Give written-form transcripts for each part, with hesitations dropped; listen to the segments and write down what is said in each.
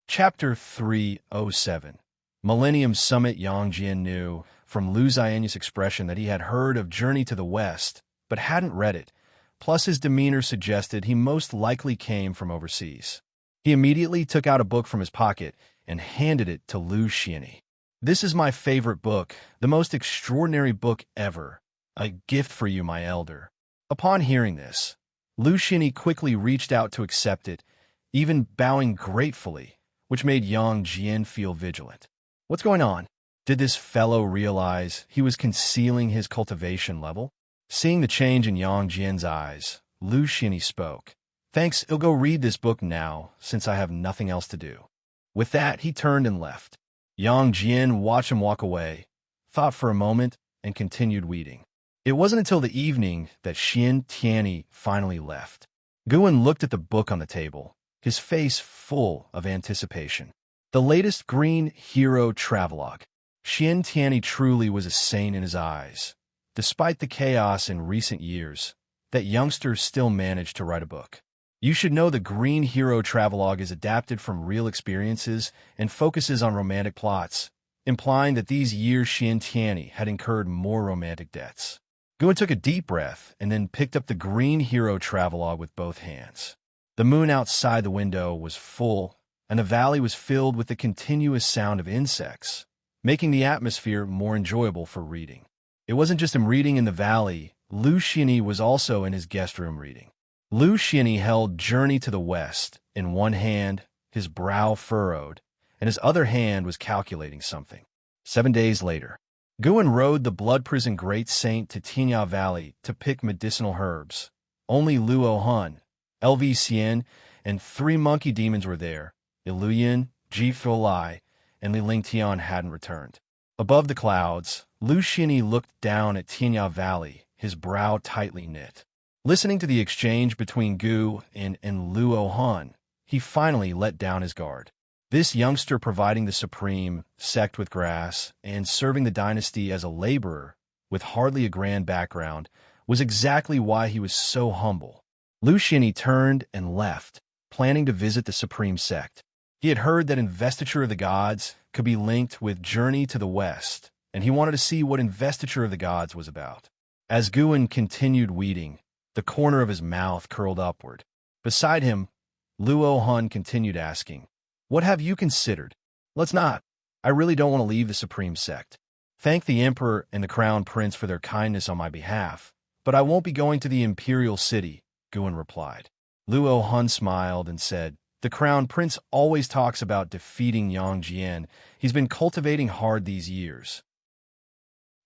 Chapter 307. Millennium Summit. Yang Jian knew from Lu Xianxia's expression that he had heard of Journey to the West, but hadn't read it, plus his demeanor suggested he most likely came from overseas. He immediately took out a book from his pocket and handed it to Lu Xianxia. "This is my favorite book, the most extraordinary book ever. A gift for you, my elder." Upon hearing this, Lu Xianxia quickly reached out to accept it, even bowing gratefully, which made Yang Jian feel vigilant. What's going on? Did this fellow realize he was concealing his cultivation level? Seeing the change in Yang Jian's eyes, Lu Xianxia spoke. "Thanks, I'll go read this book now, since I have nothing else to do." With that, he turned and left. Yang Jian watched him walk away, thought for a moment, and continued weeding. It wasn't until the evening that Xianxia finally left. Guan looked at the book on the table, his face full of anticipation. The latest green hero travelogue. Xianxia truly was a saint in his eyes. Despite the chaos in recent years, that youngster still managed to write a book. You should know the Green Hero travelogue is adapted from real experiences and focuses on romantic plots, implying that these years Xianxia had incurred more romantic debts. Guan took a deep breath and then picked up the Green Hero travelogue with both hands. The moon outside the window was full, and the valley was filled with the continuous sound of insects, making the atmosphere more enjoyable for reading. It wasn't just him reading in the valley. Lu Xianxia was also in his guest room reading. Lu Xianxia held Journey to the West in one hand, his brow furrowed, and his other hand was calculating something. 7 days later, Guan rode the Blood Prison Great Saint to Tinya Valley to pick medicinal herbs. Only Luo Han, LV Xian, and 3 monkey demons were there. Iluyan, Ji Lai, and Li Lingtian hadn't returned. Above the clouds, Lu Xianxia looked down at Tinya Valley, his brow tightly knit. Listening to the exchange between Gu and Luo Han, he finally let down his guard. This youngster providing the supreme sect with grass and serving the dynasty as a laborer with hardly a grand background was exactly why he was so humble. Lu Xianxia turned and left, planning to visit the supreme sect. He had heard that Investiture of the Gods could be linked with Journey to the West, and he wanted to see what Investiture of the Gods was about. As Guan continued weeding, the corner of his mouth curled upward. Beside him, Luo Han continued asking, "What have you considered?" "Let's not. I really don't want to leave the supreme sect. Thank the Emperor and the Crown Prince for their kindness on my behalf, but I won't be going to the Imperial City," Guan replied. Luo Han smiled and said, "The Crown Prince always talks about defeating Yang Jian. He's been cultivating hard these years.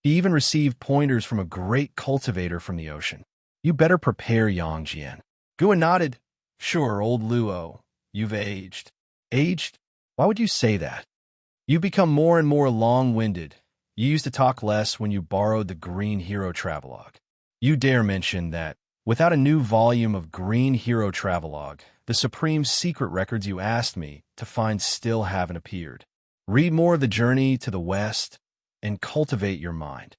He even received pointers from a great cultivator from the ocean. You better prepare, Yang Jian." Guan nodded. "Sure, old Luo, you've aged." "Aged? Why would you say that? You've become more and more long-winded. You used to talk less when you borrowed the Green Hero travelogue. You dare mention that without a new volume of Green Hero travelogue, the supreme secret records you asked me to find still haven't appeared. Read more of the Journey to the West and cultivate your mind."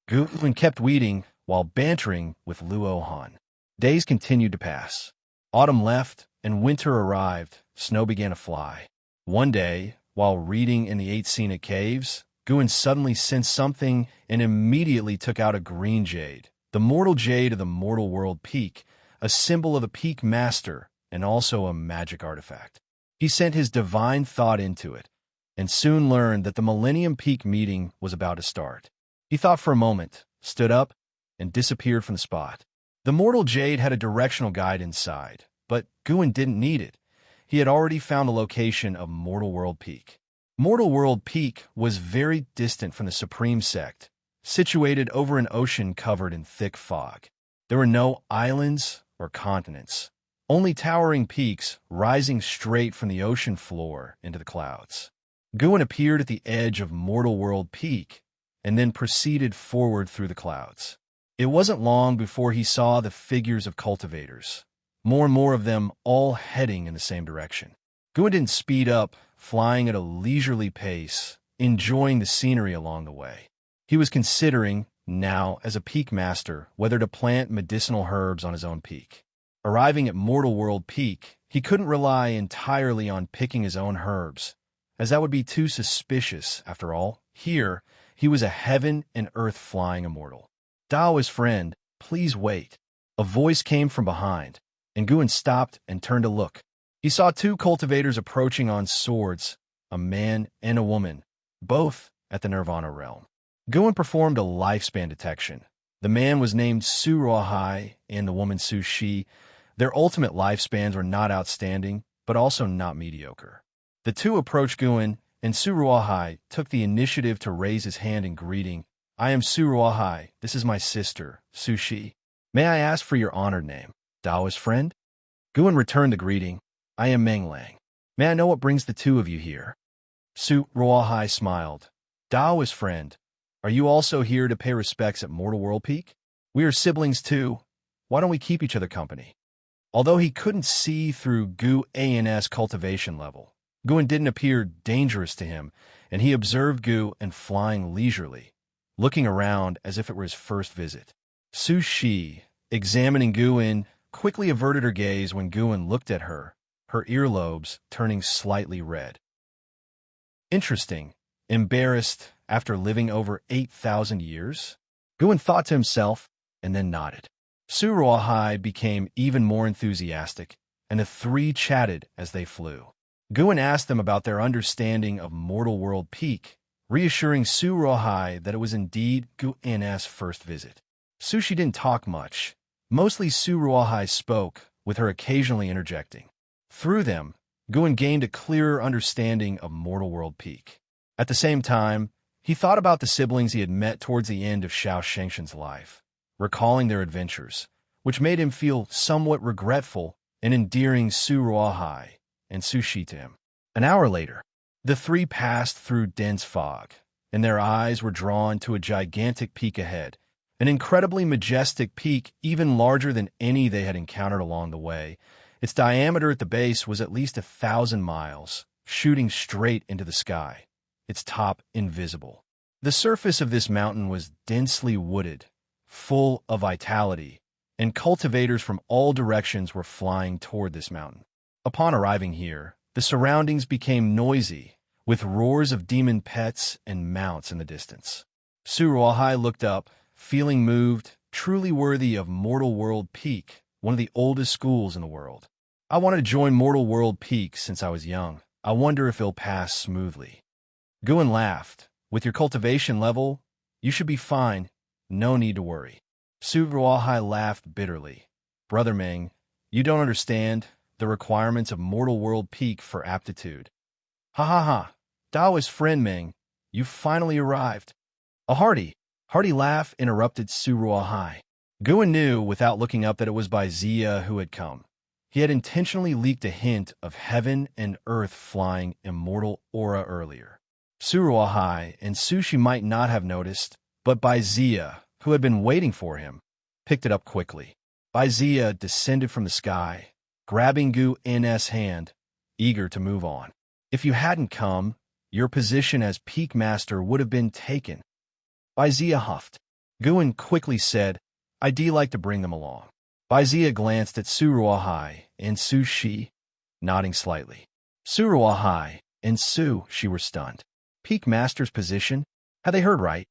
Guan kept weeding while bantering with Luo Han. Days continued to pass. Autumn left and winter arrived. Snow began to fly. One day, while reading in the 8 scenic caves, Guan suddenly sensed something and immediately took out a green jade, the mortal jade of the Mortal World Peak, a symbol of the Peak Master and also a magic artifact. He sent his divine thought into it and soon learned that the Millennium Peak meeting was about to start. He thought for a moment, stood up, and disappeared from the spot. The mortal jade had a directional guide inside, but Guan didn't need it. He had already found the location of Mortal World Peak. Mortal World Peak was very distant from the Supreme Sect, situated over an ocean covered in thick fog. There were no islands or continents, only towering peaks rising straight from the ocean floor into the clouds. Guan appeared at the edge of Mortal World Peak and then proceeded forward through the clouds. It wasn't long before he saw the figures of cultivators, more and more of them all heading in the same direction. Guan didn't speed up, flying at a leisurely pace, enjoying the scenery along the way. He was considering, now as a peak master, whether to plant medicinal herbs on his own peak. Arriving at Mortal World Peak, He couldn't rely entirely on picking his own herbs, as that would be too suspicious, after all. Here, he was a heaven and earth flying immortal. Dao's friend, please wait. A voice came from behind, and Guan stopped and turned to look. He saw two cultivators approaching on swords, a man and a woman, both at the Nirvana realm. Guan performed a lifespan detection. The man was named Su Ruohai and the woman Su Shi. Their ultimate lifespans were not outstanding, but also not mediocre. The two approached Guan, and Su Ruohai took the initiative to raise his hand in greeting. I am Su Ruohai. This is my sister, Su Shi. May I ask for your honored name? Dao's friend? Guan returned the greeting. I am Meng Lang. May I know what brings the two of you here? Su Ruohai smiled. Dao's friend, are you also here to pay respects at Mortal World Peak? We are siblings too. Why don't we keep each other company? Although he couldn't see through Gu An's cultivation level, Guan didn't appear dangerous to him, and he observed Gu and flying leisurely, looking around as if it were his first visit. Su Shi, examining Guan, quickly averted her gaze when Guan looked at her, her earlobes turning slightly red. Interesting. Embarrassed after living over 8,000 years? Guan thought to himself, and then nodded. Su Ruohai became even more enthusiastic, and the three chatted as they flew. Guan asked them about their understanding of Mortal World Peak, reassuring Su Ruohai that it was indeed Gu An's first visit. Su Shi didn't talk much. Mostly Su Ruohai spoke, with her occasionally interjecting. Through them, Guan gained a clearer understanding of Mortal World Peak. At the same time, he thought about the siblings he had met towards the end of Xianxia's life, recalling their adventures, which made him feel somewhat regretful and endearing Su Ruohai and Su Shi to him. An hour later, the three passed through dense fog, and their eyes were drawn to a gigantic peak ahead, an incredibly majestic peak even larger than any they had encountered along the way. Its diameter at the base was at least 1,000 miles, shooting straight into the sky, its top invisible. The surface of this mountain was densely wooded, full of vitality, and cultivators from all directions were flying toward this mountain. Upon arriving here, the surroundings became noisy, with roars of demon pets and mounts in the distance. Su Ruohai looked up, feeling moved, truly worthy of Mortal World Peak, one of the oldest schools in the world. I wanted to join Mortal World Peak since I was young. I wonder if it'll pass smoothly. Guan laughed. With your cultivation level, you should be fine. No need to worry. Su Ruohai laughed bitterly. Brother Meng, you don't understand the requirements of Mortal World Peak for aptitude. Ha ha ha. Dao's friend Meng, you finally arrived. A hearty laugh interrupted Su Ruohai. Guan knew without looking up that it was Xia who had come. He had intentionally leaked a hint of heaven and earth flying immortal aura earlier. Su Ruohai and Su Shi might not have noticed, but Xia, who had been waiting for him, picked it up quickly. Xia descended from the sky, grabbing Gu An's hand, eager to move on. If you hadn't come, your position as Peak Master would have been taken. Xia huffed. Guan quickly said, I'd like to bring them along. Xia glanced at Su Ruohai and Su Shi, nodding slightly. Su Ruohai and Su Shi were stunned. Peak Master's position? Had they heard right?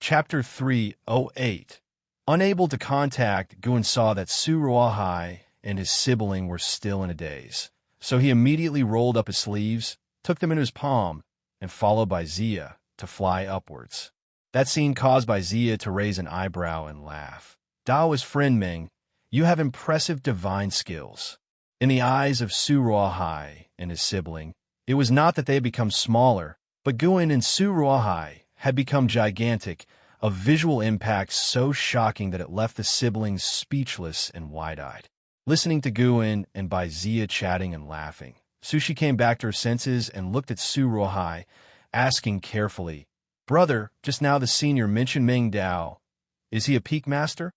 Chapter 308. Unable to contact, Guan saw that Su Ruohai and his sibling were still in a daze. So he immediately rolled up his sleeves, took them in his palm, and followed Xia to fly upwards. That scene caused Xia to raise an eyebrow and laugh. Dao's friend Meng, you have impressive divine skills. In the eyes of Su Ruohai and his sibling, it was not that they had become smaller, but Guan and Su Ruohai had become gigantic, a visual impact so shocking that it left the siblings speechless and wide-eyed. Listening to Guan and Xia chatting and laughing, Su Shi came back to her senses and looked at Su Ruohai, asking carefully, Brother, just now the senior mentioned Meng Dao. Is he a Peak Master?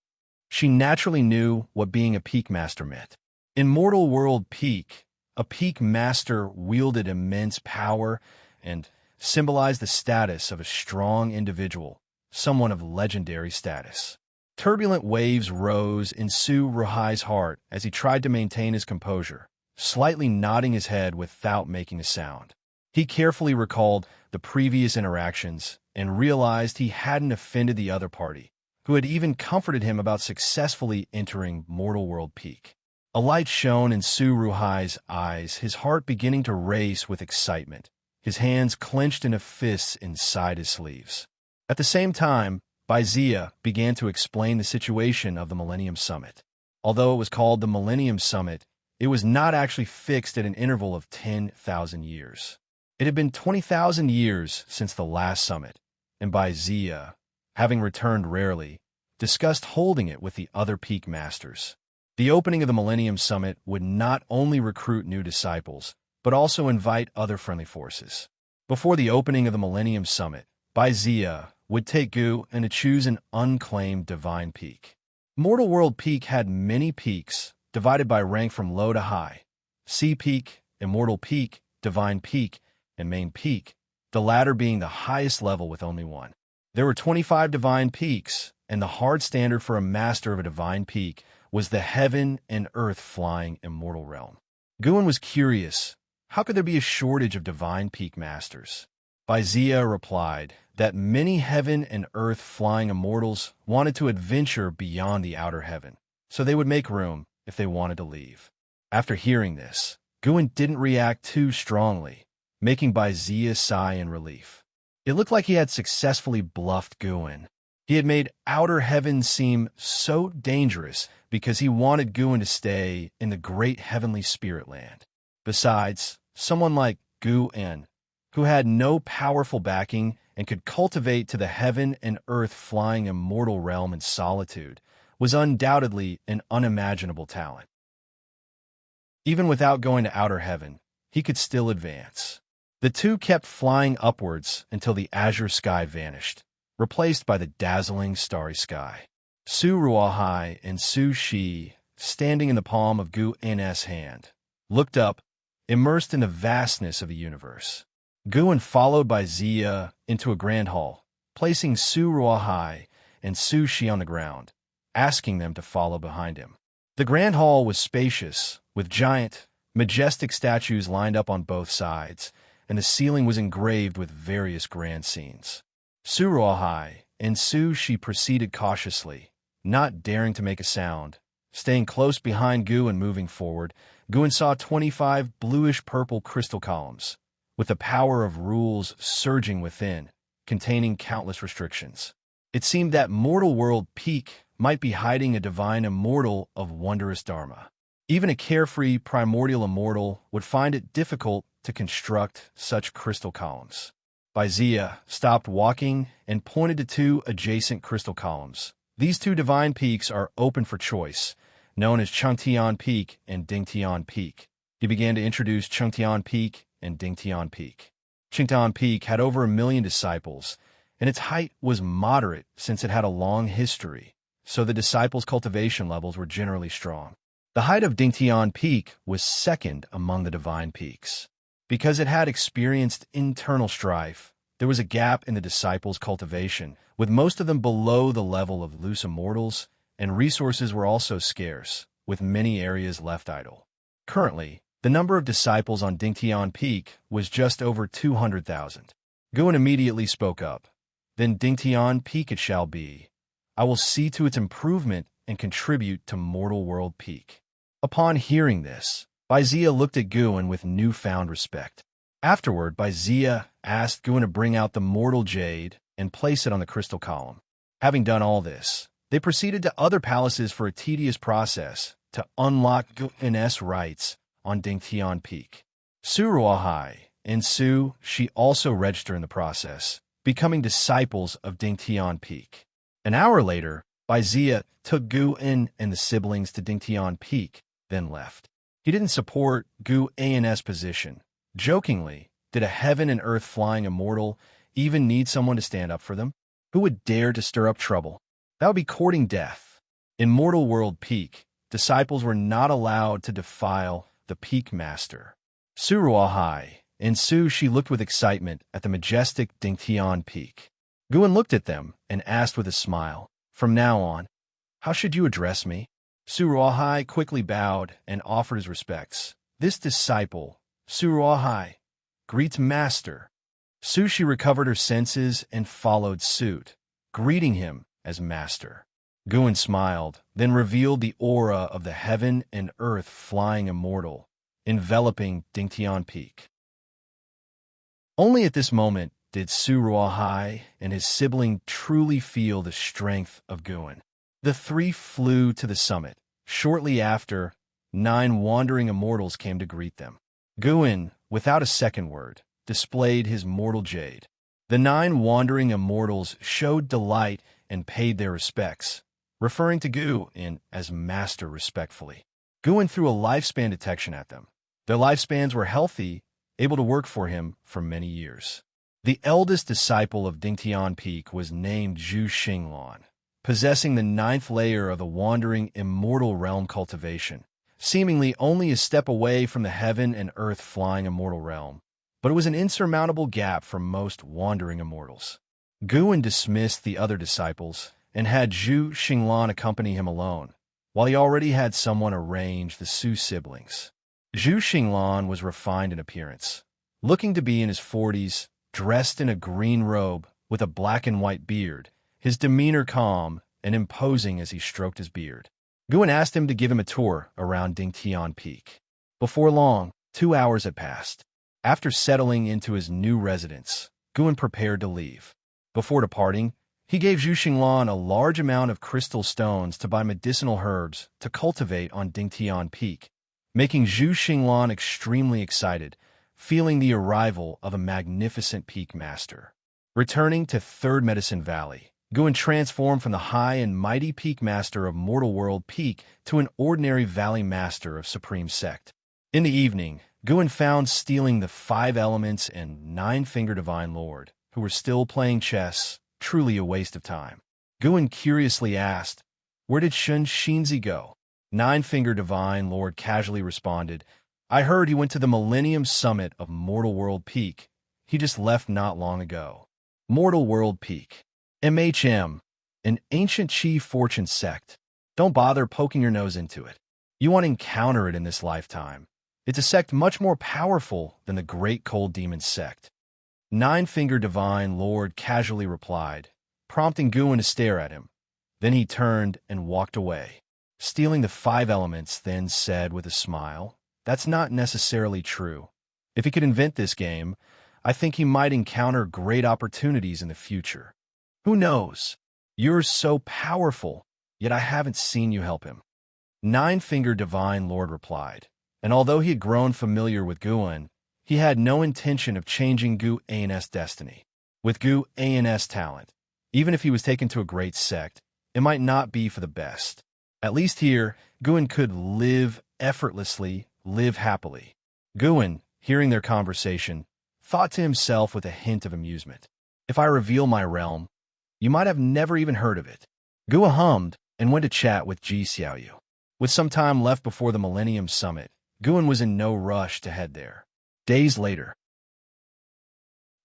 She naturally knew what being a Peak Master meant. In Mortal World Peak, a Peak Master wielded immense power and symbolized the status of a strong individual, someone of legendary status. Turbulent waves rose in Su Ruhai's heart as he tried to maintain his composure, slightly nodding his head without making a sound. He carefully recalled the previous interactions and realized he hadn't offended the other party, who had even comforted him about successfully entering Mortal World Peak. A light shone in Su Ruhai's eyes, his heart beginning to race with excitement, his hands clenched into fists inside his sleeves. At the same time, Baizia began to explain the situation of the Millennium Summit. Although it was called the Millennium Summit, it was not actually fixed at an interval of 10,000 years. It had been 20,000 years since the last summit, and Baizia, having returned rarely, discussed holding it with the other peak masters. The opening of the Millennium Summit would not only recruit new disciples, but also invite other friendly forces. Before the opening of the Millennium Summit, Baizia would take Gu and to choose an unclaimed divine peak. Mortal World Peak had many peaks, divided by rank from low to high: Sea Peak, Immortal Peak, Divine Peak, and Main Peak, the latter being the highest level with only one. There were 25 divine peaks, and the hard standard for a master of a divine peak was the heaven and earth flying immortal realm. Guin was curious, how could there be a shortage of divine peak masters? Baizia replied that many heaven and earth flying immortals wanted to adventure beyond the outer heaven, so they would make room if they wanted to leave. After hearing this, Guin didn't react too strongly, making Baizia sigh in relief. It looked like he had successfully bluffed Guin. He had made outer heaven seem so dangerous because he wanted Guin to stay in the great heavenly spirit land. Besides, someone like Guin, who had no powerful backing and could cultivate to the heaven and earth flying immortal realm in solitude, was undoubtedly an unimaginable talent. Even without going to outer heaven, he could still advance. The two kept flying upwards until the azure sky vanished, replaced by the dazzling starry sky. Su Ruahai and Su Shi, standing in the palm of Guin's hand, looked up, immersed in the vastness of the universe. Guin followed Baizia into a grand hall, placing Su Ruahai and Su Shi on the ground, asking them to follow behind him. The grand hall was spacious, with giant, majestic statues lined up on both sides, and the ceiling was engraved with various grand scenes. Su Ruahai and Su Shi proceeded cautiously, not daring to make a sound. Staying close behind Gu and moving forward, Guin saw 25 bluish-purple crystal columns, with the power of rules surging within, containing countless restrictions. It seemed that Mortal World Peak might be hiding a divine immortal of wondrous dharma. Even a carefree primordial immortal would find it difficult to construct such crystal columns. Baizia stopped walking and pointed to two adjacent crystal columns. These two divine peaks are open for choice, known as Changtian Peak and Dingtian Peak. He began to introduce Changtian Peak and Dingtian Peak. Changtian Peak had over 1 million disciples, and its height was moderate since it had a long history, so the disciples' cultivation levels were generally strong. The height of Dingtian Peak was second among the divine peaks. Because it had experienced internal strife, there was a gap in the disciples' cultivation, with most of them below the level of loose immortals, and resources were also scarce, with many areas left idle. Currently, the number of disciples on Dingtian Peak was just over 200,000. Guin immediately spoke up. Then Dingtian Peak it shall be. I will see to its improvement and contribute to Mortal World Peak. Upon hearing this, Baizia looked at Guin with newfound respect. Afterward, Baizia asked Guin to bring out the mortal jade and place it on the crystal column. Having done all this, they proceeded to other palaces for a tedious process to unlock Guin's rights on Dingtian Peak. Su Ruahai and Su Shi also register in the process, becoming disciples of Dingtian Peak. An hour later, Baizia took Guin and the siblings to Dingtian Peak, then left. He didn't support Guin's position. Jokingly, did a heaven and earth flying immortal even need someone to stand up for them? Who would dare to stir up trouble? That would be courting death. In Mortal World Peak, disciples were not allowed to defile the Peak Master. Su Ruahai and Su Shi looked with excitement at the majestic Dingtian Peak. Guin looked at them and asked with a smile, "From now on, How should you address me? Su Ruohai quickly bowed and offered his respects. This disciple, Su Ruohai, greets Master. She recovered her senses and followed suit, greeting him as Master. Guan smiled, then revealed the aura of the heaven and earth flying immortal, enveloping Dingtian Peak. Only at this moment did Su Ruohai and his sibling truly feel the strength of Guan. The three flew to the summit. Shortly after, 9 wandering immortals came to greet them. Guan, without a second word, displayed his mortal jade. The 9 wandering immortals showed delight and paid their respects, referring to Guan as Master respectfully. Guan threw a lifespan detection at them. Their lifespans were healthy, able to work for him for many years. The eldest disciple of Dingtian Peak was named Zhu Xinglan, possessing the 9th layer of the wandering immortal realm cultivation, seemingly only a step away from the heaven and earth flying immortal realm. But it was an insurmountable gap for most wandering immortals. Guan dismissed the other disciples and had Zhu Xinglan accompany him alone, while he already had someone arrange the Su siblings. Zhu Xinglan was refined in appearance, looking to be in his 40s, dressed in a green robe with a black and white beard, his demeanor calm and imposing as he stroked his beard. Guan asked him to give him a tour around Dingtian Peak. Before long, 2 hours had passed. After settling into his new residence, Guan prepared to leave. Before departing, he gave Zhu Xinglan a large amount of crystal stones to buy medicinal herbs to cultivate on Dingtian Peak, making Zhu Xinglan extremely excited, feeling the arrival of a magnificent peak master. Returning to 3rd Medicine Valley, Guan transformed from the high and mighty peak master of Mortal World Peak to an ordinary valley master of Supreme Sect. In the evening, Guan found stealing the 5 elements and 9-finger Divine Lord, who were still playing chess, truly a waste of time. Guan curiously asked, "Where did Xianxia go?" 9-finger Divine Lord casually responded, "I heard he went to the Millennium Summit of Mortal World Peak. He just left not long ago." Mortal World Peak. MHM, an ancient Qi fortune sect. Don't bother poking your nose into it. You won't encounter it in this lifetime. It's a sect much more powerful than the Great Cold Demon sect. 9-finger Divine Lord casually replied, prompting Guan to stare at him. Then he turned and walked away. Stealing the 5 elements, then said with a smile, "That's not necessarily true. If he could invent this game, I think he might encounter great opportunities in the future. Who knows? You're so powerful, yet I haven't seen you help him." 9-finger Divine Lord replied, and although he had grown familiar with Guan, he had no intention of changing Guan's destiny. With Guan's talent, even if he was taken to a great sect, it might not be for the best. At least here, Guan could live effortlessly, live happily. Guan, hearing their conversation, thought to himself with a hint of amusement, "If I reveal my realm, you might have never even heard of it." Guan hummed and went to chat with Xianxia. With some time left before the Millennium Summit, Guan was in no rush to head there. Days later,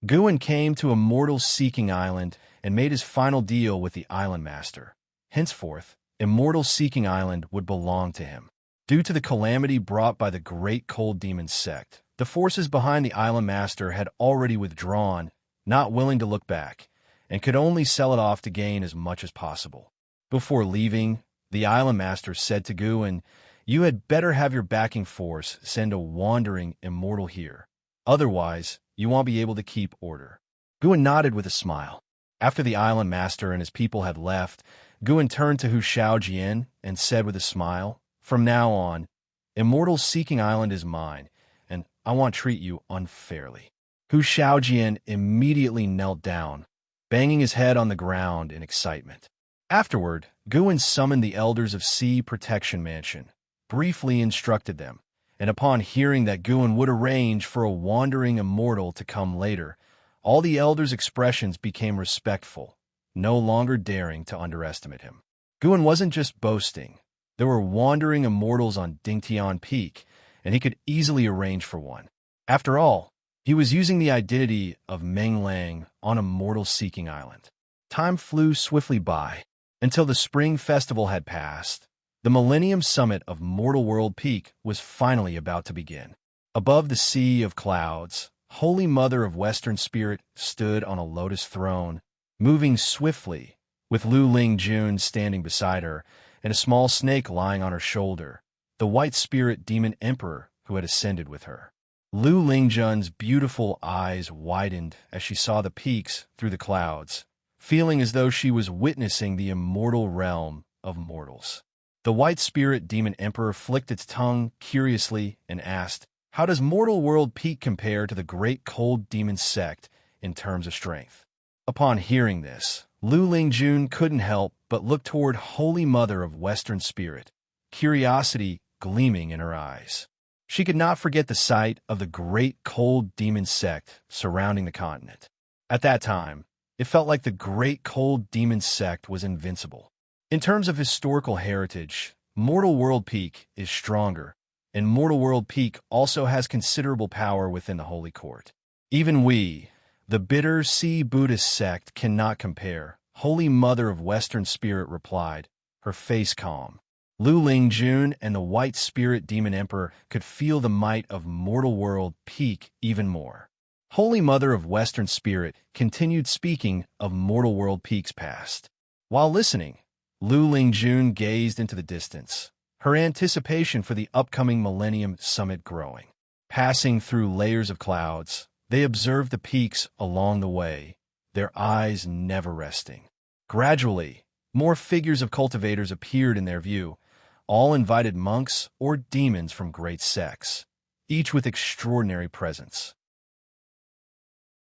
Guan came to Immortal Seeking Island and made his final deal with the Island Master. Henceforth, Immortal Seeking Island would belong to him. Due to the calamity brought by the Great Cold Demon sect, the forces behind the Island Master had already withdrawn, not willing to look back, and could only sell it off to gain as much as possible. Before leaving, the Island Master said to Guan, "You had better have your backing force send a wandering immortal here. Otherwise, you won't be able to keep order." Guan nodded with a smile. After the Island Master and his people had left, Guan turned to Hu Shaojian and said with a smile, "From now on, Immortal Seeking Island is mine, and I won't treat you unfairly." Hu Shaojian immediately knelt down, banging his head on the ground in excitement. Afterward, Guan summoned the elders of Sea Protection Mansion, briefly instructed them, and upon hearing that Guan would arrange for a wandering immortal to come later, all the elders' expressions became respectful, no longer daring to underestimate him. Guan wasn't just boasting. There were wandering immortals on Dingtian Peak, and he could easily arrange for one. After all, he was using the identity of Meng Lang on Immortal Seeking Island. Time flew swiftly by. Until the spring festival had passed, the Millennium Summit of Mortal World Peak was finally about to begin. Above the sea of clouds, Holy Mother of Western Spirit stood on a lotus throne, moving swiftly, with Lu Lingjun standing beside her and a small snake lying on her shoulder, the White Spirit Demon Emperor who had ascended with her. Lu Lingjun's beautiful eyes widened as she saw the peaks through the clouds, feeling as though she was witnessing the immortal realm of mortals. The White Spirit Demon Emperor flicked its tongue curiously and asked, "How does Mortal World Peak compare to the Great Cold Demon Sect in terms of strength?" Upon hearing this, Lu Lingjun couldn't help but look toward Holy Mother of Western Spirit, curiosity gleaming in her eyes. She could not forget the sight of the Great Cold Demon Sect surrounding the continent. At that time, it felt like the Great Cold Demon Sect was invincible. In terms of historical heritage, Mortal World Peak is stronger, and Mortal World Peak also has considerable power within the Holy Court. Even we, the Bitter Sea Buddhist sect, cannot compare, Holy Mother of Western Spirit replied, her face calm. Lu Lingjun and the White Spirit Demon Emperor could feel the might of Mortal World Peak even more. Holy Mother of Western Spirit continued speaking of Mortal World Peak's past. While listening, Lu Lingjun gazed into the distance, her anticipation for the upcoming Millennium Summit growing. Passing through layers of clouds, they observed the peaks along the way, their eyes never resting. Gradually, more figures of cultivators appeared in their view, all invited monks or demons from great sects, each with extraordinary presence.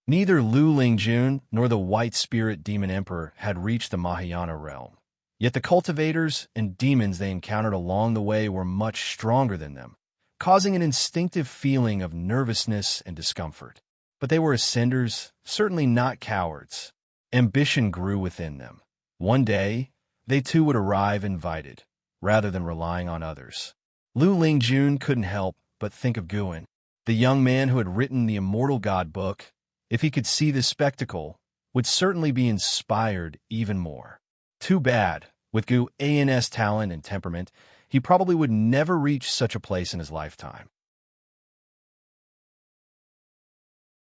Neither Lu Lingjun nor the White Spirit Demon Emperor had reached the Mahayana realm. Yet the cultivators and demons they encountered along the way were much stronger than them, causing an instinctive feeling of nervousness and discomfort. But they were ascenders, certainly not cowards. Ambition grew within them. One day, they too would arrive invited, rather than relying on others. Lu Lingjun couldn't help but think of Guan, the young man who had written the Immortal God book. If he could see this spectacle, would certainly be inspired even more. Too bad, with Guan's talent and temperament, he probably would never reach such a place in his lifetime.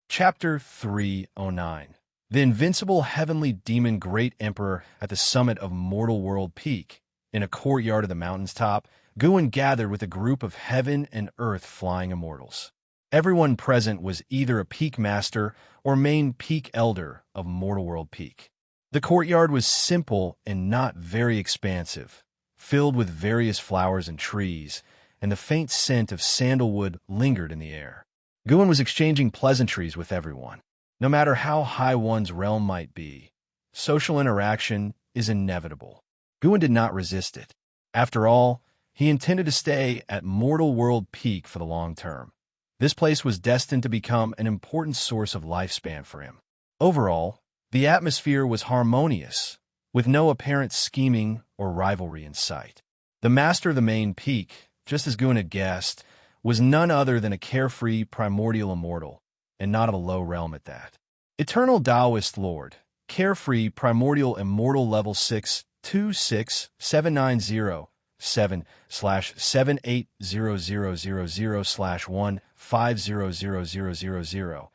Chapter 309. The Invincible Heavenly Demon Great Emperor at the summit of Mortal World Peak. In a courtyard of the mountain's top, Guan gathered with a group of heaven and earth flying immortals. Everyone present was either a peak master or main peak elder of Mortal World Peak. The courtyard was simple and not very expansive, filled with various flowers and trees, and the faint scent of sandalwood lingered in the air. Guan was exchanging pleasantries with everyone. No matter how high one's realm might be, social interaction is inevitable. Guan did not resist it. After all, he intended to stay at Mortal World Peak for the long term. This place was destined to become an important source of lifespan for him. Overall, the atmosphere was harmonious, with no apparent scheming or rivalry in sight. The master of the main peak, just as Guan had guessed, was none other than a carefree primordial immortal, and not of a low realm at that. Eternal Taoist Lord, carefree primordial immortal level 6267907/7800000/1500000,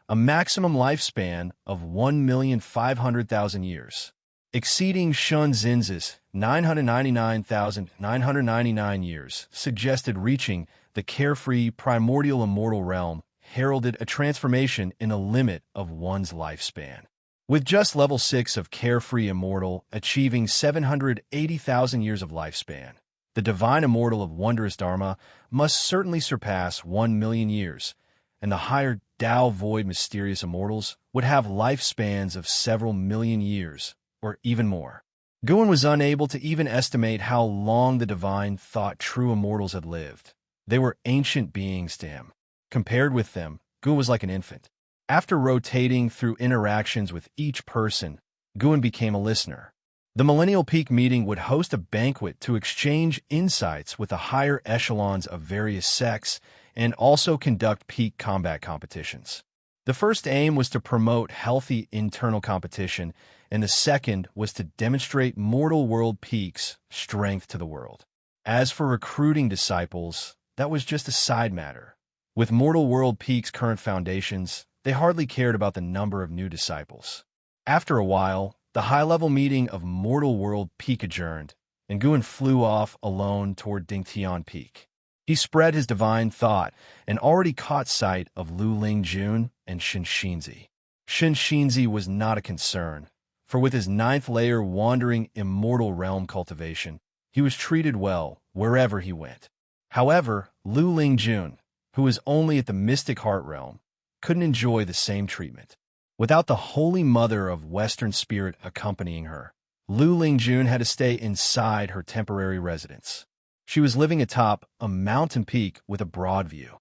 a maximum lifespan of 1,500,000 years, exceeding Shun Zinz's 999,999 years, suggested reaching the carefree primordial immortal realm heralded a transformation in a limit of one's lifespan. With just level 6 of Carefree Immortal achieving 780,000 years of lifespan, the Divine Immortal of Wondrous Dharma must certainly surpass 1,000,000 years, and the higher Tao Void Mysterious Immortals would have lifespans of several million years, or even more. Guan was unable to even estimate how long the Divine thought true immortals had lived. They were ancient beings to him. Compared with them, Guan was like an infant. After rotating through interactions with each person, Guan became a listener. The Millennial Peak meeting would host a banquet to exchange insights with the higher echelons of various sects and also conduct peak combat competitions. The first aim was to promote healthy internal competition, and the second was to demonstrate mortal world peak's strength to the world. As for recruiting disciples, that was just a side matter. With mortal world peak's current foundations, they hardly cared about the number of new disciples. After a while, the high-level meeting of mortal world peak adjourned, and Guan flew off alone toward Dingtian Peak. He spread his divine thought and already caught sight of Lu Lingjun and Xianxia. Xianxia was not a concern, for with his ninth layer wandering immortal realm cultivation, he was treated well wherever he went. However, Lu Lingjun, who was only at the mystic heart realm, couldn't enjoy the same treatment. Without the Holy Mother of Western Spirit accompanying her, Lu Lingjun had to stay inside her temporary residence. She was living atop a mountain peak with a broad view.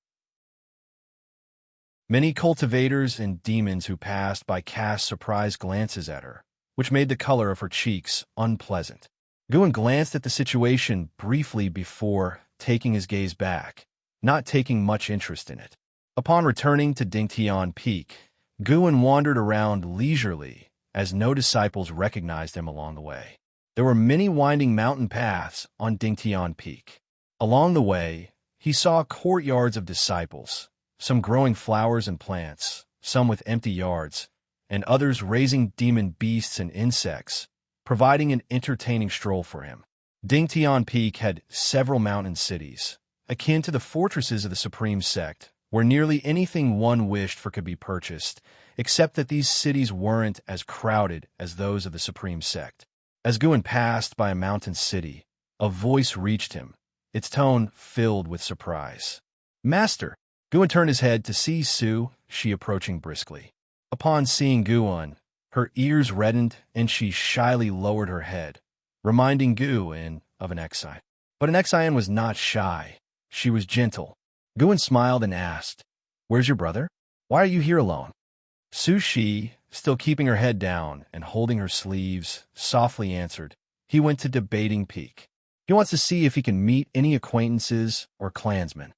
Many cultivators and demons who passed by cast surprised glances at her, which made the color of her cheeks unpleasant. Guan glanced at the situation briefly before taking his gaze back, not taking much interest in it. Upon returning to Dingtian Peak, Guan wandered around leisurely, as no disciples recognized him along the way. There were many winding mountain paths on Dingtian Peak. Along the way, he saw courtyards of disciples, some growing flowers and plants, some with empty yards, and others raising demon beasts and insects, providing an entertaining stroll for him. Dingtian Peak had several mountain cities, akin to the fortresses of the Supreme Sect, where nearly anything one wished for could be purchased, except that these cities weren't as crowded as those of the Supreme Sect. As Guan passed by a mountain city, a voice reached him, its tone filled with surprise. "Master!" Guan turned his head to see Xianxia approaching briskly. Upon seeing Guan, her ears reddened and she shyly lowered her head, reminding Guan of an Xian. But an Xian was not shy. She was gentle. Guan smiled and asked, "Where's your brother? Why are you here alone?" Xianxia, still keeping her head down and holding her sleeves, softly answered, "He went to Debating Peak. He wants to see if he can meet any acquaintances or clansmen."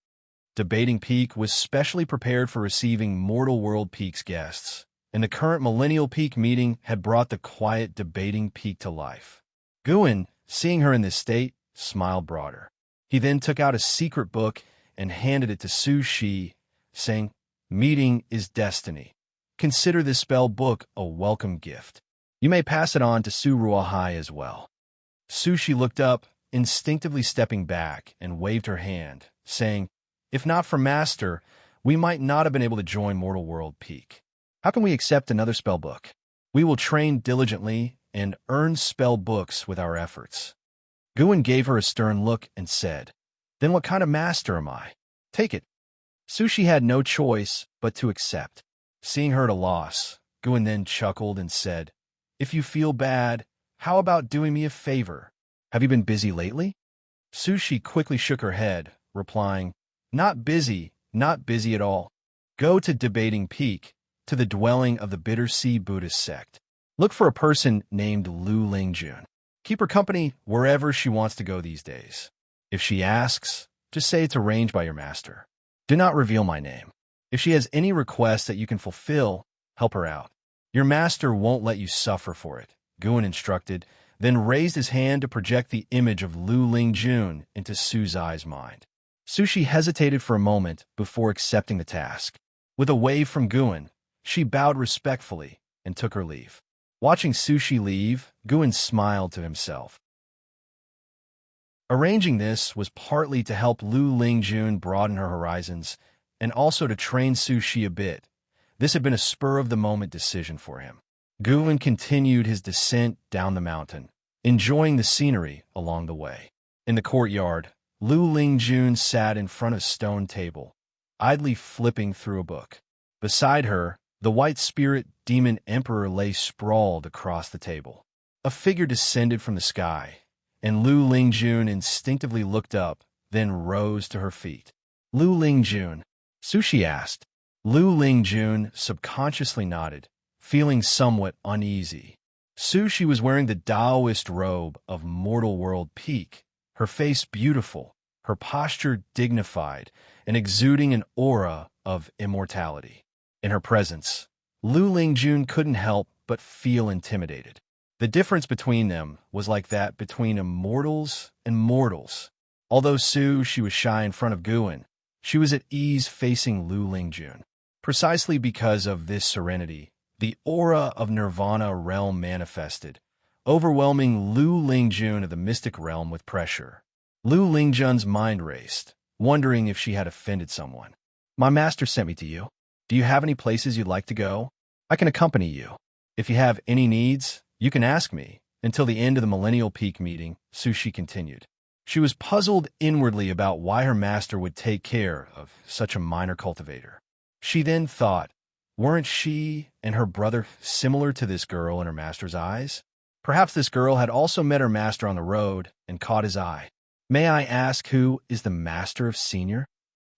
Debating Peak was specially prepared for receiving Mortal World Peak's guests, and the current Millennial Peak meeting had brought the quiet Debating Peak to life. Guan, seeing her in this state, smiled broader. He then took out a secret book and handed it to Xianxia, saying, "Meeting is destiny. Consider this spell book a welcome gift. You may pass it on to Su Ruahai as well." Xianxia looked up, instinctively stepping back, and waved her hand, saying, "If not for Master, we might not have been able to join Mortal World Peak. How can we accept another spell book? We will train diligently and earn spell books with our efforts." Guan gave her a stern look and said, "Then what kind of master am I? Take it." Xianxia had no choice but to accept. Seeing her at a loss, Guan then chuckled and said, "If you feel bad, how about doing me a favor? Have you been busy lately?" Xianxia quickly shook her head, replying, not busy at all. Go to Debating Peak, to the dwelling of the Bitter Sea Buddhist sect. Look for a person named Lu Lingjun. Keep her company wherever she wants to go these days. If she asks, just say it's arranged by your master. Do not reveal my name. If she has any request that you can fulfill, help her out. Your master won't let you suffer for it," Guan instructed, then raised his hand to project the image of Lu Lingjun into Su's mind. Xianxia hesitated for a moment before accepting the task. With a wave from Guan, she bowed respectfully and took her leave. Watching Xianxia leave, Guan smiled to himself. Arranging this was partly to help Lu Lingjun broaden her horizons, and also to train Xianxia a bit. This had been a spur-of-the-moment decision for him. Guan continued his descent down the mountain, enjoying the scenery along the way. In the courtyard, Lu Lingjun sat in front of a stone table, idly flipping through a book. Beside her, the white spirit demon emperor lay sprawled across the table. A figure descended from the sky, and Lu Lingjun instinctively looked up, then rose to her feet. "Lu Lingjun?" Xianxia asked. Lu Lingjun subconsciously nodded, feeling somewhat uneasy. Xianxia was wearing the Taoist robe of Mortal World Peak, her face beautiful, her posture dignified, and exuding an aura of immortality. In her presence, Lu Lingjun couldn't help but feel intimidated. The difference between them was like that between immortals and mortals. Although she was shy in front of Guan, she was at ease facing Lu Lingjun. Precisely because of this serenity, the aura of Nirvana realm manifested, overwhelming Lu Lingjun of the mystic realm with pressure. Lu Lingjun's mind raced, wondering if she had offended someone. My master sent me to you. Do you have any places you'd like to go? I can accompany you. If you have any needs, you can ask me. Until the end of the Millennial Peak meeting, Sushi continued. She was puzzled inwardly about why her master would take care of such a minor cultivator. She then thought, weren't she and her brother similar to this girl in her master's eyes? Perhaps this girl had also met her master on the road and caught his eye. May I ask who is the master of Senior?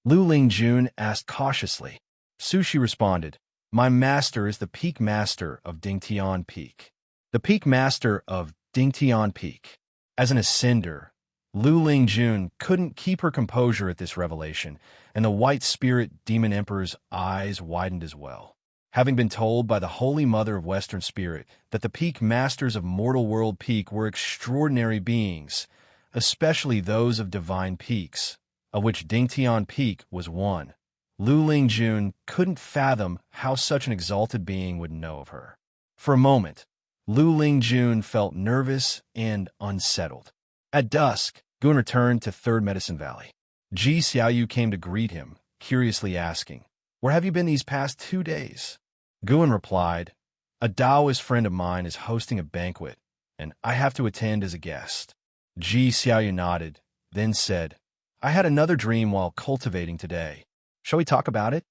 Lu Lingjun asked cautiously. Sushi responded, my master is the Peak Master of Dingtian Peak. The Peak Master of Dingtian Peak. As an ascender, Lu Lingjun couldn't keep her composure at this revelation, and the White Spirit Demon Emperor's eyes widened as well. Having been told by the Holy Mother of Western Spirit that the Peak Masters of Mortal World Peak were extraordinary beings, especially those of divine peaks, of which Dingtian Peak was one, Lu Lingjun couldn't fathom how such an exalted being would know of her. For a moment, Lu Lingjun felt nervous and unsettled. At dusk, Guan returned to Third Medicine Valley. Ji Xiaoyu came to greet him, curiously asking, where have you been these past 2 days? Guan replied, a Taoist friend of mine is hosting a banquet, and I have to attend as a guest. Ji Xiaoyu nodded, then said, I had another dream while cultivating today. Shall we talk about it?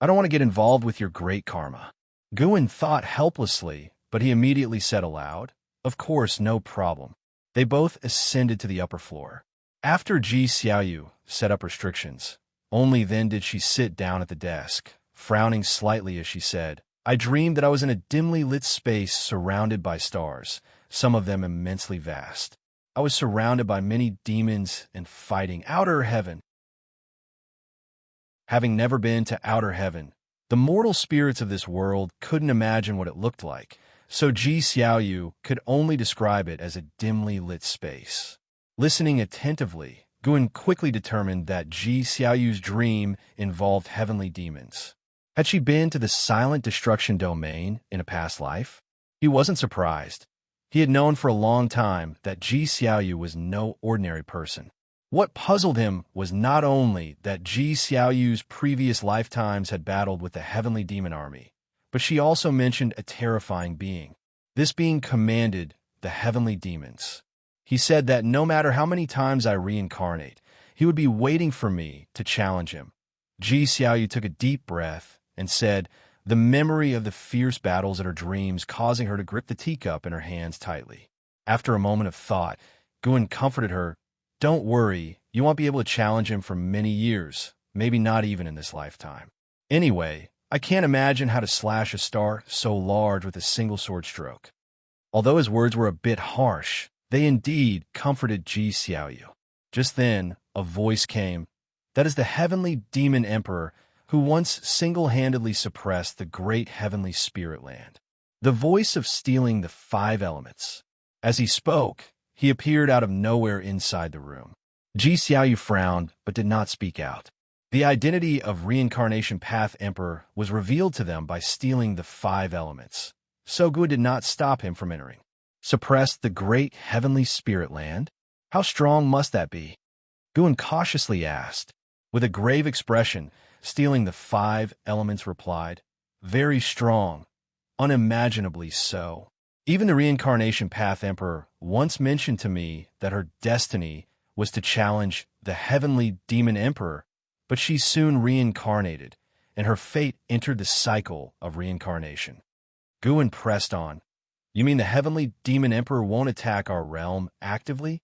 I don't want to get involved with your great karma. Guan thought helplessly, but he immediately said aloud, of course, no problem. They both ascended to the upper floor. After Ji Xiaoyu set up restrictions, only then did she sit down at the desk, frowning slightly as she said, I dreamed that I was in a dimly lit space surrounded by stars, some of them immensely vast. I was surrounded by many demons and fighting outer heaven. Having never been to outer heaven, the mortal spirits of this world couldn't imagine what it looked like, so Ji Xiaoyu could only describe it as a dimly lit space. Listening attentively, Guan quickly determined that Ji Xiaoyu's dream involved heavenly demons. Had she been to the silent destruction domain in a past life? He wasn't surprised. He had known for a long time that Ji Xiaoyu was no ordinary person. What puzzled him was not only that Ji Xiaoyu's previous lifetimes had battled with the heavenly demon army, but she also mentioned a terrifying being. This being commanded the heavenly demons. He said that no matter how many times I reincarnate, he would be waiting for me to challenge him. Ji Xiaoyu took a deep breath and said, the memory of the fierce battles in her dreams causing her to grip the teacup in her hands tightly. After a moment of thought, Guan comforted her, don't worry, you won't be able to challenge him for many years, maybe not even in this lifetime. Anyway, I can't imagine how to slash a star so large with a single sword stroke. Although his words were a bit harsh, they indeed comforted Ji Xiaoyu. Just then, a voice came. That is the heavenly demon emperor who once single-handedly suppressed the great heavenly spirit land. The voice of stealing the 5 elements. As he spoke, he appeared out of nowhere inside the room. Ji Xiaoyu frowned, but did not speak out. The identity of Reincarnation Path Emperor was revealed to them by stealing the 5 elements. So Guan did not stop him from entering. Suppressed the great heavenly spirit land? How strong must that be? Guan cautiously asked. With a grave expression, stealing the 5 elements replied, very strong, unimaginably so. Even the Reincarnation Path Emperor once mentioned to me that her destiny was to challenge the heavenly demon emperor, but she soon reincarnated, and her fate entered the cycle of reincarnation. Guan pressed on. You mean the heavenly demon emperor won't attack our realm actively?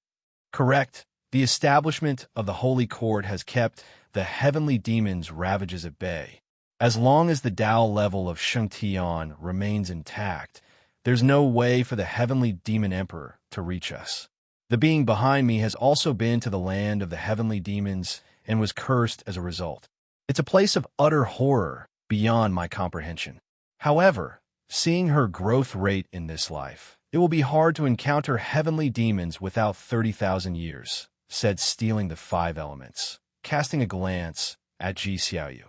Correct. The establishment of the Holy Court has kept the heavenly demons' ravages at bay. As long as the Tao level of Xianxia remains intact, there's no way for the heavenly demon emperor to reach us. The being behind me has also been to the land of the heavenly demons and was cursed as a result. It's a place of utter horror, beyond my comprehension. However, seeing her growth rate in this life, it will be hard to encounter heavenly demons without 30,000 years, said Stealing the Five Elements, casting a glance at Xiaoyu.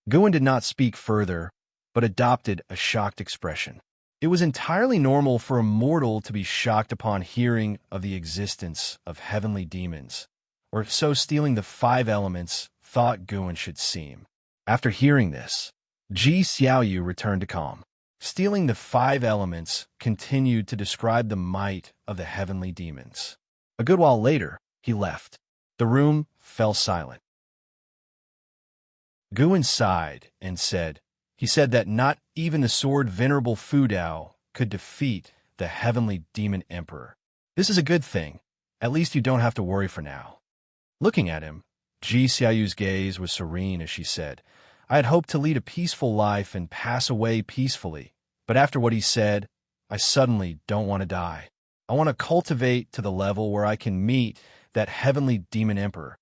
Guan did not speak further, but adopted a shocked expression. It was entirely normal for a mortal to be shocked upon hearing of the existence of heavenly demons, or so Stealing the Five Elements thought Guan should seem. After hearing this, Xiaoyu returned to calm. Stealing the Five Elements continued to describe the might of the heavenly demons. A good while later, he left. The room fell silent. Guan sighed and said, he said that not even the sword Venerable Fudao could defeat the heavenly demon emperor. This is a good thing. At least you don't have to worry for now. Looking at him, Xiaoyu's gaze was serene as she said, I had hoped to lead a peaceful life and pass away peacefully, but after what he said, I suddenly don't want to die. I want to cultivate to the level where I can meet that heavenly demon emperor.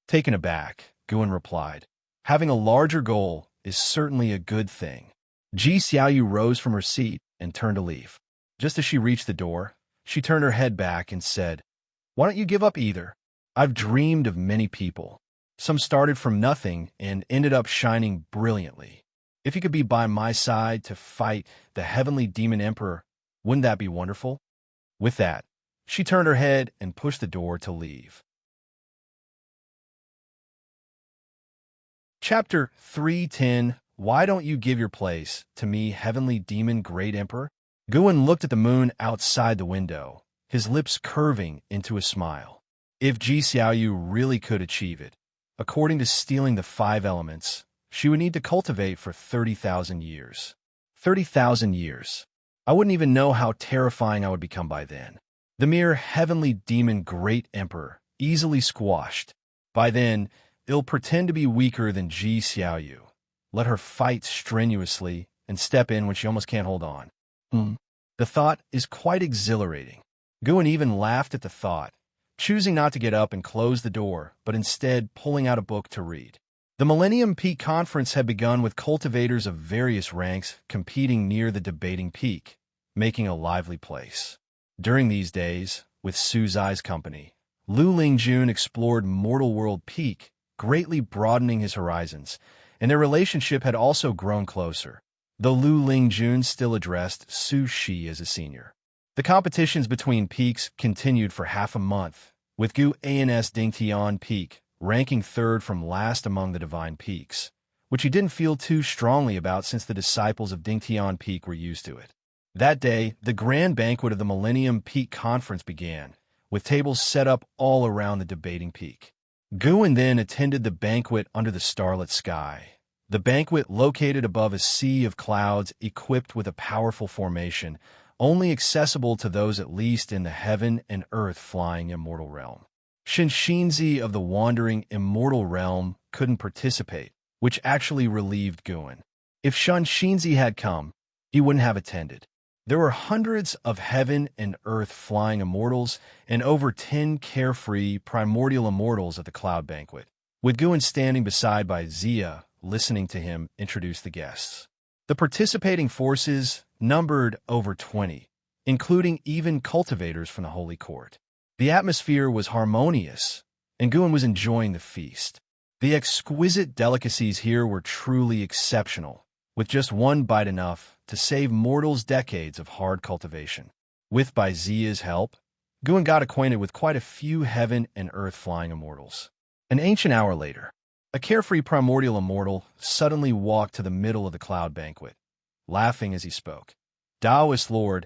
Taken aback, Guan replied, having a larger goal is certainly a good thing. Xiaoyu rose from her seat and turned to leave. Just as she reached the door, she turned her head back and said, Why don't you give up either? I've dreamed of many people. Some started from nothing and ended up shining brilliantly. If you could be by my side to fight the heavenly demon emperor, wouldn't that be wonderful? With that, she turned her head and pushed the door to leave. Chapter 310. Why don't you give your place to me, heavenly demon great emperor? Guan looked at the moon outside the window, his lips curving into a smile. If Xiaoyu really could achieve it, according to Stealing the Five Elements, she would need to cultivate for 30,000 years. 30,000 years. I wouldn't even know how terrifying I would become by then. The mere heavenly demon great emperor, easily squashed. By then, it'll pretend to be weaker than Xiaoyu. Let her fight strenuously and step in when she almost can't hold on. The thought is quite exhilarating. Guan even laughed at the thought, choosing not to get up and close the door, but instead pulling out a book to read. The Millennium Peak Conference had begun with cultivators of various ranks competing near the debating peak, making a lively place. During these days, with Su Zai's company, Lu Lingjun explored Mortal World Peak, greatly broadening his horizons, and their relationship had also grown closer, though Lu Lingjun still addressed Su Shi as a senior. The competitions between peaks continued for half a month, with Gu Ans Dingtian Peak ranking third from last among the divine peaks, which he didn't feel too strongly about since the disciples of Dingtian Peak were used to it. That day, the grand banquet of the Millennium Peak Conference began, with tables set up all around the debating peak. Guan then attended the banquet under the starlit sky. The banquet located above a sea of clouds equipped with a powerful formation, only accessible to those at least in the heaven and earth flying immortal realm. Xianxia of the wandering immortal realm couldn't participate, which actually relieved Guan. If Xianxia had come, he wouldn't have attended. There were hundreds of heaven and earth flying immortals and over 10 carefree primordial immortals at the cloud banquet, with Guan standing beside by Xia, listening to him introduce the guests. The participating forces numbered over 20, including even cultivators from the Holy Court. The atmosphere was harmonious, and Guan was enjoying the feast. The exquisite delicacies here were truly exceptional, with just one bite enough to save mortals decades of hard cultivation. With by Xia's help, Guan got acquainted with quite a few heaven and earth flying immortals. An ancient hour later, a carefree primordial immortal suddenly walked to the middle of the cloud banquet, laughing as he spoke. Taoist Lord,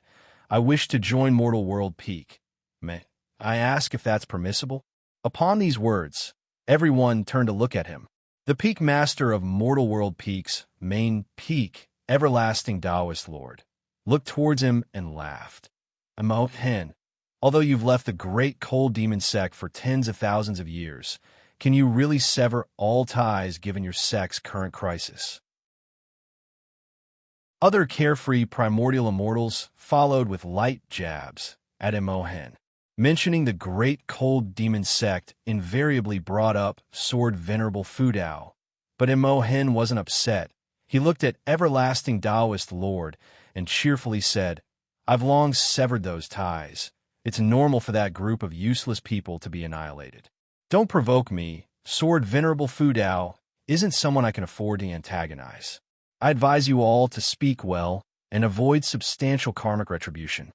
I wish to join Mortal World Peak. May I ask if that's permissible? Upon these words, everyone turned to look at him. The peak master of Mortal World Peak's main peak, everlasting Taoist Lord, looked towards him and laughed. Hen, although you've left the great cold demon sect for tens of thousands of years, can you really sever all ties given your sect's current crisis? Other carefree primordial immortals followed with light jabs at Hen. Mentioning the great cold demon sect invariably brought up sword Venerable Fudao, but Hen wasn't upset. He looked at everlasting Taoist Lord and cheerfully said, "I've long severed those ties. It's normal for that group of useless people to be annihilated. Don't provoke me. Sword Venerable Fu Dao isn't someone I can afford to antagonize. I advise you all to speak well and avoid substantial karmic retribution."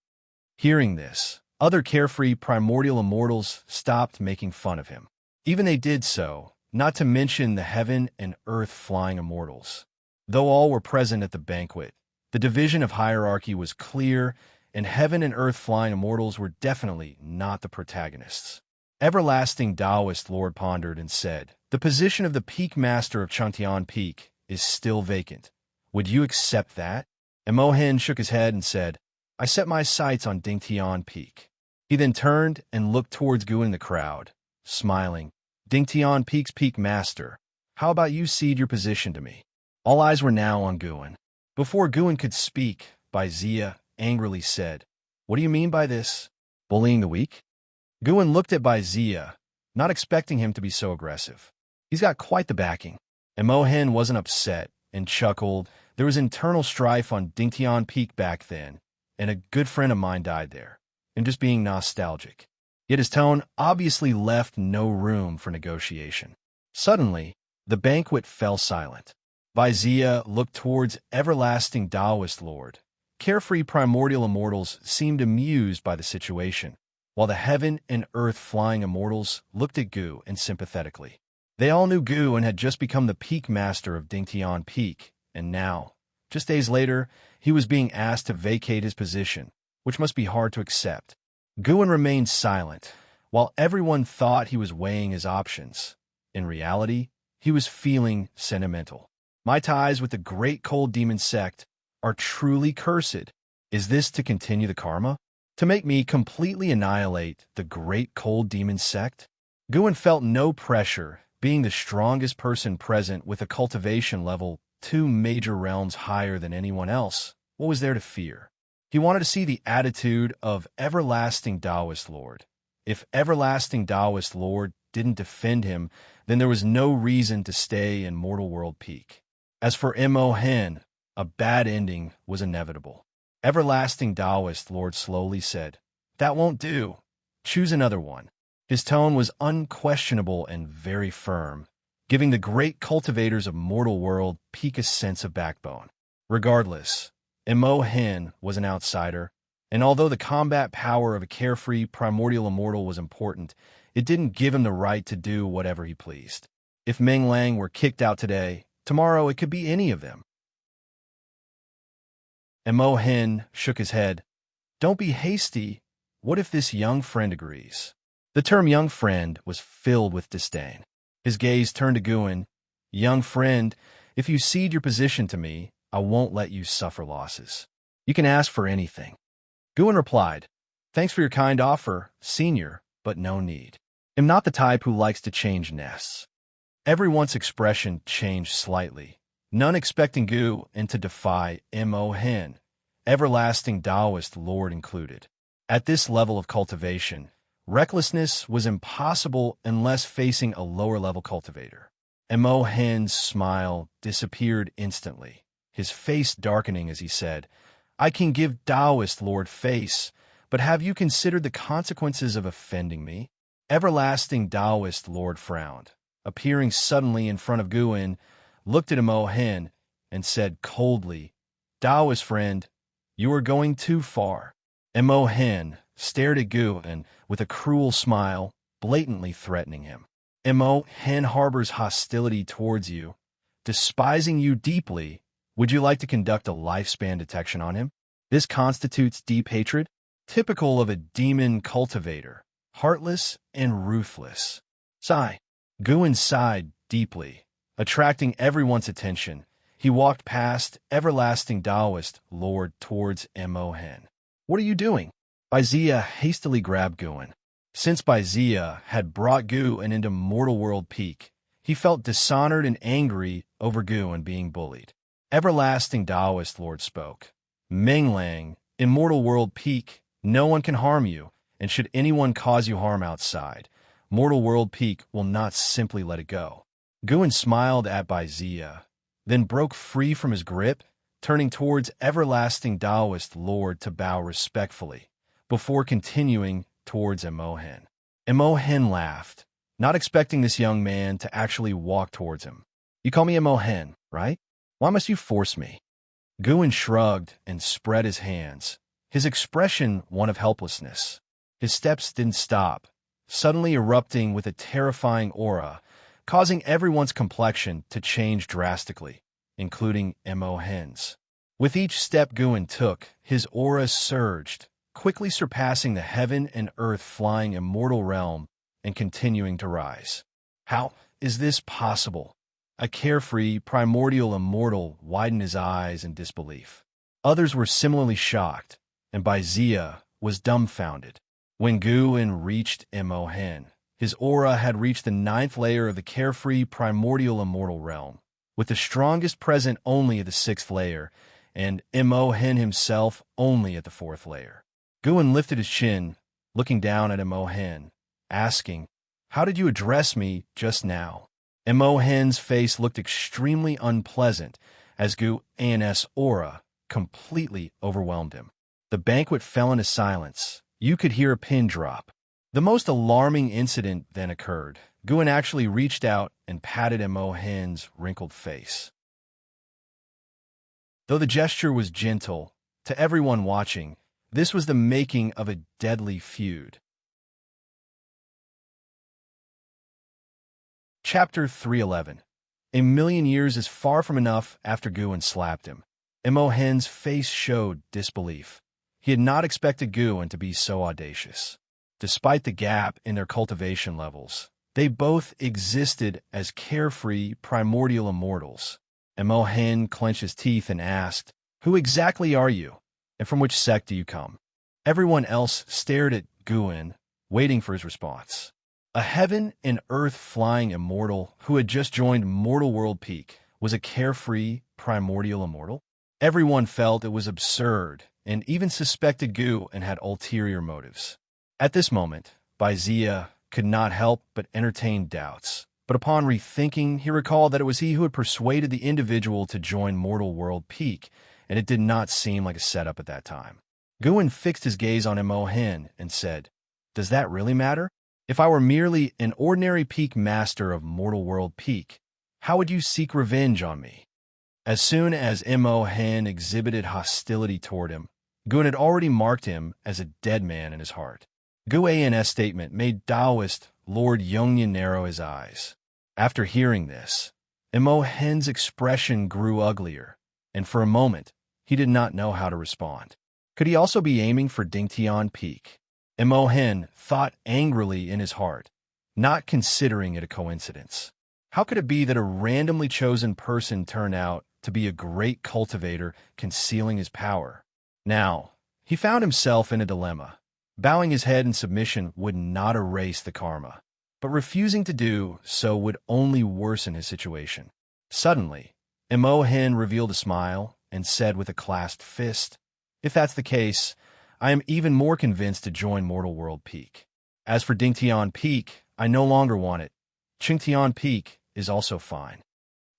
Hearing this, other carefree primordial immortals stopped making fun of him. Even they did so, not to mention the heaven and earth flying immortals. Though all were present at the banquet, the division of hierarchy was clear, and heaven and earth flying immortals were definitely not the protagonists. Everlasting Taoist Lord pondered and said, "The position of the Peak Master of Changtian Peak is still vacant. Would you accept that?" And Mo Hen shook his head and said, "I set my sights on Dingtian Peak." He then turned and looked towards Gu in the crowd, smiling. "Dingtian Peak's Peak Master, how about you cede your position to me?" All eyes were now on Guin. Before Guin could speak, Bai Zia angrily said, "What do you mean by this? Bullying the weak?" Guin looked at Bai Zia, not expecting him to be so aggressive. He's got quite the backing. And Mo Hen wasn't upset and chuckled. There was internal strife on Dingtian Peak back then, and a good friend of mine died there, and just being nostalgic. Yet his tone obviously left no room for negotiation. Suddenly, the banquet fell silent. Bai Zia looked towards everlasting Taoist Lord. Carefree primordial immortals seemed amused by the situation, while the heaven and earth flying immortals looked at Gu and sympathetically. They all knew Gu and had just become the Peak Master of Dingtian Peak, and now, just days later, he was being asked to vacate his position, which must be hard to accept. Guin remained silent, while everyone thought he was weighing his options. In reality, he was feeling sentimental. My ties with the great cold demon sect are truly cursed. Is this to continue the karma? To make me completely annihilate the great cold demon sect? Guin felt no pressure, being the strongest person present with a cultivation level 2 major realms higher than anyone else. What was there to fear? He wanted to see the attitude of everlasting Taoist Lord. If everlasting Taoist Lord didn't defend him, then there was no reason to stay in Mortal World Peak. As for Mo Hen, a bad ending was inevitable. Everlasting Taoist Lord slowly said, "That won't do. Choose another one." His tone was unquestionable and very firm, giving the great cultivators of Mortal World Peak a sense of backbone. Regardless, Mo Hen was an outsider, and although the combat power of a carefree primordial immortal was important, it didn't give him the right to do whatever he pleased. If Meng Lang were kicked out today, tomorrow it could be any of them. And Mo Hen shook his head. "Don't be hasty. What if this young friend agrees?" The term young friend was filled with disdain. His gaze turned to Guin. "Young friend, if you cede your position to me, I won't let you suffer losses. You can ask for anything." Guin replied, "Thanks for your kind offer, senior, but no need. I'm not the type who likes to change nests." Everyone's expression changed slightly, none expecting Gu and to defy Mo Hen, everlasting Taoist Lord included. At this level of cultivation, recklessness was impossible unless facing a lower-level cultivator. Mo Hen's smile disappeared instantly, his face darkening as he said, "I can give Taoist Lord face, but have you considered the consequences of offending me?" Everlasting Taoist Lord frowned, appearing suddenly in front of Guin, looked at Mo Hen, and said coldly, "Taoist friend, you are going too far." Mo Hen stared at Guin with a cruel smile, blatantly threatening him. Mo Hen harbors hostility towards you, despising you deeply. Would you like to conduct a lifespan detection on him? This constitutes deep hatred, typical of a demon cultivator, heartless and ruthless. Sigh. Guin sighed deeply, attracting everyone's attention. He walked past everlasting Taoist Lord towards Mo Hen. "What are you doing?" Bai Zia hastily grabbed Guin. Since Bai Zia had brought Guin into Mortal World Peak, he felt dishonored and angry over Guin being bullied. Everlasting Taoist Lord spoke. "Meng Lang, Immortal World Peak, no one can harm you, and should anyone cause you harm outside, Mortal World Peak will not simply let it go." Guin smiled at Bai Zia, then broke free from his grip, turning towards everlasting Taoist Lord to bow respectfully, before continuing towards Imohen. Imohen laughed, not expecting this young man to actually walk towards him. "You call me Imohen, right? Why must you force me?" Guin shrugged and spread his hands, his expression one of helplessness. His steps didn't stop, suddenly erupting with a terrifying aura, causing everyone's complexion to change drastically, including Imohen's. With each step Guin took, his aura surged, quickly surpassing the heaven and earth flying immortal realm and continuing to rise. How is this possible? A carefree, primordial immortal widened his eyes in disbelief. Others were similarly shocked, and Xia was dumbfounded. When Guin reached Imohen, his aura had reached the 9th layer of the carefree, primordial immortal realm, with the strongest present only at the 6th layer, and Imohen himself only at the 4th layer. Guin lifted his chin, looking down at Imohen, asking, "How did you address me just now?" Imohen's face looked extremely unpleasant as Guin's aura completely overwhelmed him. The banquet fell into silence. You could hear a pin drop. The most alarming incident then occurred. Guin actually reached out and patted Imohen's wrinkled face. Though the gesture was gentle, to everyone watching, this was the making of a deadly feud. Chapter 311. A million years is far from enough after Guin slapped him. Imohen's face showed disbelief. He had not expected Guin to be so audacious. Despite the gap in their cultivation levels, they both existed as carefree, primordial immortals. Imohen clenched his teeth and asked, "Who exactly are you, and from which sect do you come?" Everyone else stared at Guin, waiting for his response. A heaven and earth flying immortal who had just joined Mortal World Peak was a carefree, primordial immortal? Everyone felt it was absurd and even suspected Guin had ulterior motives. At this moment, Xia could not help but entertain doubts. But upon rethinking, he recalled that it was he who had persuaded the individual to join Mortal World Peak, and it did not seem like a setup at that time. Guin fixed his gaze on Imohen and said, "Does that really matter? If I were merely an ordinary peak master of Mortal World Peak, how would you seek revenge on me?" As soon as Imohen exhibited hostility toward him, Guin had already marked him as a dead man in his heart. Guin's statement made Taoist Lord Yongyan narrow his eyes. After hearing this, Imohen's expression grew uglier, and for a moment, he did not know how to respond. Could he also be aiming for Dingtian Peak? Imohen thought angrily in his heart, not considering it a coincidence. How could it be that a randomly chosen person turned out to be a great cultivator concealing his power? Now, he found himself in a dilemma. Bowing his head in submission would not erase the karma, but refusing to do so would only worsen his situation. Suddenly, Imohen revealed a smile and said with a clasped fist, "If that's the case, I am even more convinced to join Mortal World Peak. As for Dingtian Peak, I no longer want it. Qingtian Peak is also fine."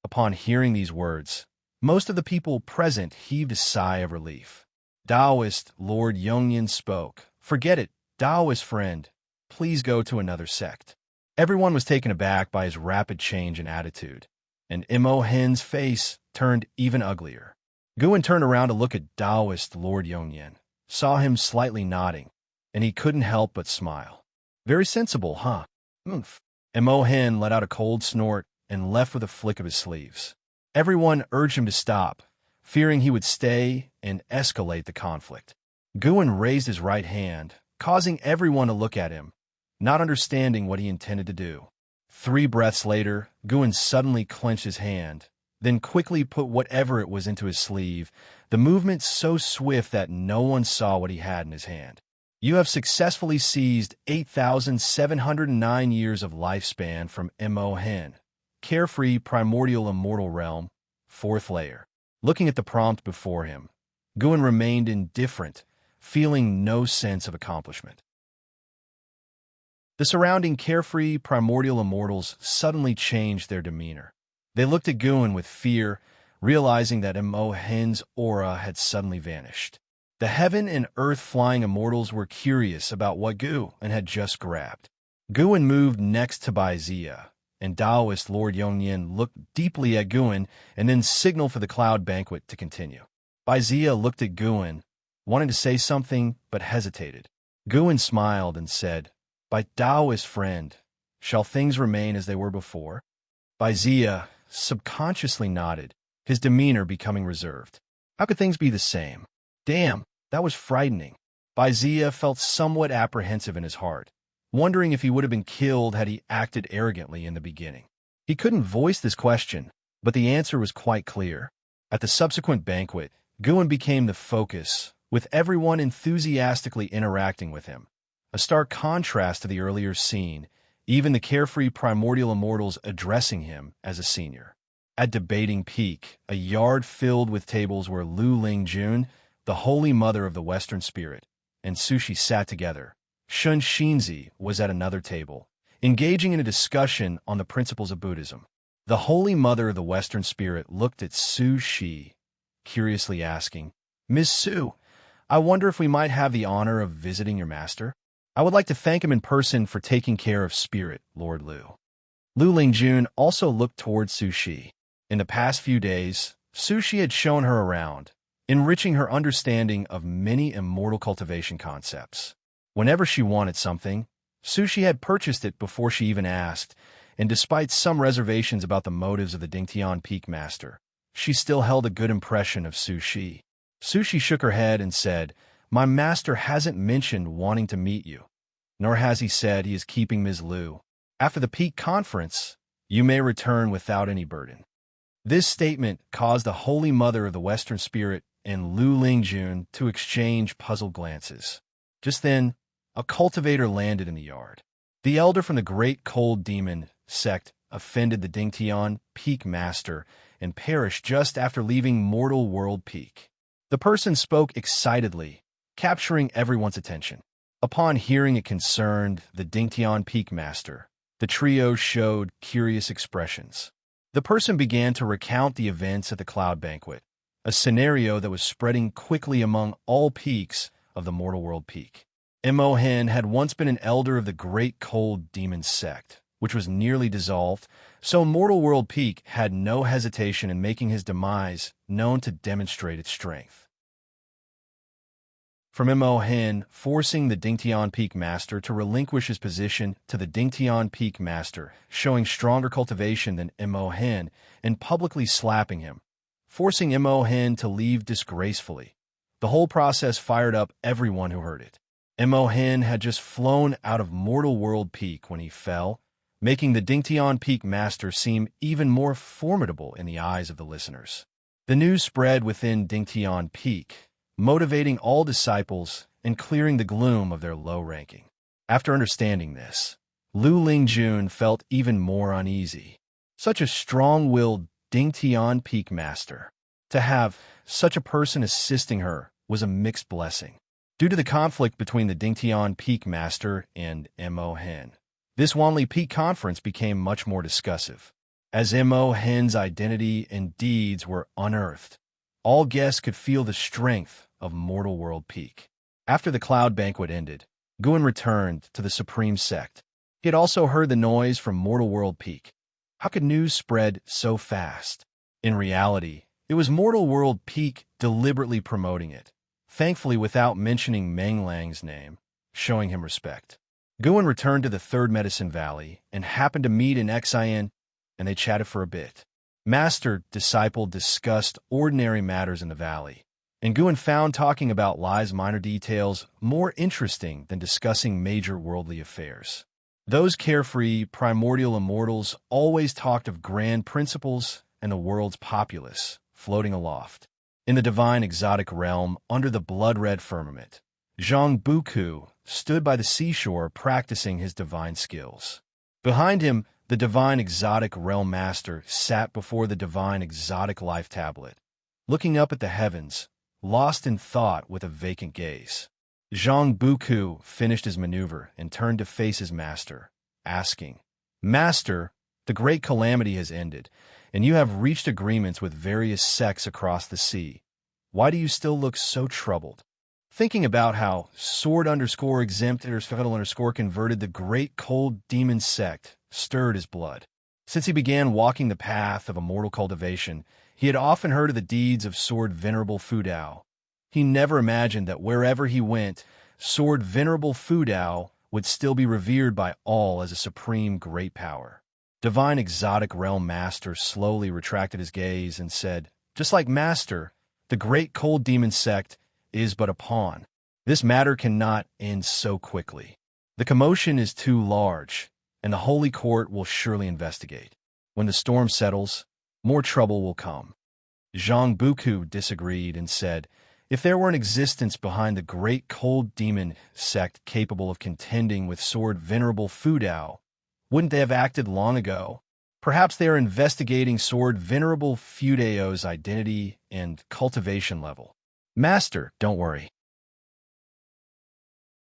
Upon hearing these words, most of the people present heaved a sigh of relief. Taoist Lord Yongyan spoke. "Forget it, Taoist friend. Please go to another sect." Everyone was taken aback by his rapid change in attitude, and Imohen's face turned even uglier. Guin turned around to look at Taoist Lord Yongyan, saw him slightly nodding, and he couldn't help but smile. "Very sensible, huh? Oomph." Imohen let out a cold snort and left with a flick of his sleeves. Everyone urged him to stop, fearing he would stay and escalate the conflict. Guin raised his right hand, causing everyone to look at him, not understanding what he intended to do. 3 breaths later, Guin suddenly clenched his hand, then quickly put whatever it was into his sleeve, the movement so swift that no one saw what he had in his hand. "You have successfully seized 8,709 years of lifespan from Imohen, carefree primordial immortal realm, 4th layer." Looking at the prompt before him, Guin remained indifferent, feeling no sense of accomplishment. The surrounding carefree primordial immortals suddenly changed their demeanor. They looked at Guin with fear, realizing that Imohen's aura had suddenly vanished. The heaven and earth-flying immortals were curious about what Guan had just grabbed. Guan moved next to Baizia, and Taoist Lord Yongyan looked deeply at Guan and then signaled for the cloud banquet to continue. Baizia looked at Guan, wanting to say something, but hesitated. Guan smiled and said, "By Taoist friend, shall things remain as they were before?" Baizia subconsciously nodded, his demeanor becoming reserved. How could things be the same? Damn, that was frightening. Baizia felt somewhat apprehensive in his heart, wondering if he would have been killed had he acted arrogantly in the beginning. He couldn't voice this question, but the answer was quite clear. At the subsequent banquet, Guan became the focus, with everyone enthusiastically interacting with him. A stark contrast to the earlier scene, even the carefree primordial immortals addressing him as a senior. At Debating Peak, a yard filled with tables where Lu Lingjun, the holy mother of the Western spirit, and Sushi sat together. Xianxia was at another table, engaging in a discussion on the principles of Buddhism. The holy mother of the Western spirit looked at Sushi, curiously asking, "Miss Su, I wonder if we might have the honor of visiting your master? I would like to thank him in person for taking care of Spirit, Lord Lu." Lu Lingjun also looked towards Sushi. In the past few days, Sushi had shown her around, enriching her understanding of many immortal cultivation concepts. Whenever she wanted something, Sushi had purchased it before she even asked, and despite some reservations about the motives of the Dingtian Peak Master, she still held a good impression of Sushi. Sushi shook her head and said, "My master hasn't mentioned wanting to meet you, nor has he said he is keeping Ms. Lu. After the Peak Conference, you may return without any burden." This statement caused the Holy Mother of the Western Spirit and Lu Lingjun to exchange puzzled glances. Just then, a cultivator landed in the yard. The elder from the Great Cold Demon sect offended the Dingtian Peak Master and perished just after leaving Mortal World Peak. The person spoke excitedly, capturing everyone's attention. Upon hearing it concerned the Dingtian Peak Master, the trio showed curious expressions. The person began to recount the events at the Cloud Banquet, a scenario that was spreading quickly among all peaks of the Mortal World Peak. Imohen had once been an elder of the Great Cold Demon sect, which was nearly dissolved, so Mortal World Peak had no hesitation in making his demise known to demonstrate its strength. From Imohen forcing the Dingtian Peak Master to relinquish his position to the Dingtian Peak Master, showing stronger cultivation than Imohen, and publicly slapping him, forcing Imohen to leave disgracefully. The whole process fired up everyone who heard it. Imohen had just flown out of Mortal World Peak when he fell, making the Dingtian Peak Master seem even more formidable in the eyes of the listeners. The news spread within Dingtian Peak, motivating all disciples and clearing the gloom of their low ranking. After understanding this, Lu Lingjun felt even more uneasy. Such a strong-willed Dingtian Peak Master. To have such a person assisting her was a mixed blessing. Due to the conflict between the Dingtian Peak Master and Imohen, this Wanli Peak Conference became much more discussive. As Imohen's identity and deeds were unearthed, all guests could feel the strength of Mortal World Peak. After the Cloud Banquet ended, Guan returned to the Supreme Sect. He had also heard the noise from Mortal World Peak. How could news spread so fast? In reality, it was Mortal World Peak deliberately promoting it, thankfully without mentioning Meng Lang's name, showing him respect. Guan returned to the Third Medicine Valley and happened to meet in Xian, and they chatted for a bit. Master-disciple discussed ordinary matters in the valley, and Guan found talking about Lai's minor details more interesting than discussing major worldly affairs. Those carefree, primordial immortals always talked of grand principles and the world's populace, floating aloft. In the divine exotic realm, under the blood-red firmament, Zhang Buku stood by the seashore practicing his divine skills. Behind him, the divine exotic realm master sat before the divine exotic life tablet, looking up at the heavens, lost in thought with a vacant gaze. Zhang Buku finished his maneuver and turned to face his master, asking, "Master, the great calamity has ended, and you have reached agreements with various sects across the sea. Why do you still look so troubled? Thinking about how sword_exempt_converted the great cold demon sect stirred his blood. Since he began walking the path of immortal cultivation, he had often heard of the deeds of Sword Venerable Fudao. He never imagined that wherever he went, Sword Venerable Fudao would still be revered by all as a supreme great power. Divine Exotic Realm Master slowly retracted his gaze and said, "Just like Master, the great cold demon sect is but a pawn. This matter cannot end so quickly. The commotion is too large, and the Holy Court will surely investigate. When the storm settles, more trouble will come." Zhang Buku disagreed and said, "If there were an existence behind the great cold demon sect capable of contending with Sword Venerable Fudao, wouldn't they have acted long ago? Perhaps they are investigating Sword Venerable Fudao's identity and cultivation level. Master, don't worry.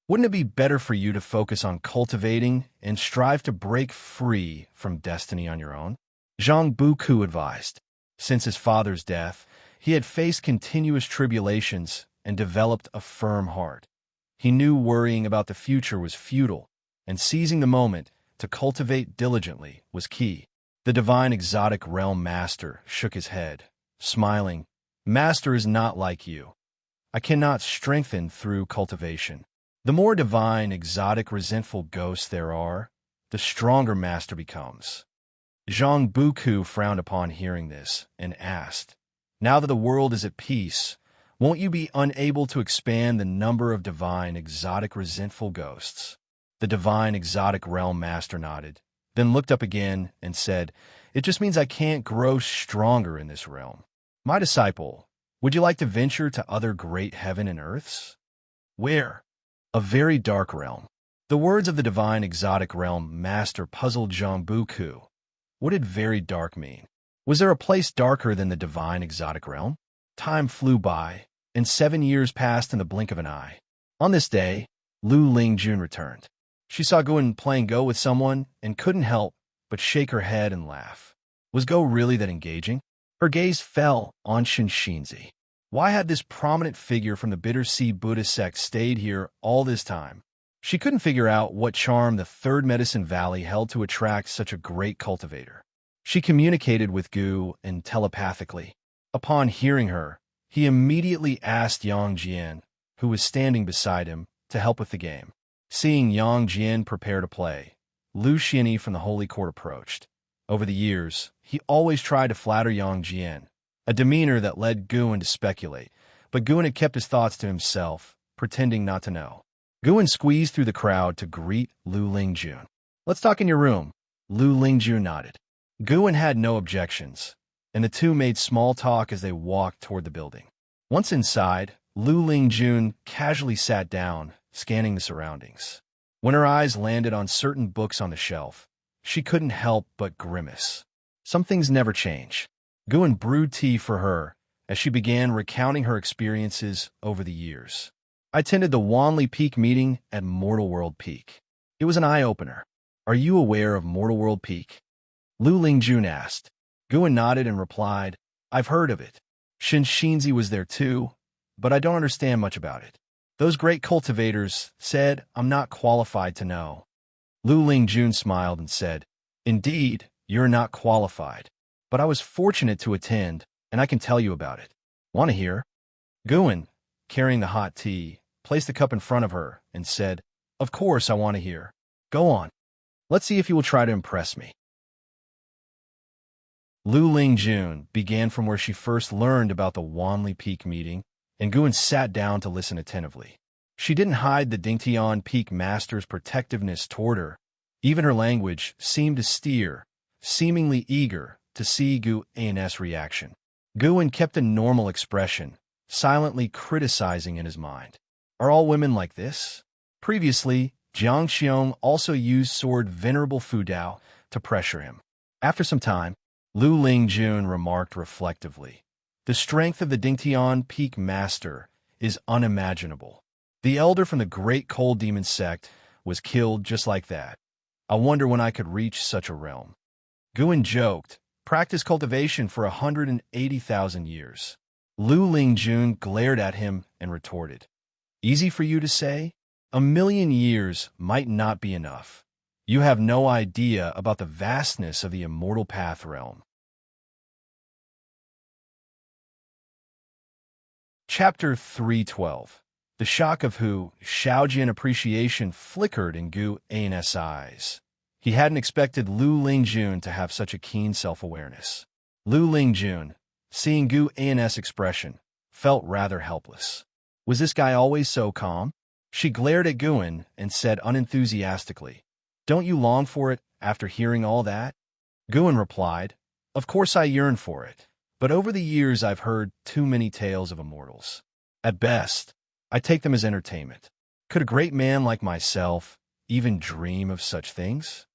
Wouldn't it be better for you to focus on cultivating and strive to break free from destiny on your own?" Zhang Buku advised. Since his father's death, he had faced continuous tribulations and developed a firm heart. He knew worrying about the future was futile, and seizing the moment to cultivate diligently was key. The Divine Exotic Realm Master shook his head, smiling. "Master is not like you. I cannot strengthen through cultivation. The more divine, exotic, resentful ghosts there are, the stronger Master becomes." Zhang Buku frowned upon hearing this and asked, "Now that the world is at peace, won't you be unable to expand the number of divine, exotic, resentful ghosts?" The Divine Exotic Realm Master nodded, then looked up again and said, "It just means I can't grow stronger in this realm. My disciple, would you like to venture to other great heaven and earths?" "Where?" "A very dark realm." The words of the Divine Exotic Realm Master puzzled Zhang Buku. What did very dark mean? Was there a place darker than the Divine Exotic Realm? Time flew by, and 7 years passed in the blink of an eye. On this day, Lu Lingjun returned. She saw Guan playing Go with someone and couldn't help but shake her head and laugh. Was Go really that engaging? Her gaze fell on Xianxia. Why had this prominent figure from the Bitter Sea Buddhist sect stayed here all this time? She couldn't figure out what charm the Third Medicine Valley held to attract such a great cultivator. She communicated with Gu and telepathically. Upon hearing her, he immediately asked Yang Jian, who was standing beside him, to help with the game. Seeing Yang Jian prepare to play, Lu Xianyi from the Holy Court approached. Over the years, he always tried to flatter Yang Jian, a demeanor that led Guan to speculate, but Guan had kept his thoughts to himself, pretending not to know. Guan squeezed through the crowd to greet Lu Lingjun. "Let's talk in your room." Lu Lingjun nodded. Guan had no objections, and the two made small talk as they walked toward the building. Once inside, Lu Lingjun casually sat down, scanning the surroundings. When her eyes landed on certain books on the shelf, she couldn't help but grimace. Some things never change. Guan brewed tea for her as she began recounting her experiences over the years. "I attended the Wanli Peak meeting at Mortal World Peak. It was an eye-opener. Are you aware of Mortal World Peak?" Lu Lingjun asked. Guan nodded and replied, "I've heard of it. Xianxia was there too, but I don't understand much about it. Those great cultivators said I'm not qualified to know." Lu Lingjun smiled and said, "Indeed, you're not qualified, but I was fortunate to attend, and I can tell you about it. Want to hear?" Guan, carrying the hot tea, placed the cup in front of her and said, "Of course I want to hear. Go on. Let's see if you will try to impress me." Lu Lingjun began from where she first learned about the Wanli Peak meeting, and Guan sat down to listen attentively. She didn't hide the Dingtian Peak Master's protectiveness toward her. Even her language seemed to steer, seemingly eager to see Guan's reaction. Guan kept a normal expression, silently criticizing in his mind. Are all women like this? Previously, Xianxia also used Sword Venerable Fudao to pressure him. After some time, Lu Lingjun remarked reflectively, "The strength of the Dingtian Peak Master is unimaginable. The elder from the great cold demon sect was killed just like that. I wonder when I could reach such a realm." Guan joked, practiced cultivation for 180,000 years. Lu Lingjun glared at him and retorted, "Easy for you to say? 1,000,000 years might not be enough. You have no idea about the vastness of the Immortal Path realm." Chapter 312. The shock of Xiaojian appreciation flickered in Gu An's eyes. He hadn't expected Lu Lingjun to have such a keen self-awareness. Lu Lingjun, seeing Gu An's expression, felt rather helpless. Was this guy always so calm? She glared at Guan and said unenthusiastically, "Don't you long for it after hearing all that?" Guan replied, "Of course I yearn for it, but over the years I've heard too many tales of immortals. At best, I take them as entertainment. Could a great man like myself even dream of such things?"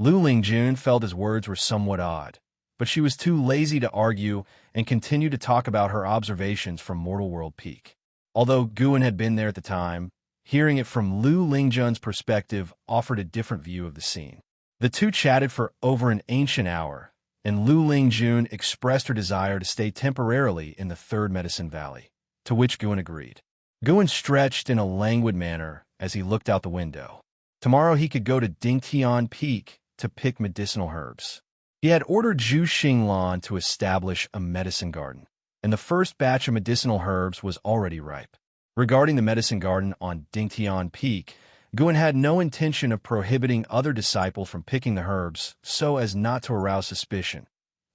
Lu Lingjun felt his words were somewhat odd, but she was too lazy to argue and continued to talk about her observations from Mortal World Peak. Although Guan had been there at the time, hearing it from Lu Lingjun's perspective offered a different view of the scene. The two chatted for over an ancient hour, and Lu Lingjun expressed her desire to stay temporarily in the Third Medicine Valley, to which Guan agreed. Guan stretched in a languid manner as he looked out the window. Tomorrow he could go to Dingtian Peak to pick medicinal herbs. He had ordered Zhu Xinglan to establish a medicine garden, and the first batch of medicinal herbs was already ripe. Regarding the medicine garden on Dingtian Peak, Guan had no intention of prohibiting other disciples from picking the herbs so as not to arouse suspicion.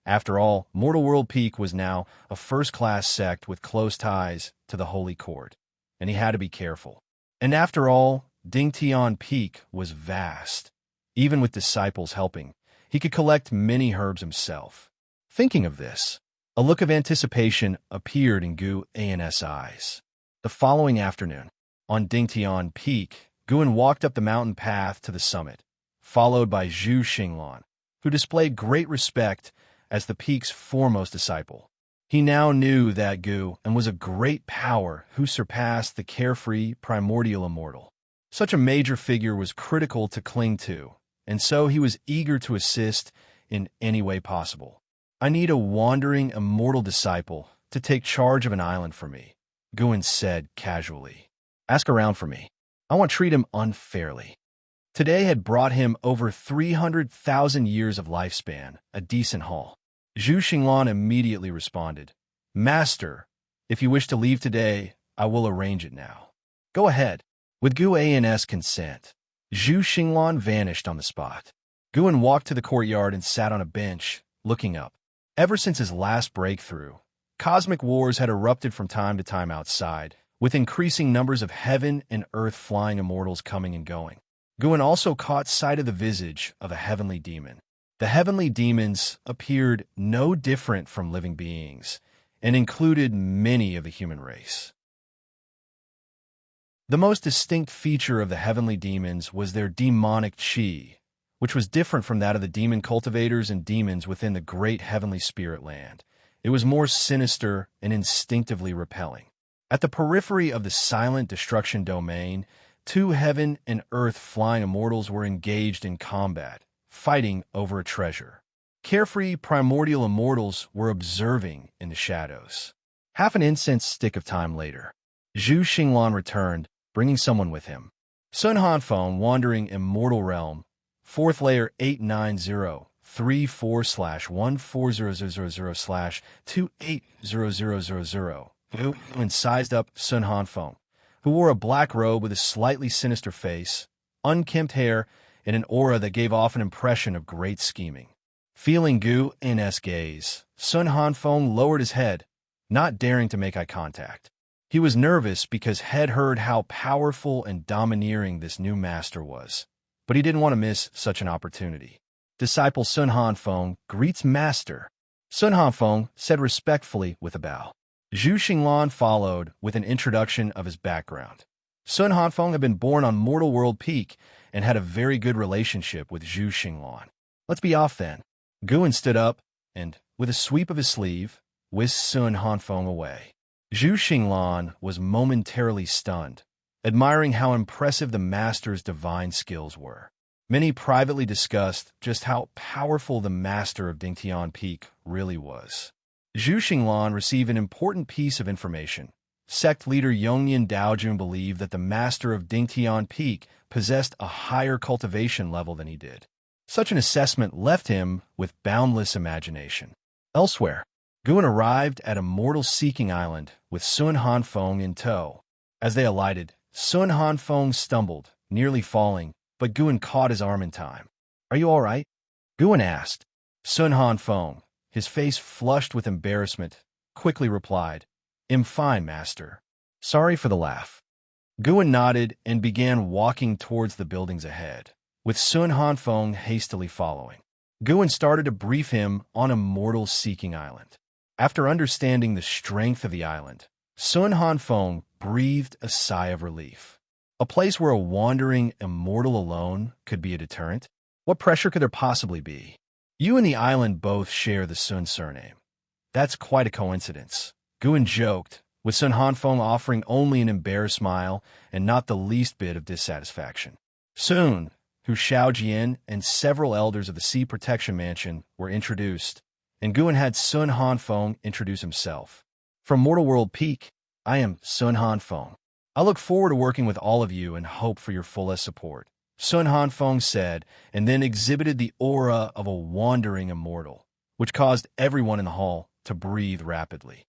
After all, Mortal World Peak was now a first-class sect with close ties to the Holy Court, and he had to be careful. And after all, Dingtian Peak was vast. Even with disciples helping, he could collect many herbs himself. Thinking of this, a look of anticipation appeared in Gu An's eyes. The following afternoon, on Dingtian Peak, Guan walked up the mountain path to the summit, followed by Zhu Xinglan, who displayed great respect as the peak's foremost disciple. He now knew that Gu An was a great power who surpassed the carefree primordial immortal. Such a major figure was critical to cling to, and so he was eager to assist in any way possible. "I need a wandering immortal disciple to take charge of an island for me," Guan said casually. "Ask around for me. I won't treat him unfairly." Today had brought him over 300,000 years of lifespan, a decent haul. Zhu Xinglan immediately responded, "Master, if you wish to leave today, I will arrange it now." "Go ahead." With Gu An's consent, Zhu Xinglan vanished on the spot. Guan walked to the courtyard and sat on a bench, looking up. Ever since his last breakthrough, cosmic wars had erupted from time to time outside, with increasing numbers of heaven and earth flying immortals coming and going. Guan also caught sight of the visage of a heavenly demon. The heavenly demons appeared no different from living beings, and included many of the human race. The most distinct feature of the heavenly demons was their demonic chi, which was different from that of the demon cultivators and demons within the great heavenly spirit land. It was more sinister and instinctively repelling. At the periphery of the silent destruction domain, two heaven and earth flying immortals were engaged in combat, fighting over a treasure. Carefree primordial immortals were observing in the shadows. Half an incense stick of time later, Zhu Xinglan returned, bringing someone with him. Sun Hanfeng, wandering immortal realm, 4th layer 89034/14000/2800000, and sized up Sun Hanfeng, who wore a black robe with a slightly sinister face, unkempt hair, and an aura that gave off an impression of great scheming. Feeling Gu An's gaze, Sun Hanfeng lowered his head, not daring to make eye contact. He was nervous because he had heard how powerful and domineering this new master was, but he didn't want to miss such an opportunity. Disciple Sun Hanfeng greets master. Sun Hanfeng said respectfully with a bow. Zhu Xinglan followed with an introduction of his background. Sun Hanfeng had been born on Mortal World Peak and had a very good relationship with Zhu Xinglan. "Let's be off then." Guan stood up and, with a sweep of his sleeve, whisked Sun Hanfeng away. Zhu Xinglan was momentarily stunned, admiring how impressive the master's divine skills were. Many privately discussed just how powerful the master of Dingtian Peak really was. Zhu Xinglan received an important piece of information. Sect leader Yongnian Daojun believed that the master of Dingtian Peak possessed a higher cultivation level than he did. Such an assessment left him with boundless imagination. Elsewhere, Guan arrived at Immortal Seeking Island with Sun Hanfeng in tow. As they alighted, Sun Hanfeng stumbled, nearly falling, but Guan caught his arm in time. "Are you all right?" Guan asked. Sun Hanfeng, his face flushed with embarrassment, quickly replied, "I'm fine, master. Sorry for the laugh." Guan nodded and began walking towards the buildings ahead, with Sun Hanfeng hastily following. Guan started to brief him on Immortal Seeking Island. After understanding the strength of the island, Sun Hanfeng breathed a sigh of relief. A place where a wandering immortal alone could be a deterrent? What pressure could there possibly be? You and the island both share the Sun surname. That's quite a coincidence. Guan joked, with Sun Hanfeng offering only an embarrassed smile and not the least bit of dissatisfaction. Soon, Hu Xiaojian and several elders of the Sea Protection Mansion were introduced, and Guan had Sun Hanfeng introduce himself. From Mortal World Peak, I am Sun Hanfeng. I look forward to working with all of you and hope for your fullest support, Sun Hanfeng said, and then exhibited the aura of a wandering immortal, which caused everyone in the hall to breathe rapidly.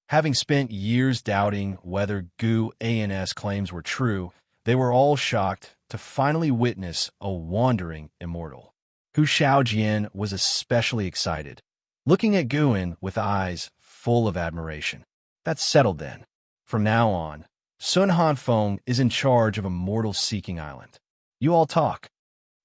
Having spent years doubting whether Gu An's claims were true, they were all shocked to finally witness a wandering immortal. Hu Xiaojian was especially excited, looking at Guan with eyes full of admiration. That's settled then. From now on, Sun Hanfeng is in charge of Immortal Seeking Island. You all talk.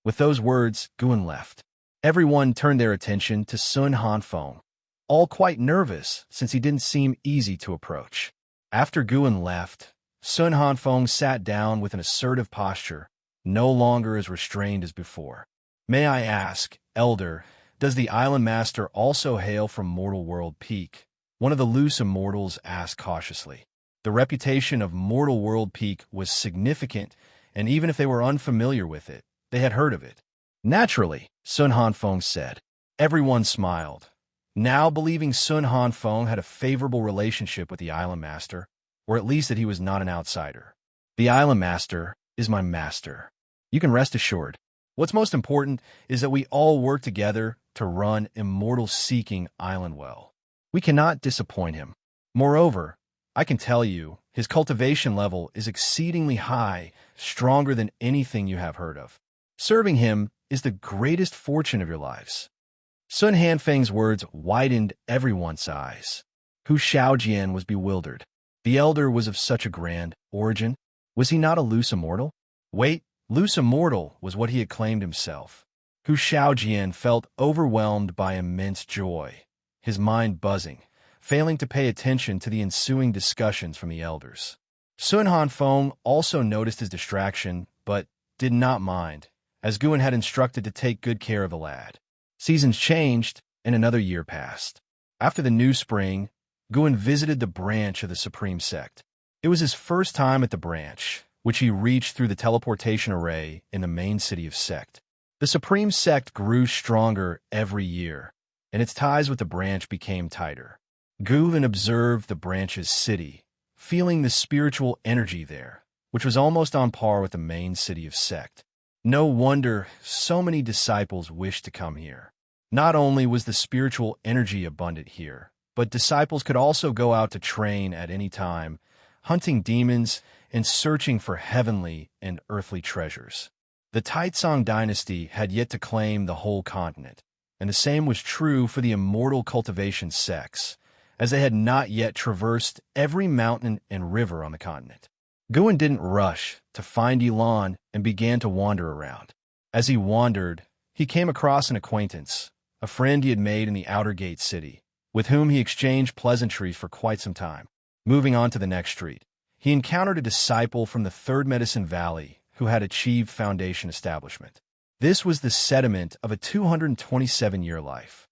With those words, Guan left. Everyone turned their attention to Sun Hanfeng, all quite nervous since he didn't seem easy to approach. After Guan left, Sun Hanfeng sat down with an assertive posture, no longer as restrained as before. "May I ask, Elder, does the Island Master also hail from Mortal World Peak?" One of the loose immortals asked cautiously. The reputation of Mortal World Peak was significant, and even if they were unfamiliar with it, they had heard of it. "Naturally," Sun Hanfeng said. Everyone smiled, now believing Sun Hanfeng had a favorable relationship with the Island Master, or at least that he was not an outsider. "The Island Master is my master. You can rest assured. What's most important is that we all work together to run Immortal Seeking Island well. We cannot disappoint him. Moreover, I can tell you, his cultivation level is exceedingly high, stronger than anything you have heard of. Serving him is the greatest fortune of your lives." Sun Hanfeng's words widened everyone's eyes. Hu Xiaojian was bewildered. The elder was of such a grand origin. Was he not a loose immortal? Wait, loose immortal was what he had claimed himself. Hu Xiaojian felt overwhelmed by immense joy, his mind buzzing, failing to pay attention to the ensuing discussions from the elders. Sun Hanfeng also noticed his distraction, but did not mind, as Guan had instructed to take good care of the lad. Seasons changed, and another year passed. After the new spring, Guan visited the branch of the Supreme Sect. It was his first time at the branch, which he reached through the teleportation array in the main city of Sect. The Supreme Sect grew stronger every year, and its ties with the branch became tighter. Guan observed the branch's city, feeling the spiritual energy there, which was almost on par with the main city of Sect. No wonder so many disciples wished to come here. Not only was the spiritual energy abundant here, but disciples could also go out to train at any time, hunting demons and searching for heavenly and earthly treasures. The Taizong dynasty had yet to claim the whole continent, and the same was true for the immortal cultivation sects, as they had not yet traversed every mountain and river on the continent. Guan didn't rush to find Elan and began to wander around. As he wandered, he came across an acquaintance, a friend he had made in the outer gate city, with whom he exchanged pleasantries for quite some time. Moving on to the next street, he encountered a disciple from the Third Medicine Valley who had achieved foundation establishment. This was the sediment of a 227-year life.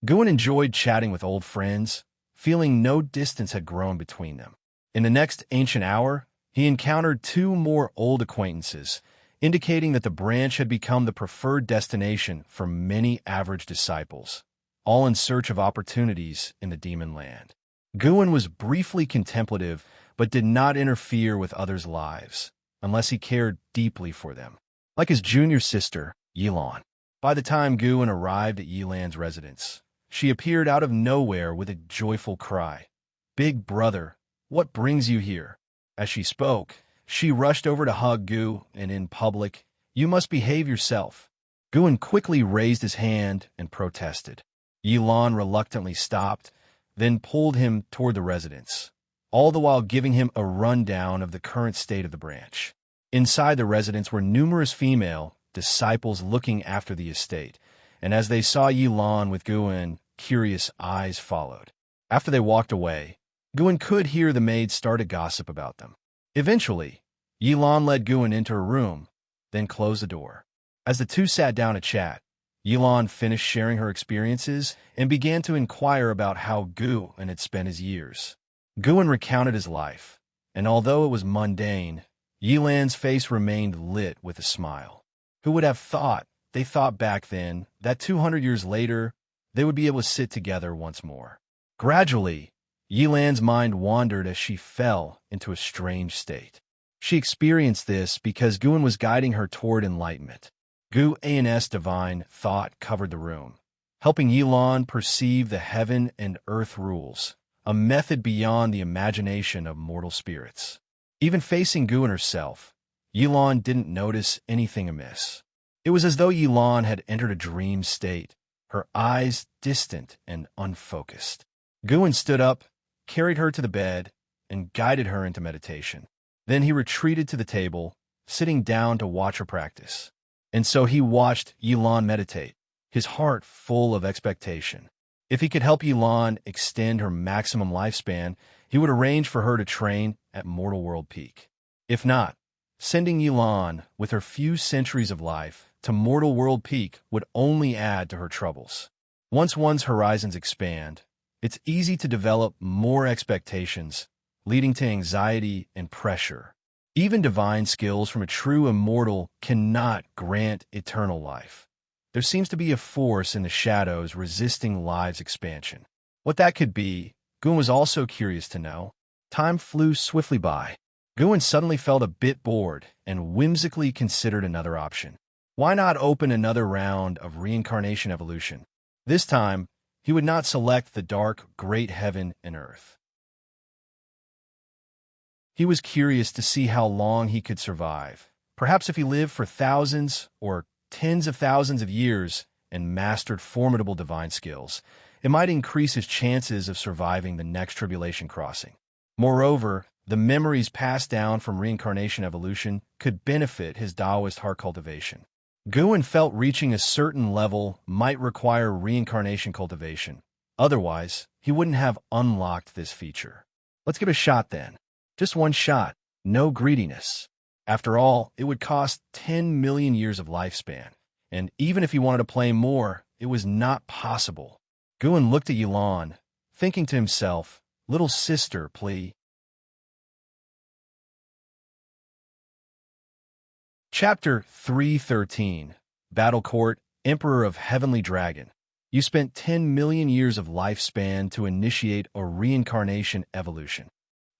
Guan enjoyed chatting with old friends, feeling no distance had grown between them. In the next ancient hour, he encountered two more old acquaintances, indicating that the branch had become the preferred destination for many average disciples, all in search of opportunities in the demon land. Guin was briefly contemplative, but did not interfere with others' lives, unless he cared deeply for them. Like his junior sister, Yilan. By the time Guin arrived at Yilan's residence, she appeared out of nowhere with a joyful cry. "Big brother, what brings you here?" As she spoke, she rushed over to hug Gu, and in public, "You must behave yourself." Guin quickly raised his hand and protested. Yilan reluctantly stopped, then pulled him toward the residence, all the while giving him a rundown of the current state of the branch. Inside the residence were numerous female disciples looking after the estate, and as they saw Yilan with Guin, curious eyes followed. After they walked away, Guin could hear the maids start a gossip about them. Eventually, Yilan led Guin into her room, then closed the door. As the two sat down to chat, Yilan finished sharing her experiences and began to inquire about how Guin had spent his years. Guin recounted his life, and although it was mundane, Yilan's face remained lit with a smile. Who would have thought, they thought back then, that 200 years later, they would be able to sit together once more. Gradually, Yilan's mind wandered as she fell into a strange state. She experienced this because Guin was guiding her toward enlightenment. Guin's divine thought covered the room, helping Yilan perceive the heaven and earth rules, a method beyond the imagination of mortal spirits. Even facing Guin herself, Yilan didn't notice anything amiss. It was as though Yilan had entered a dream state, her eyes distant and unfocused. Guin stood up, carried her to the bed, and guided her into meditation. Then he retreated to the table, sitting down to watch her practice. And so he watched Yilan meditate, his heart full of expectation. If he could help Yilan extend her maximum lifespan, he would arrange for her to train at Mortal World Peak. If not, sending Yilan, with her few centuries of life, to Mortal World Peak would only add to her troubles. Once one's horizons expand, it's easy to develop more expectations, leading to anxiety and pressure. Even divine skills from a true immortal cannot grant eternal life. There seems to be a force in the shadows resisting life's expansion. What that could be, Guin was also curious to know. Time flew swiftly by. Guin suddenly felt a bit bored and whimsically considered another option. Why not open another round of reincarnation evolution? This time, he would not select the dark, great heaven and earth. He was curious to see how long he could survive. Perhaps if he lived for thousands or tens of thousands of years and mastered formidable divine skills, it might increase his chances of surviving the next tribulation crossing. Moreover, the memories passed down from reincarnation evolution could benefit his Taoist heart cultivation. Guin felt reaching a certain level might require reincarnation cultivation. Otherwise, he wouldn't have unlocked this feature. Let's give it a shot then. Just one shot, no greediness. After all, it would cost 10 million years of lifespan, and even if he wanted to play more, it was not possible. Guin looked at Yilan, thinking to himself, "Little sister, please." Chapter 313, Battle Court, Emperor of Heavenly Dragon. You spent 10 million years of lifespan to initiate a reincarnation evolution.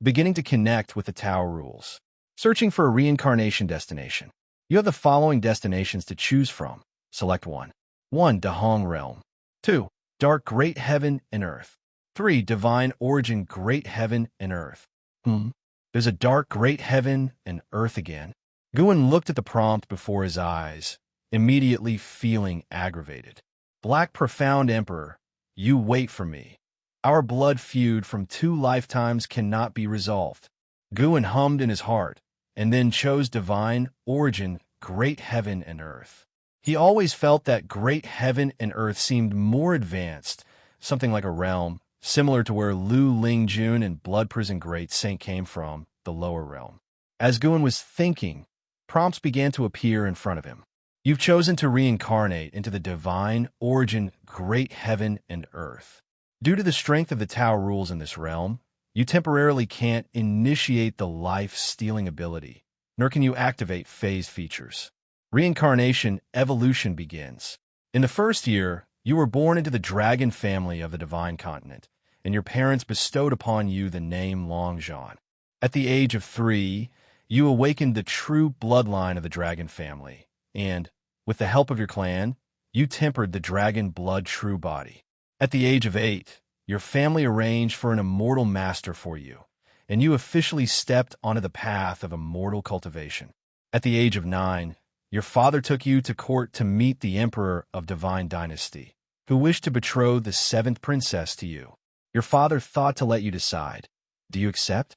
Beginning to connect with the Tao rules. Searching for a reincarnation destination. You have the following destinations to choose from. Select one. 1. Dahong Realm. 2. Dark Great Heaven and Earth. 3. Divine Origin Great Heaven and Earth. There's a dark great heaven and earth again. Guin looked at the prompt before his eyes, immediately feeling aggravated. Black Profound Emperor, you wait for me. Our blood feud from 2 lifetimes cannot be resolved. Guin hummed in his heart, and then chose Divine Origin, Great Heaven and Earth. He always felt that Great Heaven and Earth seemed more advanced, something like a realm, similar to where Lu Lingjun and Blood Prison Great Saint came from, the lower realm. As Guin was thinking, prompts began to appear in front of him. You've chosen to reincarnate into the Divine Origin, Great Heaven and Earth. Due to the strength of the Tao rules in this realm, You temporarily can't initiate the life-stealing ability, nor can you activate phased features. Reincarnation evolution begins. In the first year, you were born into the dragon family of the divine continent, and your parents bestowed upon you the name Longzhan. At the age of 3, you awakened the true bloodline of the dragon family, and, with the help of your clan, you tempered the dragon blood true body. At the age of 8, your family arranged for an immortal master for you, and you officially stepped onto the path of immortal cultivation. At the age of 9, your father took you to court to meet the emperor of divine dynasty, who wished to betroth the 7th princess to you. Your father thought to let you decide. Do you accept?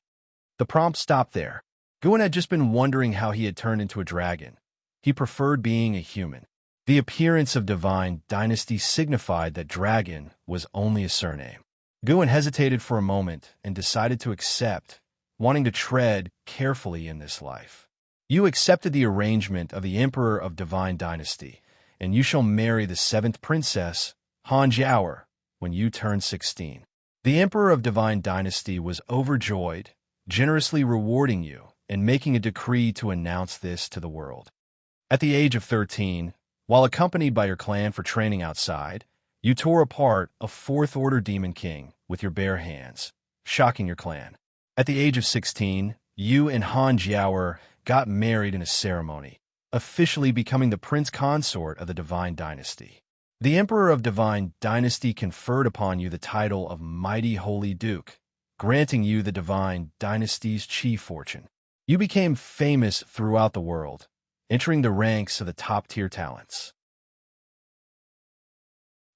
The prompt stopped there. Guan had just been wondering how he had turned into a dragon. He preferred being a human. The appearance of divine dynasty signified that dragon was only a surname. Guan hesitated for a moment and decided to accept, wanting to tread carefully in this life. You accepted the arrangement of the emperor of divine dynasty, and you shall marry the 7th princess, Xianxia, when you turn 16. The emperor of divine dynasty was overjoyed, generously rewarding you and making a decree to announce this to the world. At the age of 13, while accompanied by your clan for training outside, you tore apart a 4th-order demon king with your bare hands, shocking your clan. At the age of 16, you and Xianxia got married in a ceremony, officially becoming the prince consort of the divine dynasty. The emperor of divine dynasty conferred upon you the title of Mighty Holy Duke, granting you the divine dynasty's chief fortune. You became famous throughout the world, entering the ranks of the top-tier talents.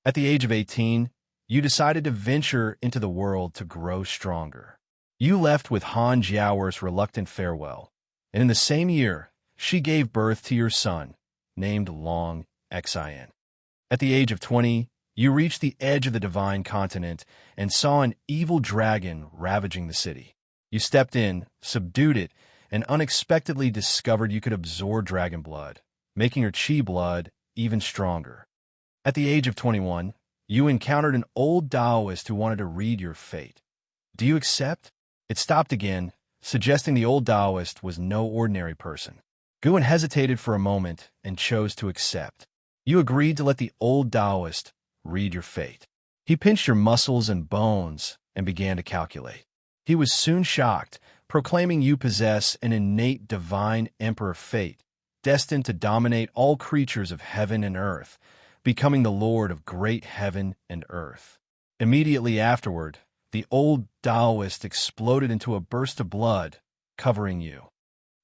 At the age of 18, you decided to venture into the world to grow stronger. You left with Xiao's reluctant farewell, and in the same year, she gave birth to your son, named Long Xin. At the age of 20, you reached the edge of the divine continent and saw an evil dragon ravaging the city. You stepped in, subdued it, and unexpectedly discovered you could absorb dragon blood, making your chi blood even stronger. At the age of 21, you encountered an old Taoist who wanted to read your fate. Do you accept? It stopped again, suggesting the old Taoist was no ordinary person. Guan hesitated for a moment and chose to accept. You agreed to let the old Taoist read your fate. He pinched your muscles and bones and began to calculate. He was soon shocked, proclaiming you possess an innate divine emperor fate, destined to dominate all creatures of heaven and earth, becoming the lord of great heaven and earth. Immediately afterward, the old Taoist exploded into a burst of blood, covering you.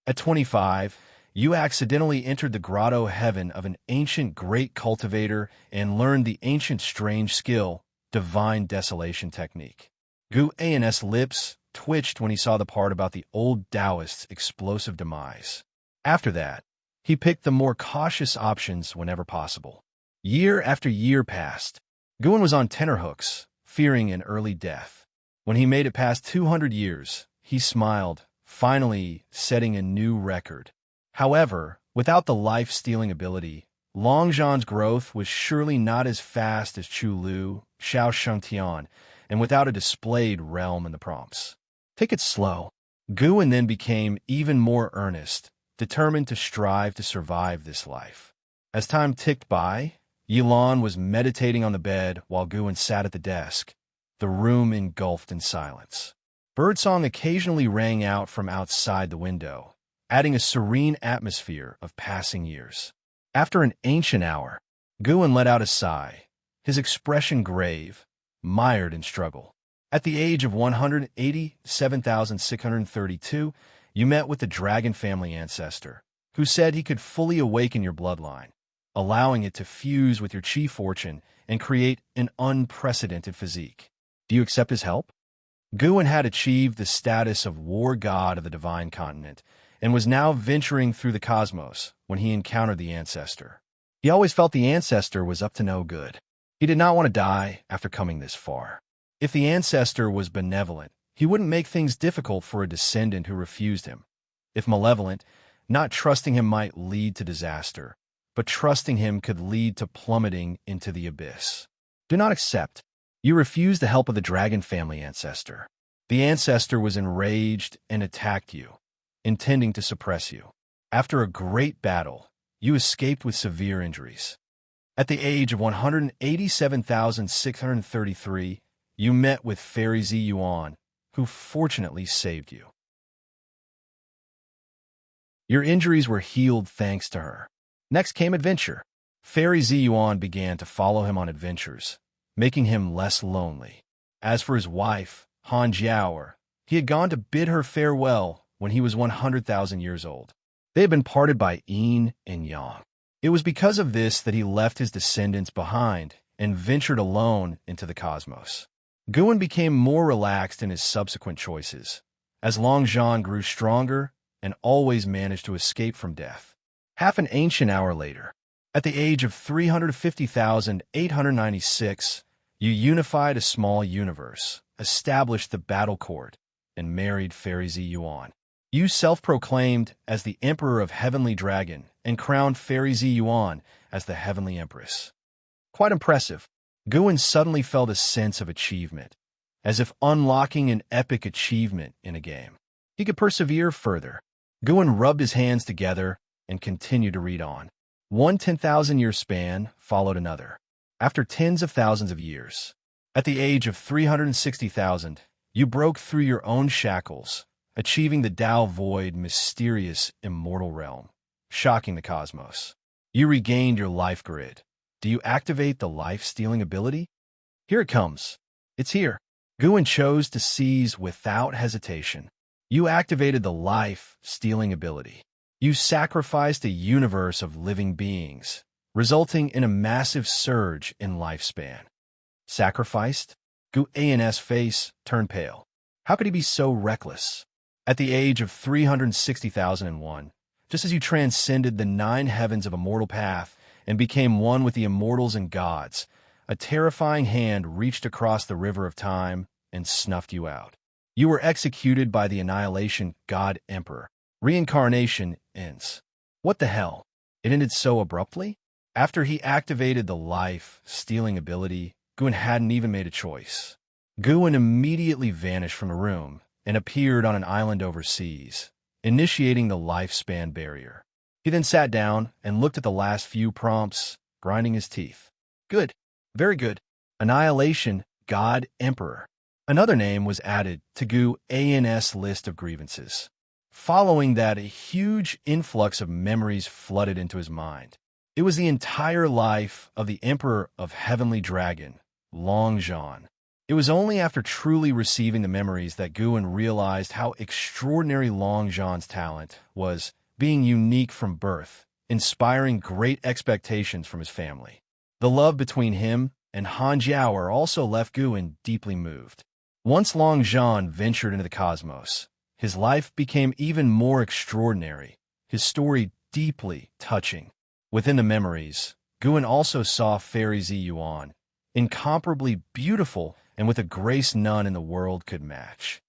At 25, you accidentally entered the grotto heaven of an ancient great cultivator and learned the ancient strange skill, divine desolation technique. Guan's lips twitched when he saw the part about the old Taoist's explosive demise. After that, he picked the more cautious options whenever possible. Year after year passed. Guan was on tenterhooks, fearing an early death. When he made it past 200 years, he smiled, finally setting a new record. However, without the life-stealing ability, Longzhan's growth was surely not as fast as Chu Lu, Xianxia, and without a displayed realm in the prompts. Take it slow. Guan then became even more earnest, determined to strive to survive this life. As time ticked by, Yilan was meditating on the bed while Guan sat at the desk, the room engulfed in silence. Birdsong occasionally rang out from outside the window, adding a serene atmosphere of passing years. After an ancient hour, Guan let out a sigh, his expression grave, mired in struggle. At the age of 187,632, you met with the dragon family ancestor, who said he could fully awaken your bloodline, allowing it to fuse with your chi fortune and create an unprecedented physique. Do you accept his help? Guan had achieved the status of war god of the divine continent and was now venturing through the cosmos when he encountered the ancestor. He always felt the ancestor was up to no good. He did not want to die after coming this far. If the ancestor was benevolent, he wouldn't make things difficult for a descendant who refused him. If malevolent, not trusting him might lead to disaster, but trusting him could lead to plummeting into the abyss. Do not accept. You refuse the help of the dragon family ancestor. The ancestor was enraged and attacked you, intending to suppress you. After a great battle, you escaped with severe injuries. At the age of 187,633, you met with Fairy Ziyuan, who fortunately saved you. Your injuries were healed thanks to her. Next came adventure. Fairy Ziyuan began to follow him on adventures, making him less lonely. As for his wife, Han Jiaoer, he had gone to bid her farewell when he was 100,000 years old. They had been parted by yin and yang. It was because of this that he left his descendants behind and ventured alone into the cosmos. Guan became more relaxed in his subsequent choices, as Long Zhan grew stronger and always managed to escape from death. Half an ancient hour later, at the age of 350,896, you unified a small universe, established the battle court, and married Fairy Ziyuan. You self-proclaimed as the Emperor of Heavenly Dragon and crowned Fairy Ziyuan as the Heavenly Empress. Quite impressive. Guan suddenly felt a sense of achievement, as if unlocking an epic achievement in a game. He could persevere further. Guan rubbed his hands together and continued to read on. One 10,000-year span followed another. After tens of thousands of years, at the age of 360,000, you broke through your own shackles, achieving the Tao Void mysterious immortal realm, shocking the cosmos. You regained your life grid. Do you activate the life-stealing ability? Here it comes. It's here. Guan chose to seize without hesitation. You activated the life-stealing ability. You sacrificed a universe of living beings, resulting in a massive surge in lifespan. Sacrificed? Guan's face turned pale. How could he be so reckless? At the age of 360,001, just as you transcended the 9 heavens of Immortal Path and became one with the immortals and gods, a terrifying hand reached across the river of time and snuffed you out. You were executed by the Annihilation God Emperor. Reincarnation ends. What the hell? It ended so abruptly? After he activated the life-stealing ability, Guan hadn't even made a choice. Guan immediately vanished from the room and appeared on an island overseas, initiating the lifespan barrier. He then sat down and looked at the last few prompts, grinding his teeth. Good. Very good. Annihilation God Emperor. Another name was added to Guan's list of grievances. Following that, a huge influx of memories flooded into his mind. It was the entire life of the Emperor of Heavenly Dragon, Long Zhan. It was only after truly receiving the memories that Guan realized how extraordinary Long Zhan's talent was, being unique from birth, inspiring great expectations from his family. The love between him and Han Jiaoer also left Guan deeply moved. Once Long Zhan ventured into the cosmos, his life became even more extraordinary, his story deeply touching. Within the memories, Guan also saw Fairy Ziyuan, incomparably beautiful and with a grace none in the world could match.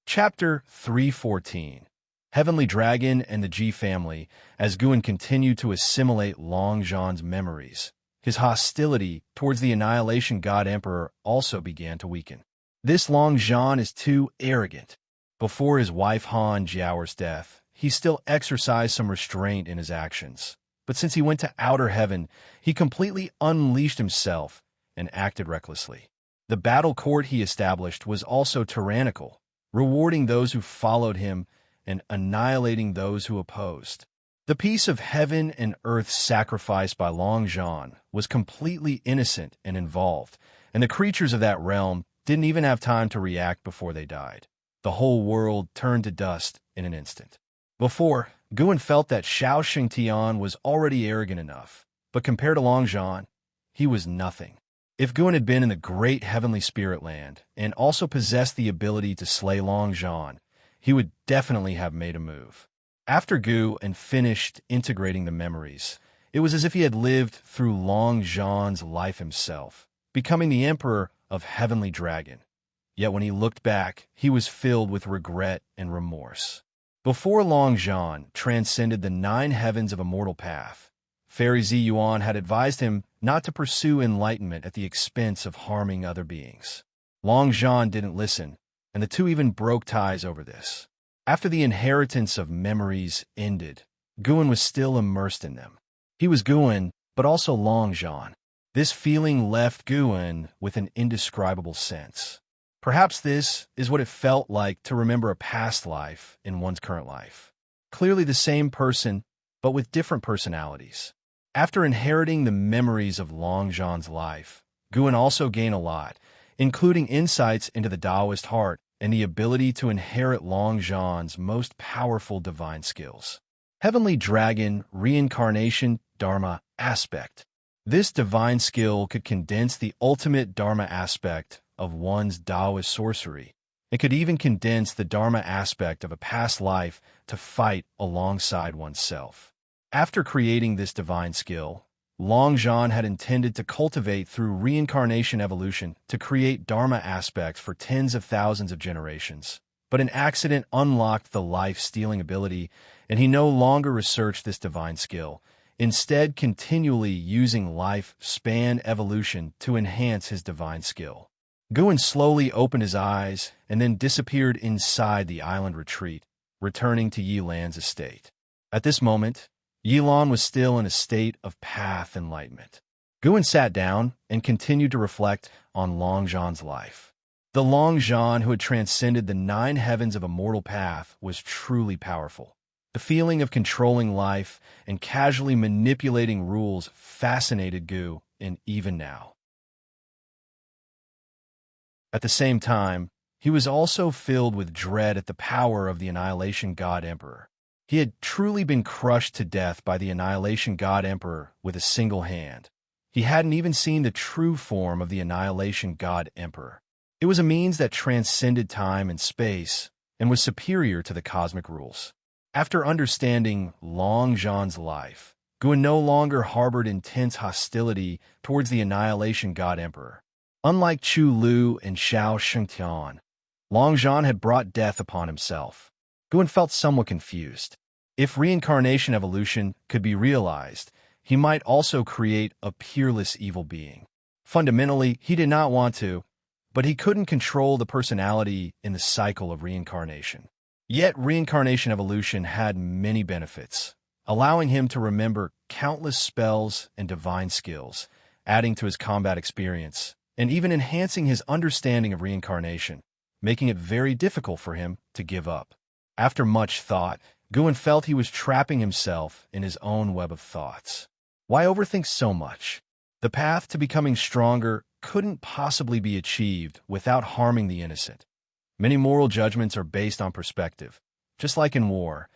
Chapter 314. Heavenly Dragon and the Ji family. As Guan continued to assimilate Long Zhan's memories, his hostility towards the Annihilation God Emperor also began to weaken. This Long Zhan is too arrogant. Before his wife Han Jiaoer's death, he still exercised some restraint in his actions. But since he went to outer heaven, he completely unleashed himself and acted recklessly. The battle court he established was also tyrannical, rewarding those who followed him and annihilating those who opposed. The peace of heaven and earth sacrificed by Long Zhan was completely innocent and involved, and the creatures of that realm didn't even have time to react before they died. The whole world turned to dust in an instant. Before, Guan felt that Xianxia was already arrogant enough, but compared to Long Zhan, he was nothing. If Guan had been in the great heavenly spirit land and also possessed the ability to slay Long Zhan, he would definitely have made a move. After Guan finished integrating the memories, it was as if he had lived through Long Zhan's life himself, becoming the Emperor of Heavenly Dragon. Yet when he looked back, he was filled with regret and remorse. Before Long Zhan transcended the 9 heavens of Immortal Path, Fairy Ziyuan had advised him not to pursue enlightenment at the expense of harming other beings. Long Zhan didn't listen, and the two even broke ties over this. After the inheritance of memories ended, Guan was still immersed in them. He was Guan, but also Long Zhan. This feeling left Guan with an indescribable sense. Perhaps this is what it felt like to remember a past life in one's current life. Clearly the same person, but with different personalities. After inheriting the memories of Long Zhan's life, Guan also gained a lot, including insights into the Taoist heart and the ability to inherit Long Zhan's most powerful divine skills. Heavenly Dragon Reincarnation Dharma Aspect. This divine skill could condense the ultimate Dharma aspect of one's Taoist sorcery. It could even condense the Dharma aspect of a past life to fight alongside oneself. After creating this divine skill, Long Zhan had intended to cultivate through reincarnation evolution to create Dharma aspects for tens of thousands of generations. But an accident unlocked the life-stealing ability, and he no longer researched this divine skill, instead continually using life-span evolution to enhance his divine skill. Guan slowly opened his eyes and then disappeared inside the island retreat, returning to Yilan's estate. At this moment, Yilan was still in a state of path enlightenment. Guan sat down and continued to reflect on Long Zhan's life. The Long Zhan who had transcended the 9 heavens of Immortal Path was truly powerful. The feeling of controlling life and casually manipulating rules fascinated Gu, and even now. At the same time, he was also filled with dread at the power of the Annihilation God Emperor. He had truly been crushed to death by the Annihilation God Emperor with a single hand. He hadn't even seen the true form of the Annihilation God Emperor. It was a means that transcended time and space and was superior to the cosmic rules. After understanding Long Zhan's life, Guan no longer harbored intense hostility towards the Annihilation God Emperor. Unlike Chu Lu and Xianxia, Long Zhan had brought death upon himself. Guan felt somewhat confused. If reincarnation evolution could be realized, he might also create a peerless evil being. Fundamentally, he did not want to, but he couldn't control the personality in the cycle of reincarnation. Yet reincarnation evolution had many benefits, allowing him to remember countless spells and divine skills, adding to his combat experience, and even enhancing his understanding of reincarnation, making it very difficult for him to give up. After much thought, Guan felt he was trapping himself in his own web of thoughts. Why overthink so much? The path to becoming stronger couldn't possibly be achieved without harming the innocent. Many moral judgments are based on perspective. Just like in war,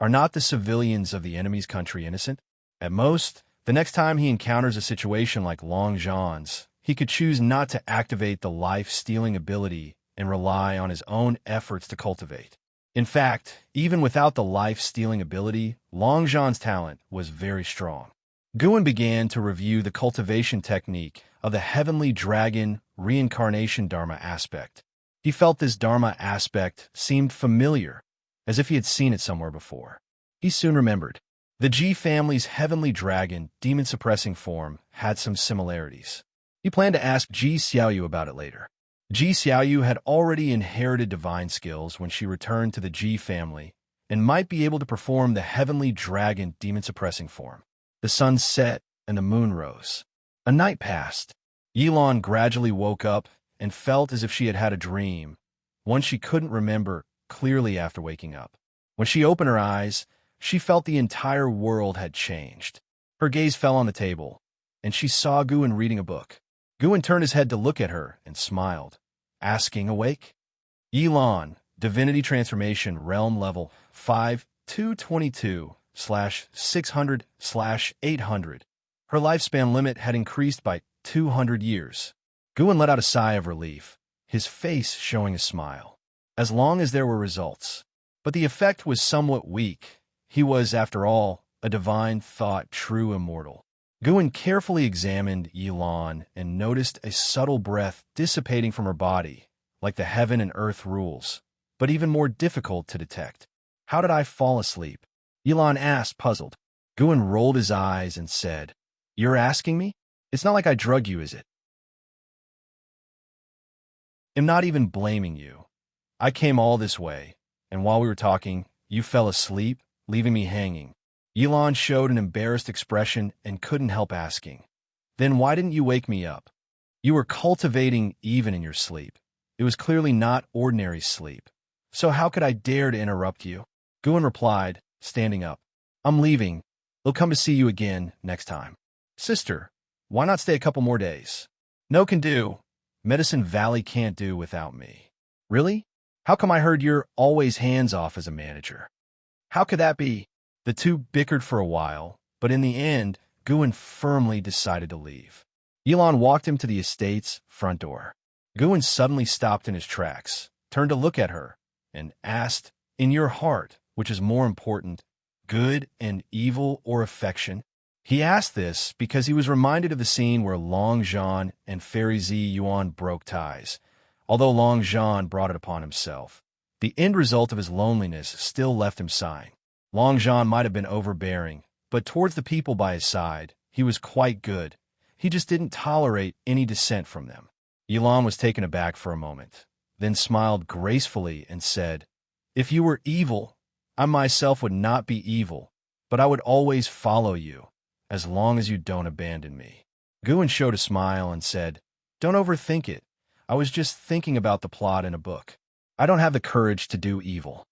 are not the civilians of the enemy's country innocent? At most, the next time he encounters a situation like Long Zhan's, he could choose not to activate the life-stealing ability and rely on his own efforts to cultivate. In fact, even without the life-stealing ability, Long Zhan's talent was very strong. Guan began to review the cultivation technique of the Heavenly Dragon Reincarnation Dharma aspect. He felt this Dharma aspect seemed familiar, as if he had seen it somewhere before. He soon remembered. The Ji family's Heavenly Dragon demon-suppressing form had some similarities. He planned to ask Ji Xiaoyu about it later. Ji Xiaoyu had already inherited divine skills when she returned to the Ji family and might be able to perform the Heavenly Dragon demon-suppressing form. The sun set and the moon rose. A night passed. Yilan gradually woke up and felt as if she had had a dream, one she couldn't remember clearly after waking up. When she opened her eyes, she felt the entire world had changed. Her gaze fell on the table, and she saw Guan reading a book. Guan turned his head to look at her and smiled, asking, "Awake?" Yilan, Divinity Transformation Realm Level 5222/600/800. Her lifespan limit had increased by 200 years. Guan let out a sigh of relief, his face showing a smile. As long as there were results. But the effect was somewhat weak. He was, after all, a divine thought true immortal. Guan carefully examined Yilan and noticed a subtle breath dissipating from her body, like the heaven and earth rules, but even more difficult to detect. "How did I fall asleep?" Yilan asked, puzzled. Guan rolled his eyes and said, "You're asking me? It's not like I drug you, is it? I'm not even blaming you. I came all this way, and while we were talking, you fell asleep, leaving me hanging." Yilan showed an embarrassed expression and couldn't help asking, "Then why didn't you wake me up? You were cultivating even in your sleep. It was clearly not ordinary sleep. So how could I dare to interrupt you?" Guan replied, standing up. "I'm leaving. They'll come to see you again next time." "Sister, why not stay a couple more days?" "No can do. Medicine Valley can't do without me." "Really? How come I heard you're always hands-off as a manager?" "How could that be?" The two bickered for a while, but in the end, Guan firmly decided to leave. Yilan walked him to the estate's front door. Guan suddenly stopped in his tracks, turned to look at her, and asked, "In your heart, which is more important, good and evil or affection?" He asked this because he was reminded of the scene where Long Zhan and Fairy Zi Yuan broke ties. Although Long Zhan brought it upon himself, the end result of his loneliness still left him sighing. Long Zhan might have been overbearing, but towards the people by his side, he was quite good. He just didn't tolerate any dissent from them. Yilan was taken aback for a moment, then smiled gracefully and said, "If you were evil, I myself would not be evil, but I would always follow you, as long as you don't abandon me." Guan showed a smile and said, "Don't overthink it. I was just thinking about the plot in a book. I don't have the courage to do evil."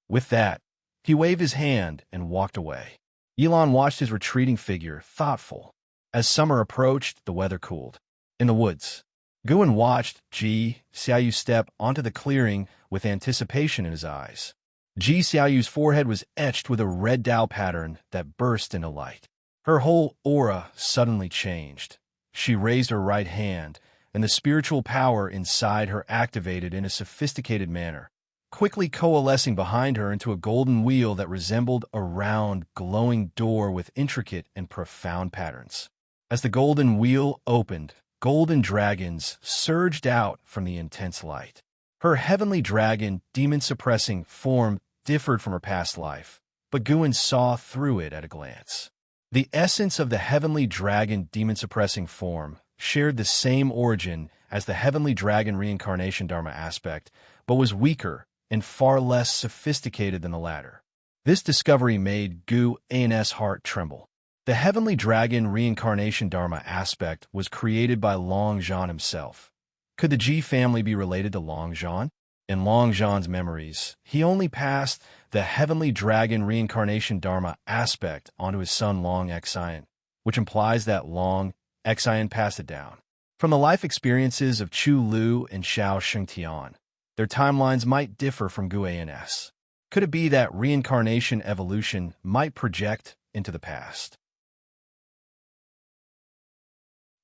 With that, he waved his hand and walked away. Yilan watched his retreating figure, thoughtful. As summer approached, the weather cooled. In the woods, Guan watched Xiaoyu step onto the clearing with anticipation in his eyes. Xiaoyu's forehead was etched with a red Dao pattern that burst into light. Her whole aura suddenly changed. She raised her right hand, and the spiritual power inside her activated in a sophisticated manner, quickly coalescing behind her into a golden wheel that resembled a round, glowing door with intricate and profound patterns. As the golden wheel opened, golden dragons surged out from the intense light. Her heavenly dragon, demon-suppressing form differed from her past life, but Guan saw through it at a glance. The essence of the heavenly dragon demon-suppressing form shared the same origin as the heavenly dragon reincarnation Dharma aspect, but was weaker and far less sophisticated than the latter. This discovery made Guan's heart tremble. The heavenly dragon reincarnation Dharma aspect was created by Long Zhan himself. Could the Ji family be related to Long Zhan? In Long Zhan's memories, he only passed the heavenly dragon reincarnation Dharma aspect onto his son Long Xian, which implies that Long Xian passed it down. From the life experiences of Chu Lu and Xiao Shengtian, their timelines might differ from Guan's. Could it be that reincarnation evolution might project into the past?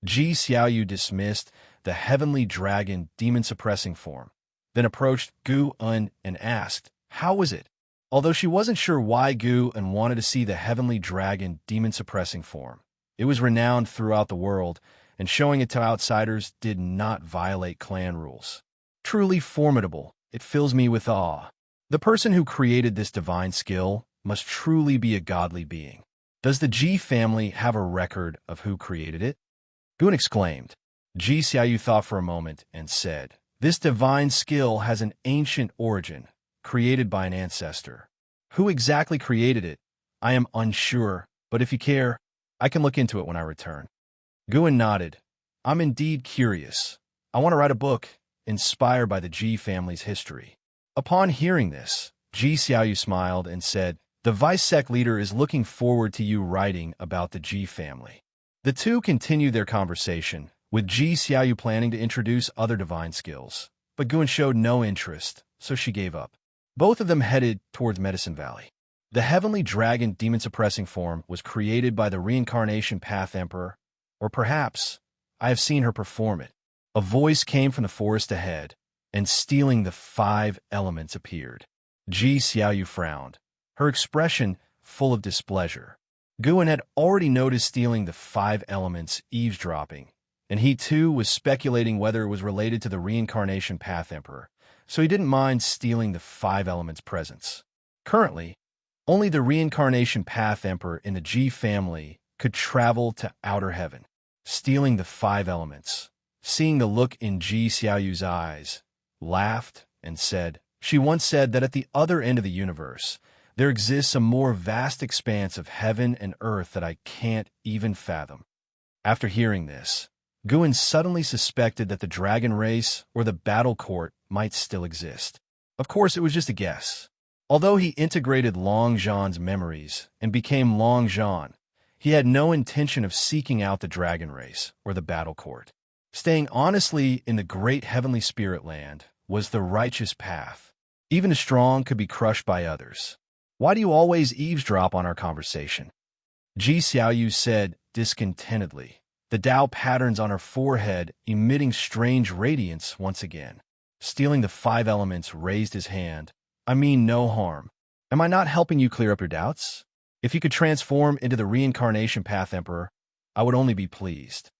Xiaoyu dismissed the heavenly dragon demon-suppressing form, then approached Guan and asked, "How was it?" Although she wasn't sure why Guan wanted to see the heavenly dragon demon-suppressing form, it was renowned throughout the world, and showing it to outsiders did not violate clan rules. "Truly formidable, it fills me with awe. The person who created this divine skill must truly be a godly being. Does the Ji family have a record of who created it?" Guan exclaimed. Xiaoyu thought for a moment and said, "This divine skill has an ancient origin, created by an ancestor. Who exactly created it? I am unsure, but if you care, I can look into it when I return." Guan nodded. "I'm indeed curious. I want to write a book inspired by the Ji family's history." Upon hearing this, Xiaoyu smiled and said, "The vice sect leader is looking forward to you writing about the Ji family." The two continued their conversation, with Xiaoyu planning to introduce other divine skills, but Guan showed no interest, so she gave up. Both of them headed towards Medicine Valley. The heavenly dragon demon-suppressing form was created by the reincarnation path emperor, or perhaps I have seen her perform it. A voice came from the forest ahead, and stealing the 5 elements appeared. Xiaoyu frowned, her expression full of displeasure. Guan had already noticed stealing the 5 elements eavesdropping, and he too was speculating whether it was related to the reincarnation path emperor, so he didn't mind stealing the 5 elements' presence. Currently, Only the reincarnation path emperor in the Ji family could travel to outer heaven, stealing the 5 elements. Seeing the look in Ji Xiaoyu's eyes, laughed and said, "She once said that at the other end of the universe, there exists a more vast expanse of heaven and earth that I can't even fathom." After hearing this, Guan suddenly suspected that the dragon race or the battle court might still exist. Of course, it was just a guess. Although he integrated Long Zhan's memories and became Long Zhan, he had no intention of seeking out the dragon race or the battle court. Staying honestly in the great heavenly spirit land was the righteous path. Even the strong could be crushed by others. "Why do you always eavesdrop on our conversation?" Ji Xiaoyu said discontentedly, the Tao patterns on her forehead emitting strange radiance once again. Stealing the 5 elements raised his hand. "I mean no harm. Am I not helping you clear up your doubts? If you could transform into the reincarnation path emperor, I would only be pleased."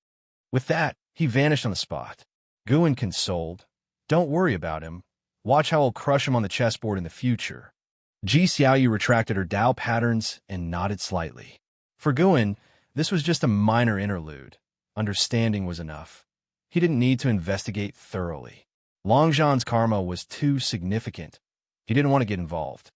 With that, he vanished on the spot. Guan consoled, "Don't worry about him. Watch how I'll crush him on the chessboard in the future." Ji Xiaoyu retracted her Tao patterns and nodded slightly. For Guan, this was just a minor interlude. Understanding was enough. He didn't need to investigate thoroughly. Long Zhan's karma was too significant. He didn't want to get involved.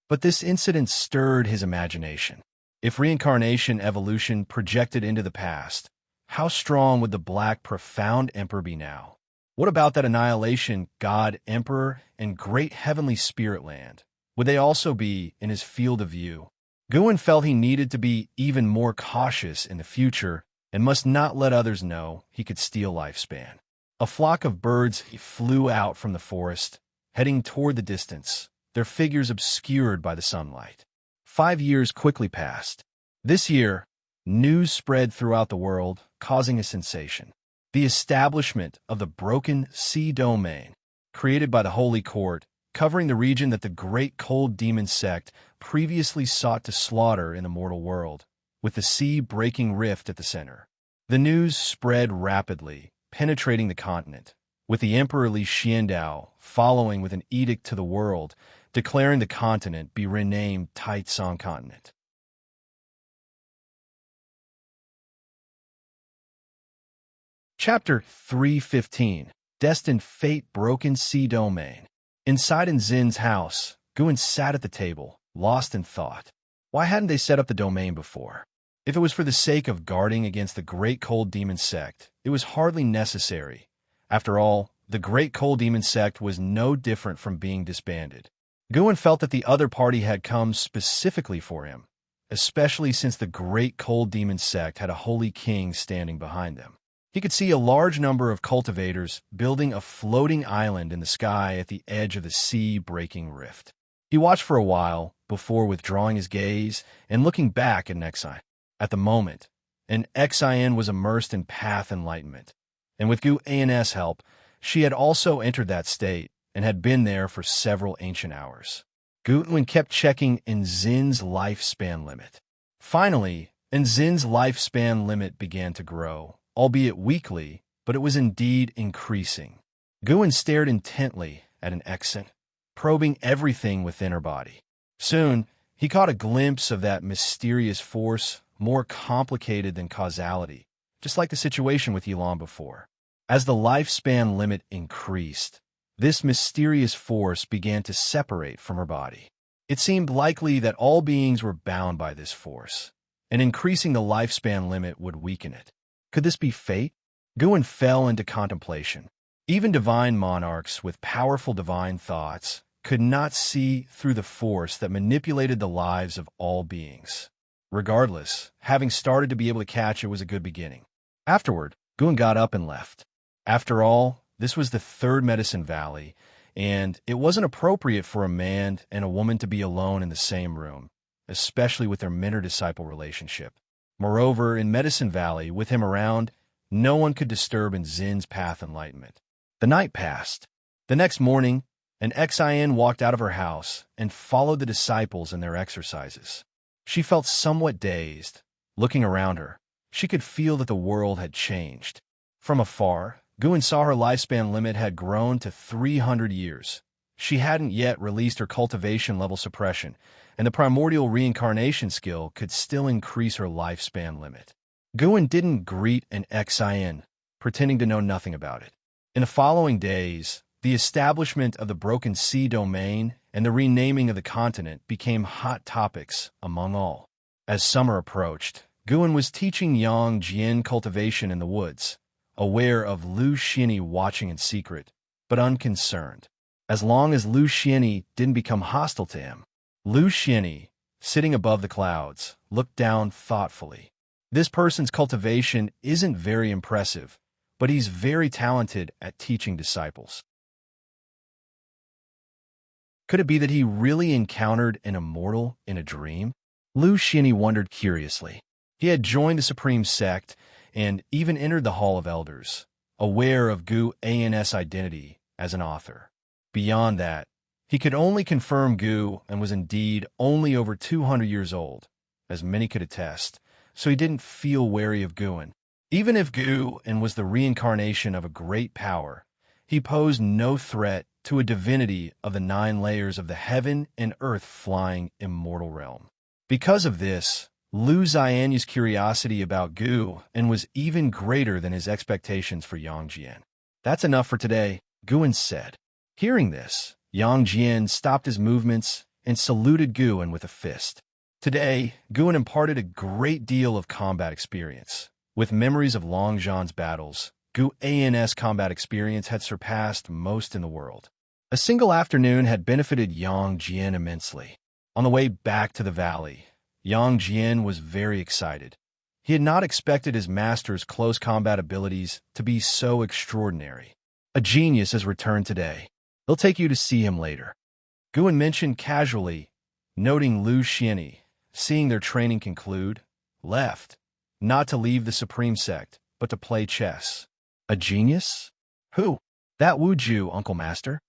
But this incident stirred his imagination. If reincarnation evolution projected into the past, how strong would the Black Profound Emperor be now? What about that annihilation God Emperor and great heavenly spirit land? Would they also be in his field of view? Guan felt he needed to be even more cautious in the future and must not let others know he could steal lifespan. A flock of birds flew out from the forest, heading toward the distance, their figures obscured by the sunlight. 5 years quickly passed. This year, news spread throughout the world, causing a sensation. The establishment of the Broken Sea Domain, created by the Holy Court, covering the region that the Great Cold Demon sect previously sought to slaughter in the mortal world, with the sea-breaking rift at the center. The news spread rapidly, penetrating the continent, with the Emperor Li Xiandao following with an edict to the world, declaring the continent be renamed Taitsong Continent. Chapter 315, Destined Fate Broken Sea Domain. Inside in Zin's house, Guan sat at the table, lost in thought. Why hadn't they set up the domain before? If it was for the sake of guarding against the Great Cold Demon sect, it was hardly necessary. After all, the Great Cold Demon sect was no different from being disbanded. Guan felt that the other party had come specifically for him, especially since the Great Cold Demon sect had a holy king standing behind them. He could see a large number of cultivators building a floating island in the sky at the edge of the sea-breaking rift. He watched for a while before withdrawing his gaze and looking back at Nexine. At the moment, an Xin was immersed in path enlightenment, and with Gu An's help, she had also entered that state and had been there for several ancient hours. Guan kept checking Nzin's lifespan limit. Finally, Nzin's lifespan limit began to grow, albeit weakly, but it was indeed increasing. Guan stared intently at an Xin, probing everything within her body. Soon, he caught a glimpse of that mysterious force, more complicated than causality, just like the situation with Yilan before. As the lifespan limit increased, this mysterious force began to separate from her body. It seemed likely that all beings were bound by this force, and increasing the lifespan limit would weaken it. Could this be fate? Guan fell into contemplation. Even divine monarchs with powerful divine thoughts could not see through the force that manipulated the lives of all beings. Regardless, having started to be able to catch it was a good beginning. Afterward, Guan got up and left. After all, this was the third Medicine Valley, and it wasn't appropriate for a man and a woman to be alone in the same room, especially with their mentor-disciple relationship. Moreover, in Medicine Valley, with him around, no one could disturb Nzin's path enlightenment. The night passed. The next morning, an Xin walked out of her house and followed the disciples in their exercises. She felt somewhat dazed. Looking around her, she could feel that the world had changed. From afar, Guan saw her lifespan limit had grown to 300 years. She hadn't yet released her cultivation level suppression, and the primordial reincarnation skill could still increase her lifespan limit. Guin didn't greet an Xian, pretending to know nothing about it. In the following days, the establishment of the Broken Sea domain and the renaming of the continent became hot topics among all. As summer approached, Guin was teaching Xianxia cultivation in the woods, aware of Lu Xianxia watching in secret, but unconcerned. As long as Lu Xianxia didn't become hostile to him. Lu Xianxia, sitting above the clouds, looked down thoughtfully. This person's cultivation isn't very impressive, but he's very talented at teaching disciples. Could it be that he really encountered an immortal in a dream? Lu Xianxia wondered curiously. He had joined the Supreme Sect and even entered the Hall of Elders, aware of Gu An's identity as an author. Beyond that, he could only confirm Gu and was indeed only over 200 years old, as many could attest, so he didn't feel wary of Guin. Even if Gu and was the reincarnation of a great power, he posed no threat to a divinity of the 9 layers of the heaven and earth flying immortal realm. Because of this, Lu Xianxia's curiosity about Gu and was even greater than his expectations for Xianxia. That's enough for today, Guin said. Hearing this, Xianxia stopped his movements and saluted Guin with a fist. Today, Guin imparted a great deal of combat experience. With memories of Long Zhan's battles, Gu An's combat experience had surpassed most in the world. A single afternoon had benefited Xianxia immensely. On the way back to the valley, Xianxia was very excited. He had not expected his master's close combat abilities to be so extraordinary. A genius has returned today. They'll take you to see him later. Guin mentioned casually, noting Lu Xianxia, seeing their training conclude, left, not to leave the Supreme Sect, but to play chess. A genius? Who? That Wuju, Uncle Master?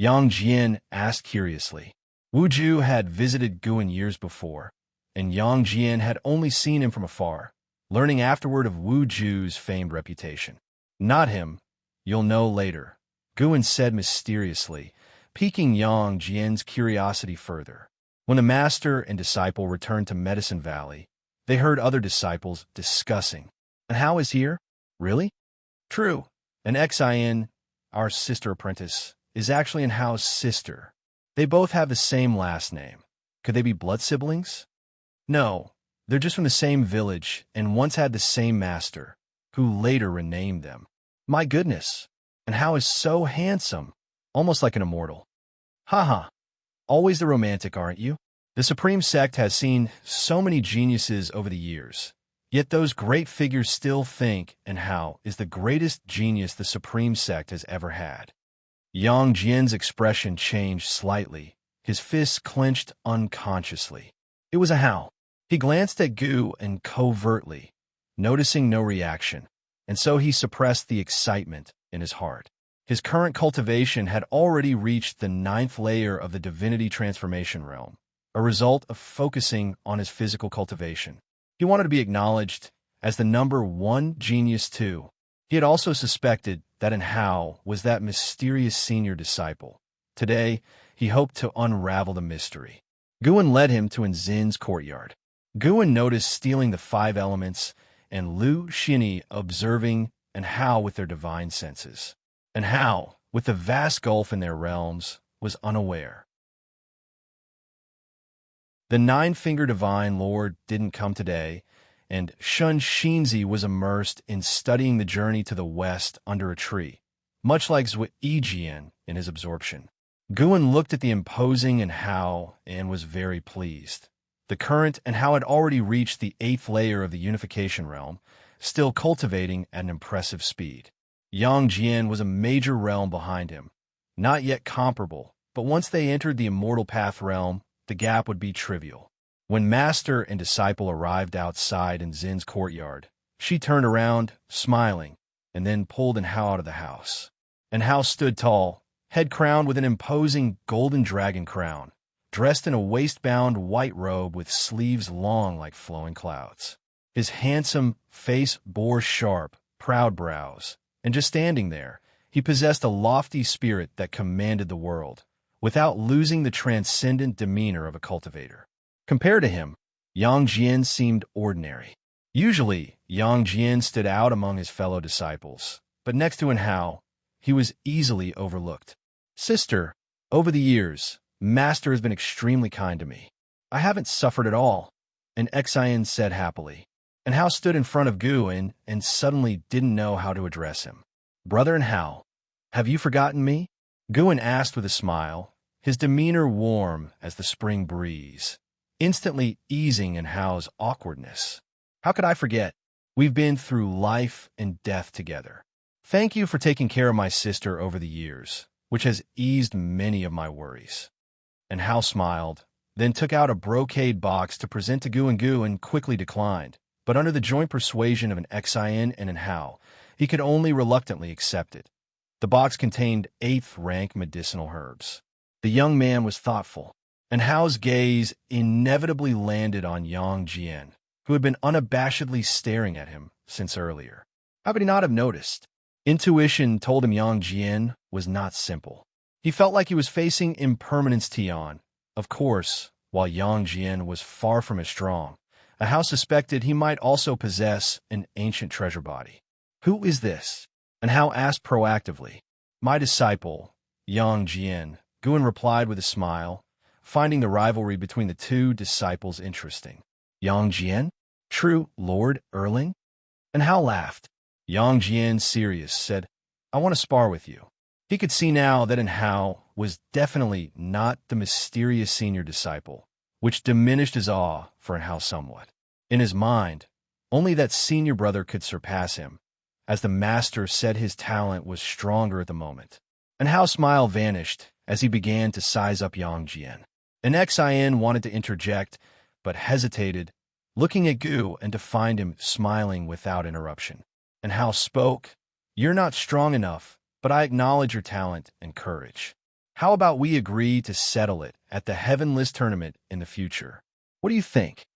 Xianxia asked curiously. Wuju had visited Guin years before, and Xianxia had only seen him from afar, learning afterward of Wuju's famed reputation. Not him. You'll know later, Guin said mysteriously, piquing Xianxia's curiosity further. When the master and disciple returned to Medicine Valley, they heard other disciples discussing. And how is here? Really? True. An Xian, our sister apprentice, is actually an Hao's sister. They both have the same last name. Could they be blood siblings? No, they're just from the same village and once had the same master, who later renamed them. My goodness, and Hao is so handsome, almost like an immortal. Haha, always the romantic, aren't you? The Supreme Sect has seen so many geniuses over the years, yet those great figures still think and Hao is the greatest genius the Supreme Sect has ever had. Xianxia's expression changed slightly, his fists clenched unconsciously. It was a Hao. He glanced at Gu and covertly, noticing no reaction, and so he suppressed the excitement in his heart. His current cultivation had already reached the 9th layer of the divinity transformation realm, a result of focusing on his physical cultivation. He wanted to be acknowledged as the number 1 genius too. He had also suspected that in Hao was that mysterious senior disciple. Today, he hoped to unravel the mystery. Guin led him to Nzin's courtyard. Guin noticed stealing the 5 elements and Lu Xianxia observing and Hao with their divine senses. And Hao, with the vast gulf in their realms, was unaware. The 9-finger divine lord didn't come today, and Xianxia was immersed in studying the journey to the west under a tree, much like Zhuijian in his absorption. Guin looked at the imposing and Hao and was very pleased. The current and Hao had already reached the 8th layer of the unification realm, still cultivating at an impressive speed. Xianxia was a major realm behind him, not yet comparable, but once they entered the immortal path realm, the gap would be trivial. When master and disciple arrived outside in Zin's courtyard, she turned around, smiling, and then pulled Hao out of the house. And Hao stood tall, head crowned with an imposing golden dragon crown, dressed in a waist-bound white robe with sleeves long like flowing clouds. His handsome face bore sharp, proud brows, and just standing there, he possessed a lofty spirit that commanded the world, without losing the transcendent demeanor of a cultivator. Compared to him, Yang Jian seemed ordinary. Usually, Yang Jian stood out among his fellow disciples, but next to Hao, he was easily overlooked. Sister, over the years, Master has been extremely kind to me. I haven't suffered at all, and Xian said happily. And Hao stood in front of Guan and suddenly didn't know how to address him. Brother Hao, have you forgotten me? Guan asked with a smile, his demeanor warm as the spring breeze, instantly easing in Hao's awkwardness. How could I forget? We've been through life and death together. Thank you for taking care of my sister over the years, which has eased many of my worries. And Hao smiled, then took out a brocade box to present to Guan and quickly declined. But under the joint persuasion of an Xian and an Hao, he could only reluctantly accept it. The box contained 8th-rank medicinal herbs. The young man was thoughtful, and Hao's gaze inevitably landed on Yang Jian, who had been unabashedly staring at him since earlier. How could he not have noticed? Intuition told him Yang Jian was not simple. He felt like he was facing impermanence Tian. Of course, while Yang Jian was far from as strong, Hao suspected he might also possess an ancient treasure body. Who is this? And Hao asked proactively. My disciple, Yang Jian, Guan replied with a smile, finding the rivalry between the two disciples interesting. Yang Jian? True, Lord Erling? And Hao laughed. Yang Jian, serious, said, I want to spar with you. He could see now that Hao was definitely not the mysterious senior disciple, which diminished his awe for Hao somewhat. In his mind, only that senior brother could surpass him, as the master said his talent was stronger at the moment. And Hao's smile vanished as he began to size up Yang Jian. An Xian wanted to interject, but hesitated, looking at Gu and to find him smiling without interruption. And Hao spoke, You're not strong enough, but I acknowledge your talent and courage. How about we agree to settle it at the Heavenless tournament in the future? What do you think?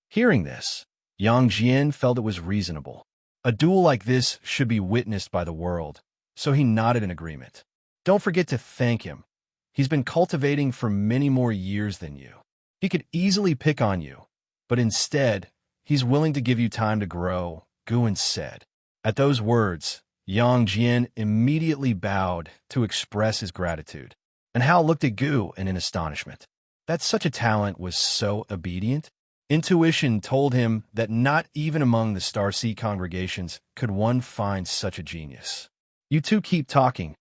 Hearing this, Yang Jian felt it was reasonable. A duel like this should be witnessed by the world, so he nodded in agreement. Don't forget to thank him. He's been cultivating for many more years than you. He could easily pick on you, but instead, he's willing to give you time to grow, Guan said. At those words, Yang Jian immediately bowed to express his gratitude. And Hao looked at Gu in astonishment. That such a talent was so obedient? Intuition told him that not even among the Starseed congregations could one find such a genius. You two keep talking.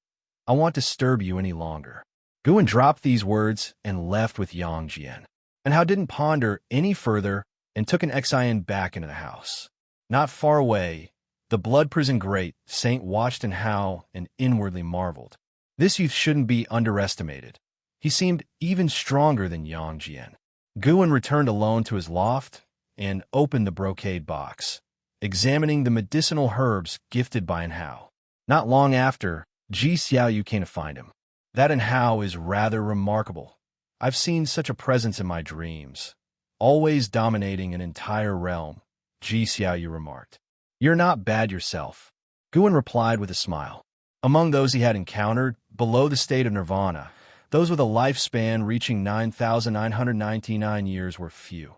I won't disturb you any longer. Guan dropped these words and left with Yang Jian. And Hao didn't ponder any further and took an Xian back into the house. Not far away, the blood prison great Saint watched Hao and inwardly marveled. This youth shouldn't be underestimated. He seemed even stronger than Yang Jian. Guan returned alone to his loft and opened the brocade box, examining the medicinal herbs gifted by Hao. Not long after, Xiaoyu came to find him. That Hao is rather remarkable. I've seen such a presence in my dreams, always dominating an entire realm, Xiaoyu remarked. You're not bad yourself, Guan replied with a smile. Among those he had encountered, below the state of nirvana, those with a lifespan reaching 9,999 years were few.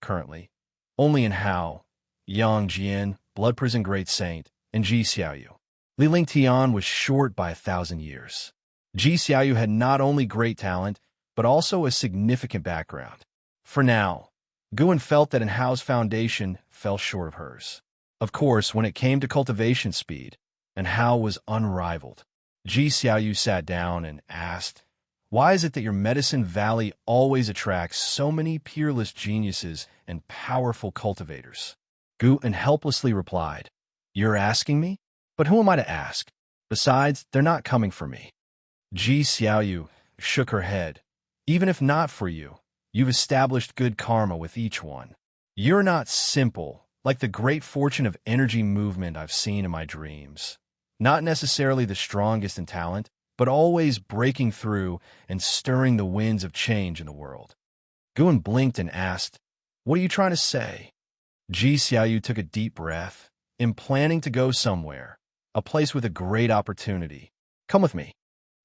Currently, only Hao, Yang Jian, Blood Prison Great Saint, and Xiaoyu. Li Ling Tian was short by 1,000 years. Xiaoyu had not only great talent, but also a significant background. For now, Guan felt that Hao's foundation fell short of hers. Of course, when it came to cultivation speed, Hao was unrivaled. Xiaoyu sat down and asked, Why is it that your Medicine Valley always attracts so many peerless geniuses and powerful cultivators? Guan helplessly replied, You're asking me? But who am I to ask? Besides, they're not coming for me. Xiaoyu shook her head. Even if not for you, you've established good karma with each one. You're not simple, like the great fortune of energy movement I've seen in my dreams. Not necessarily the strongest in talent, but always breaking through and stirring the winds of change in the world. Guan blinked and asked, What are you trying to say? Xiaoyu took a deep breath, planning to go somewhere, a place with a great opportunity. Come with me.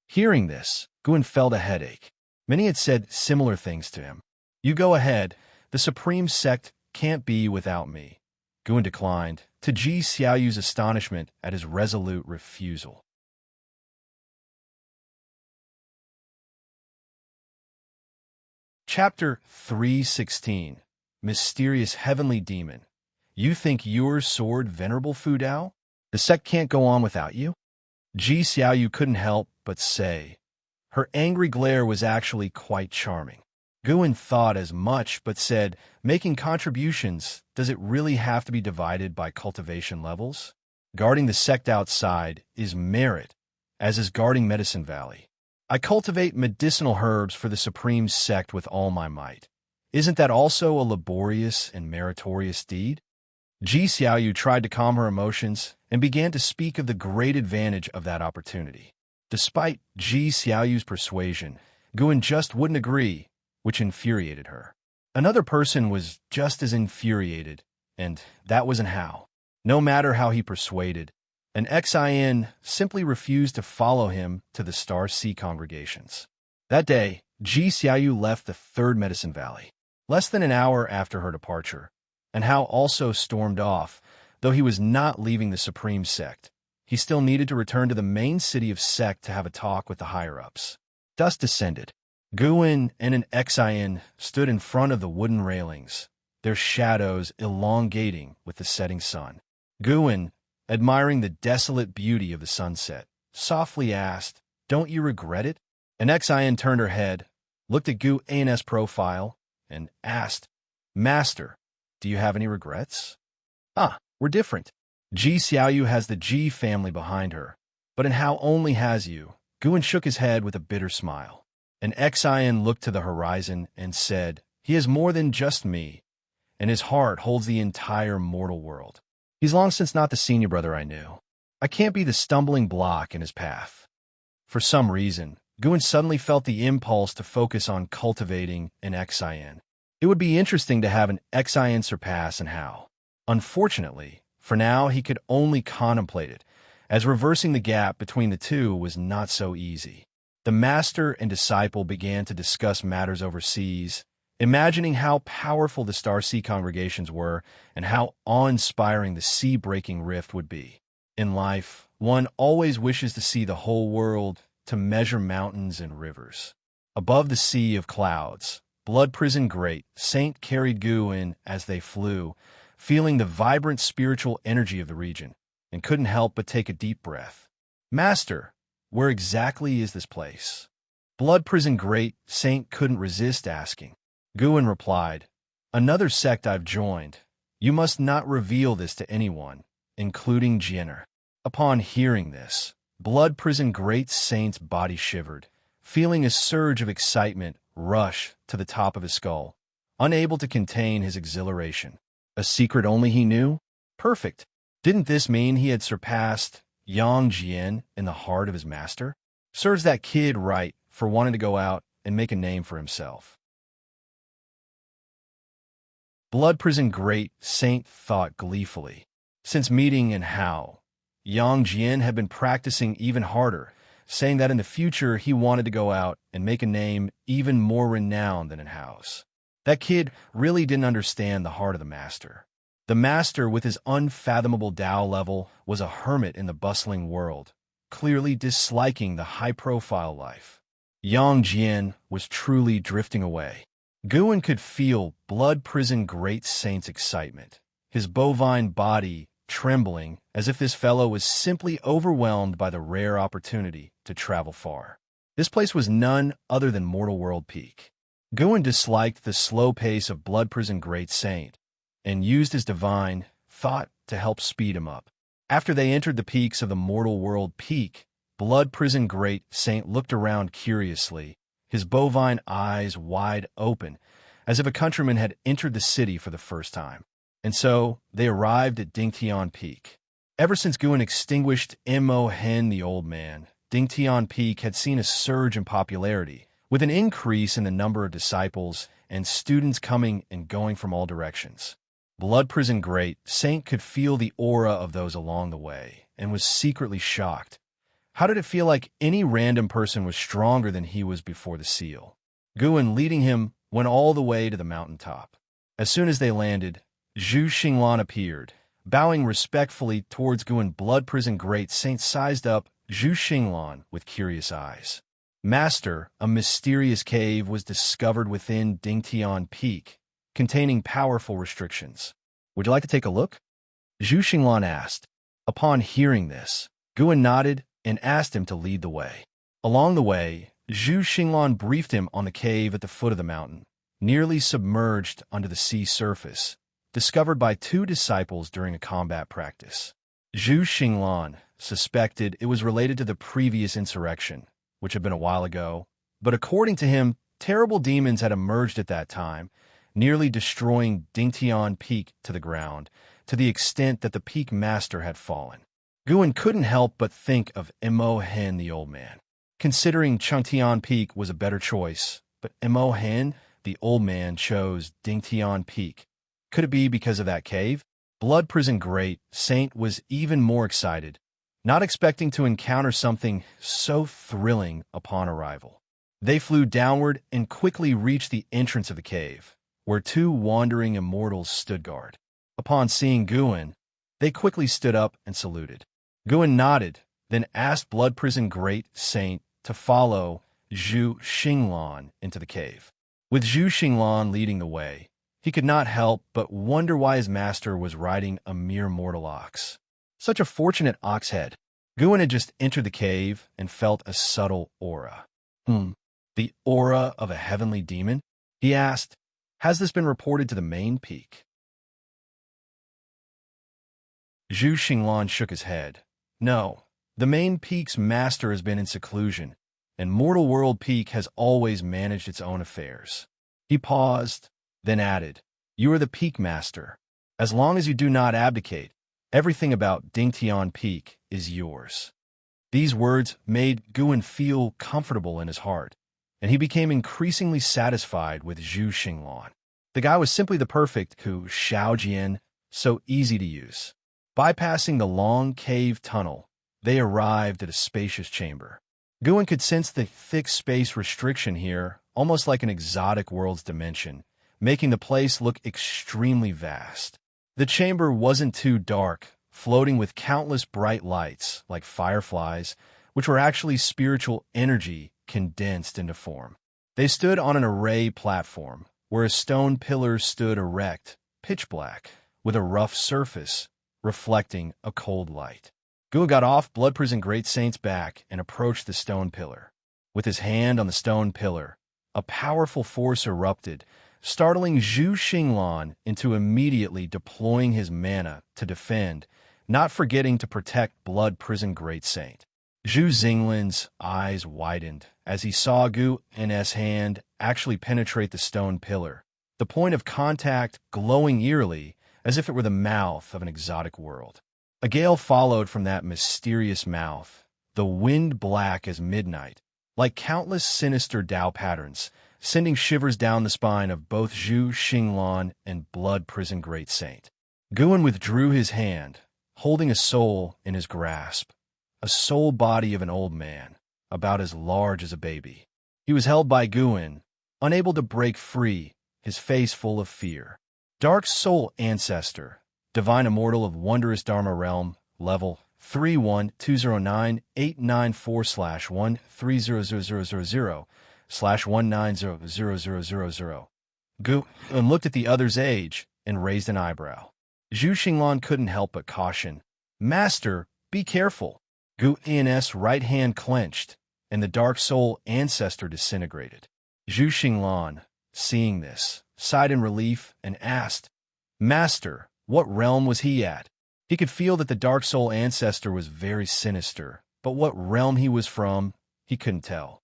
Hearing this, Guin felt a headache. Many had said similar things to him. You go ahead. The supreme sect can't be without me. Guin declined, to Xiaoyu's astonishment at his resolute refusal. Chapter 316. Mysterious Heavenly Demon. You think your sword venerable Fu Dao? The sect can't go on without you? Xiaoyu couldn't help but say. Her angry glare was actually quite charming. Guin thought as much but said, making contributions, does it really have to be divided by cultivation levels? Guarding the sect outside is merit, as is guarding Medicine Valley. I cultivate medicinal herbs for the supreme sect with all my might. Isn't that also a laborious and meritorious deed? Xiaoyu tried to calm her emotions and began to speak of the great advantage of that opportunity. Despite Xiaoyu's persuasion, Guin just wouldn't agree, which infuriated her. Another person was just as infuriated, and that wasn't Hao. No matter how he persuaded, an Xin simply refused to follow him to the Star Sea congregations. That day, Xiaoyu left the Third Medicine Valley, less than an hour after her departure, and Hao also stormed off, though he was not leaving the Supreme Sect. He still needed to return to the main city of Sect to have a talk with the higher-ups. Dusk descended. Guin and an Xin stood in front of the wooden railings, their shadows elongating with the setting sun. Guin, admiring the desolate beauty of the sunset, softly asked, Don't you regret it? An Xin turned her head, looked at Guin's profile, and asked, Master, do you have any regrets? We're different. Xiaoyu has the Ji family behind her, but in Hao only has you. Guin shook his head with a bitter smile. An Xin looked to the horizon and said, He is more than just me, and his heart holds the entire mortal world. He's long since not the senior brother I knew. I can't be the stumbling block in his path. For some reason, Guin suddenly felt the impulse to focus on cultivating an Xin. It would be interesting to have an Xin surpass and Hao. Unfortunately, for now he could only contemplate it, as reversing the gap between the two was not so easy. The master and disciple began to discuss matters overseas, imagining how powerful the Star Sea congregations were and how awe-inspiring the sea-breaking rift would be. In life, one always wishes to see the whole world, to measure mountains and rivers. Above the sea of clouds, Blood Prison Great Saint carried Guin as they flew, feeling the vibrant spiritual energy of the region, and couldn't help but take a deep breath. Master, where exactly is this place? Blood Prison Great Saint couldn't resist asking. Guin replied, Another sect I've joined. You must not reveal this to anyone, including Jenner. Upon hearing this, Blood Prison Great Saint's body shivered, feeling a surge of excitement rush to the top of his skull, unable to contain his exhilaration. A secret only he knew? Perfect. Didn't this mean he had surpassed Yang Jian in the heart of his master? Serves that kid right for wanting to go out and make a name for himself. Blood Prison Great Saint thought gleefully. Since meeting in Hao, Yang Jian had been practicing even harder, saying that in the future he wanted to go out and make a name even more renowned than in Hao's. That kid really didn't understand the heart of the master. The master, with his unfathomable Tao level, was a hermit in the bustling world, clearly disliking the high-profile life. Yang Jian was truly drifting away. Guin could feel Blood Prison Great Saint's excitement, his bovine body trembling as if this fellow was simply overwhelmed by the rare opportunity to travel far. This place was none other than Mortal World Peak. Guin disliked the slow pace of Blood Prison Great Saint and used his divine thought to help speed him up. After they entered the peaks of the Mortal World Peak, Blood Prison Great Saint looked around curiously, his bovine eyes wide open, as if a countryman had entered the city for the first time. And so they arrived at Dingtian Peak. Ever since Guin extinguished Mo Hen the Old Man, Dingtian Peak had seen a surge in popularity, with an increase in the number of disciples and students coming and going from all directions. Blood Prison Great Saint could feel the aura of those along the way and was secretly shocked, How did it feel like any random person was stronger than he was before the seal? Guan, leading him, went all the way to the mountaintop. As soon as they landed, Zhu Xinglan appeared. Bowing respectfully towards Guan, Blood Prison Great Saint sized up Zhu Xinglan with curious eyes. Master, a mysterious cave was discovered within Dingtian Peak, containing powerful restrictions. Would you like to take a look? Zhu Xinglan asked. Upon hearing this, Guan nodded and asked him to lead the way. Along the way, Zhu Xinglan briefed him on the cave at the foot of the mountain, nearly submerged under the sea surface, discovered by two disciples during a combat practice. Zhu Xinglan suspected it was related to the previous insurrection, which had been a while ago, but according to him, terrible demons had emerged at that time, nearly destroying Dingtian Peak to the ground, to the extent that the peak master had fallen. Guan couldn't help but think of Mo Hen, the old man. Considering Changtian Peak was a better choice, but Mo Hen, the old man, chose Dingtian Peak. Could it be because of that cave? Blood Prison Great Saint was even more excited, not expecting to encounter something so thrilling upon arrival. They flew downward and quickly reached the entrance of the cave, where two wandering immortals stood guard. Upon seeing Guan, they quickly stood up and saluted. Guan nodded, then asked Blood Prison Great Saint to follow Zhu Xinglan into the cave. With Zhu Xinglan leading the way, he could not help but wonder why his master was riding a mere mortal ox. Such a fortunate ox head. Guan had just entered the cave and felt a subtle aura. The aura of a heavenly demon? He asked. Has this been reported to the main peak? Zhu Xinglan shook his head. No, the main peak's master has been in seclusion, and Mortal World Peak has always managed its own affairs. He paused, then added, You are the peak master. As long as you do not abdicate, everything about Dingtian Peak is yours. These words made Guan feel comfortable in his heart, and he became increasingly satisfied with Zhu Xinglan. The guy was simply the perfect Xiaojian, so easy to use. Bypassing the long cave tunnel, they arrived at a spacious chamber. Guan could sense the thick space restriction here, almost like an exotic world's dimension, making the place look extremely vast. The chamber wasn't too dark, floating with countless bright lights, like fireflies, which were actually spiritual energy condensed into form. They stood on an array platform, where a stone pillar stood erect, pitch black, with a rough surface, reflecting a cold light. Guan got off Blood Prison Great Saint's back and approached the stone pillar. With his hand on the stone pillar, a powerful force erupted, startling Zhu Xinglan into immediately deploying his mana to defend, not forgetting to protect Blood Prison Great Saint. Zhu Xinglan's eyes widened as he saw Guan's hand actually penetrate the stone pillar, the point of contact glowing eerily as if it were the mouth of an exotic world. A gale followed from that mysterious mouth, the wind black as midnight, like countless sinister Tao patterns, sending shivers down the spine of both Zhu Xinglan and Blood Prison Great Saint. Guan withdrew his hand, holding a soul in his grasp, a soul body of an old man, about as large as a baby. He was held by Guan, unable to break free, his face full of fear. Dark Soul Ancestor, Divine Immortal of Wondrous Dharma Realm, Level 312098944/1300000/1900000. Guan looked at the other's age and raised an eyebrow. Zhu Xinglan couldn't help but caution, Master, be careful. Guan's right hand clenched, and the Dark Soul Ancestor disintegrated. Zhu Xinglan, seeing this, sighed in relief and asked, Master, what realm was he at? He could feel that the Dark Soul Ancestor was very sinister, but what realm he was from, he couldn't tell.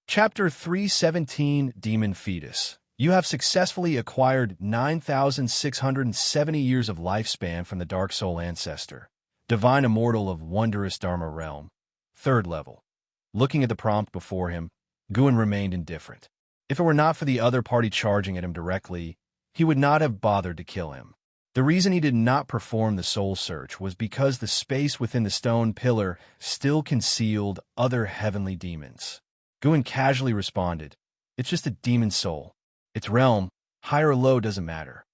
Chapter 317, Demon Fetus. You have successfully acquired 9,670 years of lifespan from the Dark Soul Ancestor, Divine Immortal of Wondrous Dharma Realm, 3rd level. Looking at the prompt before him, Guan remained indifferent. If it were not for the other party charging at him directly, he would not have bothered to kill him. The reason he did not perform the soul search was because the space within the stone pillar still concealed other heavenly demons. Guan casually responded, "It's just a demon soul. Its realm, high or low, doesn't matter."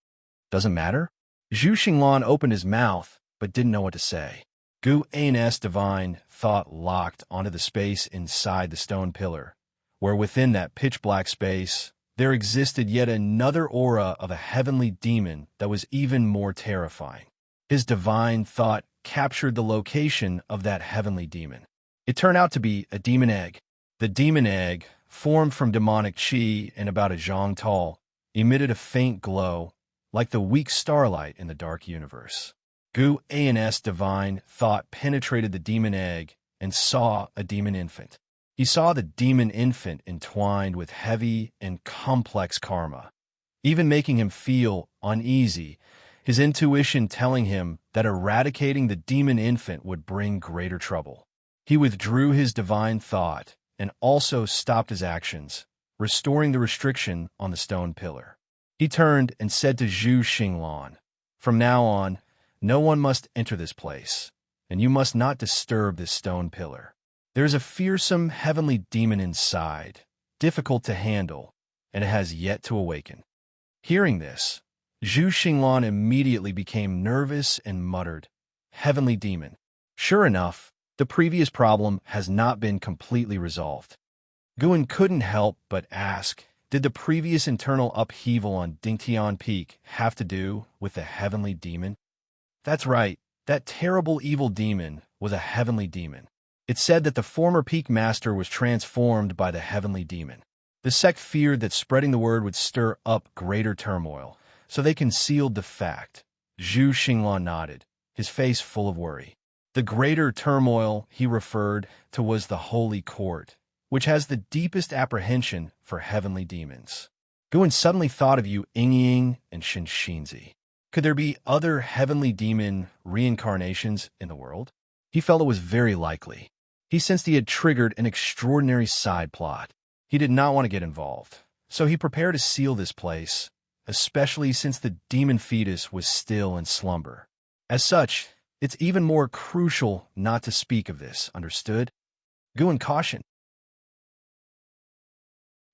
"Doesn't matter?" Zhu Xinglan opened his mouth, but didn't know what to say. Guan's divine thought locked onto the space inside the stone pillar, where within that pitch-black space, there existed yet another aura of a heavenly demon that was even more terrifying. His divine thought captured the location of that heavenly demon. It turned out to be a demon egg. The demon egg, formed from demonic qi and about a zhang tall, emitted a faint glow, like the weak starlight in the dark universe. Guan's divine thought penetrated the demon egg and saw a demon infant. He saw the demon infant entwined with heavy and complex karma, even making him feel uneasy, his intuition telling him that eradicating the demon infant would bring greater trouble. He withdrew his divine thought and also stopped his actions, restoring the restriction on the stone pillar. He turned and said to Zhu Xinglan, "From now on, no one must enter this place, and you must not disturb this stone pillar. There is a fearsome heavenly demon inside, difficult to handle, and it has yet to awaken." Hearing this, Zhu Xinglan immediately became nervous and muttered, "Heavenly demon." Sure enough, the previous problem has not been completely resolved. Guan couldn't help but ask, did the previous internal upheaval on Dingtian Peak have to do with the heavenly demon? That's right, that terrible evil demon was a heavenly demon. It said that the former peak master was transformed by the heavenly demon. The sect feared that spreading the word would stir up greater turmoil, so they concealed the fact. Zhu Xinglan nodded, his face full of worry. The greater turmoil he referred to was the Holy Court, which has the deepest apprehension for heavenly demons. Guan suddenly thought of Yu Yingying and Xianxia. Could there be other heavenly demon reincarnations in the world? He felt it was very likely. He sensed he had triggered an extraordinary side plot. He did not want to get involved, so he prepared to seal this place, especially since the demon fetus was still in slumber. As such, it's even more crucial not to speak of this, understood? Guan cautioned.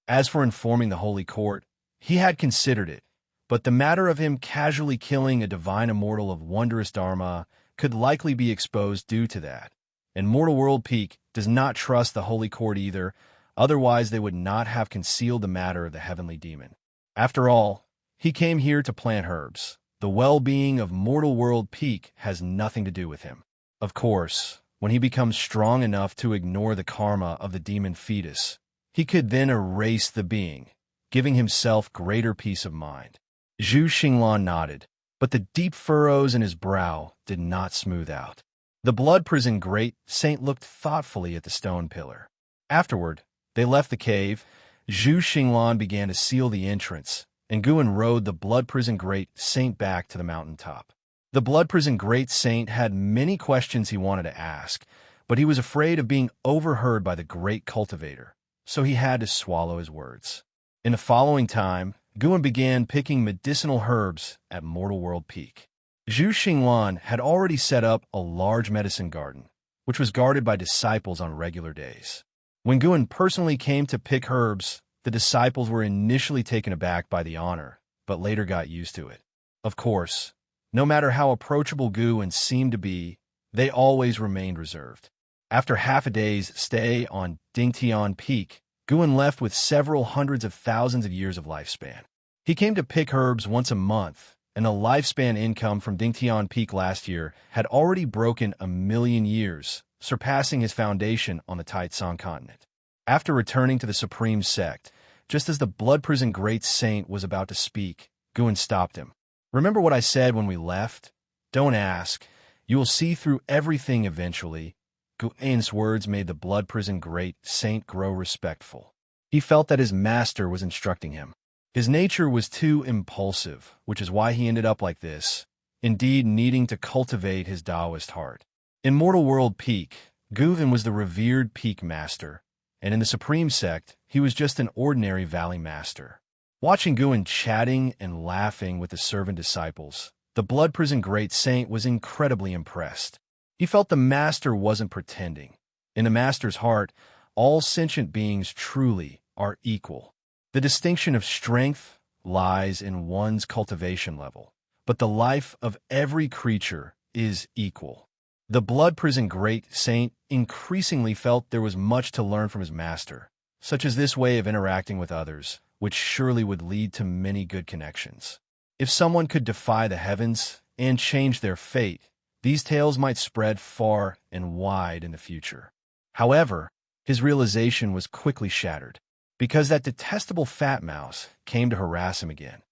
As for informing the Holy Court, he had considered it, but the matter of him casually killing a divine immortal of wondrous dharma could likely be exposed due to that. And Mortal World Peak does not trust the Holy Court either, otherwise they would not have concealed the matter of the heavenly demon. After all, he came here to plant herbs. The well-being of Mortal World Peak has nothing to do with him. Of course, when he becomes strong enough to ignore the karma of the demon fetus, he could then erase the being, giving himself greater peace of mind. Zhu Xinglan nodded, but the deep furrows in his brow did not smooth out. The blood prison great saint looked thoughtfully at the stone pillar. Afterward, they left the cave. Zhu Xinglan began to seal the entrance, and Guan rode the blood prison great saint back to the mountaintop. The blood prison great saint had many questions he wanted to ask, but he was afraid of being overheard by the great cultivator, so he had to swallow his words. In the following time, Guan began picking medicinal herbs at Mortal World Peak. Zhu Xinglan had already set up a large medicine garden, which was guarded by disciples on regular days. When Guan personally came to pick herbs, the disciples were initially taken aback by the honor, but later got used to it. Of course, no matter how approachable Guan seemed to be, they always remained reserved. After half a day's stay on Dingtian Peak, Guan left with several hundreds of thousands of years of lifespan. He came to pick herbs once a month, and the lifespan income from Dingtian Peak last year had already broken 1,000,000 years, surpassing his foundation on the Taitsong continent. After returning to the Supreme Sect, just as the blood prison great saint was about to speak, Guan stopped him. "Remember what I said when we left? Don't ask. You will see through everything eventually." Guan's words made the blood prison great saint grow respectful. He felt that his master was instructing him. His nature was too impulsive, which is why he ended up like this, indeed needing to cultivate his Taoist heart. In Mortal World Peak, Guan was the revered peak master, and in the Supreme Sect, he was just an ordinary valley master. Watching Guan chatting and laughing with the servant disciples, The Blood Prison Great Saint was incredibly impressed. He felt the Master wasn't pretending. In the Master's heart, all sentient beings truly are equal. The distinction of strength lies in one's cultivation level, but the life of every creature is equal. The Blood Prison Great Saint increasingly felt there was much to learn from his master, such as this way of interacting with others, which surely would lead to many good connections. If someone could defy the heavens and change their fate, these tales might spread far and wide in the future. However, his realization was quickly shattered, because that detestable fat mouse came to harass him again.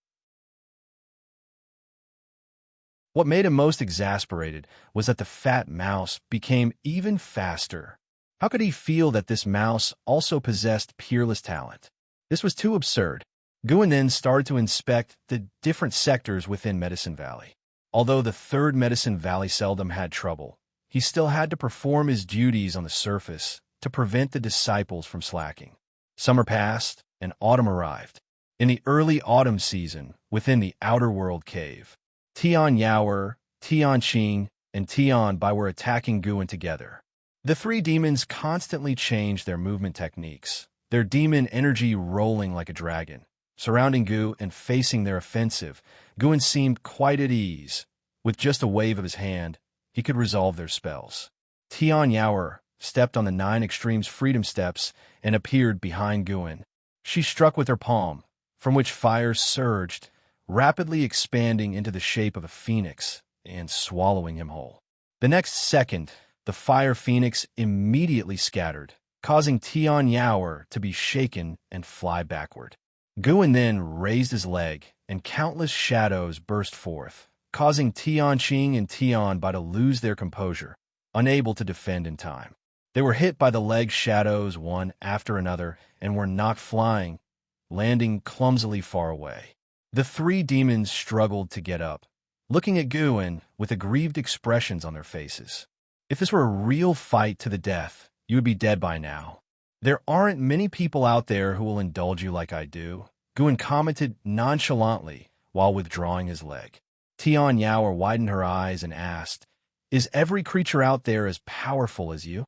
What made him most exasperated was that the fat mouse became even faster. How could he feel that this mouse also possessed peerless talent? This was too absurd. Guan then started to inspect the different sectors within Medicine Valley. Although the third Medicine Valley seldom had trouble, he still had to perform his duties on the surface to prevent the disciples from slacking. Summer passed, and autumn arrived. In the early autumn season, within the Outer World Cave, Tian Yaoer, Tian Qing, and Tian Bai were attacking Guan together. The three demons constantly changed their movement techniques, their demon energy rolling like a dragon. Surrounding Gu and facing their offensive, Guan seemed quite at ease. With just a wave of his hand, he could resolve their spells. Tian Yaoer stepped on the 9 Extremes Freedom Steps and appeared behind Guan. She struck with her palm, from which fire surged, rapidly expanding into the shape of a phoenix and swallowing him whole. The next second, the fire phoenix immediately scattered, causing Tian Yaoer to be shaken and fly backward. Guan then raised his leg, and countless shadows burst forth, causing Tian Qing and Tian Bai to lose their composure, unable to defend in time. They were hit by the leg shadows one after another and were knocked flying, landing clumsily far away. The three demons struggled to get up, looking at Guan with aggrieved expressions on their faces. If this were a real fight to the death, you would be dead by now. There aren't many people out there who will indulge you like I do, Guan commented nonchalantly while withdrawing his leg. Tian Yaoer widened her eyes and asked, "Is every creature out there as powerful as you?"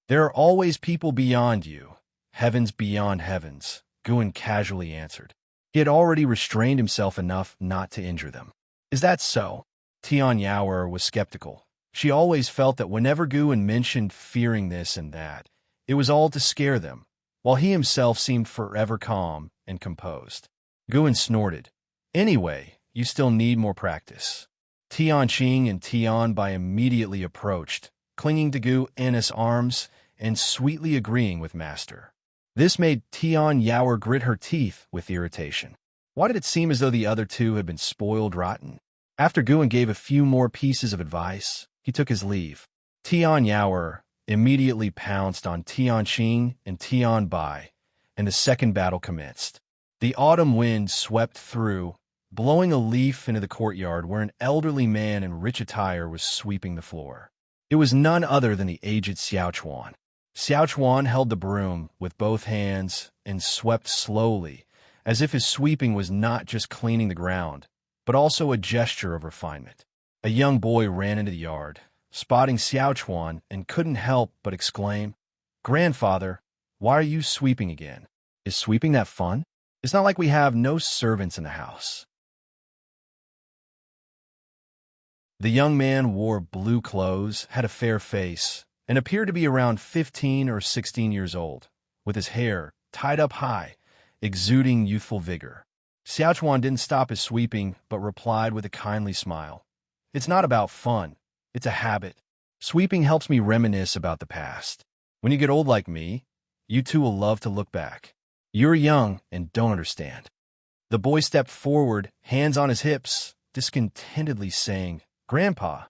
"There are always people beyond you, heavens beyond heavens," Guan casually answered. He had already restrained himself enough not to injure them. "Is that so?" Tian Yaoer was skeptical. She always felt that whenever Guan mentioned fearing this and that, it was all to scare them, while he himself seemed forever calm and composed. Guan snorted. "Anyway, you still need more practice." Tian Qing and Tian Bai immediately approached, clinging to Guan's arms and sweetly agreeing with Master. This made Tian Yaoer grit her teeth with irritation. Why did it seem as though the other two had been spoiled rotten? After Guan gave a few more pieces of advice, he took his leave. Tian Yaoer immediately pounced on Tian Qing and Tian Bai, and the second battle commenced. The autumn wind swept through, blowing a leaf into the courtyard where an elderly man in rich attire was sweeping the floor. It was none other than the aged Xiaochuan. Xiaochuan held the broom with both hands and swept slowly, as if his sweeping was not just cleaning the ground, but also a gesture of refinement. A young boy ran into the yard, spotting Xiaochuan, and couldn't help but exclaim, "Grandfather, why are you sweeping again? Is sweeping that fun? It's not like we have no servants in the house." The young man wore blue clothes, had a fair face, and appeared to be around 15 or 16 years old, with his hair tied up high, exuding youthful vigor. Xiaochuan didn't stop his sweeping, but replied with a kindly smile, "It's not about fun. It's a habit. Sweeping helps me reminisce about the past. When you get old like me, you too will love to look back. You're young and don't understand." The boy stepped forward, hands on his hips, discontentedly saying, "Grandpa,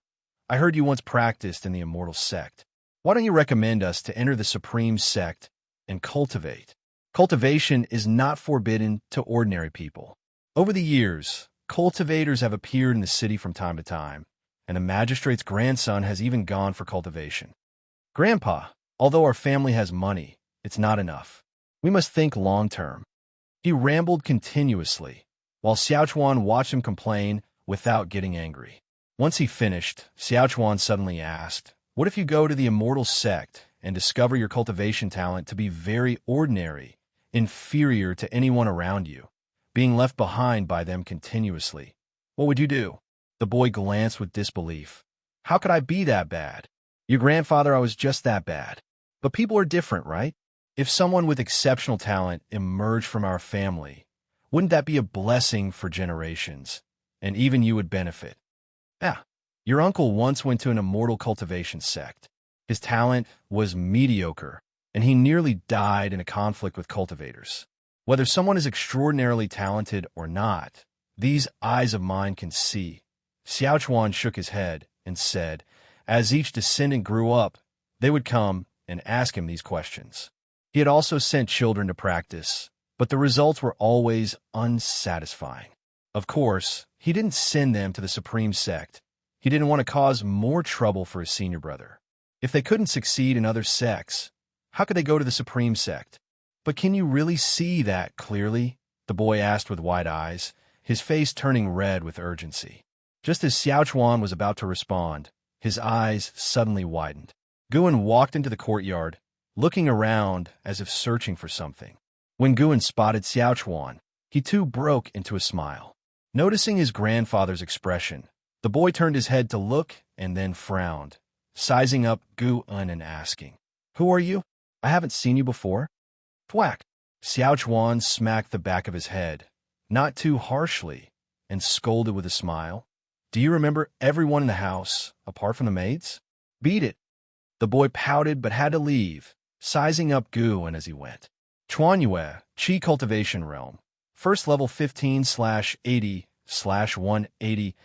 I heard you once practiced in the Immortal Sect. Why don't you recommend us to enter the Supreme Sect and cultivate? Cultivation is not forbidden to ordinary people." Over the years, cultivators have appeared in the city from time to time, and the magistrate's grandson has even gone for cultivation. "Grandpa, although our family has money, it's not enough. We must think long-term." He rambled continuously, while Xiaochuan watched him complain without getting angry. Once he finished, Xiaochuan suddenly asked, "What if you go to the Immortal Sect and discover your cultivation talent to be very ordinary, inferior to anyone around you, being left behind by them continuously? What would you do?" The boy glanced with disbelief. "How could I be that bad? Your grandfather, I was just that bad. But people are different, right? If someone with exceptional talent emerged from our family, wouldn't that be a blessing for generations? And even you would benefit." "Yeah, your uncle once went to an immortal cultivation sect. His talent was mediocre, and he nearly died in a conflict with cultivators. Whether someone is extraordinarily talented or not, these eyes of mine can see." Xiaochuan shook his head and said, as each descendant grew up, they would come and ask him these questions. He had also sent children to practice, but the results were always unsatisfying. Of course, he didn't send them to the Supreme Sect. He didn't want to cause more trouble for his senior brother. If they couldn't succeed in other sects, how could they go to the Supreme Sect? "But can you really see that clearly?" the boy asked with wide eyes, his face turning red with urgency. Just as Xiaochuan was about to respond, his eyes suddenly widened. Guan walked into the courtyard, looking around as if searching for something. When Guan spotted Xiaochuan, he too broke into a smile. Noticing his grandfather's expression, the boy turned his head to look and then frowned, sizing up Guan and asking, "Who are you? I haven't seen you before." Thwack! Xiaochuan smacked the back of his head, not too harshly, and scolded with a smile. "Do you remember everyone in the house, apart from the maids? Beat it." The boy pouted but had to leave, sizing up Guan as he went. Chuanyue, Qi Cultivation Realm. First level 15/80/180.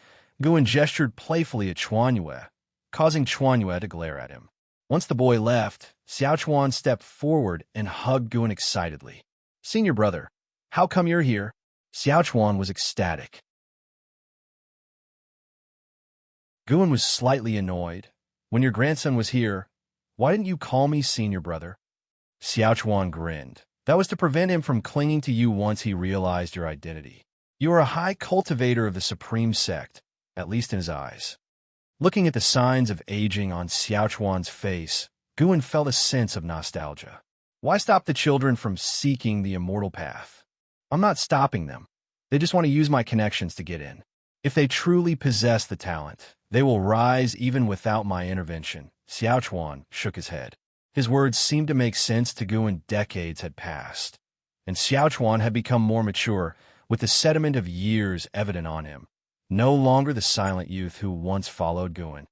Guan gestured playfully at Chuanyue, causing Chuanyue to glare at him. Once the boy left, Xiaochuan stepped forward and hugged Guan excitedly. "Senior brother, how come you're here?" Xiaochuan was ecstatic. Guan was slightly annoyed. "When your grandson was here, why didn't you call me senior brother?" Xiaochuan grinned. "That was to prevent him from clinging to you once he realized your identity. You are a high cultivator of the Supreme Sect, at least in his eyes." Looking at the signs of aging on Xiaochuan's face, Guan felt a sense of nostalgia. Why stop the children from seeking the immortal path? I'm not stopping them. They just want to use my connections to get in. If they truly possess the talent, they will rise even without my intervention. Xiaochuan shook his head. His words seemed to make sense to Guan. Decades had passed, and Xiaochuan had become more mature, with the sediment of years evident on him. No longer the silent youth who once followed Guan.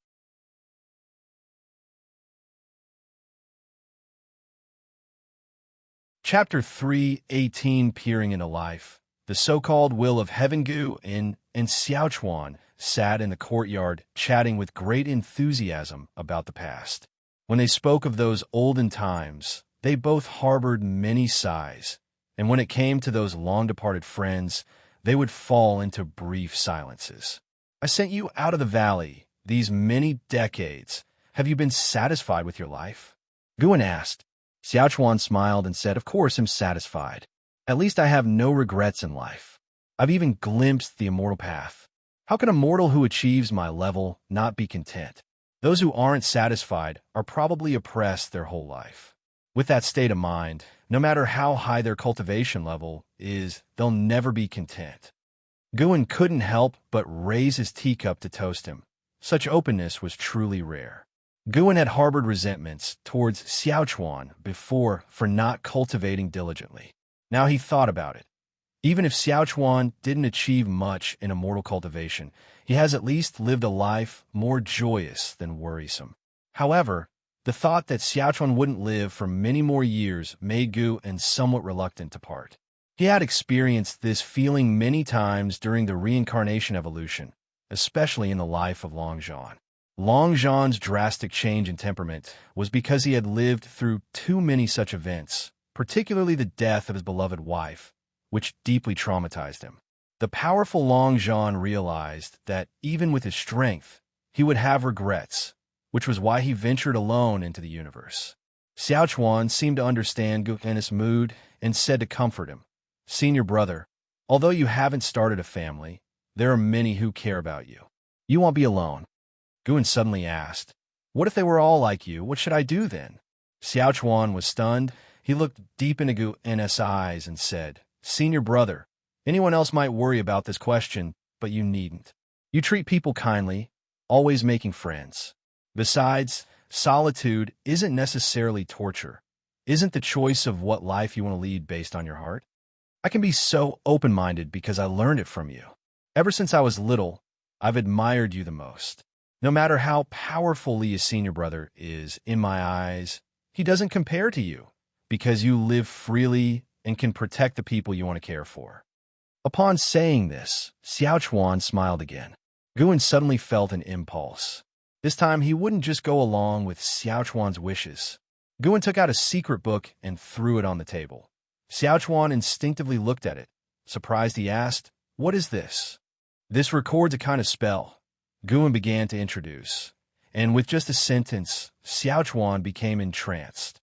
Chapter 3:18 Peering into Life. The so-called will of Heaven. Guan and Xiaochuan sat in the courtyard chatting with great enthusiasm about the past. When they spoke of those olden times, they both harbored many sighs, and when it came to those long-departed friends, they would fall into brief silences. "I sent you out of the valley these many decades. Have you been satisfied with your life?" Guan asked. Xiaochuan smiled and said, "Of course I'm satisfied. At least I have no regrets in life. I've even glimpsed the immortal path. How can a mortal who achieves my level not be content? Those who aren't satisfied are probably oppressed their whole life. With that state of mind, no matter how high their cultivation level is, they'll never be content." Guan couldn't help but raise his teacup to toast him. Such openness was truly rare. Guan had harbored resentments towards Xiaochuan before for not cultivating diligently. Now he thought about it. Even if Xiaochuan didn't achieve much in immortal cultivation, he has at least lived a life more joyous than worrisome. However, the thought that Xiaochuan wouldn't live for many more years made Guan somewhat reluctant to part. He had experienced this feeling many times during the reincarnation evolution, especially in the life of Longzhan. Longzhan's drastic change in temperament was because he had lived through too many such events, particularly the death of his beloved wife, which deeply traumatized him. The powerful Longzhan realized that even with his strength, he would have regrets, which was why he ventured alone into the universe. Xiaochuan seemed to understand Guan's mood and said to comfort him, "Senior brother, although you haven't started a family, There are many who care about you. You won't be alone. Guan suddenly asked, "What if they were all like you? What should I do then?" Xiaochuan was stunned. He looked deep into Guan's eyes and said, "Senior brother, anyone else might worry about this question, but you needn't. You treat people kindly, always making friends. Besides, solitude isn't necessarily torture. Isn't the choice of what life you want to lead based on your heart? I can be so open-minded because I learned it from you. Ever since I was little, I've admired you the most. No matter how powerful Leah's senior brother is, in my eyes, he doesn't compare to you because you live freely and can protect the people you want to care for." Upon saying this, Xiaochuan smiled again. Guan suddenly felt an impulse. This time, he wouldn't just go along with Xiaochuan's wishes. Guan took out a secret book and threw it on the table. Xiaochuan instinctively looked at it. Surprised, he asked, "What is this?" "This records a kind of spell." Guan began to introduce, and with just a sentence, Xiaochuan became entranced.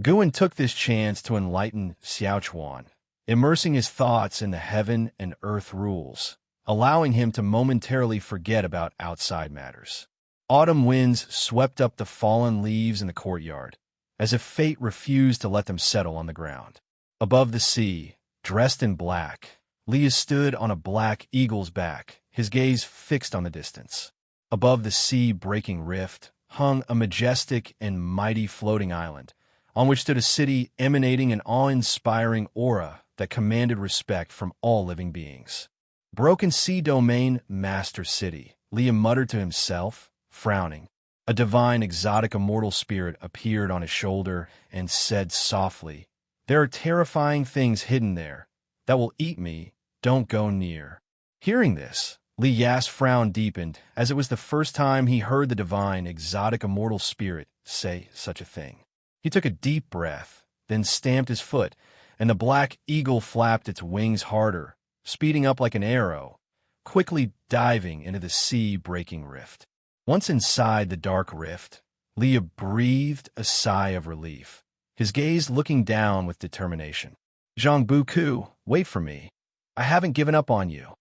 Guan took this chance to enlighten Xiaochuan, immersing his thoughts in the heaven and earth rules, allowing him to momentarily forget about outside matters. Autumn winds swept up the fallen leaves in the courtyard, as if fate refused to let them settle on the ground. Above the sea, dressed in black, Leah stood on a black eagle's back, his gaze fixed on the distance. Above the sea-breaking rift hung a majestic and mighty floating island, on which stood a city emanating an awe-inspiring aura that commanded respect from all living beings. "Broken Sea Domain Master City," Leah muttered to himself, frowning. A divine, exotic, immortal spirit appeared on his shoulder and said softly, "There are terrifying things hidden there that will eat me. Don't go near." Hearing this, Li Ya's frown deepened, as it was the first time he heard the divine, exotic, immortal spirit say such a thing. He took a deep breath, then stamped his foot, and the black eagle flapped its wings harder, speeding up like an arrow, quickly diving into the sea-breaking rift. Once inside the dark rift, Leah breathed a sigh of relief, his gaze looking down with determination. "Zhang Buku, wait for me. I haven't given up on you."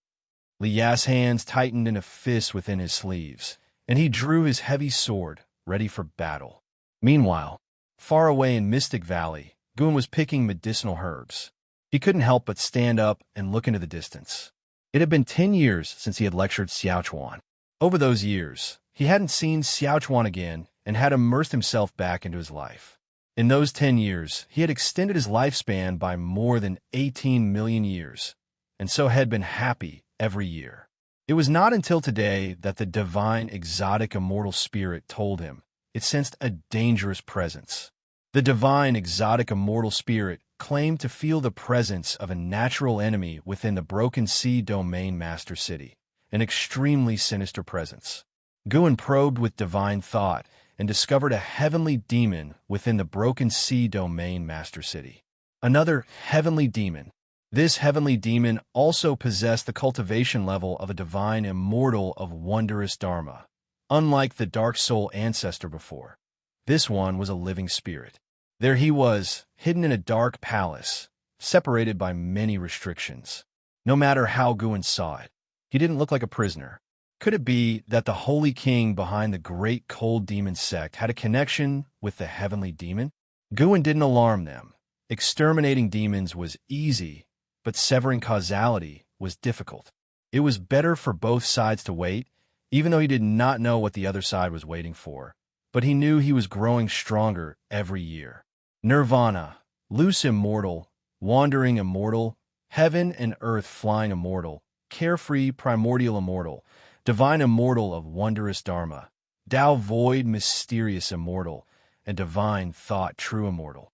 Li Ya's hands tightened in a fist within his sleeves, and he drew his heavy sword, ready for battle. Meanwhile, far away in Mystic Valley, Guan was picking medicinal herbs. He couldn't help but stand up and look into the distance. It had been 10 years since he had lectured Xiaochuan. Over those years, he hadn't seen Xiaochuan again and had immersed himself back into his life. In those 10 years, he had extended his lifespan by more than 18 million years, and so had been happy every year. It was not until today that the divine, exotic, immortal spirit told him it sensed a dangerous presence. The divine, exotic, immortal spirit claimed to feel the presence of a natural enemy within the Broken Sea Domain Master City, an extremely sinister presence. Guan probed with divine thought and discovered a heavenly demon within the Broken Sea Domain Master City. Another heavenly demon. This heavenly demon also possessed the cultivation level of a divine immortal of wondrous dharma. Unlike the dark soul ancestor before, this one was a living spirit. There he was, hidden in a dark palace, separated by many restrictions. No matter how Guan saw it, he didn't look like a prisoner. Could it be that the holy king behind the great cold demon sect had a connection with the heavenly demon? Guan didn't alarm them. Exterminating demons was easy, but severing causality was difficult. It was better for both sides to wait, even though he did not know what the other side was waiting for. But he knew he was growing stronger every year. Nirvana, loose immortal, wandering immortal, heaven and earth flying immortal, carefree primordial immortal, divine immortal of wondrous dharma, Tao void mysterious immortal, and divine thought true immortal.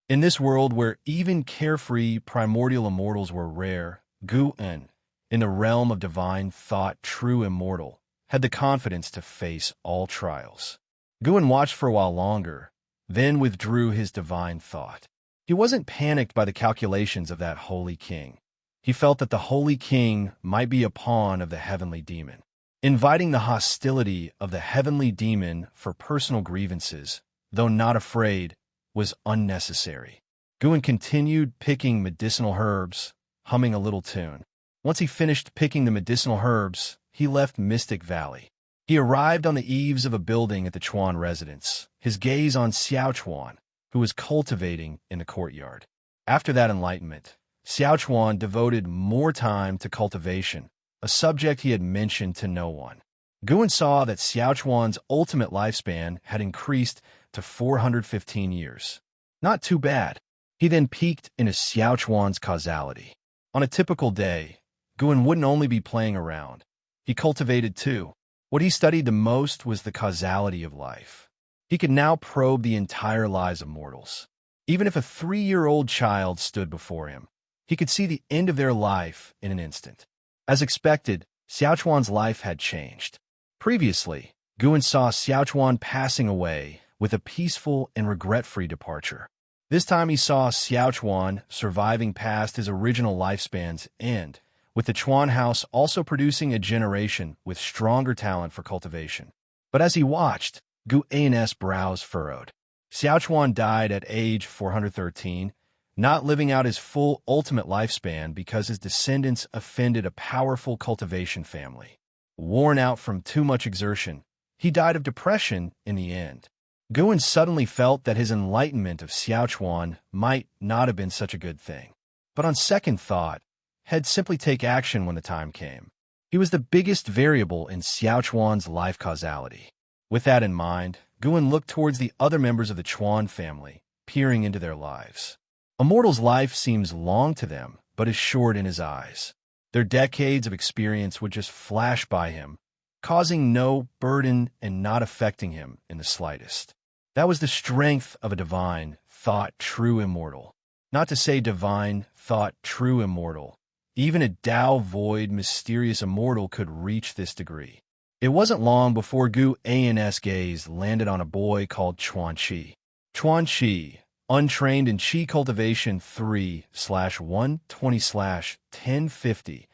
In this world where even carefree primordial immortals were rare, Guan, in the realm of divine thought true immortal, had the confidence to face all trials. Guan watched for a while longer, then withdrew his divine thought. He wasn't panicked by the calculations of that holy king. He felt that the holy king might be a pawn of the heavenly demon. Inviting the hostility of the heavenly demon for personal grievances, though not afraid, was unnecessary. Guan continued picking medicinal herbs, humming a little tune. Once he finished picking the medicinal herbs, he left Mystic Valley. He arrived on the eaves of a building at the Chuan residence, his gaze on Xiao Chuan, who was cultivating in the courtyard. After that enlightenment, Xiao Chuan devoted more time to cultivation, a subject he had mentioned to no one. Guan saw that Xiao Chuan's ultimate lifespan had increased to 415 years. Not too bad. He then peeked into Xiao Chuan's causality. On a typical day, Guan wouldn't only be playing around. He cultivated too. What he studied the most was the causality of life. He could now probe the entire lives of mortals. Even if a 3-year-old child stood before him, he could see the end of their life in an instant. As expected, Xiao Chuan's life had changed. Previously, Guan saw Xiao Chuan passing away with a peaceful and regret-free departure. This time he saw Xiao Chuan surviving past his original lifespan's end, with the Chuan house also producing a generation with stronger talent for cultivation. But as he watched, Guan's brows furrowed. Xiao Chuan died at age 413, not living out his full ultimate lifespan because his descendants offended a powerful cultivation family. Worn out from too much exertion, he died of depression in the end. Guan suddenly felt that his enlightenment of Xiao Chuan might not have been such a good thing. But on second thought, he'd simply take action when the time came. He was the biggest variable in Xiao Chuan's life causality. With that in mind, Guan looked towards the other members of the Chuan family, peering into their lives. A mortal's life seems long to them, but is short in his eyes. Their decades of experience would just flash by him, causing no burden and not affecting him in the slightest. That was the strength of a divine, thought, true immortal. Not to say divine, thought, true immortal. Even a Tao void, mysterious immortal could reach this degree. It wasn't long before Guan's gaze landed on a boy called Xianxia. Xianxia, untrained in Qi cultivation 3/120/1050.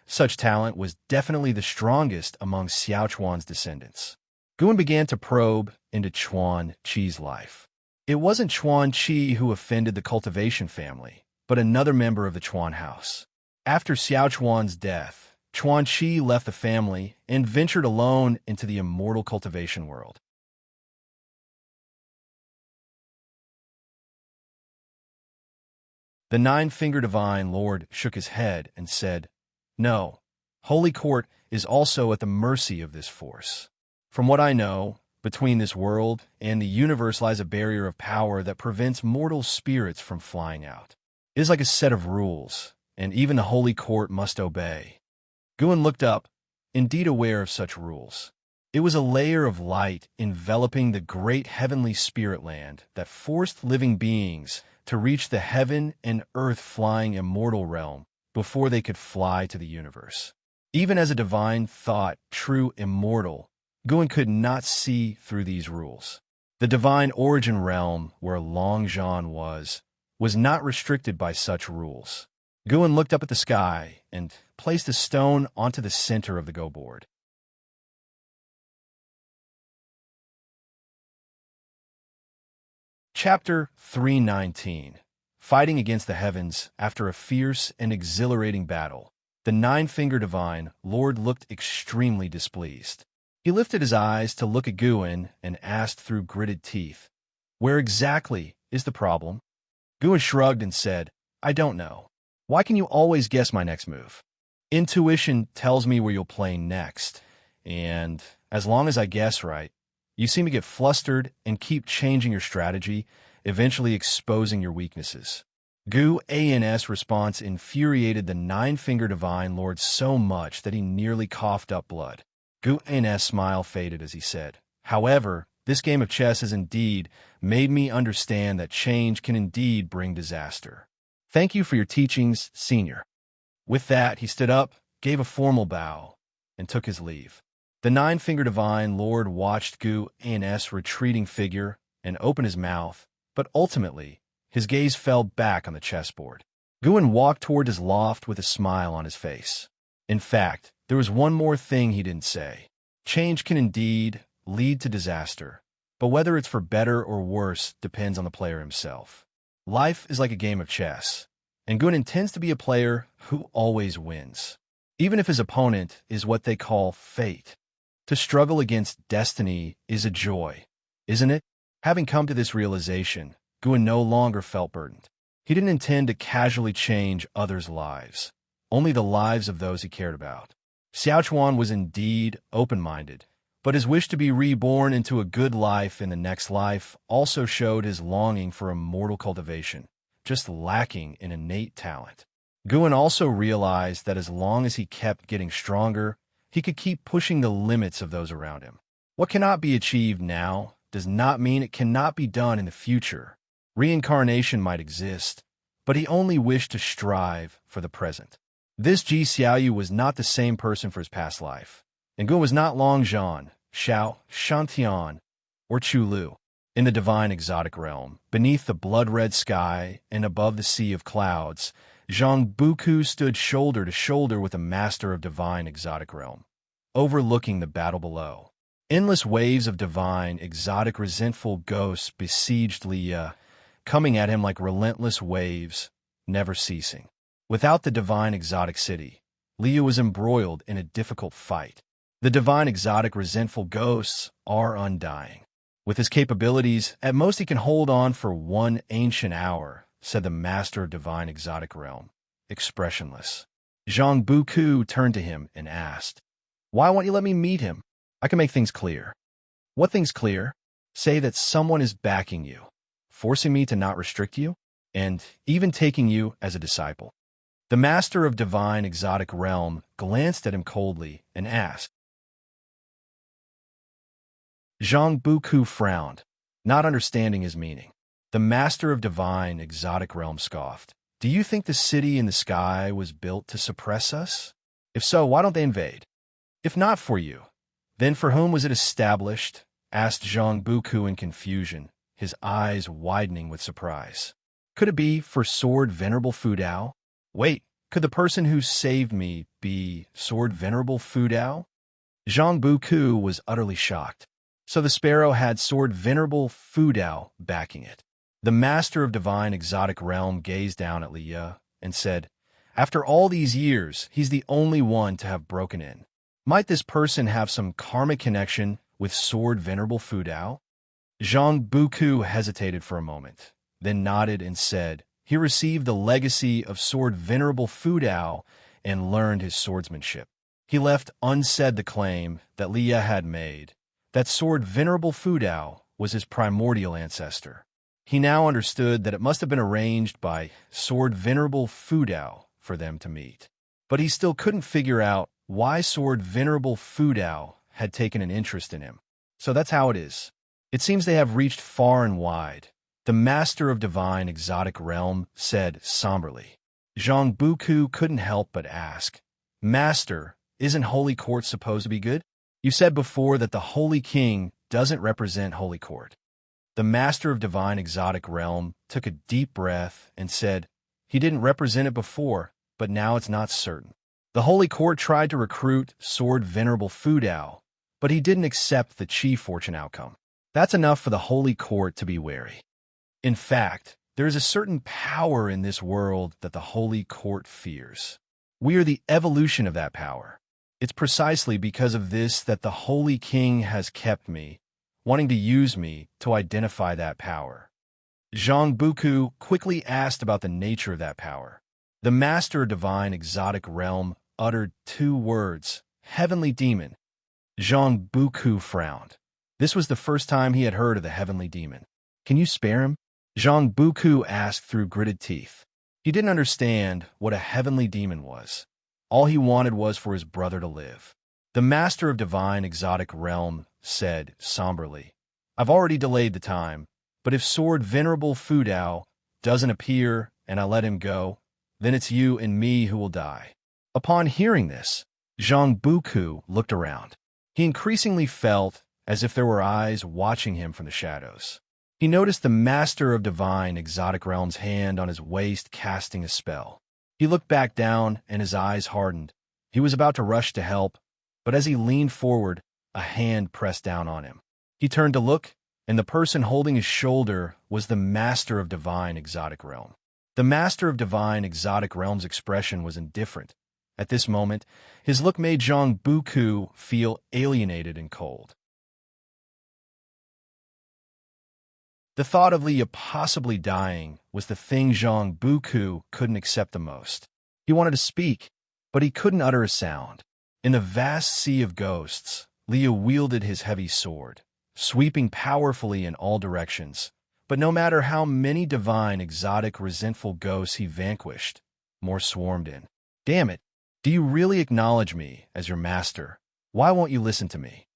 Such talent was definitely the strongest among Xiao Chuan's descendants. Guan began to probe into Xianxia's life. It wasn't Xianxia who offended the cultivation family, but another member of the Chuan house. After Xiao Chuan's death, Xianxia left the family and ventured alone into the immortal cultivation world. The nine-fingered divine lord shook his head and said, "No, Holy Court is also at the mercy of this force. From what I know, between this world and the universe lies a barrier of power that prevents mortal spirits from flying out. It is like a set of rules, and even the Holy Court must obey." Guan looked up, indeed aware of such rules. It was a layer of light enveloping the great heavenly spirit land that forced living beings to reach the heaven and earth-flying immortal realm before they could fly to the universe. Even as a divine thought, true immortal, Guan could not see through these rules. The divine origin realm where Longzhan was not restricted by such rules. Guan looked up at the sky and placed a stone onto the center of the go board. Chapter 319. Fighting against the heavens after a fierce and exhilarating battle, the nine-fingered divine lord looked extremely displeased. He lifted his eyes to look at Guan and asked through gritted teeth, "Where exactly is the problem?" Guan shrugged and said, "I don't know. Why can you always guess my next move? Intuition tells me where you'll play next, and as long as I guess right, you seem to get flustered and keep changing your strategy, eventually exposing your weaknesses." Guan's response infuriated the nine-fingered divine lord so much that he nearly coughed up blood. Guan's smile faded as he said, "However, this game of chess has indeed made me understand that change can indeed bring disaster. Thank you for your teachings, senior." With that, he stood up, gave a formal bow, and took his leave. The nine-fingered divine lord watched Guan's retreating figure and opened his mouth, but ultimately, his gaze fell back on the chessboard. Guan walked toward his loft with a smile on his face. In fact, there was one more thing he didn't say. Change can indeed lead to disaster, but whether it's for better or worse depends on the player himself. Life is like a game of chess, and Gun intends to be a player who always wins, even if his opponent is what they call fate. To struggle against destiny is a joy, isn't it? Having come to this realization, Gun no longer felt burdened. He didn't intend to casually change others' lives, only the lives of those he cared about. Xiaochuan was indeed open-minded, but his wish to be reborn into a good life in the next life also showed his longing for immortal cultivation, just lacking in innate talent. Guan also realized that as long as he kept getting stronger, he could keep pushing the limits of those around him. What cannot be achieved now does not mean it cannot be done in the future. Reincarnation might exist, but he only wished to strive for the present. This Ji Xiaoyu was not the same person for his past life, and Gun was not Long Zhan, Xiao, Shantian, or Chu Lu. In the divine exotic realm, beneath the blood-red sky and above the sea of clouds, Zhang Buku stood shoulder to shoulder with the master of divine exotic realm, overlooking the battle below. Endless waves of divine, exotic, resentful ghosts besieged Liya, coming at him like relentless waves, never ceasing. Without the divine exotic city, Liya was embroiled in a difficult fight. The divine exotic resentful ghosts are undying. With his capabilities, at most he can hold on for one ancient hour, said the master of divine exotic realm, expressionless. Zhang Buku turned to him and asked, "Why won't you let me meet him? I can make things clear." "What things clear?" "Say that someone is backing you, forcing me to not restrict you, and even taking you as a disciple." The master of divine exotic realm glanced at him coldly and asked. Zhang Buku frowned, not understanding his meaning. The master of divine exotic realm scoffed. "Do you think the city in the sky was built to suppress us? If so, why don't they invade? If not for you, then for whom was it established?" asked Zhang Buku in confusion, his eyes widening with surprise. "Could it be for Sword Venerable Fu Dao? Wait, could the person who saved me be Sword Venerable Fu Dao?" Zhang Buku was utterly shocked. So the sparrow had Sword Venerable Fu Dao backing it. The master of divine exotic realm gazed down at Liya and said, "After all these years, he's the only one to have broken in. Might this person have some karmic connection with Sword Venerable Fu Dao?" Zhang Buku hesitated for a moment, then nodded and said, "He received the legacy of Sword Venerable Fu Dao and learned his swordsmanship." He left unsaid the claim that Liya had made, that Sword Venerable Fu Dao was his primordial ancestor. He now understood that it must have been arranged by Sword Venerable Fu Dao for them to meet. But he still couldn't figure out why Sword Venerable Fu Dao had taken an interest in him. So that's how it is. It seems they have reached far and wide. The master of divine exotic realm said somberly. Zhang Buku couldn't help but ask, "Master, isn't Holy Court supposed to be good? You said before that the Holy King doesn't represent Holy Court." The master of divine exotic realm took a deep breath and said, "He didn't represent it before, but now it's not certain. The Holy Court tried to recruit Sword Venerable Fu Dao, but he didn't accept the Chi Fortune outcome. That's enough for the Holy Court to be wary. In fact, there is a certain power in this world that the Holy Court fears. We are the evolution of that power. It's precisely because of this that the Holy King has kept me, wanting to use me to identify that power." Zhang Buku quickly asked about the nature of that power. The master of divine exotic realm uttered two words, "Heavenly Demon." Zhang Buku frowned. This was the first time he had heard of the Heavenly Demon. "Can you spare him?" Zhang Buku asked through gritted teeth. He didn't understand what a Heavenly Demon was. All he wanted was for his brother to live. The master of divine exotic realm said somberly, "I've already delayed the time, but if Sword Venerable Fu Dao doesn't appear and I let him go, then it's you and me who will die." Upon hearing this, Zhang Buku looked around. He increasingly felt as if there were eyes watching him from the shadows. He noticed the master of divine exotic realm's hand on his waist casting a spell. He looked back down and his eyes hardened. He was about to rush to help, but as he leaned forward, a hand pressed down on him. He turned to look, and the person holding his shoulder was the Master of Divine Exotic Realm. The Master of Divine Exotic Realm's expression was indifferent. At this moment, his look made Zhang Buku feel alienated and cold. The thought of Liya possibly dying was the thing Zhang Buku couldn't accept the most. He wanted to speak, but he couldn't utter a sound. In the vast sea of ghosts, Liya wielded his heavy sword, sweeping powerfully in all directions. But no matter how many divine, exotic, resentful ghosts he vanquished, more swarmed in. "Damn it! Do you really acknowledge me as your master? Why won't you listen to me?"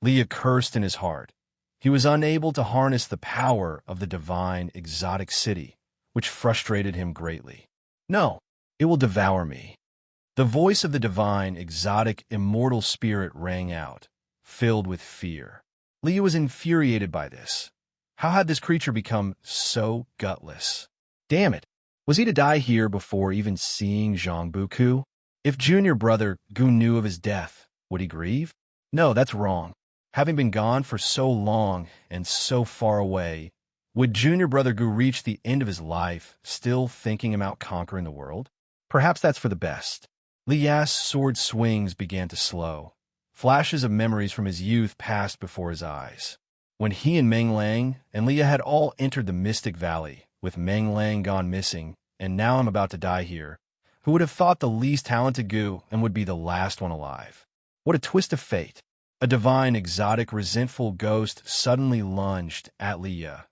Liya cursed in his heart. He was unable to harness the power of the divine, exotic city, which frustrated him greatly. "No, it will devour me." The voice of the divine, exotic, immortal spirit rang out, filled with fear. Liya was infuriated by this. How had this creature become so gutless? Damn it! Was he to die here before even seeing Zhang Buku? If junior brother Gu knew of his death, would he grieve? No, that's wrong. Having been gone for so long and so far away, would junior brother Gu reach the end of his life still thinking about conquering the world? Perhaps that's for the best. Liya's sword swings began to slow. Flashes of memories from his youth passed before his eyes. When he and Meng Lang and Liya had all entered the Mystic Valley, with Meng Lang gone missing, and now I'm about to die here, who would have thought the least talented Gu and would be the last one alive? What a twist of fate. A divine, exotic, resentful ghost suddenly lunged at Liya,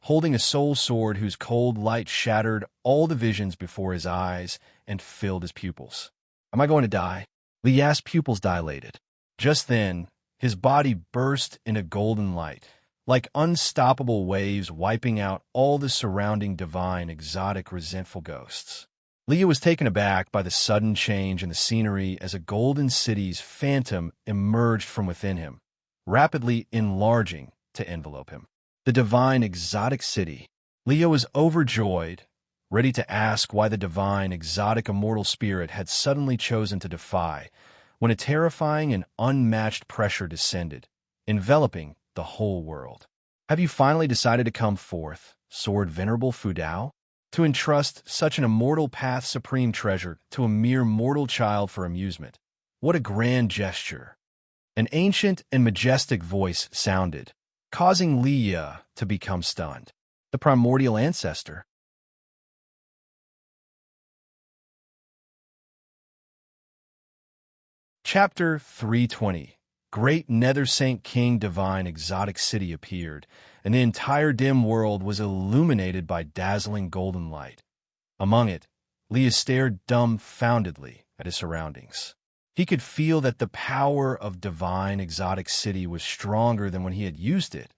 holding a soul sword whose cold light shattered all the visions before his eyes and filled his pupils. Am I going to die? Liya's pupils dilated. Just then, his body burst into golden light, like unstoppable waves wiping out all the surrounding divine, exotic, resentful ghosts. Liya was taken aback by the sudden change in the scenery as a golden city's phantom emerged from within him, rapidly enlarging to envelope him. The divine, exotic city. Liya was overjoyed, ready to ask why the divine, exotic, immortal spirit had suddenly chosen to defy, when a terrifying and unmatched pressure descended, enveloping the whole world. Have you finally decided to come forth, sword venerable Fudao? To entrust such an immortal path supreme treasure to a mere mortal child for amusement? What a grand gesture! An ancient and majestic voice sounded, causing Liya to become stunned. The primordial ancestor. Chapter 320. Great Nether Saint King Divine Exotic City appeared, and the entire dim world was illuminated by dazzling golden light. Among it, Liya stared dumbfoundedly at his surroundings. He could feel that the power of Divine Exotic City was stronger than when he had used it,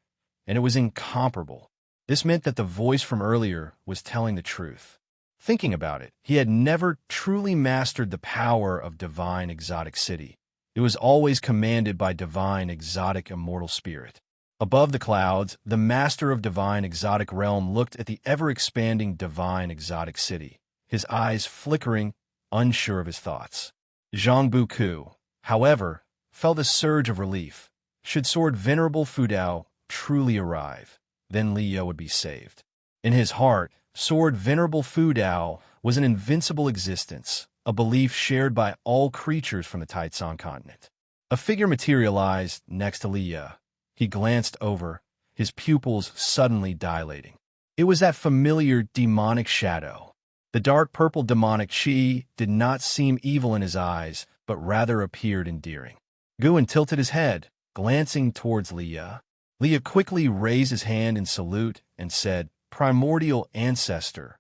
and it was incomparable. This meant that the voice from earlier was telling the truth. Thinking about it, he had never truly mastered the power of Divine Exotic City. It was always commanded by Divine Exotic Immortal Spirit. Above the clouds, the Master of Divine Exotic Realm looked at the ever-expanding Divine Exotic City, his eyes flickering, unsure of his thoughts. Zhang Buku, however, felt a surge of relief. Should Sword Venerable Fudao truly arrive, then Liya would be saved. In his heart, Sword Venerable Fudao was an invincible existence, a belief shared by all creatures from the Taitsong continent. A figure materialized next to Liya. He glanced over, his pupils suddenly dilating. It was that familiar demonic shadow. The dark purple demonic chi did not seem evil in his eyes, but rather appeared endearing. Guan tilted his head, glancing towards Liya. Liya quickly raised his hand in salute and said, "Primordial ancestor."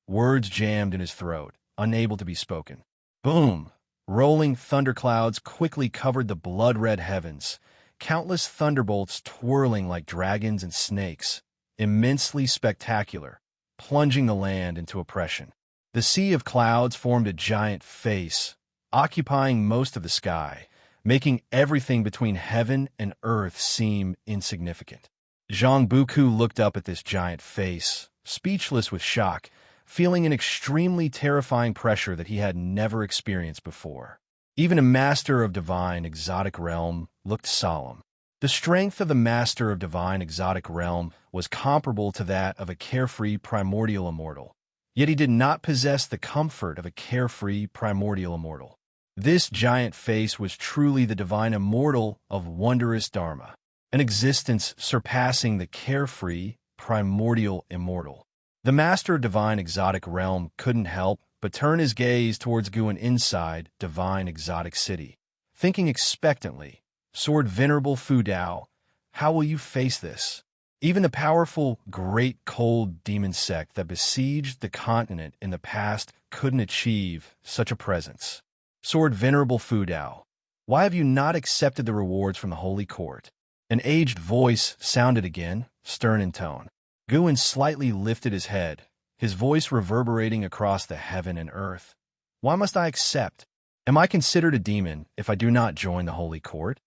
Words jammed in his throat, unable to be spoken. Boom! Rolling thunderclouds quickly covered the blood-red heavens, countless thunderbolts twirling like dragons and snakes, immensely spectacular, plunging the land into oppression. The sea of clouds formed a giant face, occupying most of the sky, making everything between heaven and earth seem insignificant. Zhang Buku looked up at this giant face, speechless with shock, feeling an extremely terrifying pressure that he had never experienced before. Even a master of divine exotic realm looked solemn. The strength of the master of divine exotic realm was comparable to that of a carefree primordial immortal. Yet he did not possess the comfort of a carefree primordial immortal. This giant face was truly the divine immortal of wondrous Dharma, an existence surpassing the carefree primordial immortal. The master of divine exotic realm couldn't help but turn his gaze towards Guin inside divine exotic city, thinking expectantly, "Sword Venerable Fu Dao, how will you face this?" Even the powerful, great cold demon sect that besieged the continent in the past couldn't achieve such a presence. "Sword Venerable Fu Dao, why have you not accepted the rewards from the Holy Court?" An aged voice sounded again, stern in tone. Guin slightly lifted his head, his voice reverberating across the heaven and earth. "Why must I accept? Am I considered a demon if I do not join the Holy Court?"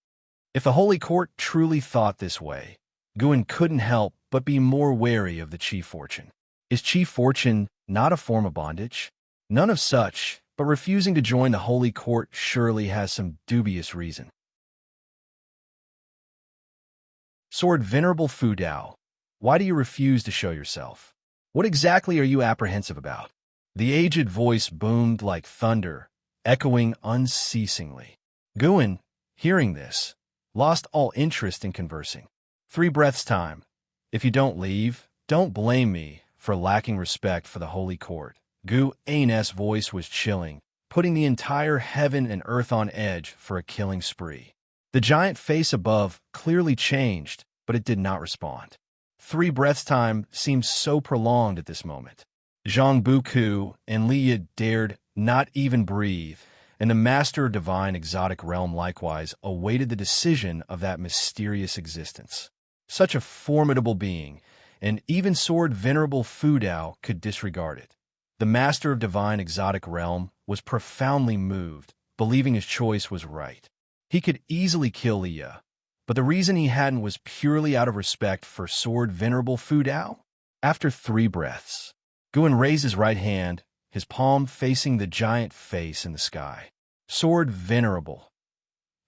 If the Holy Court truly thought this way, Guin couldn't help but be more wary of the chief fortune. Is chief fortune not a form of bondage? None of such, but refusing to join the Holy Court surely has some dubious reason. "Sword Venerable Fu Dao, why do you refuse to show yourself? What exactly are you apprehensive about?" The aged voice boomed like thunder, echoing unceasingly. Guin, hearing this, lost all interest in conversing. 3 breaths time. "If you don't leave, don't blame me for lacking respect for the Holy Court." Guin's voice was chilling, putting the entire heaven and earth on edge for a killing spree. The giant face above clearly changed, but it did not respond. 3 breaths time seemed so prolonged at this moment. Zhang Buku and Liya dared not even breathe, and the master of divine exotic realm likewise awaited the decision of that mysterious existence. Such a formidable being, and even Sword Venerable Fu Dao could disregard it. The master of divine exotic realm was profoundly moved, believing his choice was right. He could easily kill Liya, but the reason he hadn't was purely out of respect for Sword Venerable Fu Dao. After 3 breaths, Guin raised his right hand, his palm facing the giant face in the sky. "Sword Venerable."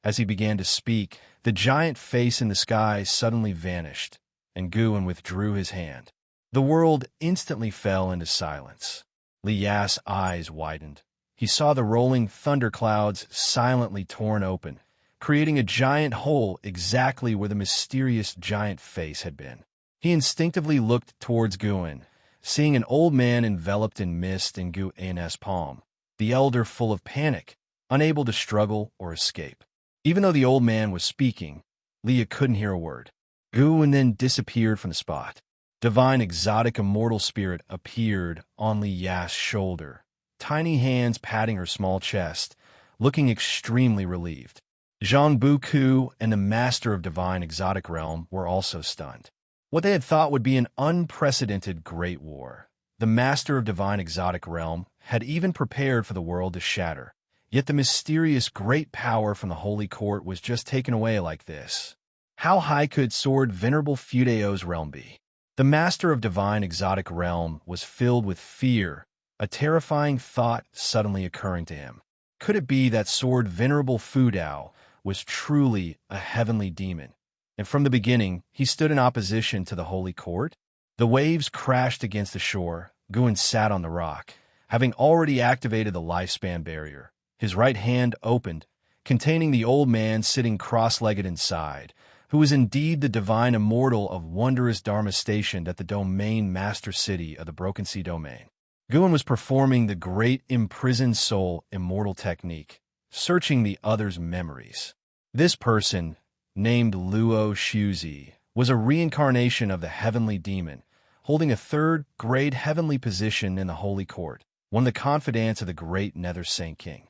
As he began to speak, the giant face in the sky suddenly vanished, and Guin withdrew his hand. The world instantly fell into silence. Liya's eyes widened. He saw the rolling thunderclouds silently torn open, creating a giant hole exactly where the mysterious giant face had been. He instinctively looked towards Guin, seeing an old man enveloped in mist in Guin's palm, the elder full of panic, unable to struggle or escape. Even though the old man was speaking, Liya couldn't hear a word. Guin then disappeared from the spot. Divine exotic immortal spirit appeared on Liya's shoulder, tiny hands patting her small chest, looking extremely relieved. Zhang Buku and the master of divine exotic realm were also stunned. What they had thought would be an unprecedented great war, the master of divine exotic realm had even prepared for the world to shatter. Yet the mysterious great power from the Holy Court was just taken away like this. How high could Sword Venerable Fu Dao's realm be? The master of divine exotic realm was filled with fear, a terrifying thought suddenly occurring to him. Could it be that Sword Venerable Fu Dao was truly a heavenly demon, and from the beginning he stood in opposition to the Holy Court? The waves crashed against the shore. Guin sat on the rock, having already activated the lifespan barrier. His right hand opened, containing the old man sitting cross-legged inside, who was indeed the divine immortal of wondrous Dharma stationed at the domain master city of the Broken Sea domain. Guin was performing the great imprisoned soul immortal technique, searching the other's memories. This person, named Luo Shuzi, was a reincarnation of the heavenly demon, holding a 3rd-grade heavenly position in the Holy Court, one of the confidants of the great Nether Saint King.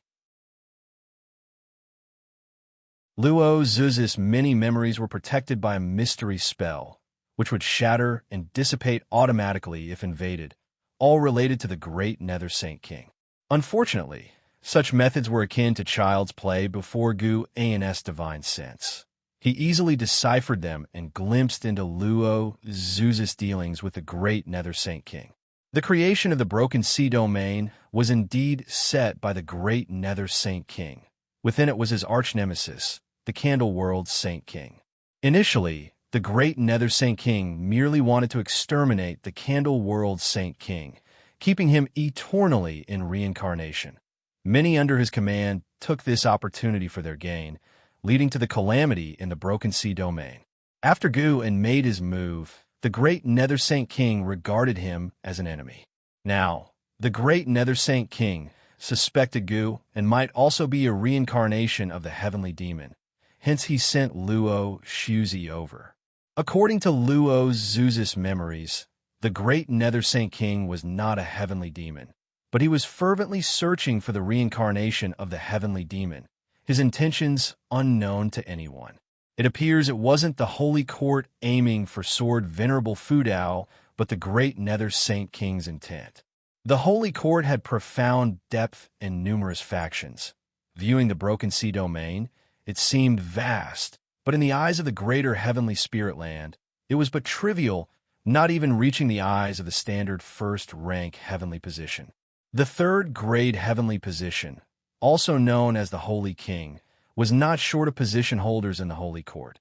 Luo Zuz's many memories were protected by a mystery spell, which would shatter and dissipate automatically if invaded, all related to the great Nether Saint King. Unfortunately, such methods were akin to child's play before Guin's divine sense. He easily deciphered them and glimpsed into Luo Zuz's dealings with the great Nether Saint King. The creation of the Broken Sea domain was indeed set by the great Nether Saint King. Within it was his arch-nemesis, the Candle World Saint King. Initially, the great Nether Saint King merely wanted to exterminate the Candle World Saint King, keeping him eternally in reincarnation. Many under his command took this opportunity for their gain, leading to the calamity in the Broken Sea domain. After Guin made his move, the great Nether Saint King regarded him as an enemy. Now, the great Nether Saint King suspected Gu and might also be a reincarnation of the heavenly demon. Hence he sent Luo Xuzi over. According to Luo Xuzi's memories, the great Nether Saint King was not a heavenly demon, but he was fervently searching for the reincarnation of the heavenly demon, his intentions unknown to anyone. It appears it wasn't the Holy Court aiming for Sword Venerable Fudao, but the great Nether Saint King's intent. The Holy Court had profound depth and numerous factions. Viewing the Broken Sea domain, it seemed vast, but in the eyes of the greater heavenly spirit land, it was but trivial, not even reaching the eyes of the standard first-rank heavenly position. The third-grade heavenly position, also known as the Holy King, was not short of position holders in the Holy Court.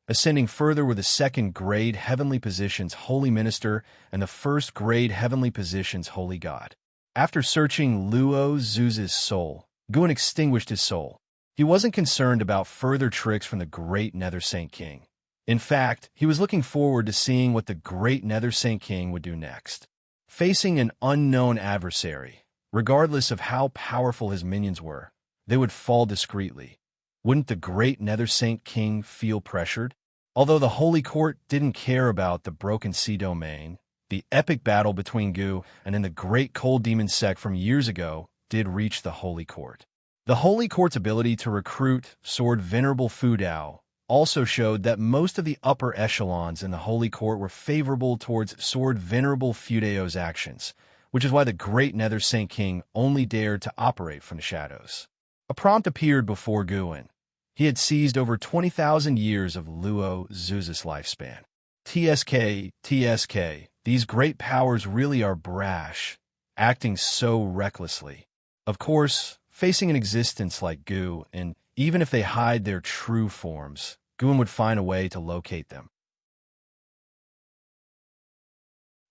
Ascending further were the second-grade heavenly position's Holy Minister and the first-grade heavenly position's Holy God. After searching Luo Xuzi's soul, Guin extinguished his soul. He wasn't concerned about further tricks from the great Nether Saint King. In fact, he was looking forward to seeing what the great Nether Saint King would do next. Facing an unknown adversary, regardless of how powerful his minions were, they would fall discreetly. Wouldn't the great Nether Saint King feel pressured? Although the Holy Court didn't care about the Broken Sea domain, the epic battle between Gu and the great Cold Demon sect from years ago did reach the Holy Court. The Holy Court's ability to recruit Sword Venerable Fudao also showed that most of the upper echelons in the Holy Court were favorable towards Sword Venerable Fudao's actions, which is why the great Nether Saint King only dared to operate from the shadows. A prompt appeared before Guin. He had seized over 20,000 years of Luo Xuzi's lifespan. TSK, these great powers really are brash, acting so recklessly. Of course, facing an existence like Gu, and even if they hide their true forms, Guin would find a way to locate them.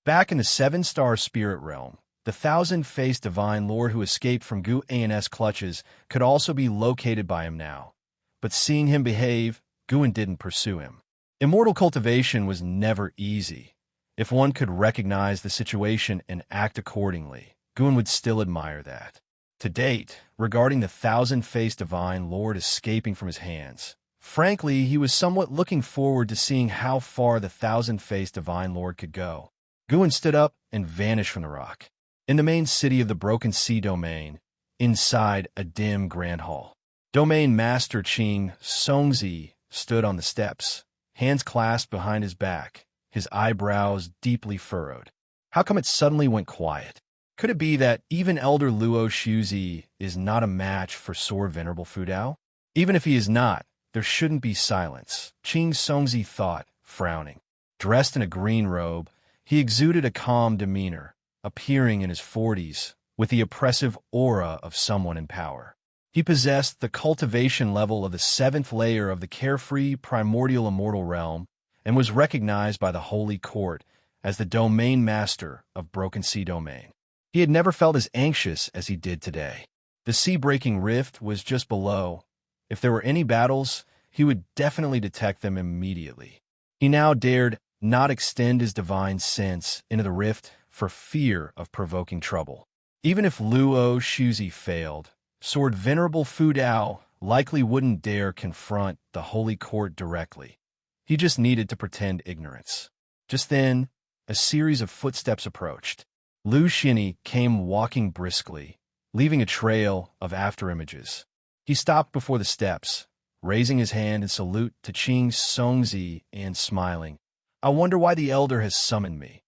Back in the 7-star spirit realm, the 1,000-faced divine lord who escaped from Guin's clutches could also be located by him now. But seeing him behave, Guin didn't pursue him. Immortal cultivation was never easy. If one could recognize the situation and act accordingly, Guin would still admire that. To date, regarding the 1,000-faced divine lord escaping from his hands, frankly, he was somewhat looking forward to seeing how far the 1,000-faced divine lord could go. Guin stood up and vanished from the rock. In the main city of the Broken Sea domain, inside a dim grand hall, Domain Master Xianxia stood on the steps, hands clasped behind his back, his eyebrows deeply furrowed. How come it suddenly went quiet? Could it be that even Elder Luo Xuzi is not a match for Sword Venerable Fudao? Even if he is not, there shouldn't be silence, Xianxia thought, frowning. Dressed in a green robe, he exuded a calm demeanor, appearing in his 40s, with the oppressive aura of someone in power. He possessed the cultivation level of the 7th layer of the carefree primordial immortal realm and was recognized by the Holy Court as the Domain Master of Broken Sea Domain. He had never felt as anxious as he did today. The sea-breaking rift was just below. If there were any battles, he would definitely detect them immediately. He now dared not extend his divine sense into the rift for fear of provoking trouble. Even if Luo Xuzi failed, Sword Venerable Fudao likely wouldn't dare confront the Holy Court directly. He just needed to pretend ignorance. Just then, a series of footsteps approached. Lu Xini came walking briskly, leaving a trail of afterimages. He stopped before the steps, raising his hand in salute to Xianxia and smiling. I wonder why the elder has summoned me.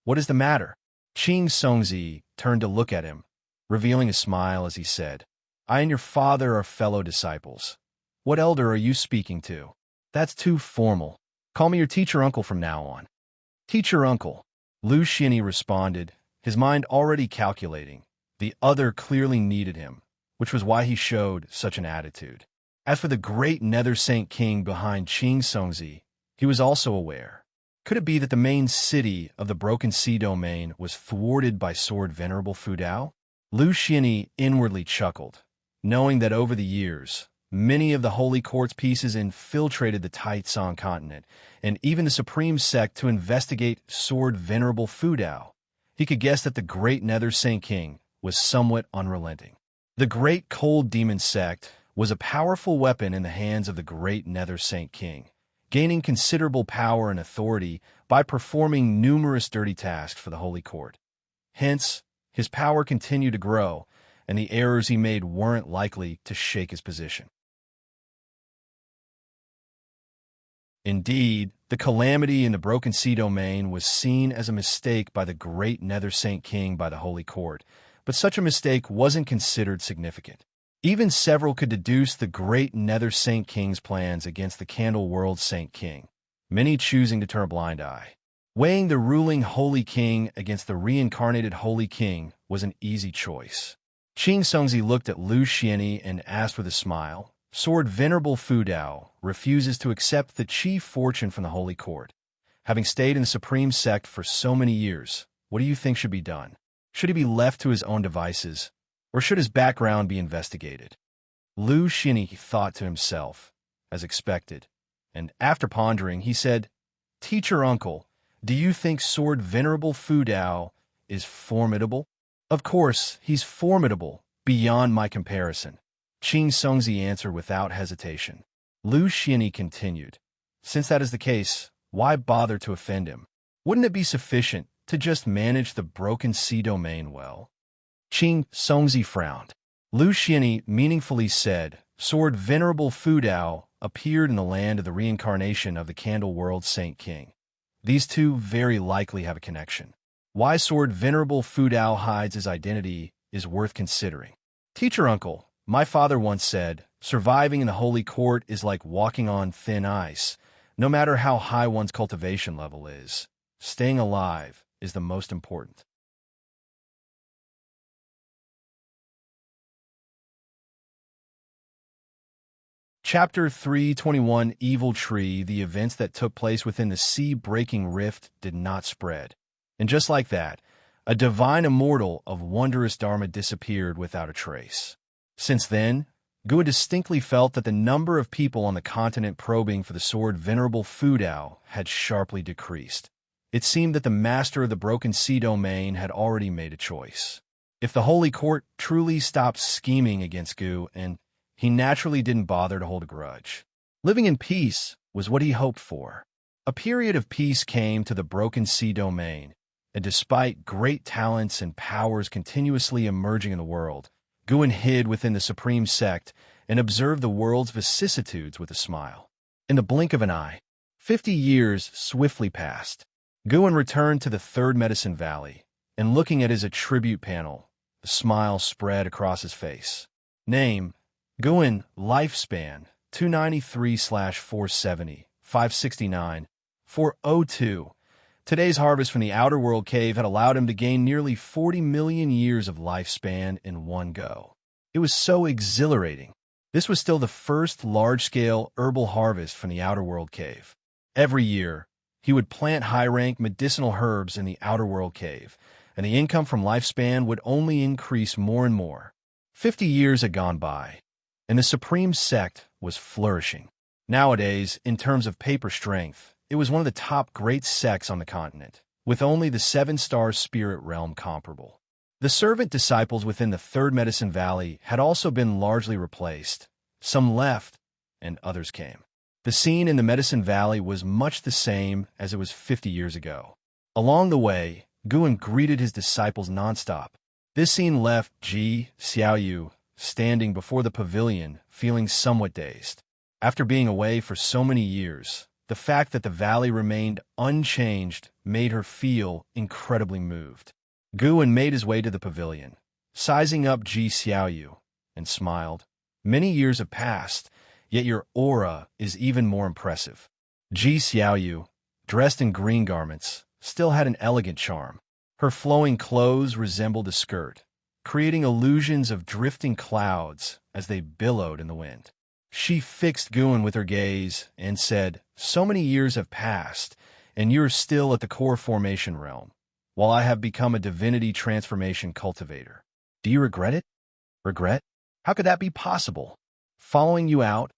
What is the matter? Xianxia turned to look at him, revealing a smile as he said, I and your father are fellow disciples. What elder are you speaking to? That's too formal. Call me your teacher uncle from now on. Teacher uncle, Lu Xini responded, his mind already calculating. The other clearly needed him, which was why he showed such an attitude. As for the great Nether Saint King behind Xianxia, he was also aware. Could it be that the main city of the Broken Sea domain was thwarted by Sword Venerable Fudao? Lu Xianxia inwardly chuckled, knowing that over the years, many of the Holy Court's pieces infiltrated the Taitsong continent, and even the Supreme Sect to investigate Sword Venerable Fudao. He could guess that the great Nether Saint King was somewhat unrelenting. The Great Cold Demon Sect was a powerful weapon in the hands of the great Nether Saint King, gaining considerable power and authority by performing numerous dirty tasks for the Holy Court. Hence, his power continued to grow, and the errors he made weren't likely to shake his position. Indeed, the calamity in the Broken Sea domain was seen as a mistake by the great Nether Saint King by the Holy Court, but such a mistake wasn't considered significant. Even several could deduce the great Nether Saint King's plans against the Candle World Saint King, many choosing to turn a blind eye. Weighing the ruling Holy King against the reincarnated Holy King was an easy choice. Xianxia looked at Lu Xianxia and asked with a smile, Sword Venerable Fudao refuses to accept the chief fortune from the Holy Court. Having stayed in the Supreme Sect for so many years, what do you think should be done? Should he be left to his own devices, or should his background be investigated? Lu Xianxia thought to himself, as expected, and after pondering, he said, Teacher uncle, do you think Sword Venerable Fudao is formidable? Of course, he's formidable, beyond my comparison. Xianxia answered without hesitation. Lu Xianxia continued, Since that is the case, why bother to offend him? Wouldn't it be sufficient to just manage the Broken Sea domain well? Xianxia frowned. Lu Xianxia meaningfully said, Sword Venerable Fudao appeared in the land of the reincarnation of the Candle World Saint King. These two very likely have a connection. Why Sword Venerable Fudao hides his identity is worth considering. Teacher uncle, my father once said, surviving in the Holy Court is like walking on thin ice. No matter how high one's cultivation level is, staying alive is the most important. Chapter 321 Evil Tree. The events that took place within the sea-breaking rift did not spread. And just like that, a divine immortal of wondrous Dharma disappeared without a trace. Since then, Guan distinctly felt that the number of people on the continent probing for the Sword Venerable Fudao had sharply decreased. It seemed that the master of the Broken Sea domain had already made a choice. If the Holy Court truly stopped scheming against Gu, and he naturally didn't bother to hold a grudge. Living in peace was what he hoped for. A period of peace came to the Broken Sea domain, and despite great talents and powers continuously emerging in the world, Guan hid within the Supreme Sect and observed the world's vicissitudes with a smile. In the blink of an eye, 50 years swiftly passed. Guan returned to the Third Medicine Valley, and looking at his attribute panel, the smile spread across his face. Name, Guan, lifespan, 293/470, 569, 402. Today's harvest from the Outer World Cave had allowed him to gain nearly 40 million years of lifespan in one go. It was so exhilarating. This was still the first large-scale herbal harvest from the Outer World Cave. Every year, he would plant high-rank medicinal herbs in the Outer World Cave, and the income from lifespan would only increase more and more. 50 years had gone by, and the Supreme Sect was flourishing. Nowadays, in terms of paper strength, it was one of the top great sects on the continent, with only the 7-star spirit realm comparable. The servant disciples within the Third Medicine Valley had also been largely replaced. Some left, and others came. The scene in the Medicine Valley was much the same as it was 50 years ago. Along the way, Guan greeted his disciples nonstop. This scene left Xiaoyu standing before the pavilion, feeling somewhat dazed. After being away for so many years, the fact that the valley remained unchanged made her feel incredibly moved. Guan made his way to the pavilion, sizing up Xiaoyu, and smiled. Many years have passed, yet your aura is even more impressive. Xiaoyu, dressed in green garments, still had an elegant charm. Her flowing clothes resembled a skirt, creating illusions of drifting clouds as they billowed in the wind. She fixed Guin with her gaze and said, "So many years have passed, and you're still at the core formation realm, while I have become a divinity transformation cultivator. Do you regret it?" "Regret? How could that be possible? Following you out,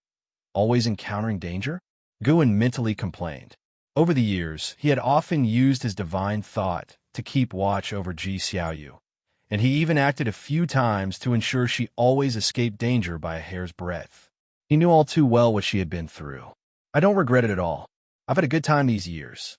always encountering danger?" Guin mentally complained. Over the years, he had often used his divine thought to keep watch over Xiaoyu, and he even acted a few times to ensure she always escaped danger by a hair's breadth. He knew all too well what she had been through. "I don't regret it at all. I've had a good time these years."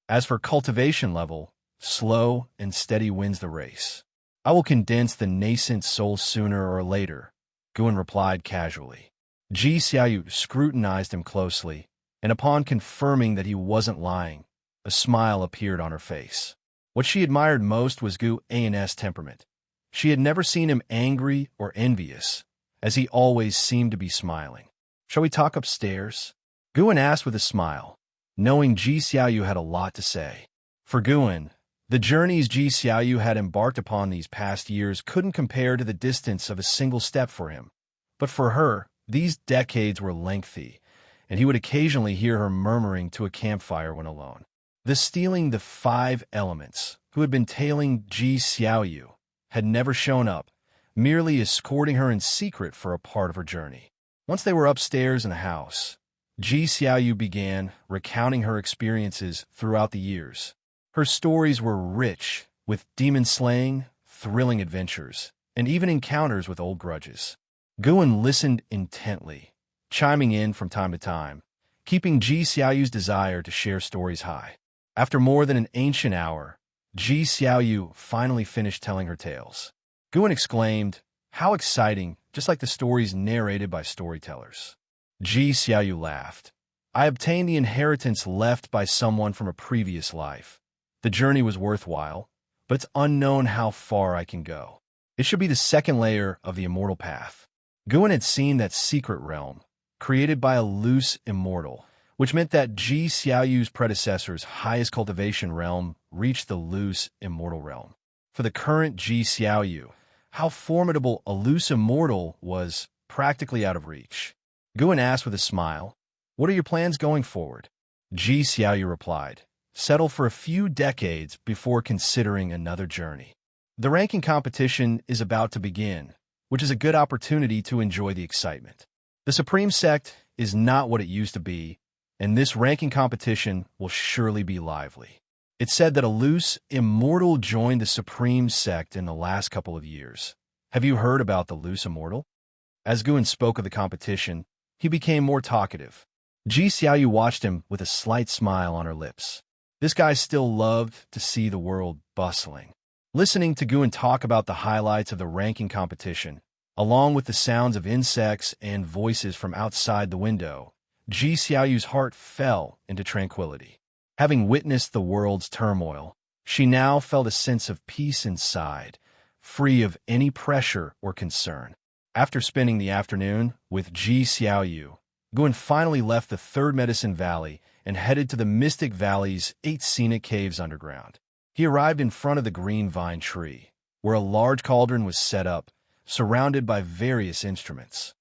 As for cultivation level, slow and steady wins the race. "I will condense the nascent soul sooner or later," Guin replied casually. Xiaoyu scrutinized him closely, and upon confirming that he wasn't lying, a smile appeared on her face. What she admired most was Guin's temperament. She had never seen him angry or envious, as he always seemed to be smiling. "Shall we talk upstairs?" Guin asked with a smile, knowing Xiaoyu had a lot to say. For Guin, the journeys Xiaoyu had embarked upon these past years couldn't compare to the distance of a single step for him. But for her, these decades were lengthy, and he would occasionally hear her murmuring to a campfire when alone. The stealing the 5 elements, who had been tailing Xiaoyu, had never shown up, merely escorting her in secret for a part of her journey. Once they were upstairs in the house, Xiaoyu began recounting her experiences throughout the years. Her stories were rich, with demon slaying, thrilling adventures, and even encounters with old grudges. Guin listened intently, chiming in from time to time, keeping Xiaoyu's desire to share stories high. After more than an ancient hour, Xiaoyu finally finished telling her tales. Guin exclaimed, "How exciting, just like the stories narrated by storytellers." Xiaoyu laughed. "I obtained the inheritance left by someone from a previous life. The journey was worthwhile, but it's unknown how far I can go. It should be the second layer of the immortal path." Guin had seen that secret realm, created by a loose immortal, which meant that Xiaoyu's predecessor's highest cultivation realm reached the loose immortal realm. For the current Xiaoyu, how formidable a loose immortal was practically out of reach. Guin asked with a smile, "What are your plans going forward?" Xiaoyu replied, "Settle for a few decades before considering another journey. The ranking competition is about to begin, which is a good opportunity to enjoy the excitement. The Supreme Sect is not what it used to be, and this ranking competition will surely be lively." It's said that a loose immortal joined the Supreme Sect in the last couple of years. Have you heard about the loose immortal? As Guin spoke of the competition, he became more talkative. Xiaoyu watched him with a slight smile on her lips. This guy still loved to see the world bustling. Listening to Guin talk about the highlights of the ranking competition, along with the sounds of insects and voices from outside the window, Xiaoyu's heart fell into tranquility. Having witnessed the world's turmoil, she now felt a sense of peace inside, free of any pressure or concern. After spending the afternoon with Xiaoyu, Guin finally left the Third Medicine Valley and headed to the Mystic Valley's 8 scenic caves underground. He arrived in front of the green vine tree, where a large cauldron was set up, surrounded by various instruments.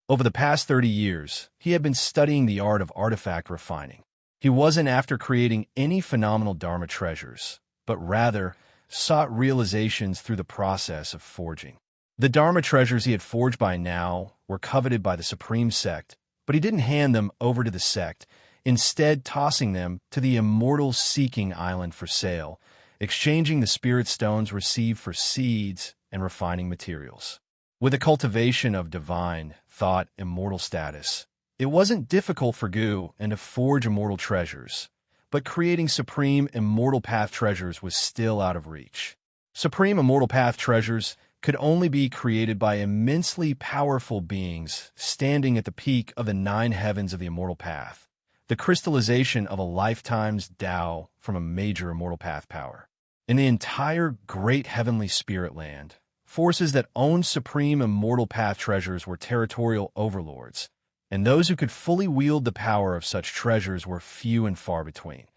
Over the past 30 years, he had been studying the art of artifact refining. He wasn't after creating any phenomenal Dharma treasures, but rather sought realizations through the process of forging. The Dharma treasures he had forged by now were coveted by the Supreme Sect, but he didn't hand them over to the sect, instead tossing them to the immortal seeking island for sale, exchanging the spirit stones received for seeds and refining materials. With a cultivation of divine, thought, immortal status, it wasn't difficult for Gu and to forge immortal treasures, but creating supreme immortal path treasures was still out of reach. Supreme immortal path treasures could only be created by immensely powerful beings standing at the peak of the 9 heavens of the immortal path, the crystallization of a lifetime's Tao from a major immortal path power. In the entire great heavenly spirit land, forces that owned supreme immortal path treasures were territorial overlords, and those who could fully wield the power of such treasures were few and far between.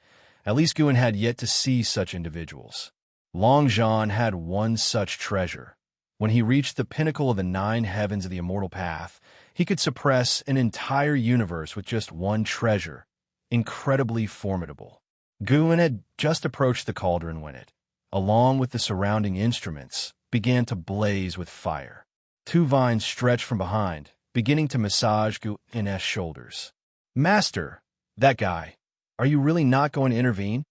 At least Guin had yet to see such individuals. Long Zhan had one such treasure. When he reached the pinnacle of the 9 heavens of the immortal path, he could suppress an entire universe with just one treasure. Incredibly formidable. Guan had just approached the cauldron when it, along with the surrounding instruments, began to blaze with fire. 2 vines stretched from behind, beginning to massage Guan's shoulders. "Master, that guy, are you really not going to intervene?"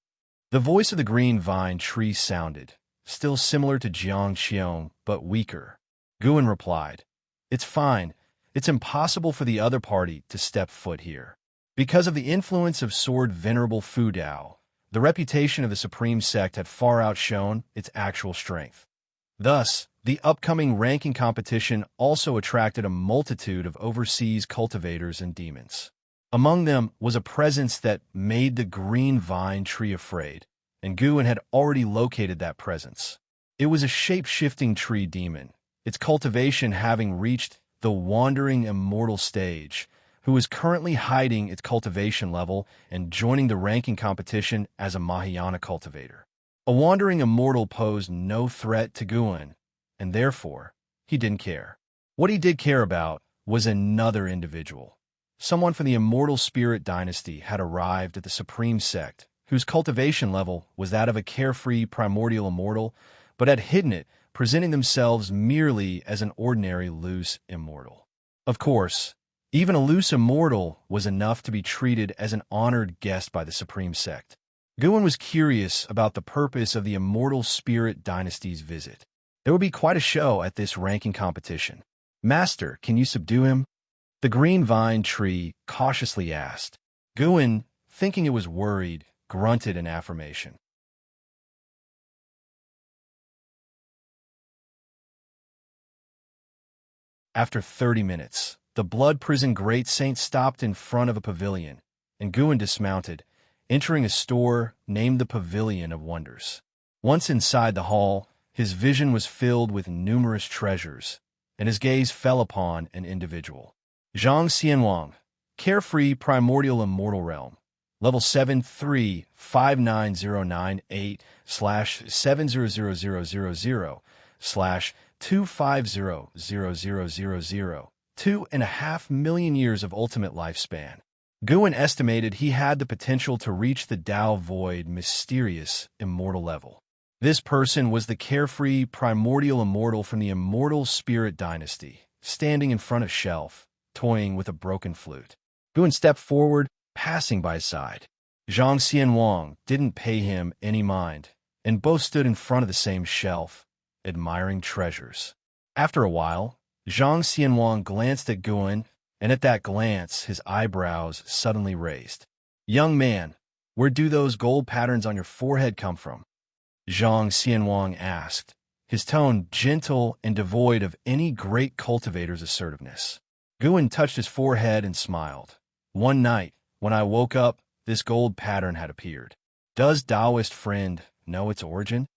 The voice of the green vine tree sounded, still similar to Xianxia, but weaker. Guan replied, "It's fine. It's impossible for the other party to step foot here. Because of the influence of Sword Venerable Fu Dao, the reputation of the Supreme Sect had far outshone its actual strength. Thus, the upcoming ranking competition also attracted a multitude of overseas cultivators and demons. Among them was a presence that made the green vine tree afraid, and Guan had already located that presence. It was a shape-shifting tree demon, its cultivation having reached the wandering immortal stage, who is currently hiding its cultivation level and joining the ranking competition as a Mahayana cultivator. A wandering immortal posed no threat to Guan, and therefore, he didn't care. What he did care about was another individual. Someone from the Immortal Spirit Dynasty had arrived at the Supreme Sect, whose cultivation level was that of a carefree primordial immortal, but had hidden it, presenting themselves merely as an ordinary loose immortal. Of course, even a loose immortal was enough to be treated as an honored guest by the Supreme Sect. Guan was curious about the purpose of the Immortal Spirit Dynasty's visit. There would be quite a show at this ranking competition. "Master, can you subdue him?" the green vine tree cautiously asked. Guan, thinking it was worried, grunted in affirmation. After 30 minutes, the Blood Prison Great Saint stopped in front of a pavilion, and Guan dismounted, entering a store named the Pavilion of Wonders. Once inside the hall, his vision was filled with numerous treasures, and his gaze fell upon an individual. Xianxia, Carefree Primordial Immortal Realm, Level 7359000/70000/250000, 2.5 million years of ultimate lifespan. Guan estimated he had the potential to reach the Tao Void mysterious immortal level. This person was the carefree primordial immortal from the Immortal Spirit Dynasty, standing in front of shelf, toying with a broken flute. Guan stepped forward, passing by his side. Xianxia didn't pay him any mind, and both stood in front of the same shelf, admiring treasures. After a while, Xianxia glanced at Guan, and at that glance his eyebrows suddenly raised. "Young man, where do those gold patterns on your forehead come from?" Xianxia asked, his tone gentle and devoid of any great cultivator's assertiveness. Guan touched his forehead and smiled. "One night, when I woke up, this gold pattern had appeared. Does Taoist friend know its origin?"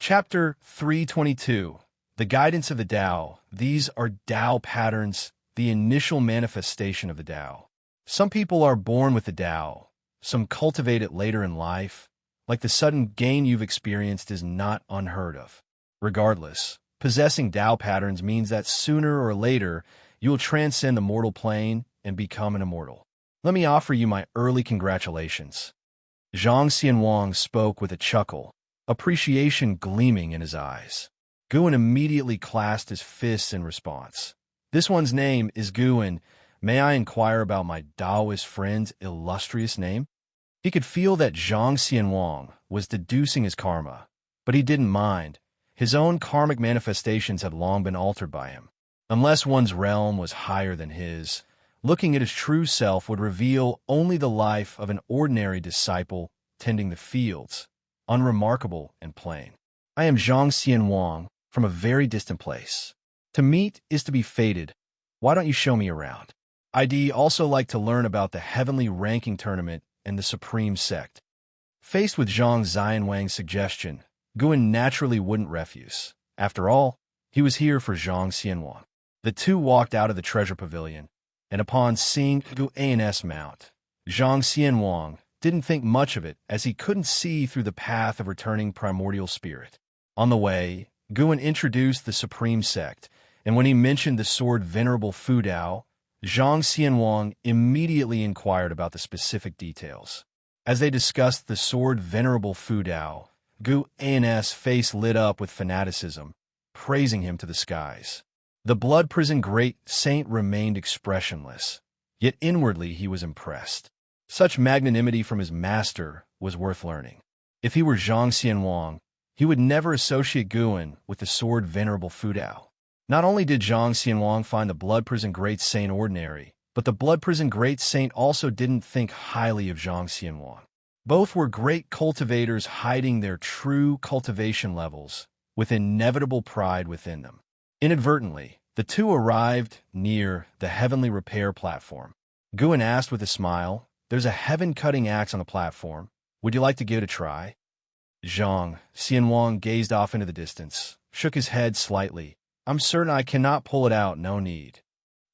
Chapter 322. The Guidance of the Tao. These are Tao patterns, the initial manifestation of the Tao. Some people are born with the Tao. Some cultivate it later in life. Like the sudden gain you've experienced is not unheard of. Regardless, possessing Tao patterns means that sooner or later you will transcend the mortal plane and become an immortal. Let me offer you my early congratulations. Xianxia spoke with a chuckle, appreciation gleaming in his eyes. Guan immediately clasped his fists in response. "This one's name is Guan. May I inquire about my Taoist friend's illustrious name?" He could feel that Xianxia was deducing his karma, but he didn't mind. His own karmic manifestations had long been altered by him. Unless one's realm was higher than his, looking at his true self would reveal only the life of an ordinary disciple tending the fields, unremarkable and plain. "I am Xianxia from a very distant place. To meet is to be fated. Why don't you show me around? I'd also like to learn about the Heavenly Ranking Tournament and the Supreme Sect." Faced with Zhang Xianwang's suggestion, Guan naturally wouldn't refuse. After all, he was here for Xianxia. The two walked out of the treasure pavilion, and upon seeing Guan's mount, Xianxia didn't think much of it as he couldn't see through the path of returning primordial spirit. On the way, Guan introduced the Supreme Sect, and when he mentioned the sword Venerable Fudao, Zhang Xianwang immediately inquired about the specific details. As they discussed the sword Venerable Fudao, Guan's face lit up with fanaticism, praising him to the skies. The blood prison great saint remained expressionless, yet inwardly he was impressed. Such magnanimity from his master was worth learning. If he were Zhang Xianwang, he would never associate Guan with the sword Venerable Fudao. Not only did Zhang Xianwang find the blood prison great saint ordinary, but the blood prison great saint also didn't think highly of Zhang Xianwang. Both were great cultivators hiding their true cultivation levels with inevitable pride within them. Inadvertently, the two arrived near the heavenly repair platform. Guan asked with a smile, "There's a heaven-cutting axe on the platform. Would you like to give it a try?" Zhang Xianwang gazed off into the distance, shook his head slightly. "I'm certain I cannot pull it out, no need."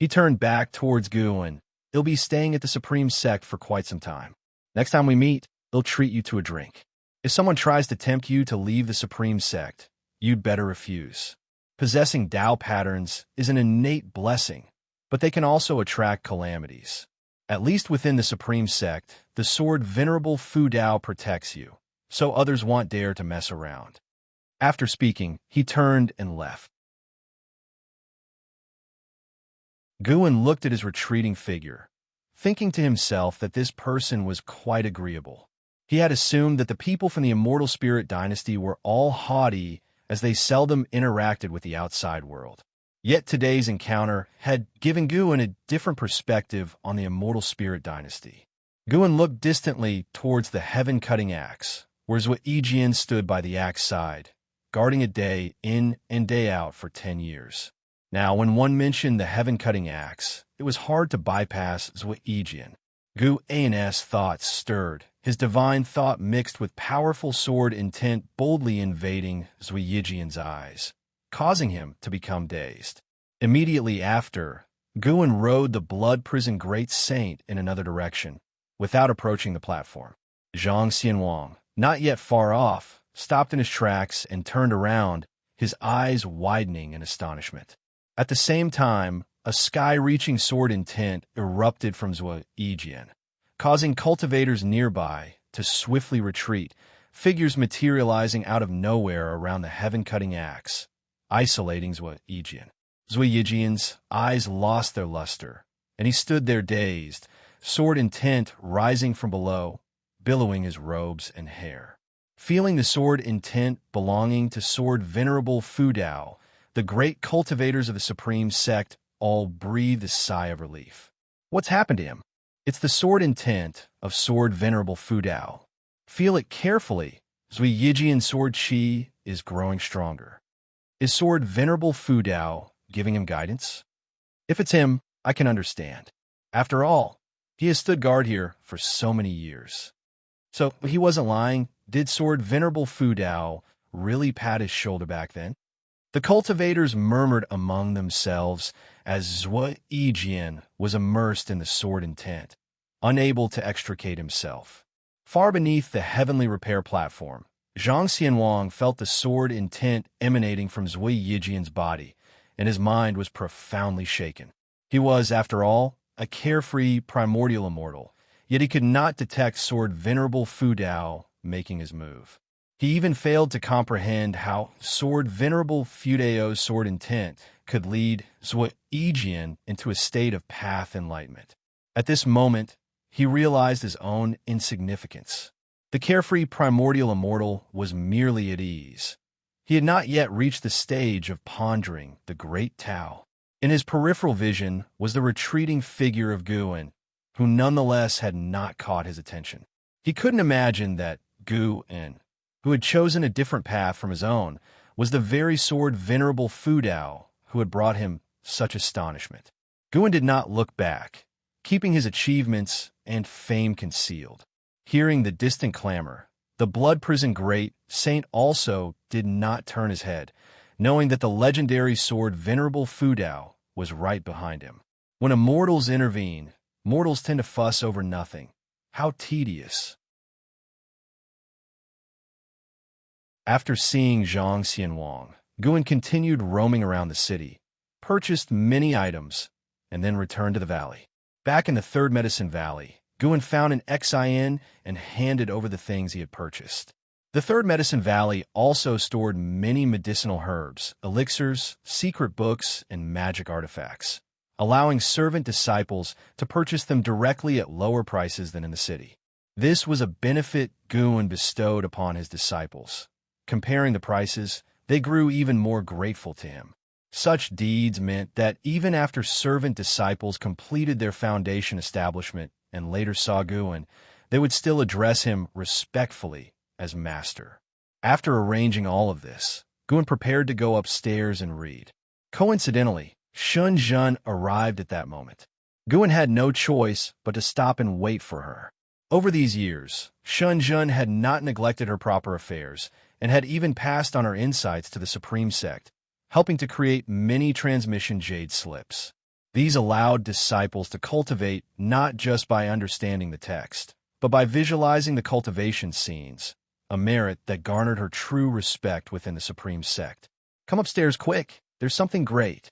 He turned back towards Guan. "He'll be staying at the Supreme Sect for quite some time. Next time we meet, he'll treat you to a drink. If someone tries to tempt you to leave the Supreme Sect, you'd better refuse. Possessing Tao patterns is an innate blessing, but they can also attract calamities. At least within the Supreme Sect, the sword Venerable Fudao protects you, so others won't dare to mess around." After speaking, he turned and left. Guan looked at his retreating figure, thinking to himself that this person was quite agreeable. He had assumed that the people from the Immortal Spirit dynasty were all haughty as they seldom interacted with the outside world. Yet today's encounter had given Guan a different perspective on the Immortal Spirit dynasty. Guan looked distantly towards the heaven-cutting axe, whereas Wuxia stood by the axe side, guarding it day in and day out for 10 years. Now, when one mentioned the heaven-cutting axe, it was hard to bypass Wuxia. Guan's thoughts stirred, his divine thought mixed with powerful sword intent boldly invading Wuxia's eyes, causing him to become dazed. Immediately after, Guan rode the blood prison great saint in another direction, without approaching the platform. Zhang Xianwang, not yet far off, stopped in his tracks and turned around, his eyes widening in astonishment. At the same time, a sky-reaching sword intent erupted from Wuxia, causing cultivators nearby to swiftly retreat, figures materializing out of nowhere around the heaven-cutting axe, isolating Wuxia. Wuxia's eyes lost their luster, and he stood there dazed, sword intent rising from below, billowing his robes and hair. Feeling the sword intent belonging to sword Venerable Fudao, the great cultivators of the Supreme Sect all breathed a sigh of relief. What's happened to him? It's the sword intent of sword Venerable Fudao. Feel it carefully. Wuxia's sword chi is growing stronger. Is sword Venerable Fudao giving him guidance? If it's him, I can understand. After all, he has stood guard here for so many years. So he wasn't lying. Did sword Venerable Fudao really pat his shoulder back then? The cultivators murmured among themselves as Wuxia was immersed in the sword intent, unable to extricate himself. Far beneath the heavenly repair platform, Zhang Xianwang felt the sword intent emanating from Wuxia's body, and his mind was profoundly shaken. He was, after all, a carefree primordial immortal, yet he could not detect sword Venerable Fudao making his move. He even failed to comprehend how sword Venerable Fudao's sword intent could lead Wuxia into a state of path enlightenment. At this moment, he realized his own insignificance. The carefree primordial immortal was merely at ease. He had not yet reached the stage of pondering the great Tao. In his peripheral vision was the retreating figure of Guan, who nonetheless had not caught his attention. He couldn't imagine that Guan, who had chosen a different path from his own, was the very sword Venerable Fudao who had brought him such astonishment. Guan did not look back, keeping his achievements and fame concealed. Hearing the distant clamor, the blood prison great saint also did not turn his head, knowing that the legendary sword Venerable Fudao was right behind him. When immortals intervene, mortals tend to fuss over nothing. How tedious. After seeing Xianxia, Guan continued roaming around the city, purchased many items, and then returned to the valley. Back in the Third Medicine Valley, Guan found an Xian and handed over the things he had purchased. The Third Medicine Valley also stored many medicinal herbs, elixirs, secret books, and magic artifacts, allowing servant disciples to purchase them directly at lower prices than in the city. This was a benefit Guan bestowed upon his disciples. Comparing the prices, they grew even more grateful to him. Such deeds meant that even after servant disciples completed their foundation establishment and later saw Guan, they would still address him respectfully as master. After arranging all of this, Guan prepared to go upstairs and read. Coincidentally, Xianxia arrived at that moment. Guan had no choice but to stop and wait for her. Over these years, Xianxia had not neglected her proper affairs and had even passed on her insights to the Supreme Sect, helping to create many transmission jade slips. These allowed disciples to cultivate not just by understanding the text, but by visualizing the cultivation scenes, a merit that garnered her true respect within the Supreme Sect. "Come upstairs quick, there's something great,"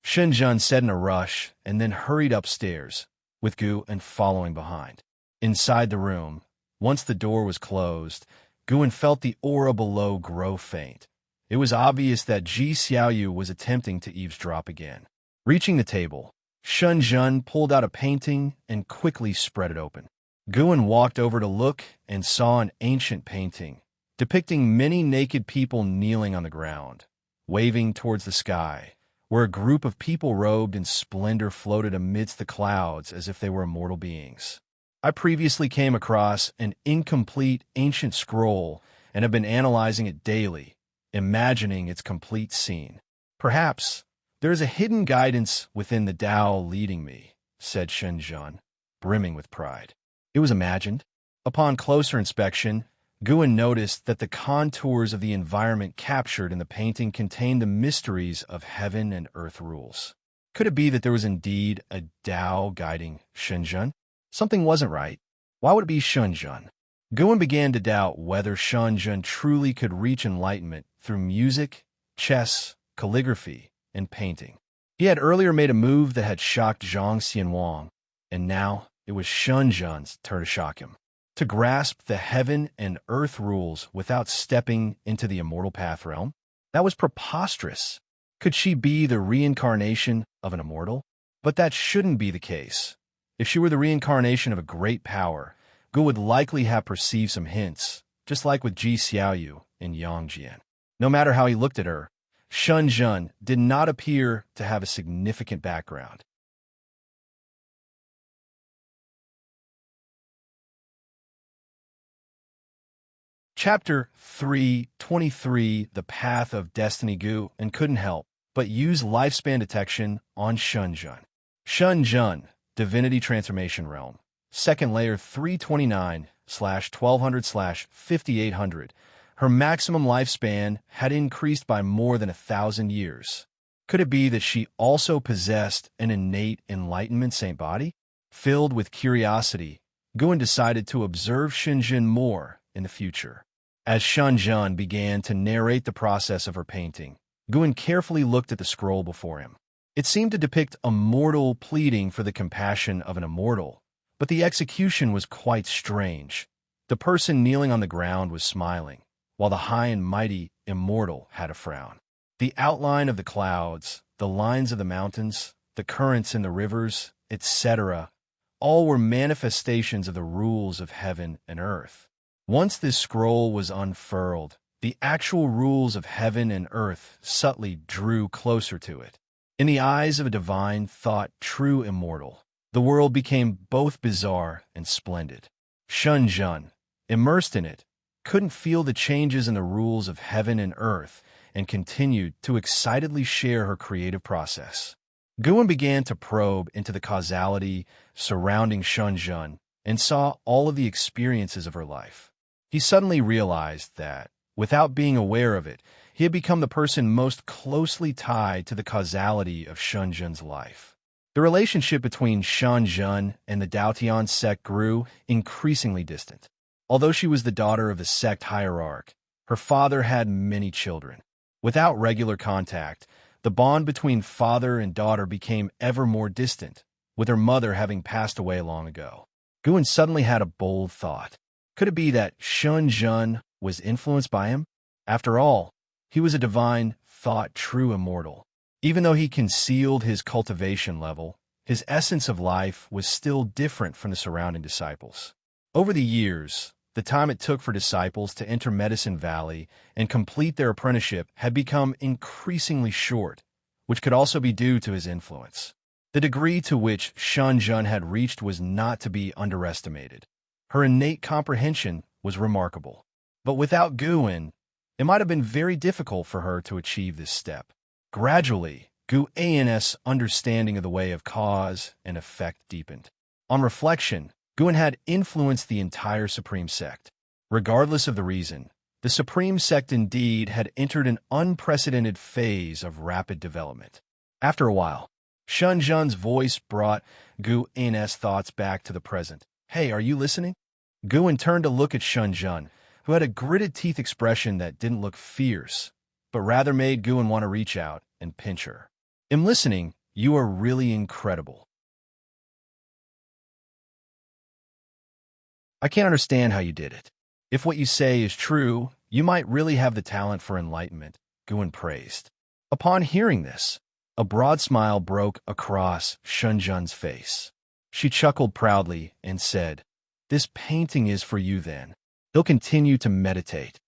Xianxia said in a rush and then hurried upstairs, with Guan following behind. Inside the room, once the door was closed, Guan felt the aura below grow faint. It was obvious that Xiaoyu was attempting to eavesdrop again. Reaching the table, Xianxia pulled out a painting and quickly spread it open. Guan walked over to look and saw an ancient painting, depicting many naked people kneeling on the ground, waving towards the sky, where a group of people robed in splendor floated amidst the clouds as if they were immortal beings. I previously came across an incomplete ancient scroll and have been analyzing it daily, imagining its complete scene. "Perhaps there is a hidden guidance within the Tao leading me," said Xianxia, brimming with pride. It was imagined. Upon closer inspection, Guan noticed that the contours of the environment captured in the painting contained the mysteries of heaven and earth rules. Could it be that there was indeed a Tao guiding Xianxia? Something wasn't right. Why would it be Xianxia? Guan began to doubt whether Xianxia truly could reach enlightenment through music, chess, calligraphy, and painting. He had earlier made a move that had shocked Xianxia, and now it was Xianxia's turn to shock him. To grasp the heaven and earth rules without stepping into the immortal path realm? That was preposterous. Could she be the reincarnation of an immortal? But that shouldn't be the case. If she were the reincarnation of a great power, Gu would likely have perceived some hints, just like with Ji Xiaoyu and Yang Jian. No matter how he looked at her, Xianxia did not appear to have a significant background. Chapter 323, The Path of Destiny. Gu and couldn't help but use lifespan detection on Xianxia. Xianxia, Divinity Transformation Realm, second layer 329/1200/5800. Her maximum lifespan had increased by more than 1,000 years. Could it be that she also possessed an innate enlightenment saint body? Filled with curiosity, Guan decided to observe Xianxia more in the future. As Xianxia began to narrate the process of her painting, Guan carefully looked at the scroll before him. It seemed to depict a mortal pleading for the compassion of an immortal, but the execution was quite strange. The person kneeling on the ground was smiling, while the high and mighty immortal had a frown. The outline of the clouds, the lines of the mountains, the currents in the rivers, etc., all were manifestations of the rules of heaven and earth. Once this scroll was unfurled, the actual rules of heaven and earth subtly drew closer to it. In the eyes of a divine thought true immortal, the world became both bizarre and splendid. Xianxia, immersed in it, couldn't feel the changes in the rules of heaven and earth and continued to excitedly share her creative process. Guan began to probe into the causality surrounding Xianxia and saw all of the experiences of her life. He suddenly realized that, without being aware of it, he had become the person most closely tied to the causality of Xianxia's life. The relationship between Xianxia and the Daotian sect grew increasingly distant. Although she was the daughter of the sect hierarch, her father had many children. Without regular contact, the bond between father and daughter became ever more distant, with her mother having passed away long ago. Guan suddenly had a bold thought. Could it be that Xianxia was influenced by him? After all, he was a divine, thought true immortal. Even though he concealed his cultivation level, his essence of life was still different from the surrounding disciples. Over the years, the time it took for disciples to enter Medicine Valley and complete their apprenticeship had become increasingly short, which could also be due to his influence. The degree to which Xianxia had reached was not to be underestimated. Her innate comprehension was remarkable. But without Guan, it might have been very difficult for her to achieve this step. Gradually, Guan's understanding of the way of cause and effect deepened. On reflection, Guan had influenced the entire Supreme Sect. Regardless of the reason, the Supreme Sect indeed had entered an unprecedented phase of rapid development. After a while, Xianxia's voice brought Guan's thoughts back to the present. "Hey, are you listening?" Guan turned to look at Xianxia, who had a gritted teeth expression that didn't look fierce, but rather made Guan want to reach out and pinch her. "I'm listening. You are really incredible. I can't understand how you did it. If what you say is true, you might really have the talent for enlightenment," Guan praised. Upon hearing this, a broad smile broke across Xianxia's face. She chuckled proudly and said, "This painting is for you then. He'll continue to meditate."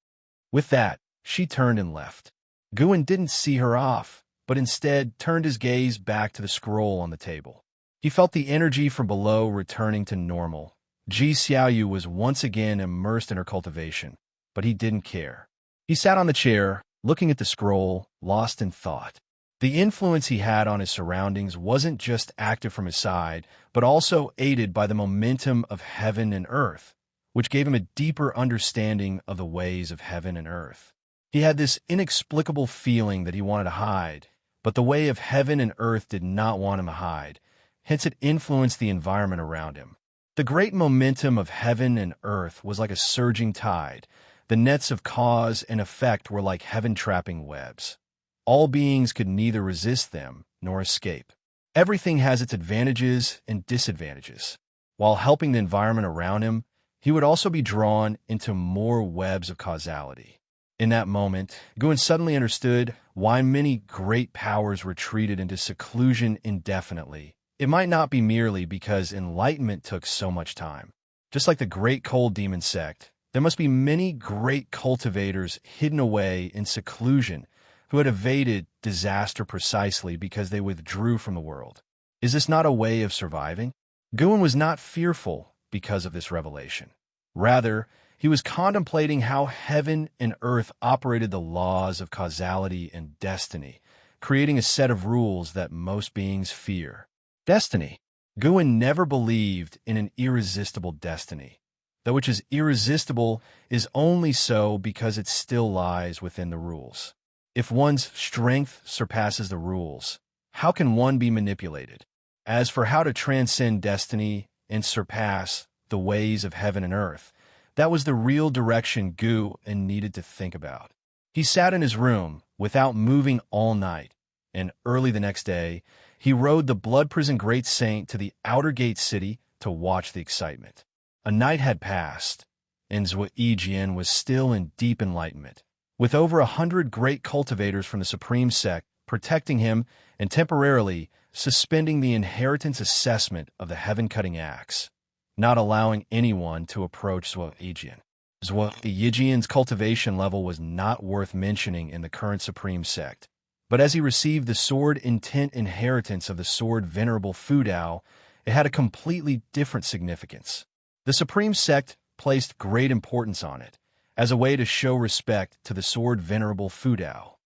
With that, she turned and left. Guan didn't see her off, but instead turned his gaze back to the scroll on the table. He felt the energy from below returning to normal. Xiaoyu was once again immersed in her cultivation, but he didn't care. He sat on the chair, looking at the scroll, lost in thought. The influence he had on his surroundings wasn't just active from his side, but also aided by the momentum of heaven and earth, which gave him a deeper understanding of the ways of heaven and earth. He had this inexplicable feeling that he wanted to hide, but the way of heaven and earth did not want him to hide, hence it influenced the environment around him. The great momentum of heaven and earth was like a surging tide. The nets of cause and effect were like heaven-trapping webs. All beings could neither resist them nor escape. Everything has its advantages and disadvantages. While helping the environment around him, he would also be drawn into more webs of causality. In that moment, Guan suddenly understood why many great powers retreated into seclusion indefinitely. It might not be merely because enlightenment took so much time. Just like the great cold demon sect, there must be many great cultivators hidden away in seclusion who had evaded disaster precisely because they withdrew from the world. Is this not a way of surviving? Guan was not fearful because of this revelation. Rather, he was contemplating how heaven and earth operated the laws of causality and destiny, creating a set of rules that most beings fear. Destiny. Guan never believed in an irresistible destiny. That which is irresistible is only so because it still lies within the rules. If one's strength surpasses the rules, how can one be manipulated? As for how to transcend destiny and surpass the ways of heaven and earth, that was the real direction Guan needed to think about. He sat in his room without moving all night, and early the next day, he rode the Blood Prison Great Saint to the outer gate city to watch the excitement. A night had passed, and Zhuijian was still in deep enlightenment, with over 100 great cultivators from the Supreme Sect protecting him and temporarily suspending the inheritance assessment of the heaven-cutting axe, not allowing anyone to approach Zhuijian. Zhuijian's cultivation level was not worth mentioning in the current Supreme Sect, but as he received the sword intent inheritance of the sword Venerable Fudao, it had a completely different significance. The Supreme Sect placed great importance on it, as a way to show respect to the sword Venerable Fudao.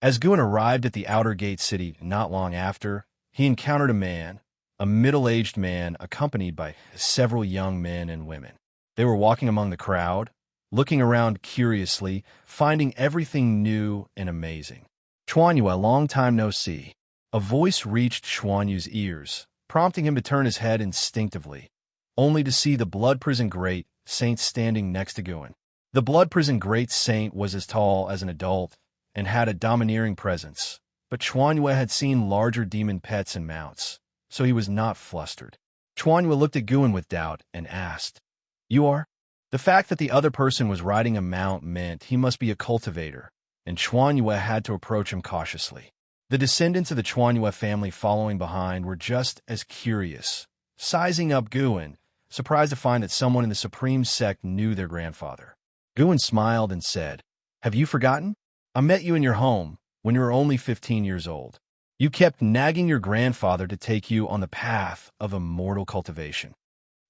As Guan arrived at the outer gate city not long after, he encountered a middle-aged man accompanied by several young men and women. They were walking among the crowd, looking around curiously, finding everything new and amazing. Chuanyue, long time no see. A voice reached Chuanyue's ears, prompting him to turn his head instinctively, only to see the Blood Prison Great Saint standing next to Guan. The Blood Prison Great Saint was as tall as an adult and had a domineering presence, but Chuanyue had seen larger demon pets and mounts, so he was not flustered. Chuanyue looked at Guan with doubt and asked, "You are?" The fact that the other person was riding a mount meant he must be a cultivator, and Chuanyue had to approach him cautiously. The descendants of the Chuanyue family following behind were just as curious, sizing up Guan, surprised to find that someone in the Supreme Sect knew their grandfather. Guan smiled and said, "Have you forgotten? I met you in your home when you were only 15 years old. You kept nagging your grandfather to take you on the path of immortal cultivation."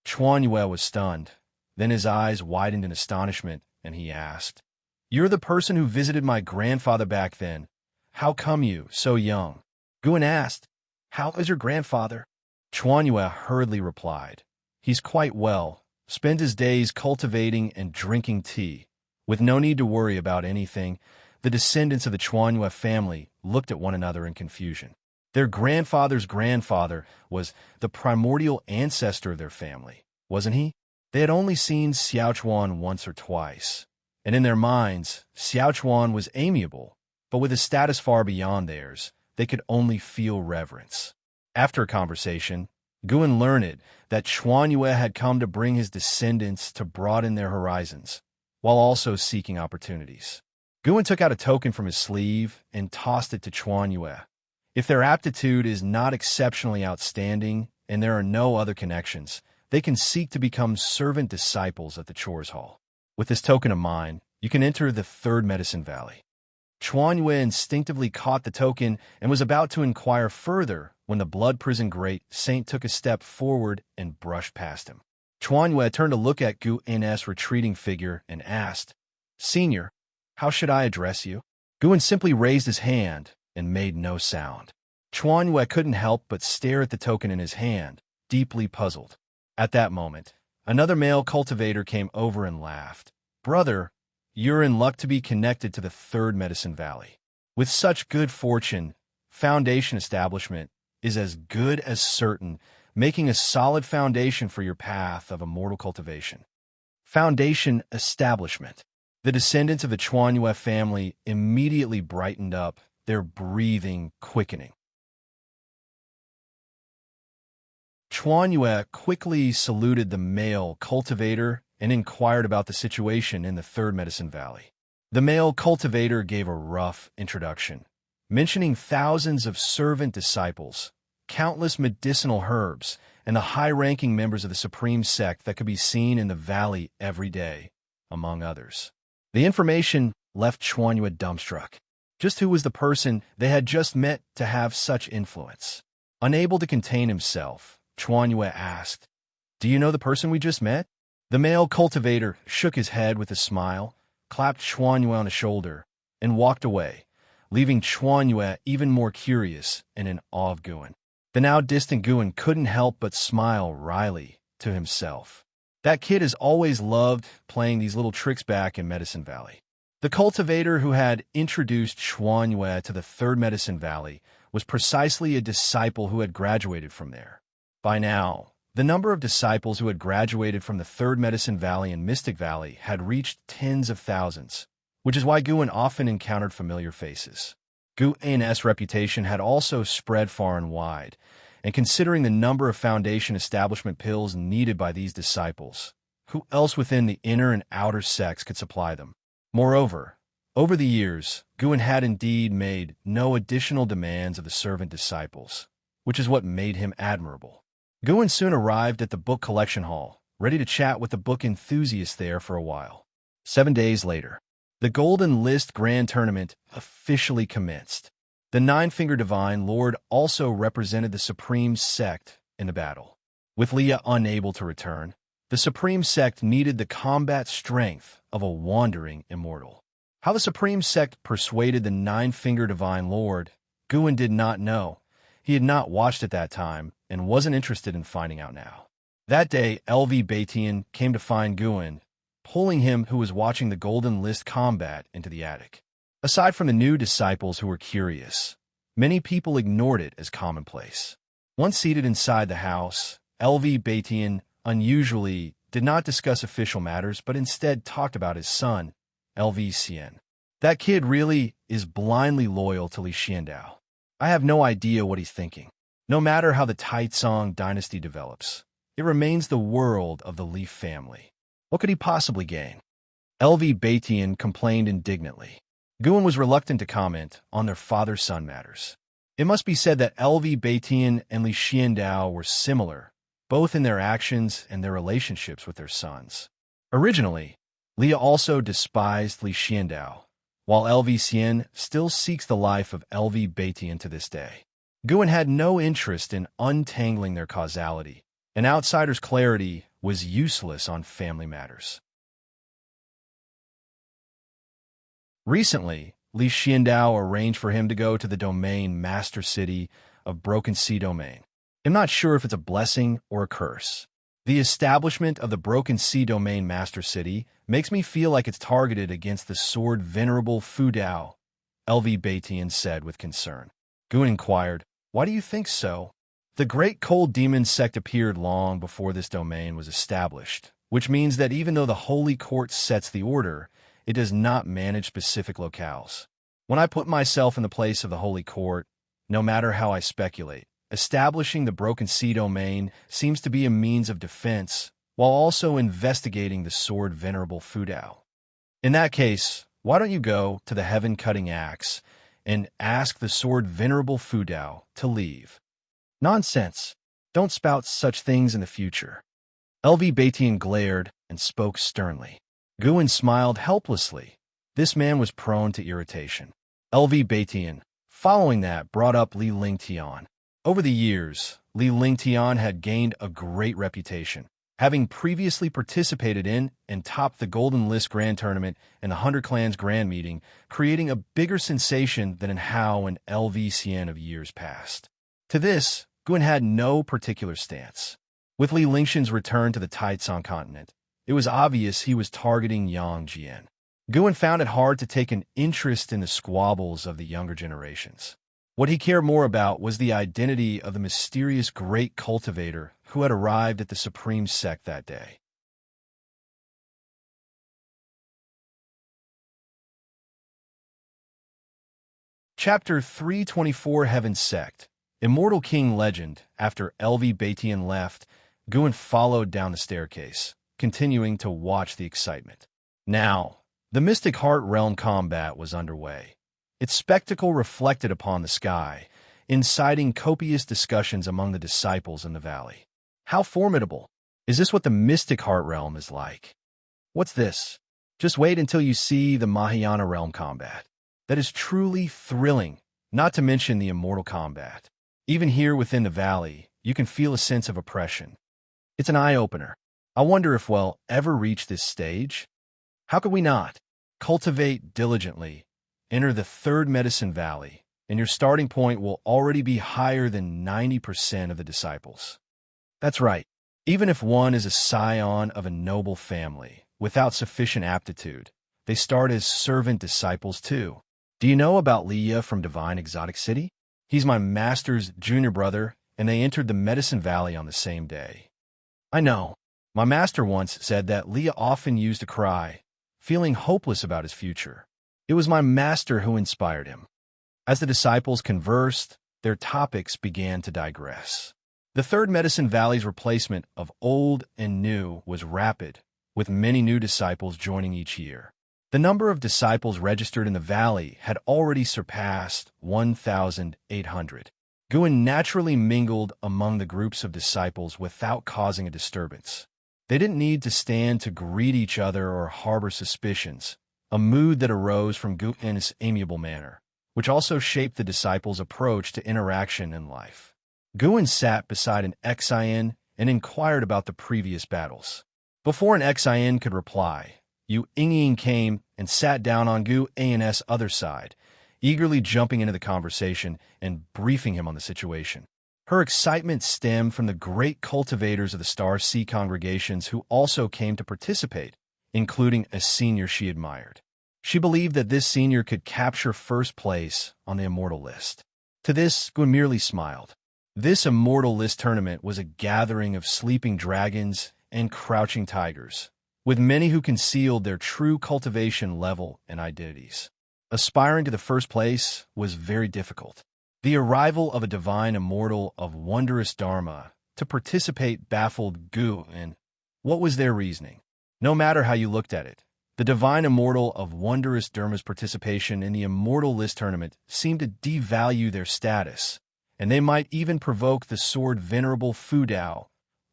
Chuanyue was stunned. Then his eyes widened in astonishment, and he asked, "You're the person who visited my grandfather back then. How come you, so young?" Guan asked, "How is your grandfather?" Chuanyue hurriedly replied, "He's quite well, spends his days cultivating and drinking tea." With no need to worry about anything, the descendants of the Chuanyue family looked at one another in confusion. Their grandfather's grandfather was the primordial ancestor of their family, wasn't he? They had only seen Xiaochuan once or twice, and in their minds, Xiaochuan was amiable, but with a status far beyond theirs, they could only feel reverence. After a conversation, Guan learned that Chuanyue had come to bring his descendants to broaden their horizons, while also seeking opportunities. Guan took out a token from his sleeve and tossed it to Chuanyue. If their aptitude is not exceptionally outstanding and there are no other connections, they can seek to become servant disciples at the Chores Hall. With this token of mine, you can enter the Third Medicine Valley. Chuanyue instinctively caught the token and was about to inquire further when the Blood Prison Great Saint took a step forward and brushed past him. Chuanyue turned to look at Guan's retreating figure and asked, "Senior, how should I address you?" Guan simply raised his hand and made no sound. Chuanyue couldn't help but stare at the token in his hand, deeply puzzled. At that moment, another male cultivator came over and laughed. "Brother, you're in luck to be connected to the Third Medicine Valley. With such good fortune, Foundation establishment is as good as certain, making a solid foundation for your path of immortal cultivation." Foundation establishment. The descendants of the Chuanyue family immediately brightened up, their breathing quickening. Chuanyue quickly saluted the male cultivator and inquired about the situation in the Third Medicine Valley. The male cultivator gave a rough introduction, mentioning thousands of servant disciples, countless medicinal herbs, and the high-ranking members of the Supreme Sect that could be seen in the valley every day, among others. The information left Chuanyue dumbstruck. Just who was the person they had just met to have such influence? Unable to contain himself, Chuanyue asked, "Do you know the person we just met?" The male cultivator shook his head with a smile, clapped Chuanyue on the shoulder, and walked away, leaving Chuanyue even more curious and in awe of Guan. The now distant Guan couldn't help but smile wryly to himself. That kid has always loved playing these little tricks back in Medicine Valley. The cultivator who had introduced Chuanyue to the Third Medicine Valley was precisely a disciple who had graduated from there. By now, the number of disciples who had graduated from the Third Medicine Valley and Mystic Valley had reached tens of thousands, which is why Guan often encountered familiar faces. Guan's reputation had also spread far and wide, and considering the number of Foundation establishment pills needed by these disciples, who else within the inner and outer sects could supply them? Moreover, over the years, Guan had indeed made no additional demands of the servant disciples, which is what made him admirable. Guan soon arrived at the book collection hall, ready to chat with the book enthusiasts there for a while. 7 days later, the Golden List Grand Tournament officially commenced. The Nine-Finger Divine Lord also represented the Supreme Sect in the battle. With Leah unable to return, the Supreme Sect needed the combat strength of a wandering immortal. How the Supreme Sect persuaded the Nine-Finger Divine Lord, Guan did not know. He had not watched at that time and wasn't interested in finding out now. That day, LV Batian came to find Guan, pulling him who was watching the Golden List combat into the attic. Aside from the new disciples who were curious, many people ignored it as commonplace. Once seated inside the house, LV Batian unusually did not discuss official matters, but instead talked about his son, LV Xian. That kid really is blindly loyal to Li Xiandao. I have no idea what he's thinking. No matter how the Taizong dynasty develops, it remains the world of the Li family. What could he possibly gain? LV Batian complained indignantly. Guan was reluctant to comment on their father-son matters. It must be said that LV Batian and Li Xiandao were similar, both in their actions and their relationships with their sons. Originally, Li also despised Li Xiandao, while LV Xian still seeks the life of LV Batian to this day. Guan had no interest in untangling their causality. An outsider's clarity was useless on family matters. Recently, Li Xiandao arranged for him to go to the domain master city of Broken Sea Domain. I'm not sure if it's a blessing or a curse. The establishment of the Broken Sea Domain master city makes me feel like it's targeted against the sword venerable Fu Dao, LV Batian said with concern. Guan inquired, "Why do you think so?" The great cold demon sect appeared long before this domain was established, which means that even though the Holy Court sets the order, it does not manage specific locales. When I put myself in the place of the Holy Court, no matter how I speculate, establishing the Broken Sea Domain seems to be a means of defense, while also investigating the sword venerable Fu Dao. In that case, why don't you go to the heaven-cutting axe and ask the sword venerable Fu Dao to leave? Nonsense. Don't spout such things in the future. LV Batian glared and spoke sternly. Guan smiled helplessly. This man was prone to irritation. LV Batian, following that, brought up Li Lingtian. Over the years, Li Lingtian had gained a great reputation, having previously participated in and topped the Golden List Grand Tournament and the 100 Clans Grand Meeting, creating a bigger sensation than in Hao and LV Xian of years past. To this, Guan had no particular stance. With Li Lingtian's return to the Taizong continent, it was obvious he was targeting Yang Jian. Guan found it hard to take an interest in the squabbles of the younger generations. What he cared more about was the identity of the mysterious great cultivator who had arrived at the supreme sect that day. Chapter 324 Heaven Sect. Immortal King Legend. After LV Batian left, Guan followed down the staircase, continuing to watch the excitement. Now, the Mystic Heart Realm combat was underway. Its spectacle reflected upon the sky, inciting copious discussions among the disciples in the valley. How formidable! Is this what the Mystic Heart Realm is like? What's this? Just wait until you see the Mahayana Realm combat. That is truly thrilling, not to mention the immortal combat. Even here within the valley, you can feel a sense of oppression. It's an eye-opener. I wonder if we'll ever reach this stage? How could we not? Cultivate diligently. Enter the third Medicine Valley, and your starting point will already be higher than 90% of the disciples. That's right. Even if one is a scion of a noble family, without sufficient aptitude, they start as servant disciples too. Do you know about Leah from Divine Exotic City? He's my master's junior brother, and they entered the Medicine Valley on the same day. I know. My master once said that Leah often used to cry, feeling hopeless about his future. It was my master who inspired him. As the disciples conversed, their topics began to digress. The third Medicine Valley's replacement of old and new was rapid, with many new disciples joining each year. The number of disciples registered in the valley had already surpassed 1,800. Guan naturally mingled among the groups of disciples without causing a disturbance. They didn't need to stand to greet each other or harbor suspicions, a mood that arose from Guan's amiable manner, which also shaped the disciples' approach to interaction in life. Guan sat beside an Xian and inquired about the previous battles. Before an Xian could reply, Yu Yingyin came and sat down on Guan's other side, eagerly jumping into the conversation and briefing him on the situation. Her excitement stemmed from the great cultivators of the Star Sea congregations who also came to participate, including a senior she admired. She believed that this senior could capture first place on the immortal list. To this, Guan merely smiled. This immortal list tournament was a gathering of sleeping dragons and crouching tigers, with many who concealed their true cultivation level and identities. Aspiring to the first place was very difficult. The arrival of a divine immortal of wondrous dharma to participate baffled Gu, and what was their reasoning? No matter how you looked at it, the divine immortal of wondrous dharma's participation in the immortal list tournament seemed to devalue their status, and they might even provoke the sword venerable Fu Dao,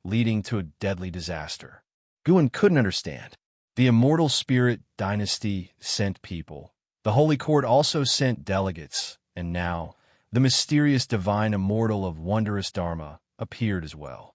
leading to a deadly disaster. Guan couldn't understand. The immortal spirit dynasty sent people. The holy court also sent delegates, and now the mysterious divine immortal of wondrous dharma appeared as well.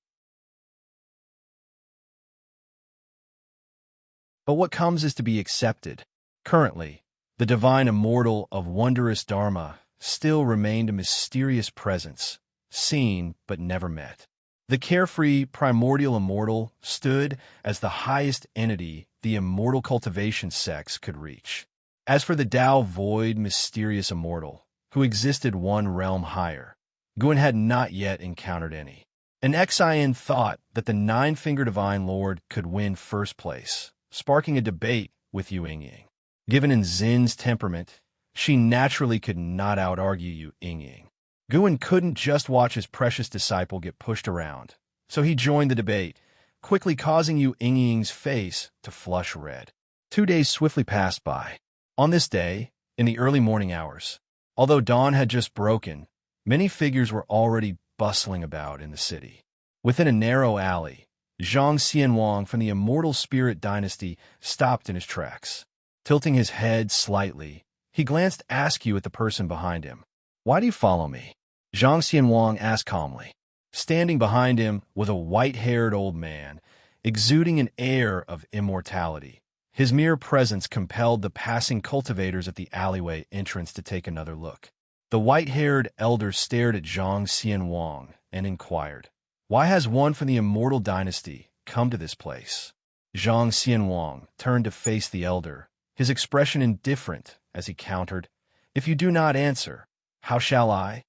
But what comes is to be accepted. Currently, the divine immortal of wondrous dharma still remained a mysterious presence, seen but never met. The carefree primordial immortal stood as the highest entity the immortal cultivation sects could reach. As for the Tao void mysterious immortal, who existed one realm higher, Guan had not yet encountered any. An Xian thought that the nine-fingered divine lord could win first place, sparking a debate with Yu Yingying. Given in Zin's temperament, she naturally could not out-argue Yu Yingying. Guan couldn't just watch his precious disciple get pushed around, so he joined the debate, quickly causing Yu Yingying's face to flush red. 2 days swiftly passed by. On this day, in the early morning hours, although dawn had just broken, many figures were already bustling about in the city. Within a narrow alley, Xianxia from the Immortal Spirit Dynasty stopped in his tracks. Tilting his head slightly, he glanced askew at the person behind him. "Why do you follow me?" Xianxia asked calmly. Standing behind him was a white-haired old man, exuding an air of immortality. His mere presence compelled the passing cultivators at the alleyway entrance to take another look. The white-haired elder stared at Xianxia and inquired, "Why has one from the Immortal Dynasty come to this place?" Xianxia turned to face the elder, his expression indifferent as he countered, "If you do not answer, how shall I?"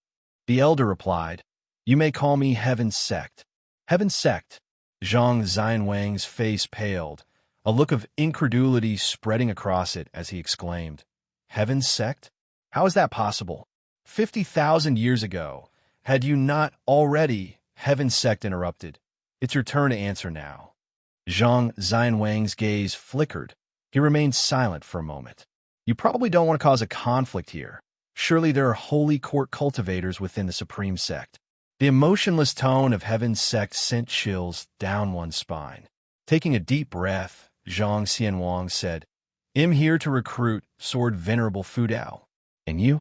The elder replied, "You may call me Heaven's Sect." "Heaven's Sect?" Zhang Xianwang's face paled, a look of incredulity spreading across it as he exclaimed, "Heaven's Sect? How is that possible? 50,000 years ago, had you not already—" Heaven's Sect interrupted. "It's your turn to answer now." Zhang Xianwang's gaze flickered. He remained silent for a moment. "You probably don't want to cause a conflict here. Surely there are holy court cultivators within the Supreme Sect." The emotionless tone of Heaven's Sect sent chills down one's spine. Taking a deep breath, Zhang Xianwang said, "I'm here to recruit Sword Venerable Fu Dao." "And you?"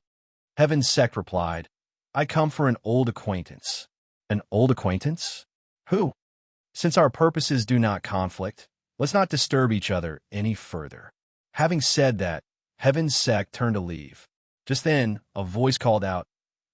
Heaven's Sect replied, "I come for an old acquaintance." "An old acquaintance? Who?" "Since our purposes do not conflict, let's not disturb each other any further." Having said that, Heaven's Sect turned to leave. Just then, a voice called out,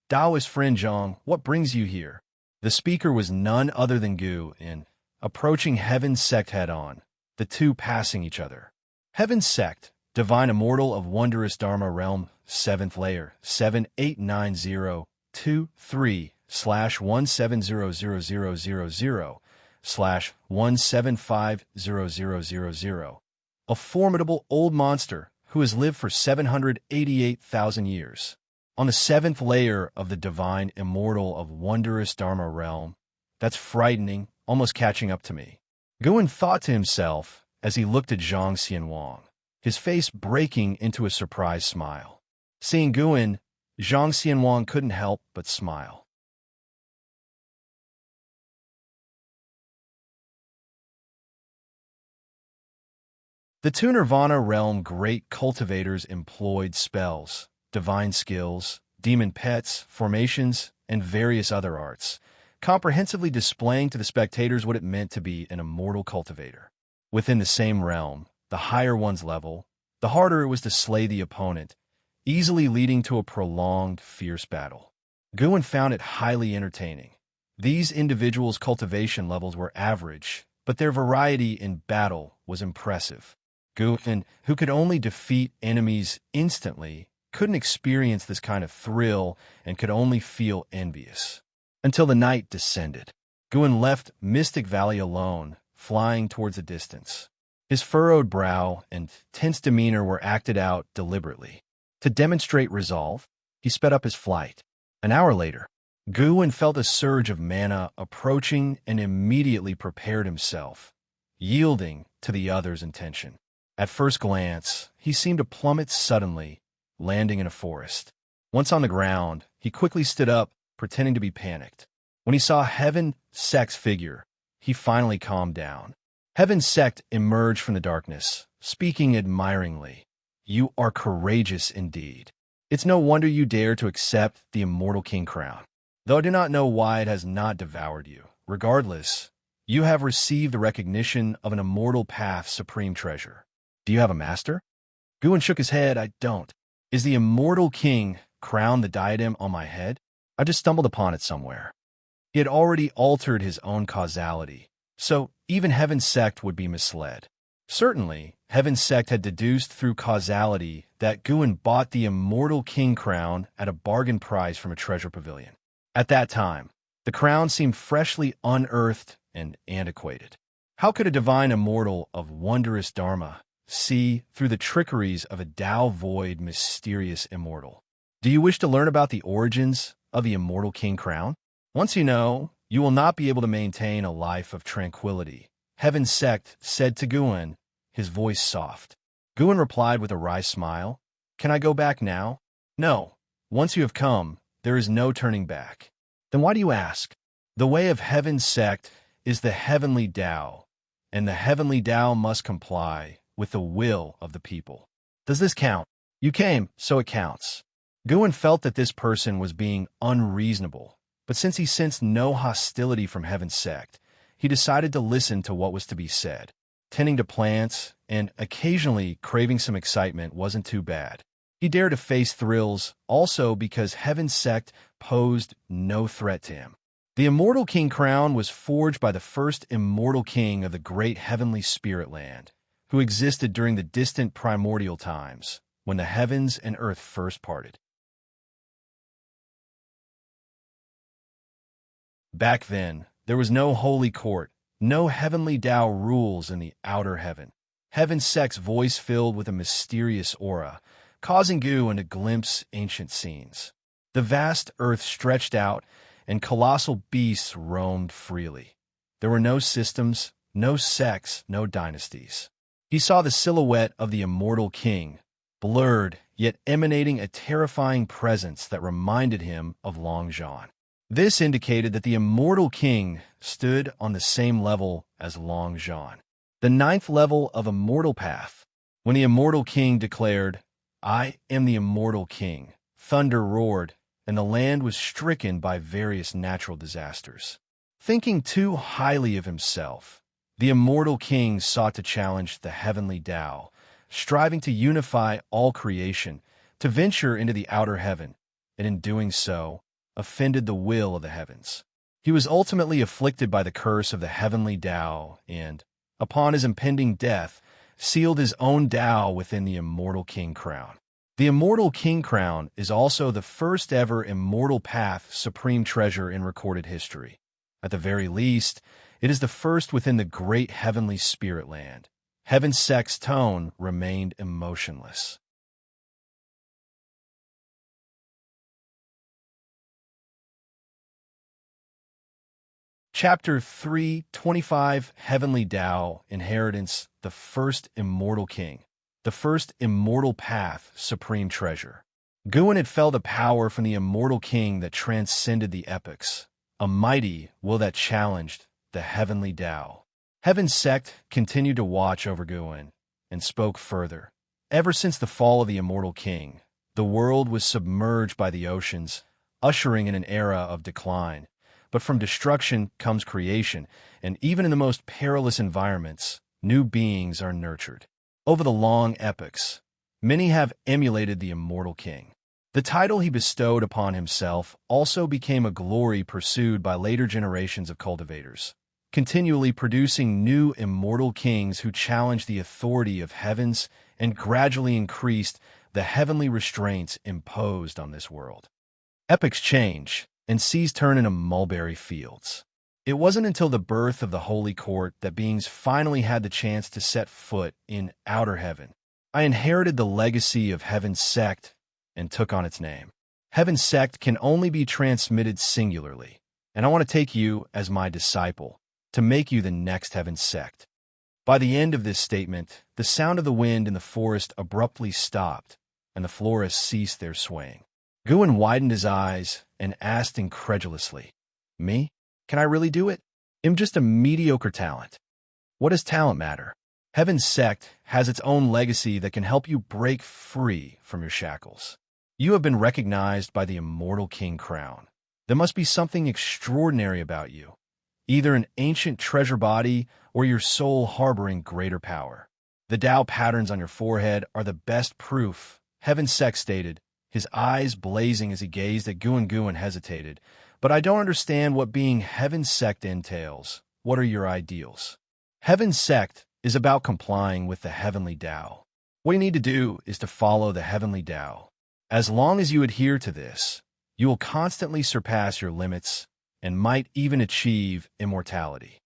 "Taoist friend Zhang, what brings you here?" The speaker was none other than Gu, and, approaching Heaven's Sect head-on, the two passing each other. Heaven's Sect, Divine Immortal of Wondrous Dharma Realm, 7th Layer, 789023/1700000/1750000. A formidable old monster who has lived for 788,000 years. On the 7th layer of the Divine Immortal of Wondrous Dharma Realm. That's frightening, almost catching up to me. Guan thought to himself as he looked at Zhang Xianwang, his face breaking into a surprised smile. Seeing Guan, Zhang Xianwang couldn't help but smile. The two Nirvana Realm great cultivators employed spells, divine skills, demon pets, formations, and various other arts, comprehensively displaying to the spectators what it meant to be an immortal cultivator. Within the same realm, the higher one's level, the harder it was to slay the opponent, easily leading to a prolonged, fierce battle. Guan found it highly entertaining. These individuals' cultivation levels were average, but their variety in battle was impressive. Guin, who could only defeat enemies instantly, couldn't experience this kind of thrill and could only feel envious. Until the night descended. Guin left Mystic Valley alone, flying towards a distance. His furrowed brow and tense demeanor were acted out deliberately. To demonstrate resolve, he sped up his flight. An hour later, Guin felt a surge of mana approaching and immediately prepared himself, yielding to the other's intention. At first glance, he seemed to plummet suddenly, landing in a forest. Once on the ground, he quickly stood up, pretending to be panicked. When he saw Heaven Sect's figure, he finally calmed down. Heaven Sect emerged from the darkness, speaking admiringly. "You are courageous indeed. It's no wonder you dare to accept the Immortal King crown. Though I do not know why it has not devoured you. Regardless, you have received the recognition of an immortal path supreme treasure. Do you have a master?" Guin shook his head. "I don't. Is the Immortal King crown the diadem on my head? I just stumbled upon it somewhere." He had already altered his own causality, so even Heaven Sect would be misled. Certainly, Heaven Sect had deduced through causality that Guin bought the Immortal King crown at a bargain price from a treasure pavilion. At that time, the crown seemed freshly unearthed and antiquated. How could a divine immortal of wondrous dharma see through the trickeries of a Tao-void mysterious immortal? Do you wish to learn about the origins of the Immortal King crown? Once you know, you will not be able to maintain a life of tranquility, Heaven Sect said to Guin, his voice soft. Guin replied with a wry smile, "Can I go back now?" "No. Once you have come, there is no turning back." "Then why do you ask?" "The way of Heaven Sect is the heavenly Tao, and the heavenly Tao must comply with the will of the people." "Does this count?" "You came, so it counts." Guin felt that this person was being unreasonable, but since he sensed no hostility from Heaven Sect, he decided to listen to what was to be said. Tending to plants and occasionally craving some excitement wasn't too bad. He dared to face thrills also because Heaven Sect posed no threat to him. The Immortal King crown was forged by the first Immortal King of the great heavenly spirit land, who existed during the distant primordial times, when the heavens and earth first parted. Back then, there was no holy court, no heavenly Tao rules in the outer heaven. Heaven Sect's voice filled with a mysterious aura, causing Guin to glimpse ancient scenes. The vast earth stretched out, and colossal beasts roamed freely. There were no systems, no sects, no dynasties. He saw the silhouette of the Immortal King, blurred, yet emanating a terrifying presence that reminded him of Long Zhan. This indicated that the Immortal King stood on the same level as Long Zhan, the 9th level of Immortal Path. When the Immortal King declared, "I am the Immortal King," thunder roared, and the land was stricken by various natural disasters. Thinking too highly of himself, the Immortal King sought to challenge the heavenly Tao, striving to unify all creation, to venture into the outer heaven, and in doing so, offended the will of the heavens. He was ultimately afflicted by the curse of the heavenly Tao and, upon his impending death, sealed his own Tao within the Immortal King crown. The Immortal King crown is also the first ever Immortal Path supreme treasure in recorded history. At the very least, it is the first within the great heavenly spirit land. Heaven Sect's tone remained emotionless. Chapter 325, Heavenly Tao, Inheritance, the First Immortal King, the First Immortal Path, Supreme Treasure. Guin had felt a power from the Immortal King that transcended the epochs, a mighty will that challenged the Heavenly Tao. Heaven Sect continued to watch over Guin and spoke further. Ever since the fall of the Immortal King, the world was submerged by the oceans, ushering in an era of decline. But from destruction comes creation, and even in the most perilous environments, new beings are nurtured. Over the long epochs, many have emulated the Immortal King. The title he bestowed upon himself also became a glory pursued by later generations of cultivators. continually producing new immortal kings who challenged the authority of heavens and gradually increased the heavenly restraints imposed on this world. Epochs change, and seas turn into mulberry fields. It wasn't until the birth of the Holy Court that beings finally had the chance to set foot in outer heaven. I inherited the legacy of Heaven's Sect and took on its name. Heaven's Sect can only be transmitted singularly, and I want to take you as my disciple to make you the next Heaven's Sect. By the end of this statement, the sound of the wind in the forest abruptly stopped, and the florists ceased their swaying. Guin widened his eyes and asked incredulously, "Me? Can I really do it? I'm just a mediocre talent." "What does talent matter? Heaven's Sect has its own legacy that can help you break free from your shackles. You have been recognized by the Immortal King crown. There must be something extraordinary about you, either an ancient treasure body or your soul harboring greater power. The Tao patterns on your forehead are the best proof," Heaven's Sect stated, his eyes blazing as he gazed at Guin. Guin hesitated. "But I don't understand what being Heaven's Sect entails. What are your ideals?" Heaven's Sect is about complying with the heavenly Tao. What you need to do is to follow the heavenly Tao. As long as you adhere to this, you will constantly surpass your limits and might even achieve immortality.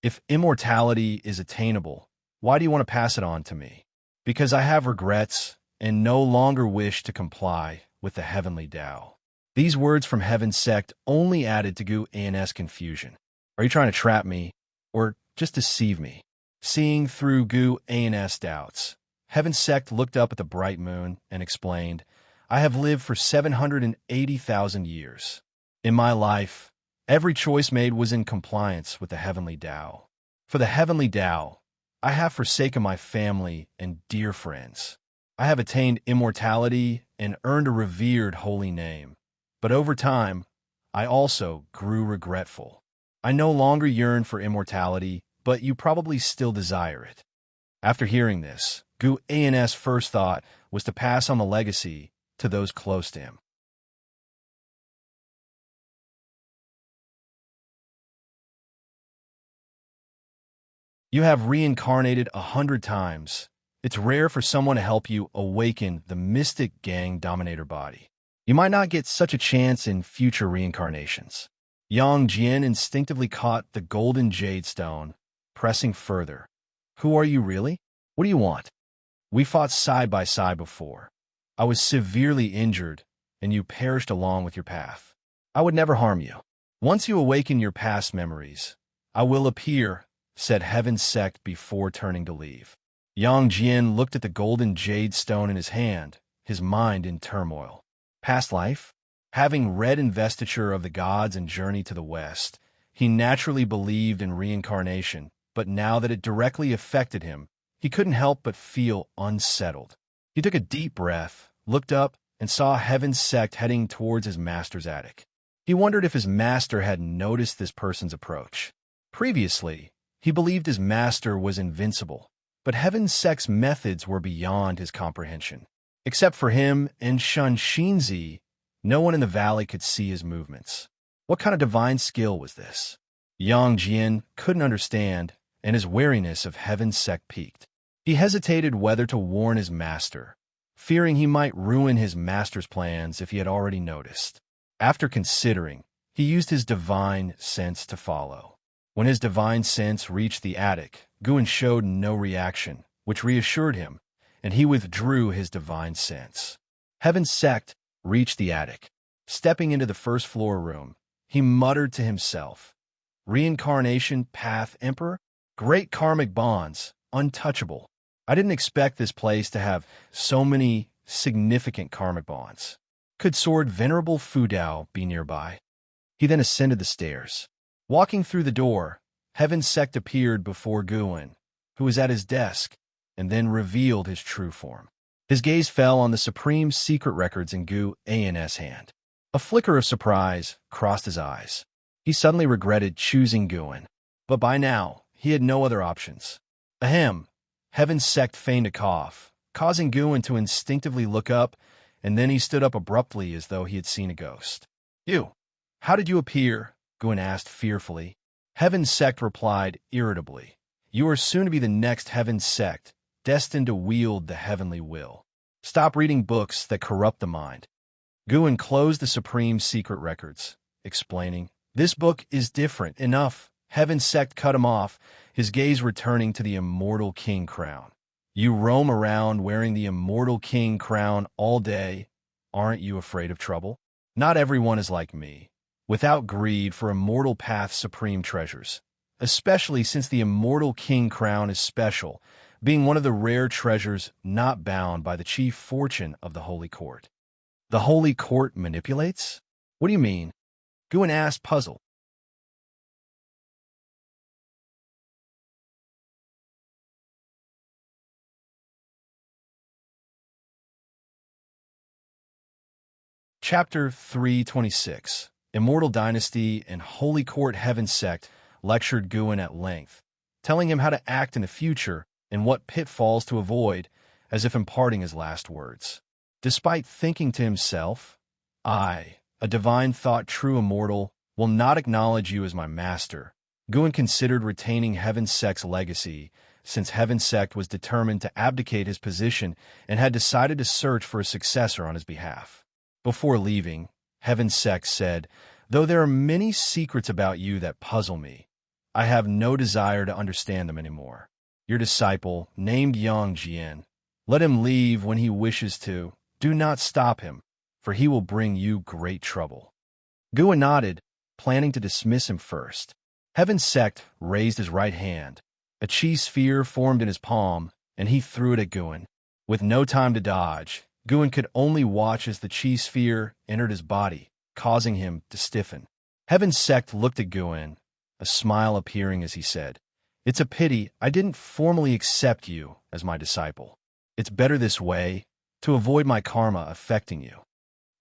If immortality is attainable, why do you want to pass it on to me? Because I have regrets and no longer wish to comply with the heavenly Tao. These words from Heaven's Sect only added to Guin's confusion. Are you trying to trap me, or just deceive me? Seeing through Guin's doubts, Heaven's Sect looked up at the bright moon and explained, "I have lived for 780,000 years. In my life, every choice made was in compliance with the heavenly Tao. For the heavenly Tao, I have forsaken my family and dear friends. I have attained immortality and earned a revered holy name. But over time, I also grew regretful. I no longer yearn for immortality, but you probably still desire it." After hearing this, Guin's first thought was to pass on the legacy to those close to him. You have reincarnated 100 times. It's rare for someone to help you awaken the mystic gang dominator body. You might not get such a chance in future reincarnations. Xianxia instinctively caught the golden jade stone, pressing further. "Who are you really? What do you want? We fought side by side before. I was severely injured, and you perished along with your path. I would never harm you. Once you awaken your past memories, I will appear," said Heaven's Sect before turning to leave. Xianxia looked at the golden jade stone in his hand, his mind in turmoil. Past life? Having read Investiture of the Gods and Journey to the West, he naturally believed in reincarnation, but now that it directly affected him, he couldn't help but feel unsettled. He took a deep breath, looked up, and saw Heaven's Sect heading towards his master's attic. He wondered if his master had noticed this person's approach. Previously, he believed his master was invincible, but Heaven's Sect's methods were beyond his comprehension. Except for him and Xianxia, no one in the valley could see his movements. What kind of divine skill was this? Xianxia couldn't understand, and his wariness of Heaven's Sect piqued. He hesitated whether to warn his master, fearing he might ruin his master's plans if he had already noticed. After considering, he used his divine sense to follow. When his divine sense reached the attic, Guin showed no reaction, which reassured him, and he withdrew his divine sense. Heaven's Sect reached the attic. Stepping into the first floor room, he muttered to himself, "Reincarnation Path Emperor? Great karmic bonds, untouchable. I didn't expect this place to have so many significant karmic bonds. Could Sword Venerable Fudao be nearby?" He then ascended the stairs. Walking through the door, Heaven's Sect appeared before Guin, who was at his desk, and then revealed his true form. His gaze fell on the supreme secret records in Guin's hand. A flicker of surprise crossed his eyes. He suddenly regretted choosing Guin, but by now he had no other options. Ahem! Heaven's Sect feigned a cough, causing Guin to instinctively look up, and then he stood up abruptly as though he had seen a ghost. "You! How did you appear?" Guin asked fearfully. Heaven's Sect replied irritably, "You are soon to be the next Heaven's Sect, destined to wield the heavenly will. Stop reading books that corrupt the mind." Guan closed the Supreme Secret Records, explaining, "This book is different. Enough." Heaven's Sect cut him off, his gaze returning to the Immortal King crown. "You roam around wearing the Immortal King crown all day. Aren't you afraid of trouble? Not everyone is like me, without greed for Immortal Path's supreme treasures, especially since the Immortal King crown is special, being one of the rare treasures not bound by the chief fortune of the Holy Court." "The Holy Court manipulates? What do you mean?" Guan asked, puzzled. Chapter 326, Immortal Dynasty and Holy Court Heaven Sect lectured Guan at length, telling him how to act in the future and what pitfalls to avoid, as if imparting his last words. Despite thinking to himself, "I, a divine thought true immortal, will not acknowledge you as my master," Guan considered retaining Heaven Sect's legacy, since Heaven Sect was determined to abdicate his position and had decided to search for a successor on his behalf. Before leaving, Heaven Sect said, "Though there are many secrets about you that puzzle me, I have no desire to understand them anymore. Your disciple, named Xianxia, let him leave when he wishes to. Do not stop him, for he will bring you great trouble." Guan nodded, planning to dismiss him first. Heaven Sect raised his right hand. A chi sphere formed in his palm, and he threw it at Guan. With no time to dodge, Guan could only watch as the chi sphere entered his body, causing him to stiffen. Heaven Sect looked at Guan, a smile appearing as he said, "It's a pity I didn't formally accept you as my disciple. It's better this way, to avoid my karma affecting you."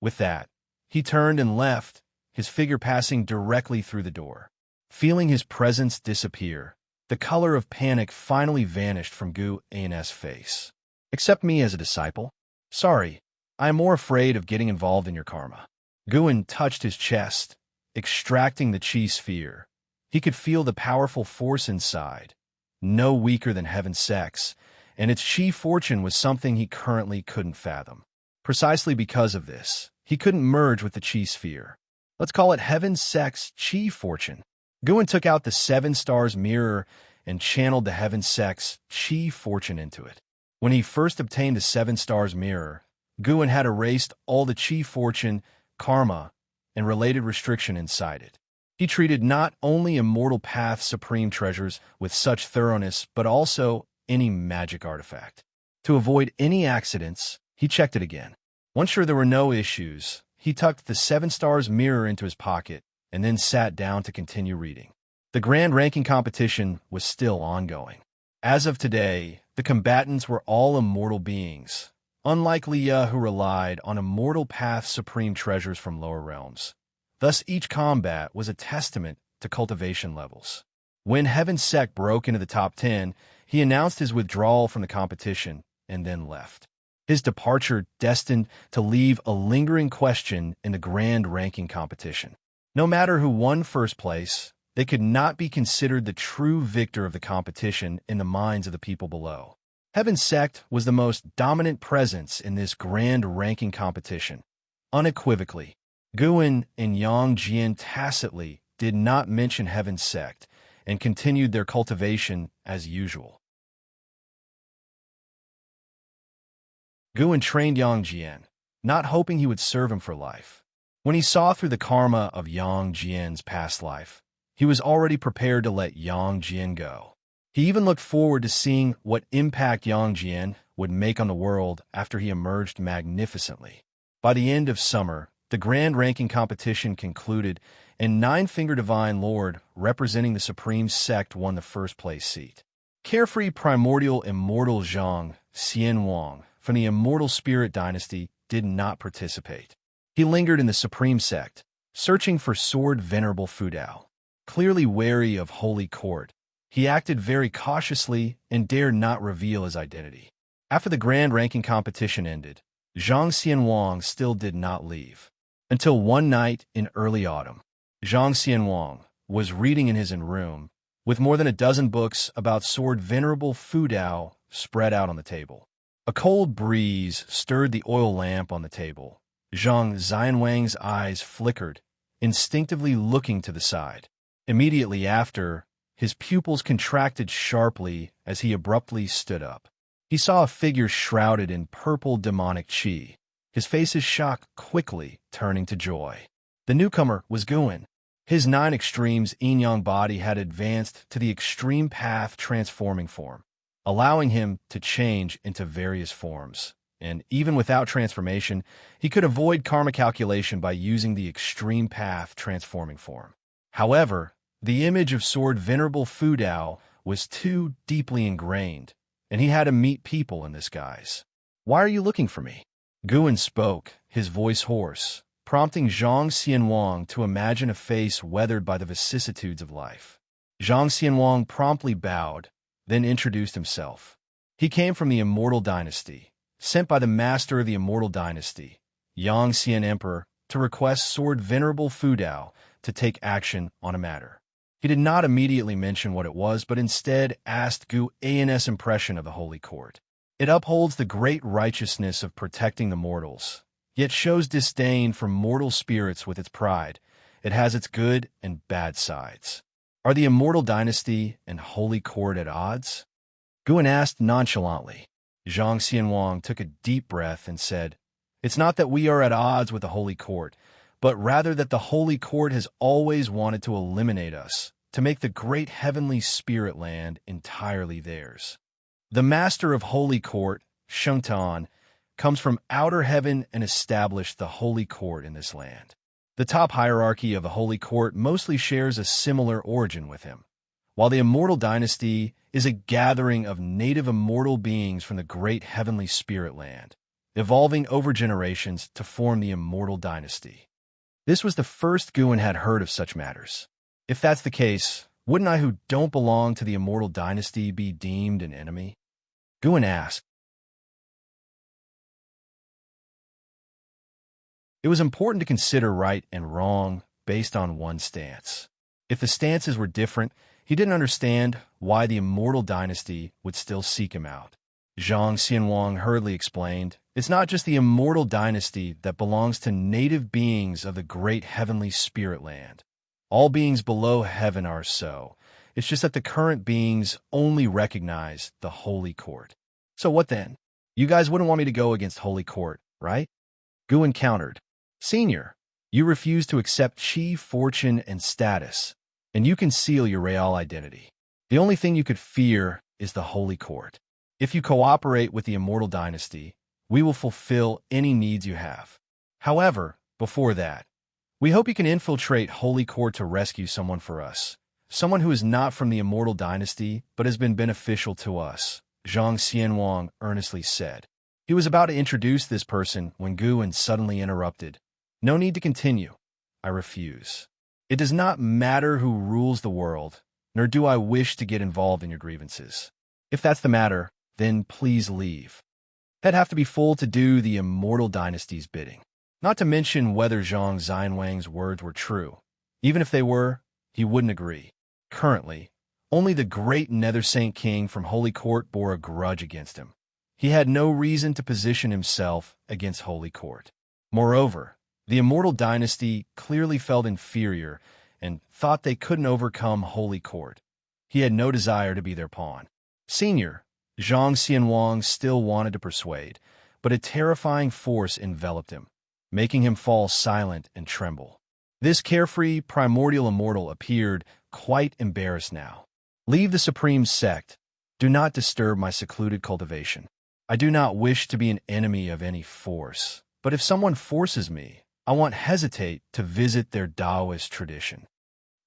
With that, he turned and left, his figure passing directly through the door. Feeling his presence disappear, the color of panic finally vanished from Guan's face. "Accept me as a disciple? Sorry, I am more afraid of getting involved in your karma." Guan touched his chest, extracting the chi sphere. He could feel the powerful force inside, no weaker than Heaven Sect's, and its chi fortune was something he currently couldn't fathom. Precisely because of this, he couldn't merge with the chi sphere. Let's call it Heaven Sect's chi fortune. Guan took out the 7 stars mirror and channeled the Heaven Sect's chi fortune into it. When he first obtained the 7 stars mirror, Guan had erased all the chi fortune, karma, and related restriction inside it. He treated not only Immortal Path's supreme treasures with such thoroughness, but also any magic artifact. To avoid any accidents, he checked it again. Once sure there were no issues, he tucked the 7 stars mirror into his pocket and then sat down to continue reading. The grand ranking competition was still ongoing. As of today, the combatants were all immortal beings, unlike Leah, who relied on Immortal Path's supreme treasures from lower realms. Thus, each combat was a testament to cultivation levels. When Heaven Sect broke into the top 10, he announced his withdrawal from the competition and then left. His departure destined to leave a lingering question in the grand ranking competition. No matter who won first place, they could not be considered the true victor of the competition in the minds of the people below. Heaven Sect was the most dominant presence in this grand ranking competition. Unequivocally, Guan and Xianxia tacitly did not mention Heaven Sect and continued their cultivation as usual. Guan trained Xianxia, not hoping he would serve him for life. When he saw through the karma of Xianxia's past life, he was already prepared to let Xianxia go. He even looked forward to seeing what impact Xianxia would make on the world after he emerged magnificently. By the end of summer, the grand ranking competition concluded, and Nine-Finger Divine Lord, representing the Supreme Sect, won the first place seat. Carefree primordial immortal Xianxia from the Immortal Spirit Dynasty did not participate. He lingered in the Supreme Sect, searching for Sword Venerable Fudao. Clearly wary of Holy Court, he acted very cautiously and dared not reveal his identity. After the grand ranking competition ended, Xianxia still did not leave. Until one night in early autumn, Xianxia was reading in his room, with more than a dozen books about Sword Venerable Fudao spread out on the table. A cold breeze stirred the oil lamp on the table. Zhang Xianwang's eyes flickered, instinctively looking to the side. Immediately after, his pupils contracted sharply as he abruptly stood up. He saw a figure shrouded in purple demonic qi. His face's shock quickly turning to joy. The newcomer was Guan. His 9 extremes yin-yang body had advanced to the extreme path transforming form, allowing him to change into various forms. And even without transformation, he could avoid karma calculation by using the extreme path transforming form. However, the image of Sword Venerable Fudao was too deeply ingrained, and he had to meet people in this guise. "Why are you looking for me?" Guan spoke, his voice hoarse, prompting Zhang Xianwang to imagine a face weathered by the vicissitudes of life. Zhang Xianwang promptly bowed, then introduced himself. He came from the Immortal Dynasty, sent by the master of the Immortal Dynasty, Xianxia Emperor, to request Sword Venerable Fudao to take action on a matter. He did not immediately mention what it was, but instead asked Gu An's impression of the Holy Court. It upholds the great righteousness of protecting the mortals, yet shows disdain for mortal spirits with its pride. It has its good and bad sides. Are the Immortal Dynasty and Holy Court at odds? Guan asked nonchalantly. Zhang Xianwang took a deep breath and said, "It's not that we are at odds with the Holy Court, but rather that the Holy Court has always wanted to eliminate us, to make the great heavenly spirit land entirely theirs. The master of Holy Court, Xianxia, comes from outer heaven and established the Holy Court in this land. The top hierarchy of the Holy Court mostly shares a similar origin with him, while the Immortal Dynasty is a gathering of native immortal beings from the great heavenly spirit land, evolving over generations to form the Immortal Dynasty." This was the first Guan had heard of such matters. If that's the case, wouldn't I who don't belong to the Immortal Dynasty be deemed an enemy? Guan asked. It was important to consider right and wrong based on one stance. If the stances were different, he didn't understand why the Immortal Dynasty would still seek him out. Zhang Xianwang hurriedly explained, "It's not just the Immortal Dynasty that belongs to native beings of the great heavenly spirit land. All beings below heaven are so. It's just that the current beings only recognize the Holy Court." "So what then? You guys wouldn't want me to go against Holy Court, right?" Guan countered. "Senior, you refuse to accept chi, fortune, and status, and you conceal your real identity. The only thing you could fear is the Holy Court. If you cooperate with the Immortal Dynasty, we will fulfill any needs you have. However, before that, we hope you can infiltrate Holy Court to rescue someone for us, someone who is not from the Immortal Dynasty but has been beneficial to us," Zhang Xianwang earnestly said. He was about to introduce this person when Guan suddenly interrupted. "No need to continue. I refuse. It does not matter who rules the world, nor do I wish to get involved in your grievances. If that's the matter, then please leave. I'd have to be full to do the Immortal Dynasty's bidding." Not to mention whether Zhang Xianwang's words were true. Even if they were, he wouldn't agree. Currently, only the great Nether Saint King from Holy Court bore a grudge against him. He had no reason to position himself against Holy Court. Moreover, the Immortal Dynasty clearly felt inferior and thought they couldn't overcome Holy Court. He had no desire to be their pawn. "Senior," Zhang Xianwang still wanted to persuade, but a terrifying force enveloped him, making him fall silent and tremble. This carefree, primordial immortal appeared quite embarrassed now. "Leave the supreme sect. Do not disturb my secluded cultivation. I do not wish to be an enemy of any force, but if someone forces me, I won't hesitate to visit their Taoist tradition."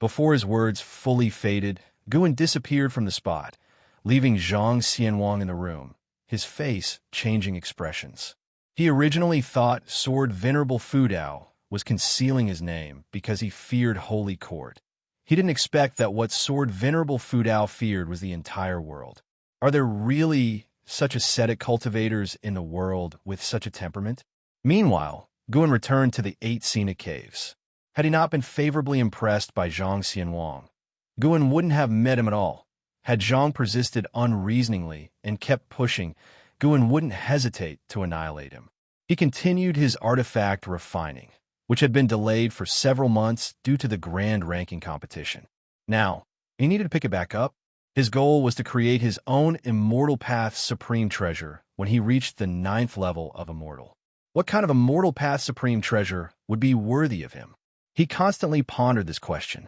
Before his words fully faded, Guan disappeared from the spot, leaving Zhang Xianwang in the room, his face changing expressions. He originally thought Sword Venerable Fudao was concealing his name because he feared Holy Court. He didn't expect that what Sword Venerable Fudao feared was the entire world. Are there really such ascetic cultivators in the world with such a temperament? Meanwhile, Guan returned to the 8 scenic caves. Had he not been favorably impressed by Xianxia, Guan wouldn't have met him at all. Had Zhang persisted unreasoningly and kept pushing, Guan wouldn't hesitate to annihilate him. He continued his artifact refining, which had been delayed for several months due to the grand ranking competition. Now, he needed to pick it back up. His goal was to create his own Immortal Path Supreme Treasure when he reached the 9th level of Immortal. What kind of Immortal Path Supreme Treasure would be worthy of him? He constantly pondered this question.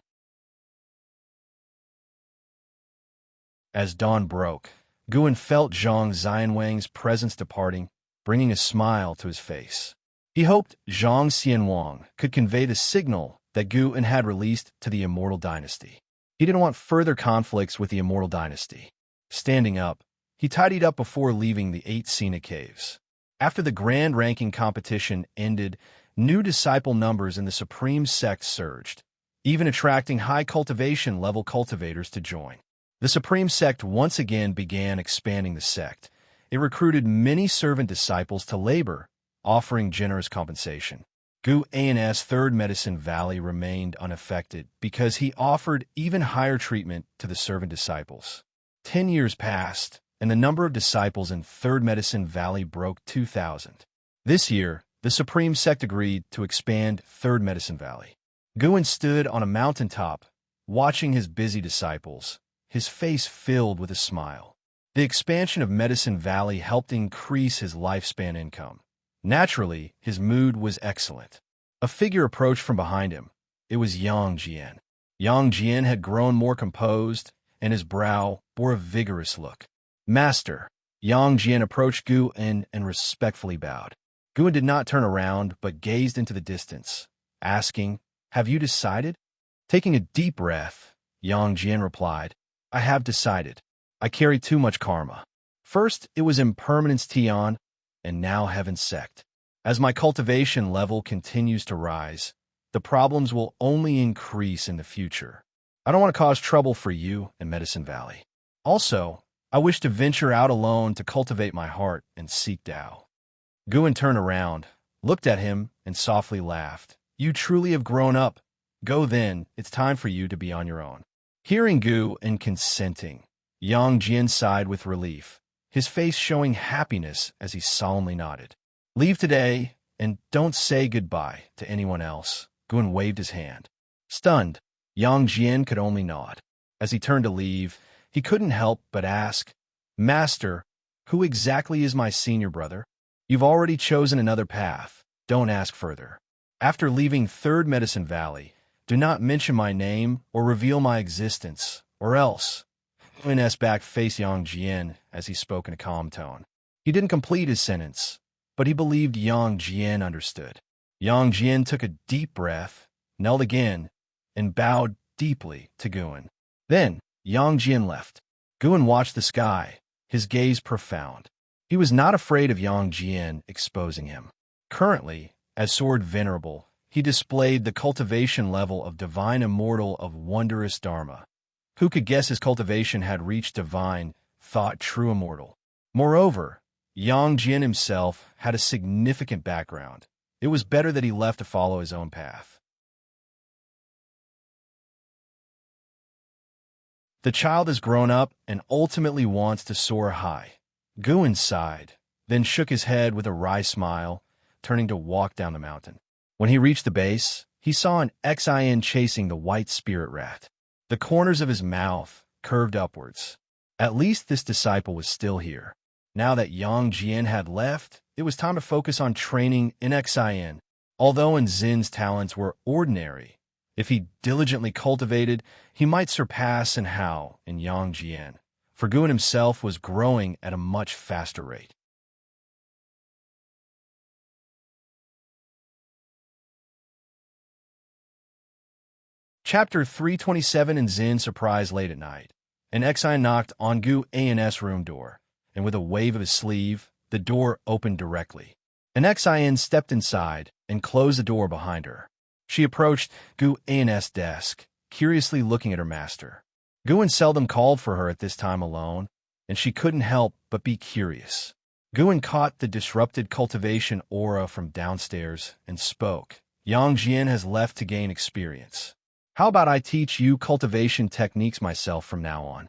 As dawn broke, Guan felt Zhang Xianwang's presence departing, bringing a smile to his face. He hoped Zhang Xianwang could convey the signal that Guan had released to the Immortal Dynasty. He didn't want further conflicts with the Immortal Dynasty. Standing up, he tidied up before leaving the 8 Sina Caves. After the grand ranking competition ended, new disciple numbers in the Supreme Sect surged, even attracting high cultivation level cultivators to join. The Supreme Sect once again began expanding the sect. It recruited many servant disciples to labor, offering generous compensation. Gu An's Third Medicine Valley remained unaffected because he offered even higher treatment to the servant disciples. 10 years passed, and the number of disciples in Third Medicine Valley broke 2,000. This year, the Supreme Sect agreed to expand Third Medicine Valley. Guan stood on a mountaintop, watching his busy disciples, his face filled with a smile. The expansion of Medicine Valley helped increase his lifespan income. Naturally, his mood was excellent. A figure approached from behind him. It was Yang Jian. Yang Jian had grown more composed, and his brow bore a vigorous look. "Master." Yang Jian approached Guan and respectfully bowed. Guan did not turn around, but gazed into the distance, asking, "Have you decided?" Taking a deep breath, Yang Jian replied, "I have decided. I carry too much karma. First, it was Impermanence Tian, and now Heaven's Sect. As my cultivation level continues to rise, the problems will only increase in the future. I don't want to cause trouble for you in Medicine Valley. Also, I wish to venture out alone to cultivate my heart and seek Tao." Guan turned around, looked at him, and softly laughed. "You truly have grown up. Go then, it's time for you to be on your own." Hearing Gu and consenting, Yang Jian sighed with relief, his face showing happiness as he solemnly nodded. "Leave today, and don't say goodbye to anyone else." Guan waved his hand. Stunned, Yang Jian could only nod. As he turned to leave, he couldn't help but ask, "Master, who exactly is my senior brother? You've already chosen another path. Don't ask further. After leaving Third Medicine Valley, do not mention my name or reveal my existence, or else." Guan's back faced Yang Jian as he spoke in a calm tone. He didn't complete his sentence, but he believed Yang Jian understood. Yang Jian took a deep breath, knelt again, and bowed deeply to Guan. Then, Yang Jian left. Guan watched the sky, his gaze profound. He was not afraid of Yang Jian exposing him. Currently, as Sword Venerable, he displayed the cultivation level of Divine Immortal of Wondrous Dharma. Who could guess his cultivation had reached divine, thought true immortal? Moreover, Yang Jian himself had a significant background. It was better that he left to follow his own path. The child has grown up and ultimately wants to soar high. Guan sighed, then shook his head with a wry smile, turning to walk down the mountain. When he reached the base, he saw an Xian chasing the white spirit rat. The corners of his mouth curved upwards. At least this disciple was still here. Now that Yang Jian had left, it was time to focus on training in Xian. Although Zin's talents were ordinary, if he diligently cultivated, he might surpass Hao and Yang Jian, for Guan himself was growing at a much faster rate. Chapter 327. Zen surprised late at night. An Xian knocked on Gu An's room door, and with a wave of his sleeve, the door opened directly. An Xian stepped inside and closed the door behind her. She approached Gu An's desk, curiously looking at her master. Guan seldom called for her at this time alone, and she couldn't help but be curious. Guan caught the disrupted cultivation aura from downstairs and spoke, Yang Jian has left to gain experience. How about I teach you cultivation techniques myself from now on?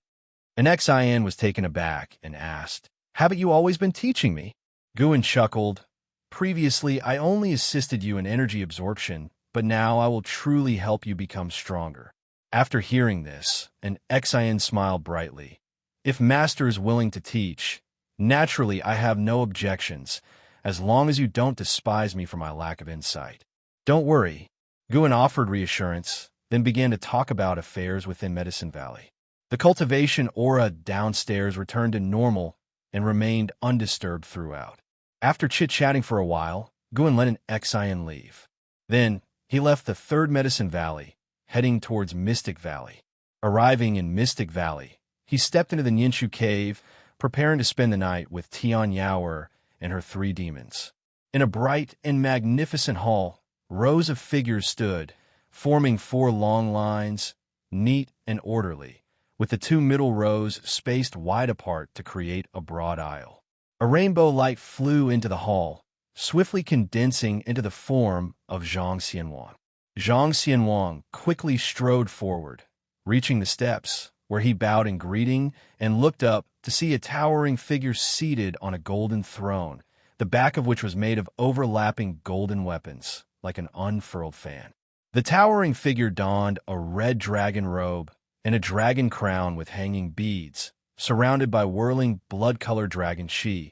An Xian was taken aback and asked, "Haven't you always been teaching me?" Guan chuckled. "Previously, I only assisted you in energy absorption, but now I will truly help you become stronger." After hearing this, an Xian smiled brightly. "If Master is willing to teach, naturally I have no objections, as long as you don't despise me for my lack of insight." "Don't worry," Guan offered reassurance, then began to talk about affairs within Medicine Valley. The cultivation aura downstairs returned to normal and remained undisturbed throughout. After chit-chatting for a while, Guan let an Xian leave. Then, he left the third Medicine Valley, heading towards Mystic Valley. Arriving in Mystic Valley, he stepped into the Ninshu cave, preparing to spend the night with Tian Yaoer and her 3 demons. In a bright and magnificent hall, rows of figures stood, forming 4 long lines, neat and orderly, with the 2 middle rows spaced wide apart to create a broad aisle. A rainbow light flew into the hall, swiftly condensing into the form of Zhang Xianwang. Zhang Xianwang quickly strode forward, reaching the steps, where he bowed in greeting and looked up to see a towering figure seated on a golden throne, the back of which was made of overlapping golden weapons, like an unfurled fan. The towering figure donned a red dragon robe and a dragon crown with hanging beads, surrounded by whirling blood-colored dragon chi,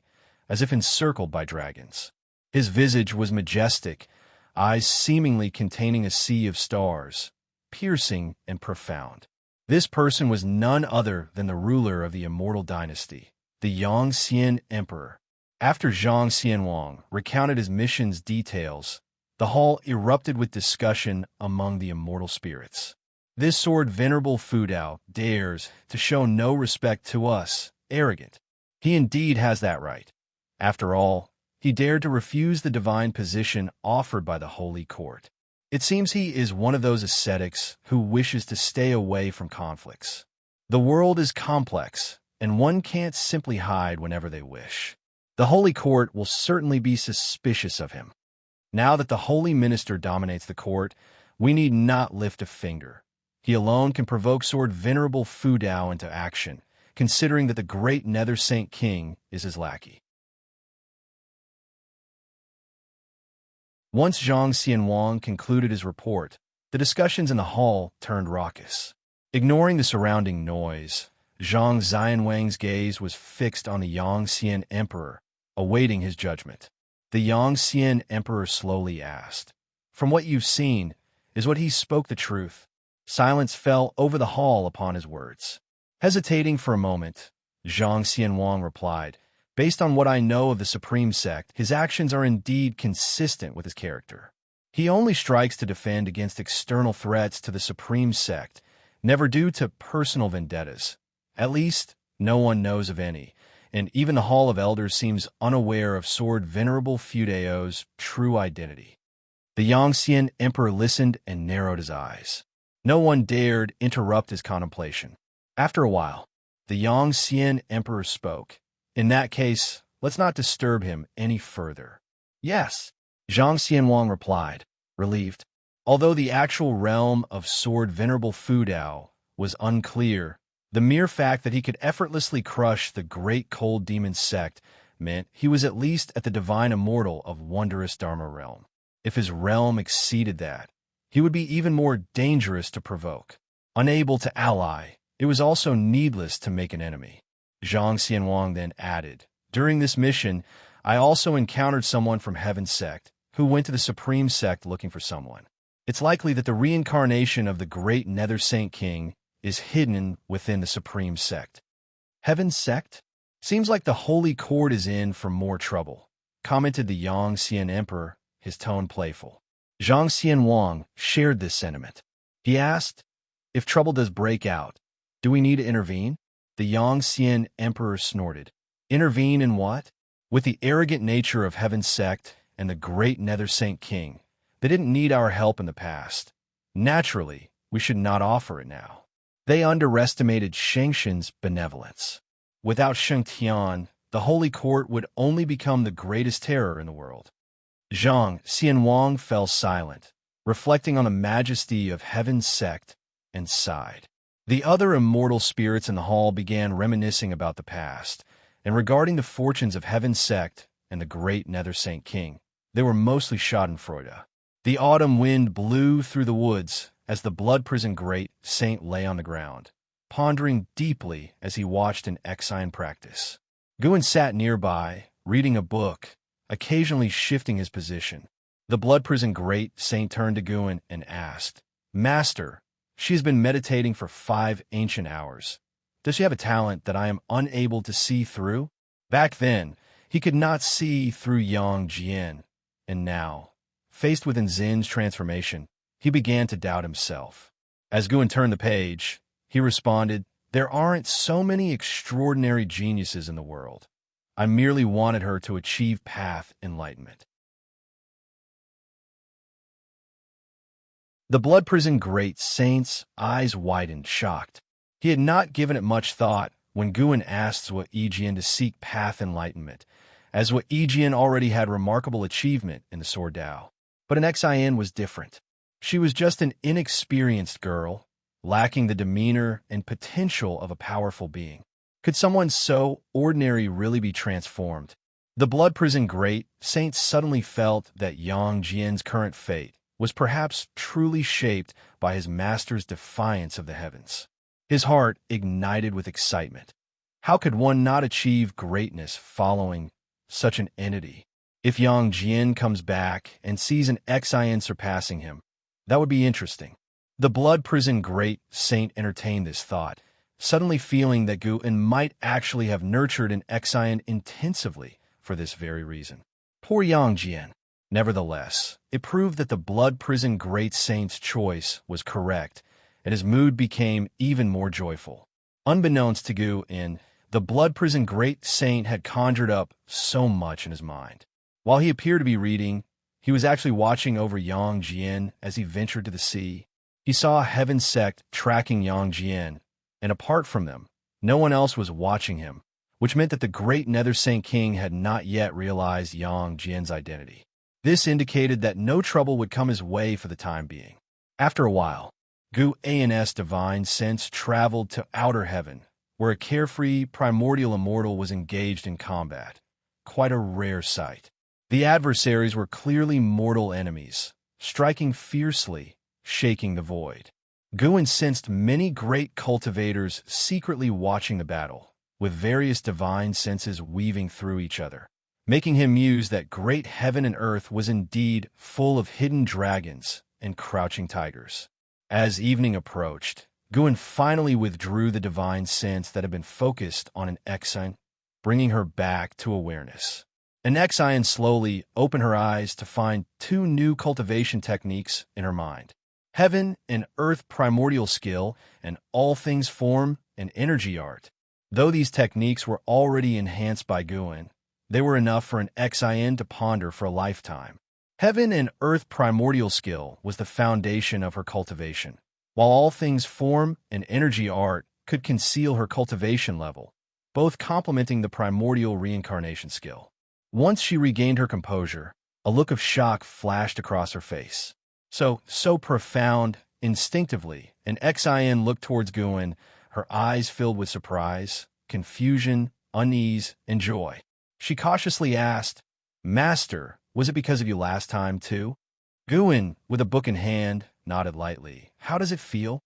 as if encircled by dragons. His visage was majestic, eyes seemingly containing a sea of stars, piercing and profound. This person was none other than the ruler of the Immortal Dynasty, the Yangxian Emperor. After Zhang Xianwang recounted his mission's details, the hall erupted with discussion among the immortal spirits. "This sword venerable Fudao dares to show no respect to us, arrogant. He indeed has that right. After all, he dared to refuse the divine position offered by the Holy Court. It seems he is one of those ascetics who wishes to stay away from conflicts. The world is complex, and one can't simply hide whenever they wish. The Holy Court will certainly be suspicious of him. Now that the Holy Minister dominates the court, we need not lift a finger. He alone can provoke Sword Venerable Fudao into action, considering that the great Nether Saint King is his lackey." Once Zhang Xianwang concluded his report, the discussions in the hall turned raucous. Ignoring the surrounding noise, Zhang Xianwang's gaze was fixed on the Yangxian Emperor, awaiting his judgment. The Yangxian Emperor slowly asked, "From what you've seen, is what he spoke the truth?" Silence fell over the hall upon his words. Hesitating for a moment, Zhang Xianwang replied, "Based on what I know of the Supreme Sect, his actions are indeed consistent with his character. He only strikes to defend against external threats to the Supreme Sect, never due to personal vendettas. At least, no one knows of any, and even the Hall of Elders seems unaware of Sword Venerable Fudao's true identity." The Yangxian Emperor listened and narrowed his eyes. No one dared interrupt his contemplation. After a while, the Yangxian Emperor spoke. "In that case, let's not disturb him any further." "Yes," Zhang Xianwang replied, relieved. Although the actual realm of Sword Venerable Fudao was unclear, the mere fact that he could effortlessly crush the great cold demon sect meant he was at least at the divine immortal of wondrous Dharma realm. If his realm exceeded that, he would be even more dangerous to provoke. Unable to ally, it was also needless to make an enemy. Zhang Xianwang then added, "During this mission, I also encountered someone from Heaven's Sect who went to the Supreme Sect looking for someone. It's likely that the reincarnation of the great Nether Saint King is hidden within the Supreme Sect." "Heaven's Sect? Seems like the Holy Court is in for more trouble," commented the Yangxian Emperor, his tone playful. Zhang Xianwang shared this sentiment. He asked, "If trouble does break out, do we need to intervene?" The Yangxian Emperor snorted. "Intervene in what?" With the arrogant nature of Heaven's Sect and the great Nether Saint King, they didn't need our help in the past. Naturally, we should not offer it now. They underestimated Xianxia's benevolence. Without Xianxian, the Holy Court would only become the greatest terror in the world. Zhang Xianwang fell silent, reflecting on the majesty of heaven's sect, and sighed. The other immortal spirits in the hall began reminiscing about the past, and regarding the fortunes of heaven's sect and the great Nether Saint King. They were mostly schadenfreude. The autumn wind blew through the woods as the blood prison great saint lay on the ground, pondering deeply as he watched an Xian practice. Guan sat nearby, reading a book, occasionally shifting his position. The blood prison great saint turned to Guan and asked, "Master, she has been meditating for 5 ancient hours. Does she have a talent that I am unable to see through?" Back then, he could not see through Xianxia, and now, faced with Zin's transformation, he began to doubt himself. As Guan turned the page, he responded, "There aren't so many extraordinary geniuses in the world. I merely wanted her to achieve path enlightenment." The blood prison great saint's eyes widened, shocked. He had not given it much thought when Guan asked Zhuo Yijian to seek path enlightenment, as Zhuo Yijian already had remarkable achievement in the Sword Dao. But an Xian was different. She was just an inexperienced girl, lacking the demeanor and potential of a powerful being. Could someone so ordinary really be transformed? The blood prison great saint suddenly felt that Yangjian's current fate was perhaps truly shaped by his master's defiance of the heavens. His heart ignited with excitement. How could one not achieve greatness following such an entity? If Yangjian comes back and sees an Xian surpassing him, that would be interesting. The blood prison great saint entertained this thought, suddenly feeling that Guan might actually have nurtured an Xian intensively for this very reason. Poor Yangjian. Nevertheless, it proved that the blood prison great saint's choice was correct, and his mood became even more joyful. Unbeknownst to Guan, the blood prison great saint had conjured up so much in his mind. While he appeared to be reading, he was actually watching over Yangjian as he ventured to the sea. He saw Heaven's sect tracking Yangjian, and apart from them, no one else was watching him, which meant that the great Nether Saint King had not yet realized Yangjian's identity. This indicated that no trouble would come his way for the time being. After a while, Guan's divine sense traveled to outer heaven, where a carefree, primordial immortal was engaged in combat. Quite a rare sight. The adversaries were clearly mortal enemies, striking fiercely, shaking the void. Guan sensed many great cultivators secretly watching the battle, with various divine senses weaving through each other, making him muse that great heaven and earth was indeed full of hidden dragons and crouching tigers. As evening approached, Guan finally withdrew the divine sense that had been focused on an Xian, bringing her back to awareness. An Xian slowly opened her eyes to find 2 new cultivation techniques in her mind: Heaven and Earth primordial skill and all things form and energy art. Though these techniques were already enhanced by Guan, they were enough for an Xian to ponder for a lifetime. Heaven and Earth primordial skill was the foundation of her cultivation, while all things form and energy art could conceal her cultivation level, both complementing the primordial reincarnation skill. Once she regained her composure, a look of shock flashed across her face. So profound, instinctively, an Xian looked towards Guan, her eyes filled with surprise, confusion, unease, and joy. She cautiously asked, "Master, was it because of you last time, too?" Guan, with a book in hand, nodded lightly. "How does it feel?"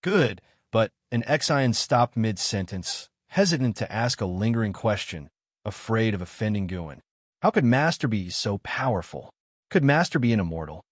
"Good," but an Xian stopped mid-sentence, hesitant to ask a lingering question, afraid of offending Guan. How could Master be so powerful? Could Master be an immortal?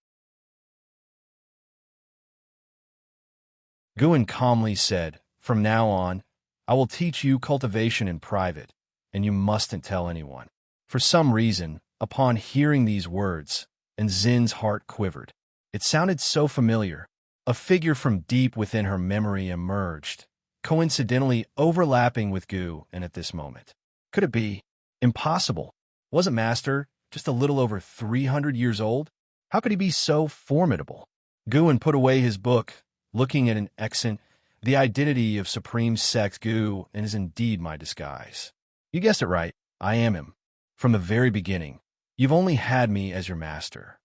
Guan calmly said, "From now on, I will teach you cultivation in private, and you mustn't tell anyone." For some reason, upon hearing these words, Zin's heart quivered. It sounded so familiar. A figure from deep within her memory emerged, coincidentally overlapping with Guan at this moment. Could it be? Impossible. Wasn't Master just a little over 300 years old? How could he be so formidable? Guan put away his book, looking at an Xian. The identity of Supreme Sect Guan is indeed my disguise. You guessed it right. I am him. From the very beginning, you've only had me as your master.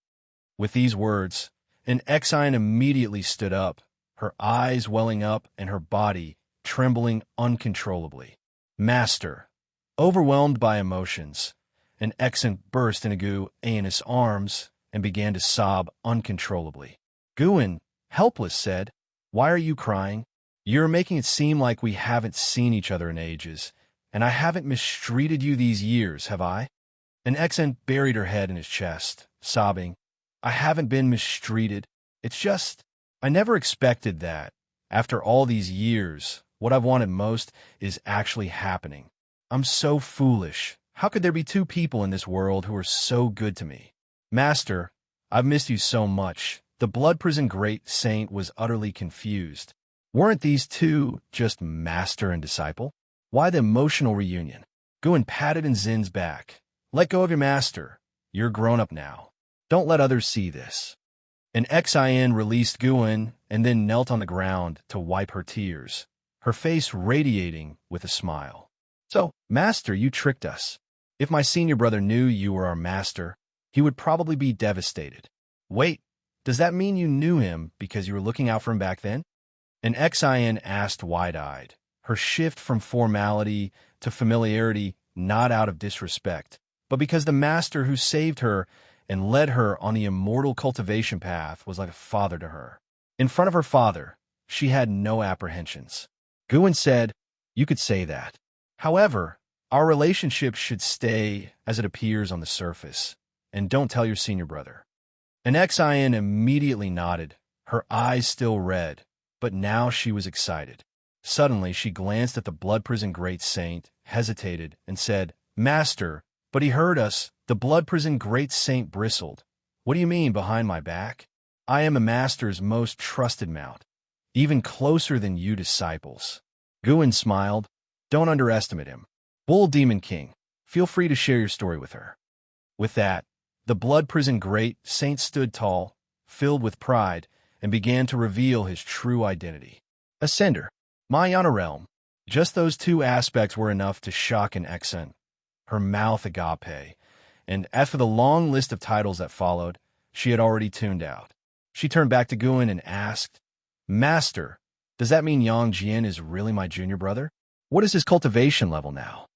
With these words, And Xian immediately stood up, her eyes welling up and her body trembling uncontrollably. Master, overwhelmed by emotions, and Xian burst into Guan's arms and began to sob uncontrollably. Guan, helpless, said, "Why are you crying? You're making it seem like we haven't seen each other in ages, and I haven't mistreated you these years, have I?" And Xian buried her head in his chest, sobbing, "I haven't been mistreated. It's just, I never expected that. After all these years, what I've wanted most is actually happening. I'm so foolish. How could there be two people in this world who are so good to me? Master, I've missed you so much." The blood prison great saint was utterly confused. Weren't these two just master and disciple? Why the emotional reunion? Guan patted Zin's back. "Let go of your master. You're grown up now. Don't let others see this." And Xian released Guan and then knelt on the ground to wipe her tears, her face radiating with a smile. "So, master, you tricked us. If my senior brother knew you were our master, he would probably be devastated. Wait, does that mean you knew him because you were looking out for him back then?" And Xian asked wide-eyed, her shift from formality to familiarity not out of disrespect, but because the master who saved her and led her on the immortal cultivation path was like a father to her. In front of her father, she had no apprehensions. Guan said, "You could say that. However, our relationship should stay as it appears on the surface, and don't tell your senior brother." And Xian immediately nodded, her eyes still red, but now she was excited. Suddenly, she glanced at the blood prison great saint, hesitated, and said, "Master, but he heard us." The blood prison great saint bristled. "What do you mean, behind my back? I am a master's most trusted mount, even closer than you disciples." Guan smiled. "Don't underestimate him. Bull Demon King, feel free to share your story with her." With that, the blood prison great saint stood tall, filled with pride, and began to reveal his true identity. Ascender, Mayana realm. Just those two aspects were enough to shock an Xian. Her mouth agape, and as for the long list of titles that followed, she had already tuned out. She turned back to Guan and asked, "Master, does that mean Yang is really my junior brother? What is his cultivation level now?"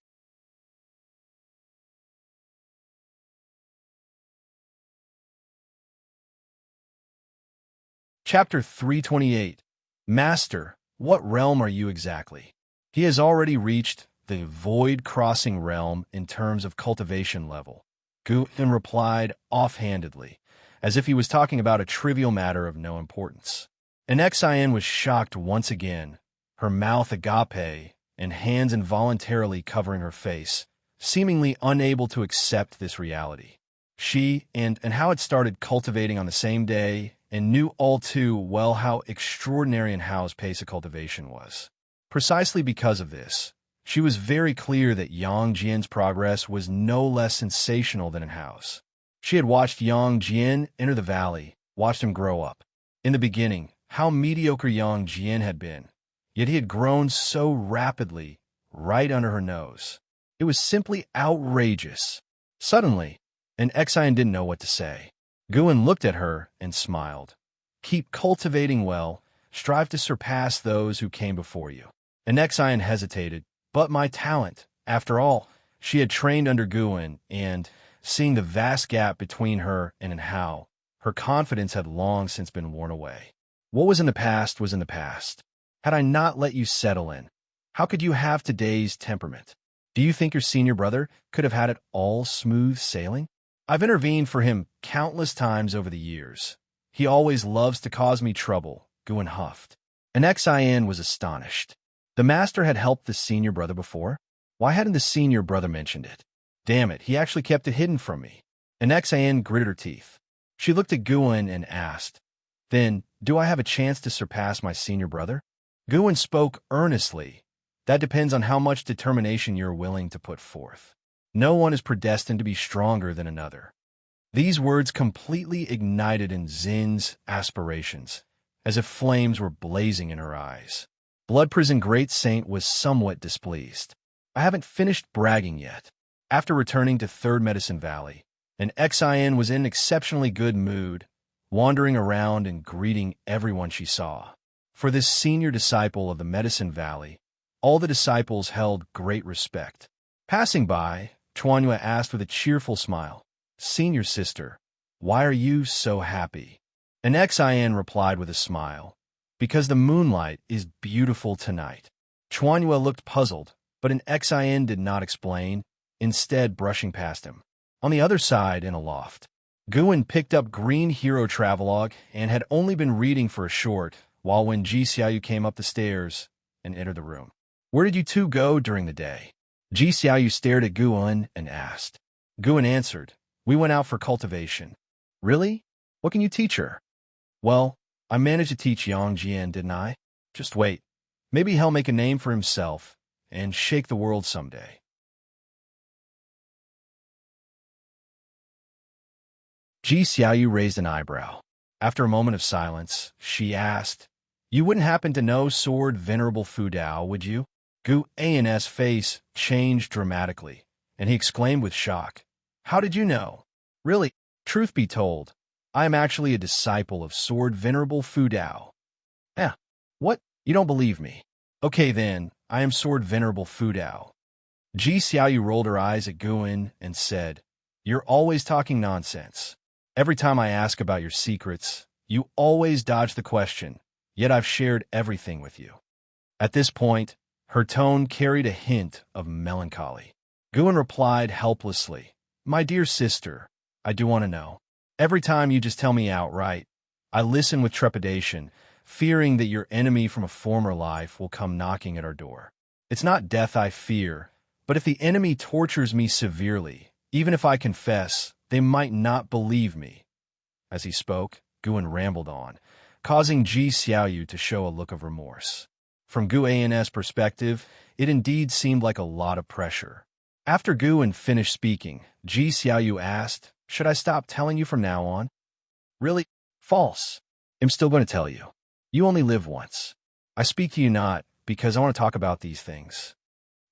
Chapter 328. Master, what realm are you exactly? He has already reached the void-crossing realm in terms of cultivation level. Guan replied offhandedly, as if he was talking about a trivial matter of no importance. And Xian was shocked once again, her mouth agape and hands involuntarily covering her face, seemingly unable to accept this reality. She and how it started cultivating on the same day and knew all too well how extraordinary and Hao's pace of cultivation was. Precisely because of this, she was very clear that Yang progress was no less sensational than in Hao's. She had watched Yang enter the valley, watched him grow up. In the beginning, how mediocre Yang had been, yet he had grown so rapidly right under her nose. It was simply outrageous. Suddenly, and Xian didn't know what to say. Guan looked at her and smiled. "Keep cultivating well, strive to surpass those who came before you." And Xian hesitated. "But my talent." After all, she had trained under Guan, and, seeing the vast gap between her and Hao, her confidence had long since been worn away. What was in the past was in the past. Had I not let you settle in, how could you have today's temperament? Do you think your senior brother could have had it all smooth sailing? I've intervened for him countless times over the years. He always loves to cause me trouble, Guan huffed. And Xian was astonished. The master had helped the senior brother before? Why hadn't the senior brother mentioned it? Damn it, he actually kept it hidden from me. And Xian gritted her teeth. She looked at Guan and asked, "Then, do I have a chance to surpass my senior brother?" Guan spoke earnestly. "That depends on how much determination you're willing to put forth. No one is predestined to be stronger than another." These words completely ignited in Zin's aspirations, as if flames were blazing in her eyes. Blood Prison Great Saint was somewhat displeased. "I haven't finished bragging yet." After returning to Third Medicine Valley, and Xian was in an exceptionally good mood, wandering around and greeting everyone she saw. For this senior disciple of the Medicine Valley, all the disciples held great respect. Passing by, Xianxia asked with a cheerful smile, "Senior sister, why are you so happy?" And Xian replied with a smile, "Because the moonlight is beautiful tonight." Xianxia looked puzzled, but Xian did not explain, instead brushing past him. On the other side, in a loft, Guan picked up Green Hero Travelogue and had only been reading for a short while when Xiaoyu came up the stairs and entered the room. "Where did you two go during the day?" Xiaoyu stared at Guan and asked. Guan answered, "We went out for cultivation." "Really? What can you teach her?" "Well, I managed to teach Xianxia, didn't I? Just wait. Maybe he'll make a name for himself and shake the world someday." Xiaoyu raised an eyebrow. After a moment of silence, she asked, "You wouldn't happen to know Sword Venerable Fu Dao, would you?" Gu An's face changed dramatically, and he exclaimed with shock, "How did you know?" "Really, truth be told, I am actually a disciple of Sword Venerable Fu Dao." "Eh, what? You don't believe me? Okay then, I am Sword Venerable Fu Dao." Xiaoyu rolled her eyes at Guan and said, "You're always talking nonsense. Every time I ask about your secrets, you always dodge the question, yet I've shared everything with you." At this point, her tone carried a hint of melancholy. Guan replied helplessly, "My dear sister, I do want to know. Every time you just tell me outright, I listen with trepidation, fearing that your enemy from a former life will come knocking at our door. It's not death I fear, but if the enemy tortures me severely, even if I confess, they might not believe me." As he spoke, Guan rambled on, causing Xiaoyu to show a look of remorse. From Gu An's perspective, it indeed seemed like a lot of pressure. After Guan finished speaking, Xiaoyu asked, "Should I stop telling you from now on?" "Really? False. I'm still going to tell you. You only live once. I speak to you not because I want to talk about these things."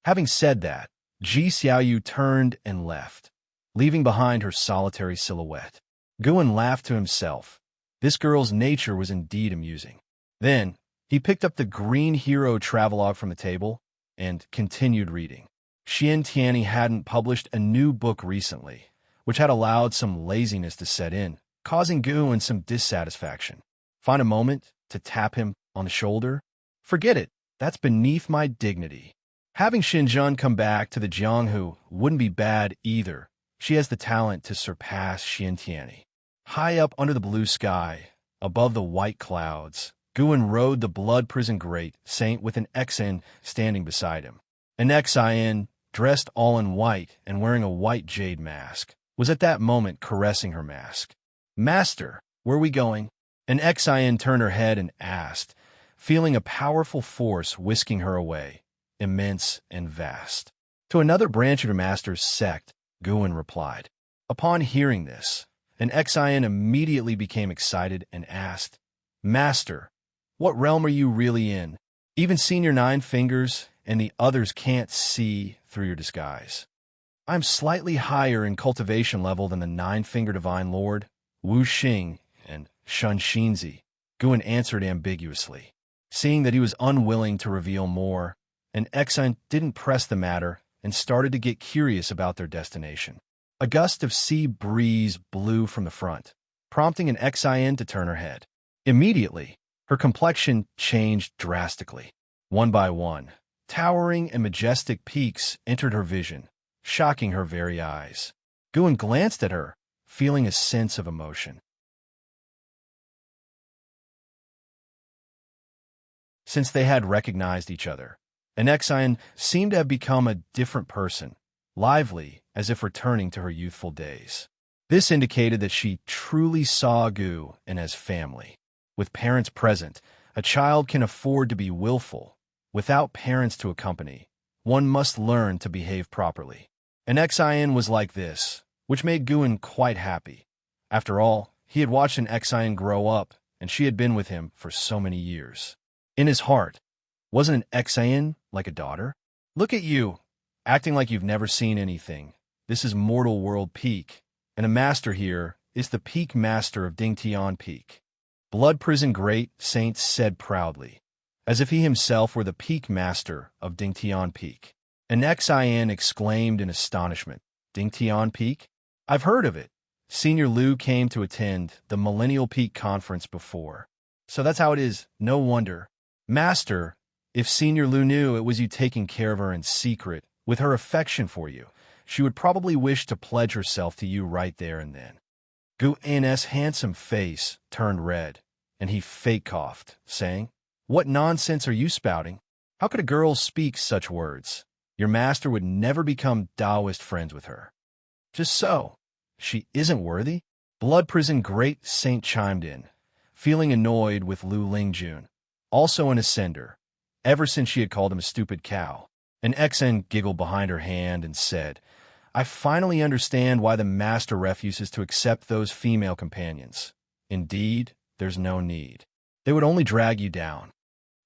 Having said that, Xiaoyu turned and left, leaving behind her solitary silhouette. Guan laughed to himself. This girl's nature was indeed amusing. Then, he picked up the Green Hero Travelogue from the table and continued reading. Xianxia hadn't published a new book recently, which had allowed some laziness to set in, causing Guan some dissatisfaction. Find a moment to tap him on the shoulder? Forget it. That's beneath my dignity. Having Xinzhen come back to the Jianghu wouldn't be bad either. She has the talent to surpass Xianxia. High up under the blue sky, above the white clouds, Guan rode the blood prison great saint with an Xian standing beside him. An Xian, dressed all in white and wearing a white jade mask, was at that moment caressing her mask. "Master, where are we going?" An Xian turned her head and asked, feeling a powerful force whisking her away, immense and vast. "To another branch of your master's sect," Guan replied. Upon hearing this, an Xian immediately became excited and asked, "Master, what realm are you really in? Even Senior Nine Fingers and the others can't see through your disguise." "I'm slightly higher in cultivation level than the Nine-Finger Divine Lord, Wu Xing and Shun Xinzi," Guan answered ambiguously. Seeing that he was unwilling to reveal more, an Xian didn't press the matter and started to get curious about their destination. A gust of sea breeze blew from the front, prompting an Xian to turn her head. Immediately, her complexion changed drastically. One by one, towering and majestic peaks entered her vision, shocking her very eyes. Guan glanced at her, feeling a sense of emotion. Since they had recognized each other, an Xian seemed to have become a different person, lively as if returning to her youthful days. This indicated that she truly saw Gu and as family. With parents present, a child can afford to be willful. Without parents to accompany, one must learn to behave properly. An Xian was like this, which made Guan quite happy. After all, he had watched an Xian grow up, and she had been with him for so many years. In his heart, wasn't an Xian like a daughter? "Look at you, acting like you've never seen anything. This is mortal world peak, and a master here is the Peak Master of Dingtian Peak. Blood Prison Great Saint said proudly, as if he himself were the Peak Master of Dingtian Peak. An Xian exclaimed in astonishment. Dingtian Peak? I've heard of it. Senior Lu came to attend the Millennial Peak Conference before. So that's how it is. No wonder. Master, if Senior Lu knew it was you taking care of her in secret, with her affection for you, she would probably wish to pledge herself to you right there and then. Gu'an's handsome face turned red, and he fake coughed, saying, What nonsense are you spouting? How could a girl speak such words? Your master would never become Taoist friends with her. Just so. She isn't worthy? Blood Prison Great Saint chimed in, feeling annoyed with Lu Lingjun, also an ascender, ever since she had called him a stupid cow. An Xen giggled behind her hand and said, I finally understand why the master refuses to accept those female companions. Indeed, there's no need. They would only drag you down.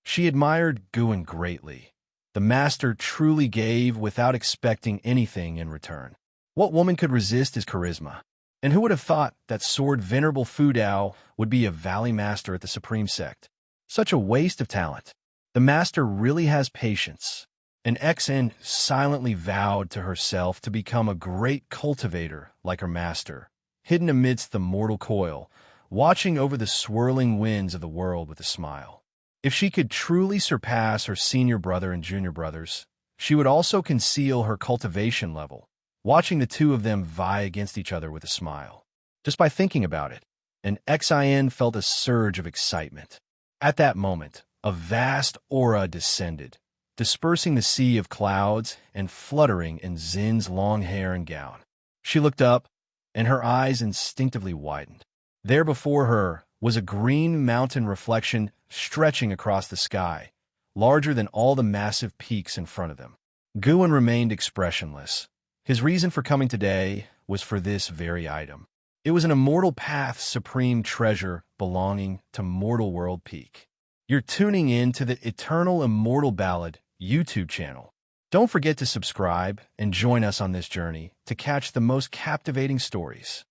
She admired Guan greatly. The master truly gave without expecting anything in return. What woman could resist his charisma? And who would have thought that sword Venerable Fu Dao would be a valley master at the Supreme Sect? Such a waste of talent. The master really has patience. An Xen silently vowed to herself to become a great cultivator like her master, hidden amidst the mortal coil, watching over the swirling winds of the world with a smile. If she could truly surpass her senior brother and junior brothers, she would also conceal her cultivation level, watching the two of them vie against each other with a smile. Just by thinking about it, an Xian felt a surge of excitement. At that moment, a vast aura descended, dispersing the sea of clouds and fluttering in Zin's long hair and gown. She looked up, and her eyes instinctively widened. There before her was a green mountain reflection stretching across the sky, larger than all the massive peaks in front of them. Guan remained expressionless. His reason for coming today was for this very item. It was an Immortal Path's supreme treasure belonging to Mortal World Peak. You're tuning in to the Eternal Immortal Ballad YouTube channel. Don't forget to subscribe and join us on this journey to catch the most captivating stories.